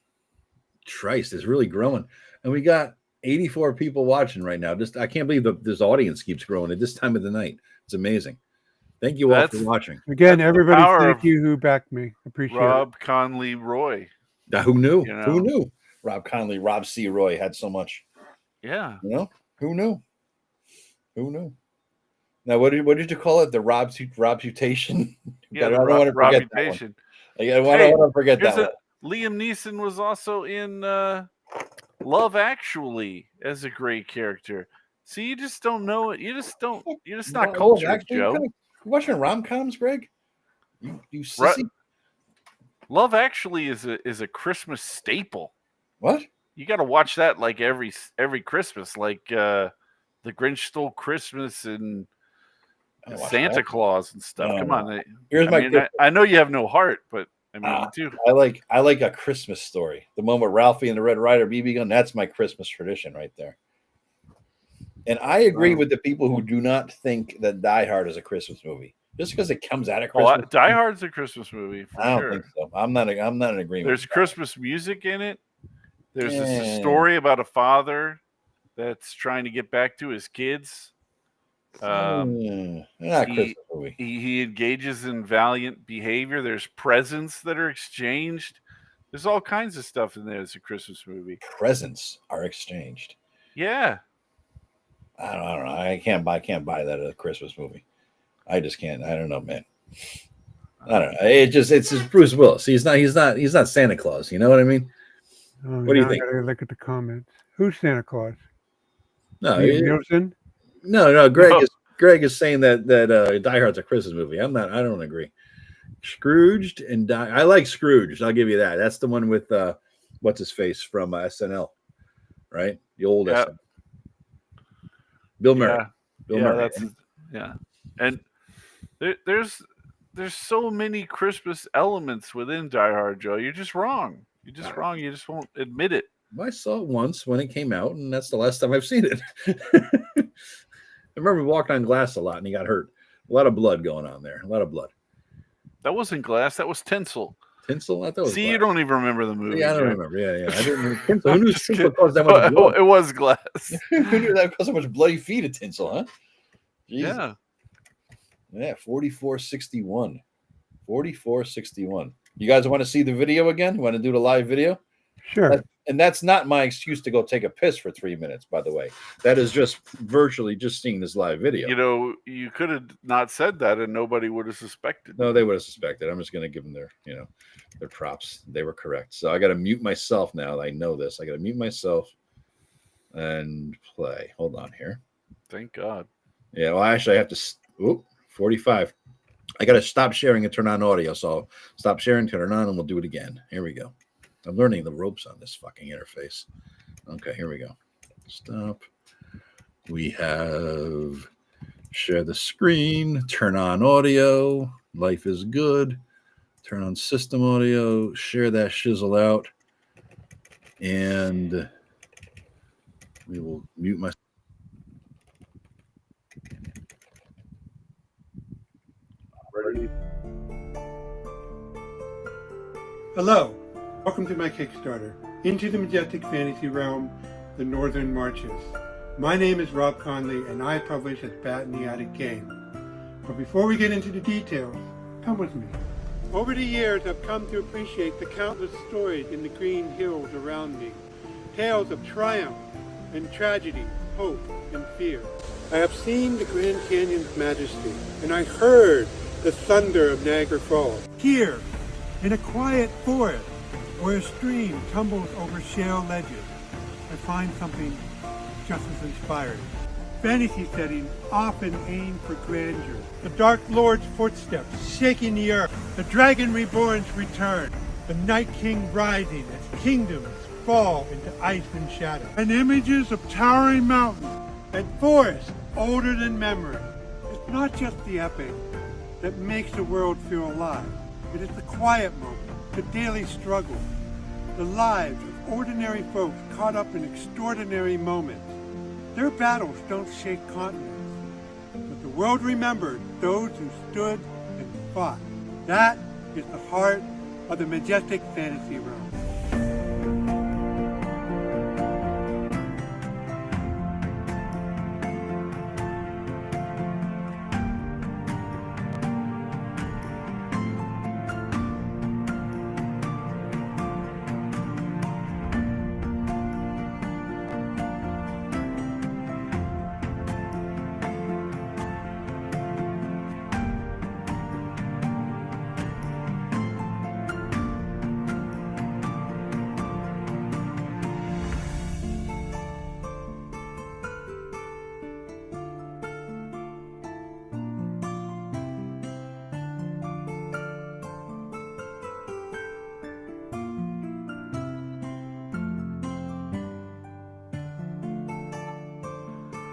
Christ, it's really growing. And we got 84 people watching right now. I can't believe this audience keeps growing at this time of the night. It's amazing. Thank you all for watching. Again, everybody, thank you who backed me. Appreciate Rob it. Conley Roy. Who knew? You know? Who knew? Rob Conley, Rob C. Roy had so much. Yeah. You know? Who knew? Who knew? Now, what did you call it? The Robsutation? Yeah, I don't want to forget that one. I don't want to forget that one. Liam Neeson was also in Love Actually as a great character. See, you just don't know it. You're just not cultured, Joe. You watching rom-coms, Greg? You sissy? Love Actually is a Christmas staple. What? You got to watch that like every Christmas, like The Grinch Stole Christmas and Santa Claus and stuff. Come on. I know you have no heart, but I mean, you do. I like A Christmas Story. The one with Ralphie and the Red Ryder BB gun. That's my Christmas tradition right there. And I agree with the people who do not think that Die Hard is a Christmas movie. Just because it comes out of Christmas. Die Hard's a Christmas movie. I don't think so. I'm not in agreement. There's Christmas music in it. There's a story about a father that's trying to get back to his kids. He engages in valiant behavior. There's presents that are exchanged. There's all kinds of stuff in there. It's a Christmas movie. Presents are exchanged. Yeah. I don't know. I can't buy that as a Christmas movie. I just can't. I don't know, man. I don't know. It's Bruce Willis. He's not Santa Claus. You know what I mean? Oh, what do you think? I gotta look at the comments. Who's Santa Claus? No, Nielsen? No. Greg is saying that Die Hard's a Christmas movie. I don't agree. Scrooged and Die. I like Scrooge. I'll give you that. That's the one with what's his face from SNL, right? The old SNL. Bill Murray. Bill Murray. And there's so many Christmas elements within Die Hard, Joe. You're just wrong. You're just wrong. You just won't admit it. I saw it once when it came out, and that's the last time I've seen it. I remember walking on glass a lot, and he got hurt. A lot of blood going on there. A lot of blood. That wasn't glass. That was tinsel. Tinsel? I thought it was See, glass. You don't even remember the movie. Yeah, I don't Jack. remember. Yeah. I didn't remember tinsel. Who knew tinsel caused that much blood? It was glass. Who knew that caused so much bloody feet of tinsel, huh? Jesus. Yeah. Yeah, 4461. 4461. You guys want to see the video again? You want to do the live video? Sure. And that's not my excuse to go take a piss for 3 minutes, by the way. That is just virtually just seeing this live video. You know, you could have not said that and nobody would have suspected. No, they would have suspected. I'm just going to give them their props. They were correct. So I got to mute myself now. I know this. I got to mute myself and play. Hold on here. Thank God. Yeah, well, actually, I have to. 45. I got to stop sharing and turn on audio. So I'll stop sharing, turn it on, and we'll do it again. Here we go. I'm learning the ropes on this fucking interface. Okay, here we go. Stop. We have share the screen, turn on audio. Life is good. Turn on system audio. Share that shizzle out. And we will mute my. Ready? Hello. Welcome to my Kickstarter, Into the Majestic Fantasy Realm, The Northern Marches. My name is Rob Conley, and I publish at Bat in the Attic Game. But before we get into the details, come with me. Over the years, I've come to appreciate the countless stories in the green hills around me. Tales of triumph and tragedy, hope and fear. I have seen the Grand Canyon's majesty, and I heard the thunder of Niagara Falls. Here, in a quiet forest, where a stream tumbles over shale ledges, I find something just as inspiring. Fantasy settings often aim for grandeur. The Dark Lord's footsteps shaking the earth. The Dragon Reborn's return. The Night King rising as kingdoms fall into ice and shadow. And images of towering mountains and forests older than memory. It's not just the epic that makes the world feel alive. It is the quiet moment, the daily struggle, the lives of ordinary folks caught up in extraordinary moments. Their battles don't shake continents, but the world remembered those who stood and fought. That is the heart of the Majestic Fantasy Realms.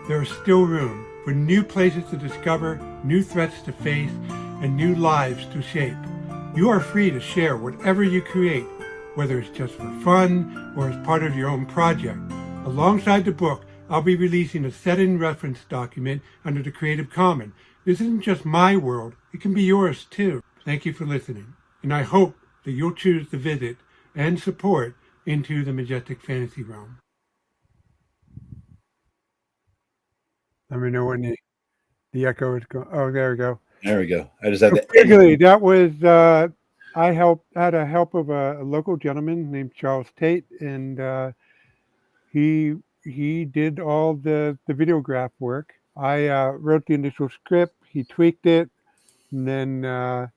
There is still room for new places to discover, new threats to face, and new lives to shape. You are free to share whatever you create, whether it's just for fun or as part of your own project. Alongside the book, I'll be releasing a set-in reference document under the Creative Commons. This isn't just my world, it can be yours too. Thank you for listening, and I hope that you'll choose to visit and support Into the Majestic Fantasy Realm. Let me know when the echo is going. Oh, there we go. There we go. I just had that. Quickly, that was I had a help of a local gentleman named Charles Tate, and he did all the videograph work. I wrote the initial script. He tweaked it, and then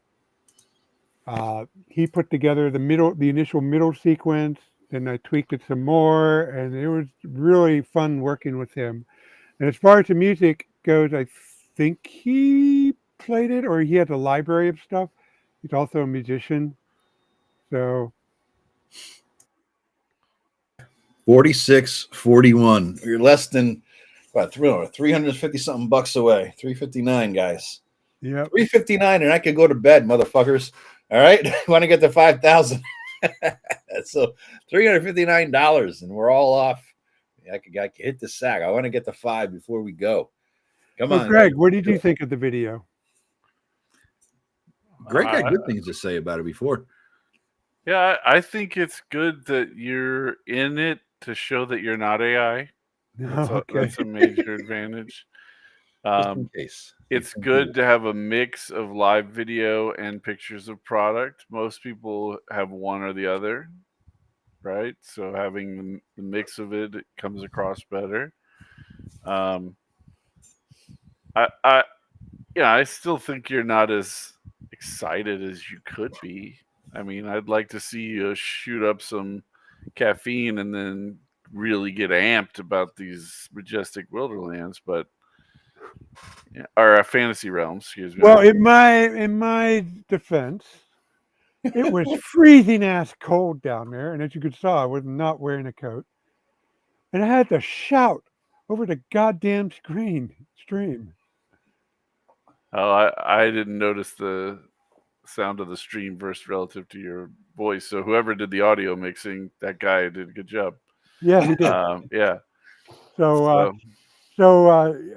he put together the initial middle sequence. Then I tweaked it some more, and it was really fun working with him. And as far as the music goes, I think he played it, or he has a library of stuff. He's also a musician. So 46.41. You're less than about 350 something bucks away. 359, guys. yeah, 359, and I could go to bed, motherfuckers. All right. Want to get to 5,000. So $359, and we're all off. I could hit the sack. I want to get the 5 before we go. Come on, Greg. What did you think of the video? Greg had good things to say about it before. Yeah, I think it's good that you're in it to show that you're not AI. That's a major advantage. Just in case. It's good to have a mix of live video and pictures of product. Most people have one or the other, right? So having the mix of it comes across better. I still think you're not as excited as you could be. I mean, I'd like to see you shoot up some caffeine and then really get amped about these Majestic Wilderlands, but or Fantasy Realms, excuse me. Well, in my defense, it was freezing ass cold down there, and as you could saw, I was not wearing a coat, and I had to shout over the goddamn stream. Oh, I didn't notice the sound of the stream versus relative to your voice. So whoever did the audio mixing, that guy did a good job. Yeah, he did. Yeah. So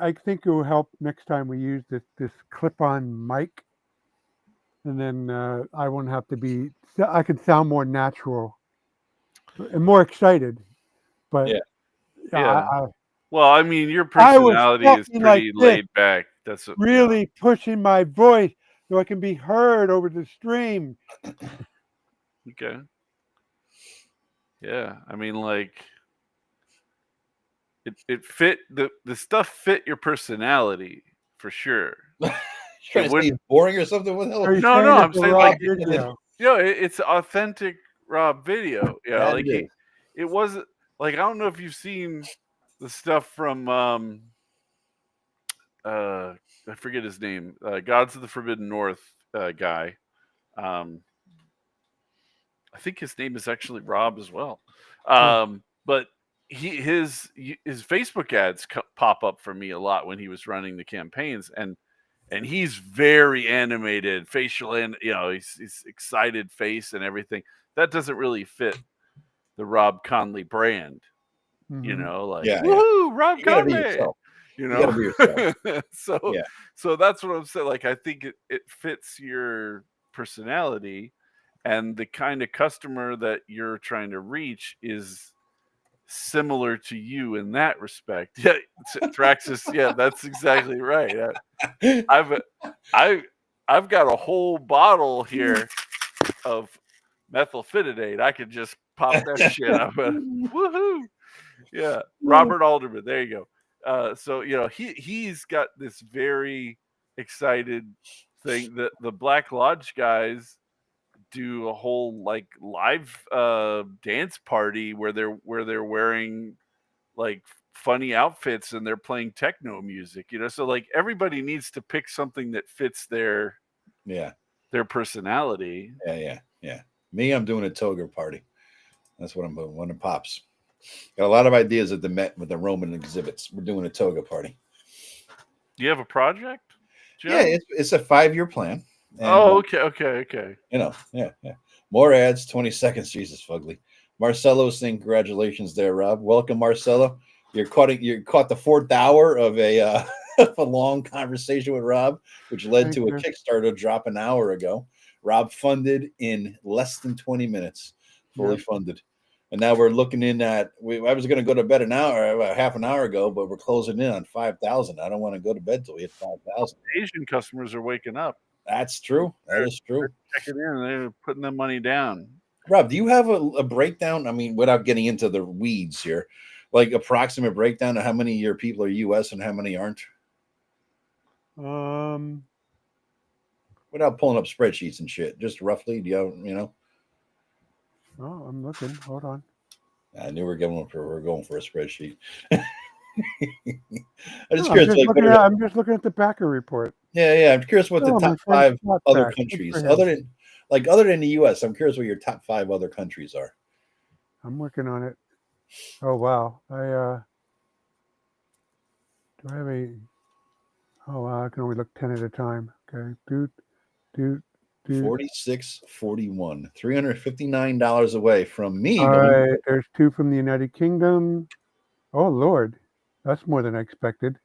I think it will help next time we use this clip-on mic, and then I won't have to be. I can sound more natural and more excited. But yeah. Well, I mean, your personality is pretty laid back. That's really pushing my voice so I can be heard over the stream. Okay. Yeah, I mean, like it fit the stuff fit your personality for sure. Trying to be boring or something with hell? No, I'm saying like it's authentic Rob video. Yeah, like it wasn't like I don't know if you've seen the stuff from I forget his name, Gods of the Forbidden North guy. I think his name is actually Rob as well. But his Facebook ads pop up for me a lot when he was running the campaigns, and he's very animated, facial, and he's excited face and everything. That doesn't really fit the Rob Conley brand. Mm-hmm. Woohoo, Rob Conley. You gotta be yourself. So that's what I'm saying. Like, I think it fits your personality, and the kind of customer that you're trying to reach is similar to you in that respect. Yeah, Traxxas. Yeah, that's exactly right. I've got a whole bottle here of methylphenidate. I could just pop that shit up. Woohoo! Yeah, Robert Alderman. There you go. So he's got this very excited thing that the Black Lodge guys do a whole like live dance party where they're wearing like funny outfits and they're playing techno music. So like everybody needs to pick something that fits their personality. Yeah. Me, I'm doing a toga party. That's what I'm doing when it pops. Got a lot of ideas at the Met with the Roman exhibits. We're doing a toga party. Do you have a project, Joe? Yeah, it's a 5-year plan. And, okay. Yeah. More ads, 20 seconds. Jesus, fugly. Marcelo's saying congratulations there, Rob. Welcome, Marcelo. You caught the 4th hour of a long conversation with Rob, which led to a Kickstarter drop an hour ago. Rob funded in less than 20 minutes, fully funded. And now we're looking in at. I was going to go to bed half an hour ago, but we're closing in on 5,000. I don't want to go to bed till we hit 5,000. Asian customers are waking up. That's true. That is true. They're checking in. They're putting their money down. Rob, do you have a breakdown? I mean, without getting into the weeds here, like approximate breakdown of how many of your people are U.S. and how many aren't? Without pulling up spreadsheets and shit, just roughly. Do you have, Oh, I'm looking. Hold on. I knew we're going for a spreadsheet. I'm just looking at the backer report. Yeah. I'm curious what the top 5 other countries, other than the U.S. I'm curious what your top 5 other countries are. I'm working on it. Oh wow. Do I have a? Oh wow. I can only look 10 at a time. Okay. 46.41, $359 away from me. All right, there's 2 from the United Kingdom. Oh Lord, that's more than I expected.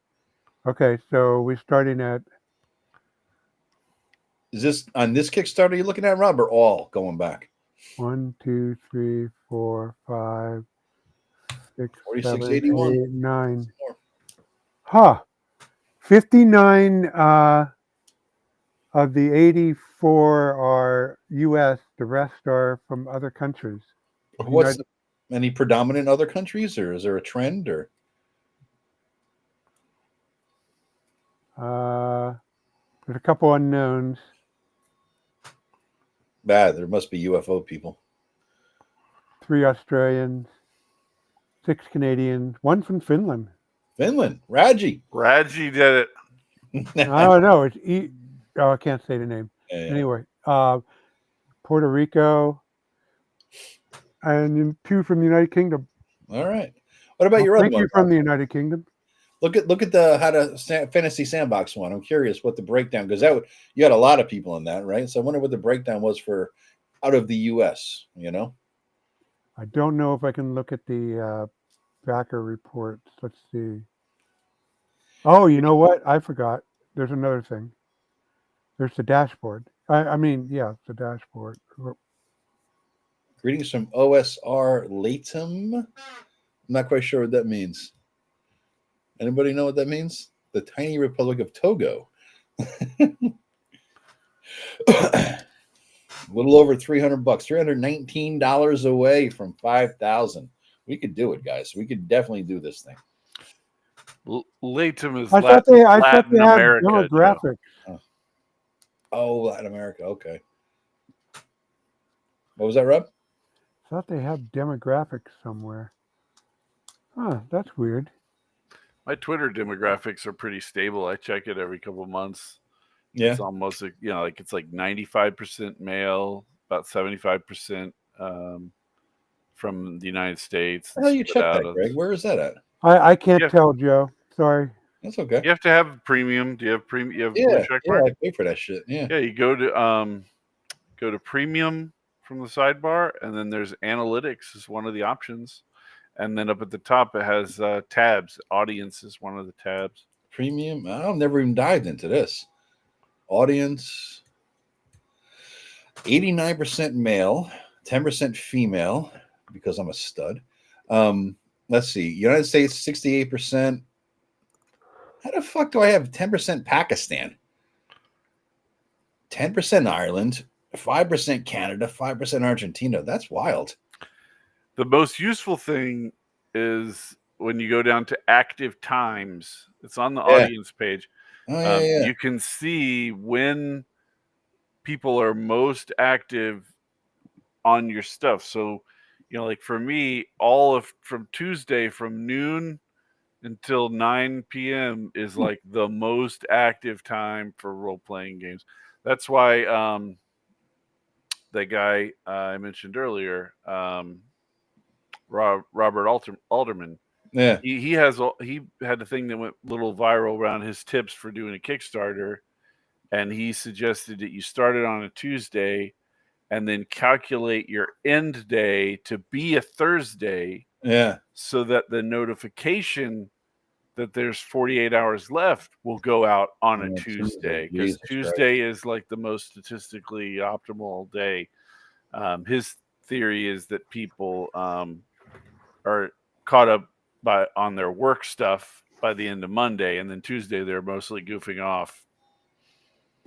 Okay, so we're starting at. Is this on this Kickstarter you're looking at, Rob, or all going back? 1, 2, 3, 4, 5, 6, 7, 46.81. 8, 9. Huh. 59 of the 84 are U.S. The rest are from other countries. What's any predominant other countries, or is there a trend, or? There's a couple unknowns. There must be UFO people. 3 Australians, 6 Canadians, 1 from Finland. Finland, Raji. Raji did it. I don't know. It's oh, I can't say the name. Yeah. Anyway, Puerto Rico, and 2 from the United Kingdom. All right. What about your other one? Thank you from the United Kingdom. Look at the How to Fantasy Sandbox one. I'm curious what the breakdown, because you had a lot of people in that, right? So I wonder what the breakdown was for out of the U.S. You know, I don't know if I can look at the backer reports. Let's see. Oh, you know what? I forgot. There's another thing. There's the dashboard. I mean, yeah, the dashboard. Greetings from OSR Latham. I'm not quite sure what that means. Anybody know what that means? The tiny Republic of Togo. A little over $300, $319 away from 5,000. We could do it, guys. We could definitely do this thing. Latham is I thought they had America, demographics. Oh, Latin America. Okay. What was that, Rob? I thought they have demographics somewhere. Huh, that's weird. My Twitter demographics are pretty stable. I check it every couple of months. Yeah. It's almost like, it's like 95% male, about 75% from the United States. How do you check that, Greg? Where is that at? I can't tell, Joe. Sorry. That's okay. You have to have premium. Do you have premium? You have check mark? I pay for that shit. Yeah. Yeah, you go to premium from the sidebar, and then there's analytics is one of the options. And then up at the top, it has tabs. Audience is one of the tabs. Premium? I've never even dived into this. Audience, 89% male, 10% female, because I'm a stud. Let's see. United States, 68%. How the fuck do I have 10% Pakistan? 10% Ireland, 5% Canada, 5% Argentina. That's wild. The most useful thing is when you go down to active times. It's on the audience page. You can see when people are most active on your stuff. So, like for me, from Tuesday from noon until 9 p.m. is like the most active time for role-playing games. That's why the guy I mentioned earlier, Robert Alderman. Yeah, he had a thing that went a little viral around his tips for doing a Kickstarter, and he suggested that you start it on a Tuesday, and then calculate your end day to be a Thursday. Yeah, so that the notification that there's 48 hours left will go out on a Tuesday, because Tuesday is like the most statistically optimal day. His theory is that people are caught up on their work stuff by the end of Monday, and then Tuesday they're mostly goofing off.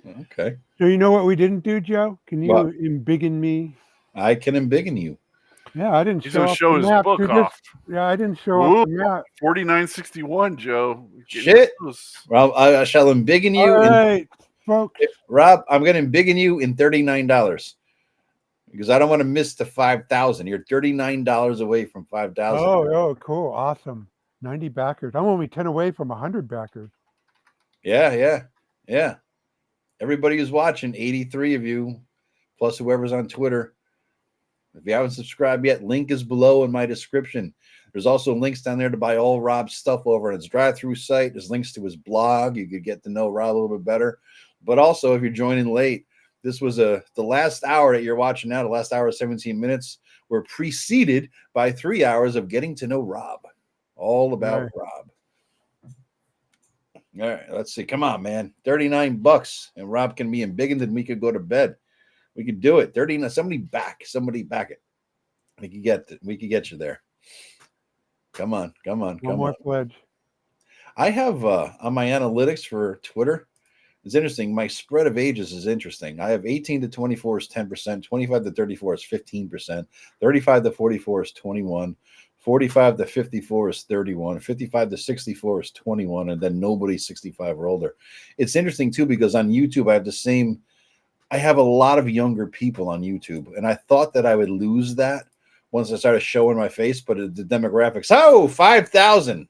Okay. So you know what we didn't do, Joe? Can you embiggen me? I can embiggen you. Yeah, I didn't He's going to show his map. book off. Yeah, I didn't show off the map. 49.61, Joe. Shit. Well, I shall embiggen you. All right, folks. Rob, I'm going to embiggen you in $39 because I don't want to miss the 5,000. You're $39 away from 5,000. Oh, cool. Awesome. 90 backers. I'm only 10 away from 100 backers. Yeah. Everybody who's watching, 83 of you, plus whoever's on Twitter. If you haven't subscribed yet, link is below in my description. There's also links down there to buy all Rob's stuff over on his drive-through site. There's links to his blog. You could get to know Rob a little bit better. But also, if you're joining late, This was the last hour that you're watching now, the last hour of 17 minutes, were preceded by 3 hours of getting to know Rob. All about Rob. All right, let's see. Come on, man. $39, and Rob can be embiggened, and we could go to bed. We could do it. 39. Somebody back it. We could get you there. Come on. One more pledge. I have on my analytics for Twitter. It's interesting. My spread of ages is interesting. I have 18 to 24 is 10%, 25 to 34 is 15%, 35 to 44 is 21, 45 to 54 is 31, 55 to 64 is 21, and then nobody 65 or older. It's interesting too because on YouTube I have a lot of younger people on YouTube, and I thought that I would lose that once I started showing my face, but the demographics, 5,000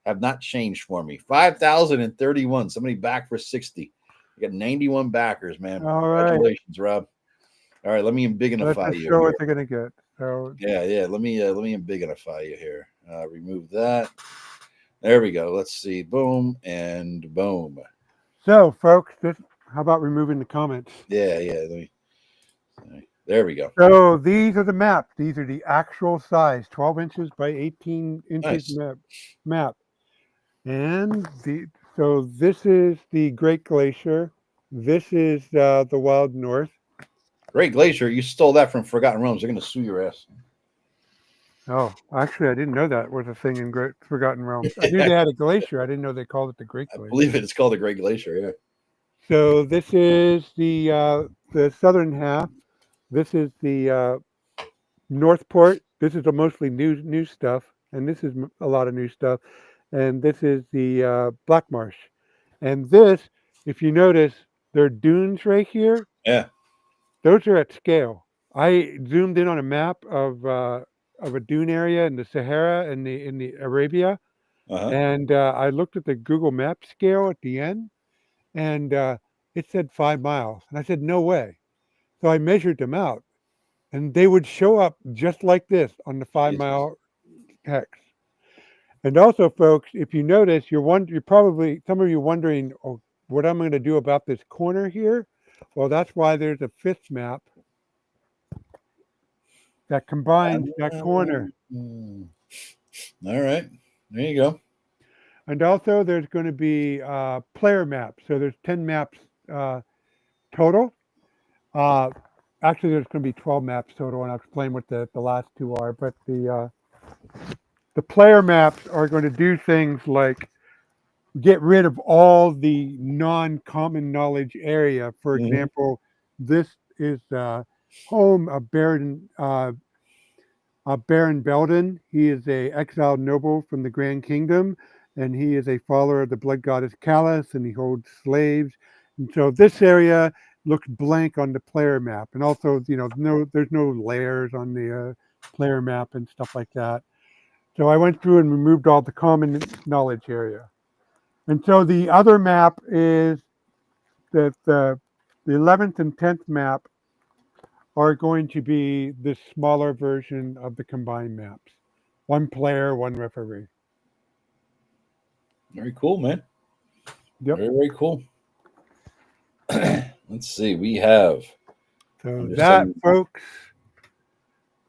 have not changed for me. 5,031. Somebody back for 60. You got 91 backers, man. All right. Congratulations, Rob. All right, let me embiggenify you. Show what they're gonna get. So yeah. Let me embiggenify you here. Remove that. There we go. Let's see. Boom and boom. So, folks, how about removing the comments? Yeah. There we go. So these are the maps. These are the actual size, 12 inches by 18 inches map. And so this is the Great Glacier. This is the Wild North. Great Glacier. You stole that from Forgotten Realms. They're going to sue your ass. Oh, actually, I didn't know that was a thing in Forgotten Realms. I knew they had a glacier. I didn't know they called it the Great Glacier. I believe it's called the Great Glacier, yeah. So this is the southern half. This is the Northport. This is mostly new stuff, and this is a lot of new stuff. And this is the Blackmarsh. And this, if you notice, there are dunes right here. Yeah. Those are at scale. I zoomed in on a map of a dune area in the Sahara and in the Arabia, and I looked at the Google Map scale at the end, and it said 5 miles, and I said no way. So I measured them out, and they would show up just like this on the 5 mile hex. And also, folks, if you notice, you're probably some of you wondering, oh, what I'm going to do about this corner here. Well, that's why there's a 5th map that combines that corner. All right, there you go. And also, there's going to be player maps. So there's 10 maps total. Actually, there's going to be 12 maps total, and I'll explain what the last 2 are. But the player maps are going to do things like get rid of all the non-common knowledge area. For example, this is home of Baron Belden. He is a exiled noble from the Grand Kingdom, and he is a follower of the blood goddess Callus, and he holds slaves. And so this area looks blank on the player map. And also, there's no layers on the player map and stuff like that. So I went through and removed all the common knowledge area. And so the other map is that the 11th and 10th map are going to be the smaller version of the combined maps. 1 player, 1 referee. Very cool, man. Yep. Very, very cool. Let's see. We have. So that, folks,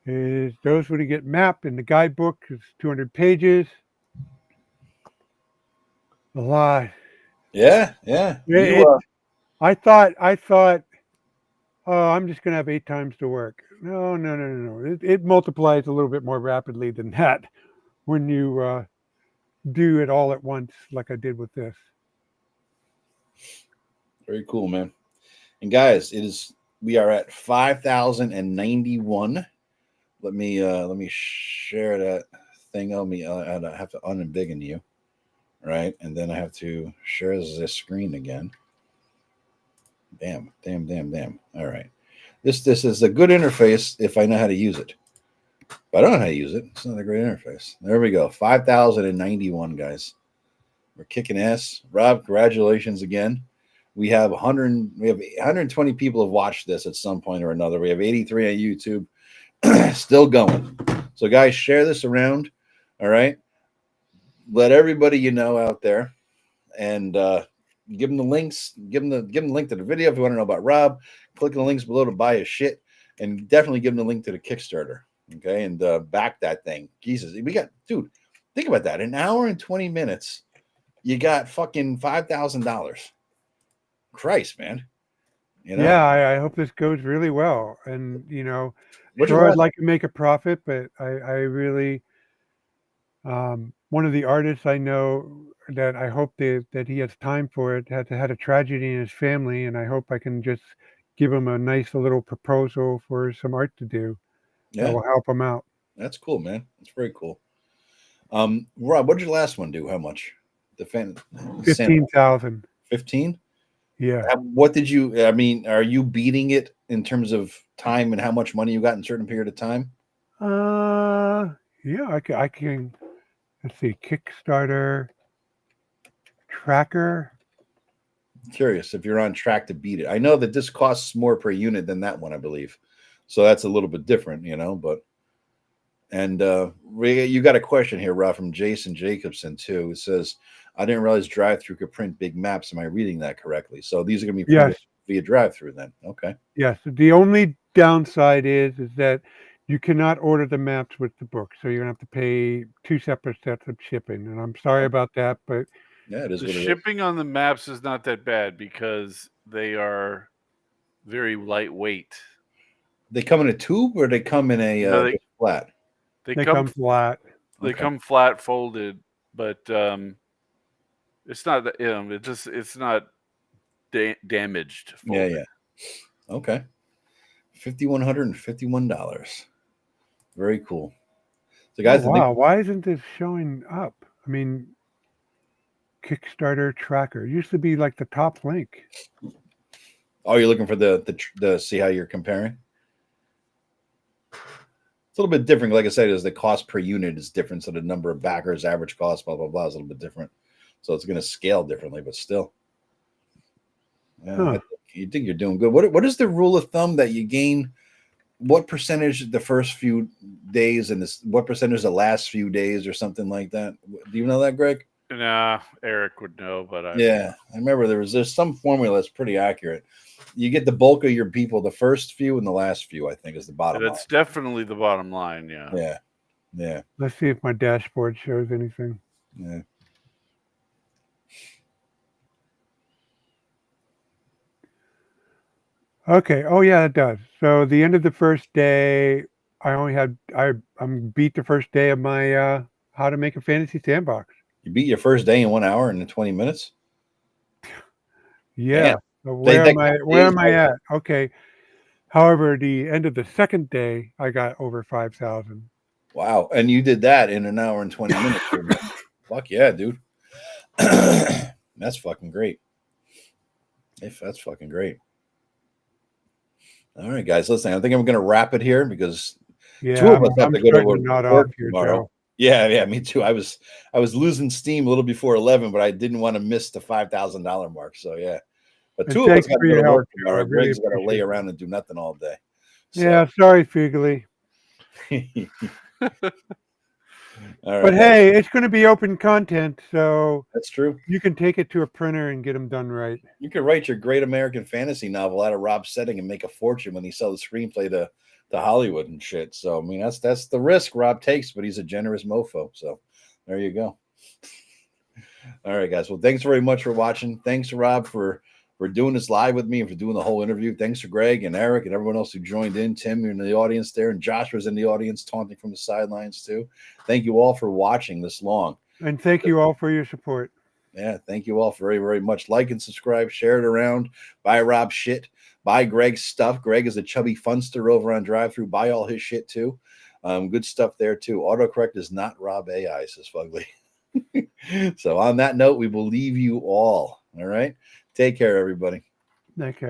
is those when you get mapped in the guidebook. It's 200 pages. A lot. Yeah. I thought, oh, I'm just going to have 8 times to work. No. It multiplies a little bit more rapidly than that when you do it all at once, like I did with this. Very cool, man. And guys, we are at 5,091. Let me share that thing. I have to unembiggen you, right? And then I have to share this screen again. Damn. All right. This is a good interface if I know how to use it. But I don't know how to use it. It's not a great interface. There we go. 5,091, guys. We're kicking ass. Rob, congratulations again. We have 120 people have watched this at some point or another. We have 83 on YouTube. Still going. So guys, share this around. All right. Let everybody out there. And give them the links, give them the link to the video if you want to know about Rob. Click the links below to buy his shit, and definitely give them the link to the Kickstarter. Okay, and back that thing. Jesus, we got, dude. Think about that. An hour and 20 minutes, you got fucking $5,000. Christ, man. You know? Yeah, I hope this goes really well. And What's sure, I'd like to make a profit, but I really one of the artists I know that I hope that he has time for it had a tragedy in his family, and I hope I can just give him a nice little proposal for some art to do that will help him out. That's cool, man. That's very cool. Rob, what did your last one do? How much? The 15,000. 15? Yeah. What did you? I mean, are you beating it in terms of time and how much money you got in a certain period of time? Yeah, I can. Let's see, Kickstarter tracker. Curious if you're on track to beat it. I know that this costs more per unit than that one, I believe. So that's a little bit different, but. And you got a question here, Rob, from Jason Jacobson, too. It says, I didn't realize drive-through could print big maps. Am I reading that correctly? So these are going to be printed via drive-through then. Okay. Yes. The only downside is that you cannot order the maps with the book. So you're going to have to pay 2 separate sets of shipping. And I'm sorry about that, but yeah, it is. The shipping on the maps is not that bad because they are very lightweight. They come in a tube or they come in a flat? They come flat. They come flat folded, but it's not it's not damaged. Folded. Yeah. Okay. $5,151. Very cool. So guys, wow, why isn't this showing up? I mean, Kickstarter tracker used to be like the top link. Oh, you're looking for the see how you're comparing? It's a little bit different. Like I said, is the cost per unit is different. So the number of backers, average cost, blah, blah, blah is a little bit different. So it's going to scale differently, but still. Yeah, you think you're doing good. What is the rule of thumb that you gain? What percentage the first few days and what percentage the last few days or something like that? Do you know that, Greg? Nah, Eric would know, but I remember there's some formula that's pretty accurate. You get the bulk of your people the first few and the last few, I think, is the bottom line. That's definitely the bottom line, yeah. Yeah. Let's see if my dashboard shows anything. Yeah. Okay. Oh yeah, it does. So the end of the first day, I'm beat the first day of my how to make a fantasy sandbox. You beat your first day in 1 hour and 20 minutes? Yeah. So where am I at? Okay. However, the end of the second day, I got over 5,000. Wow. And you did that in 1 hour and 20 minutes. Fuck yeah, dude. That's fucking great. That's fucking great. All right, guys, listen, I think I'm going to wrap it here because two of us have to go to work tomorrow. Yeah, me too. I was losing steam a little before 11, but I didn't want to miss the $5,000 mark. So yeah, but two of us got to go to work tomorrow. Greg's got to lay around and do nothing all day. So. Yeah, sorry, Figgley. All right. But hey, it's going to be open content, so that's true. You can take it to a printer and get them done right. You could write your great American fantasy novel out of Rob's setting and make a fortune when he sells the screenplay to Hollywood and shit. So I mean, that's the risk Rob takes, but he's a generous mofo. So there you go. All right, guys. Well, thanks very much for watching. Thanks, Rob, for doing this live with me and for doing the whole interview. Thanks to Greg and Eric and everyone else who joined in. Tim, you're in the audience there, and Josh was in the audience taunting from the sidelines too. Thank you all for watching this long. And thank you all for your support. Yeah, thank you all very, very much. Like and subscribe, share it around, buy Rob shit, buy Greg's stuff. Greg is a chubby funster over on drive-thru. Buy all his shit too. Good stuff there too. Autocorrect is not Rob AI, says Fugly. So on that note, we will leave you all. All right. Take care, everybody. Take care.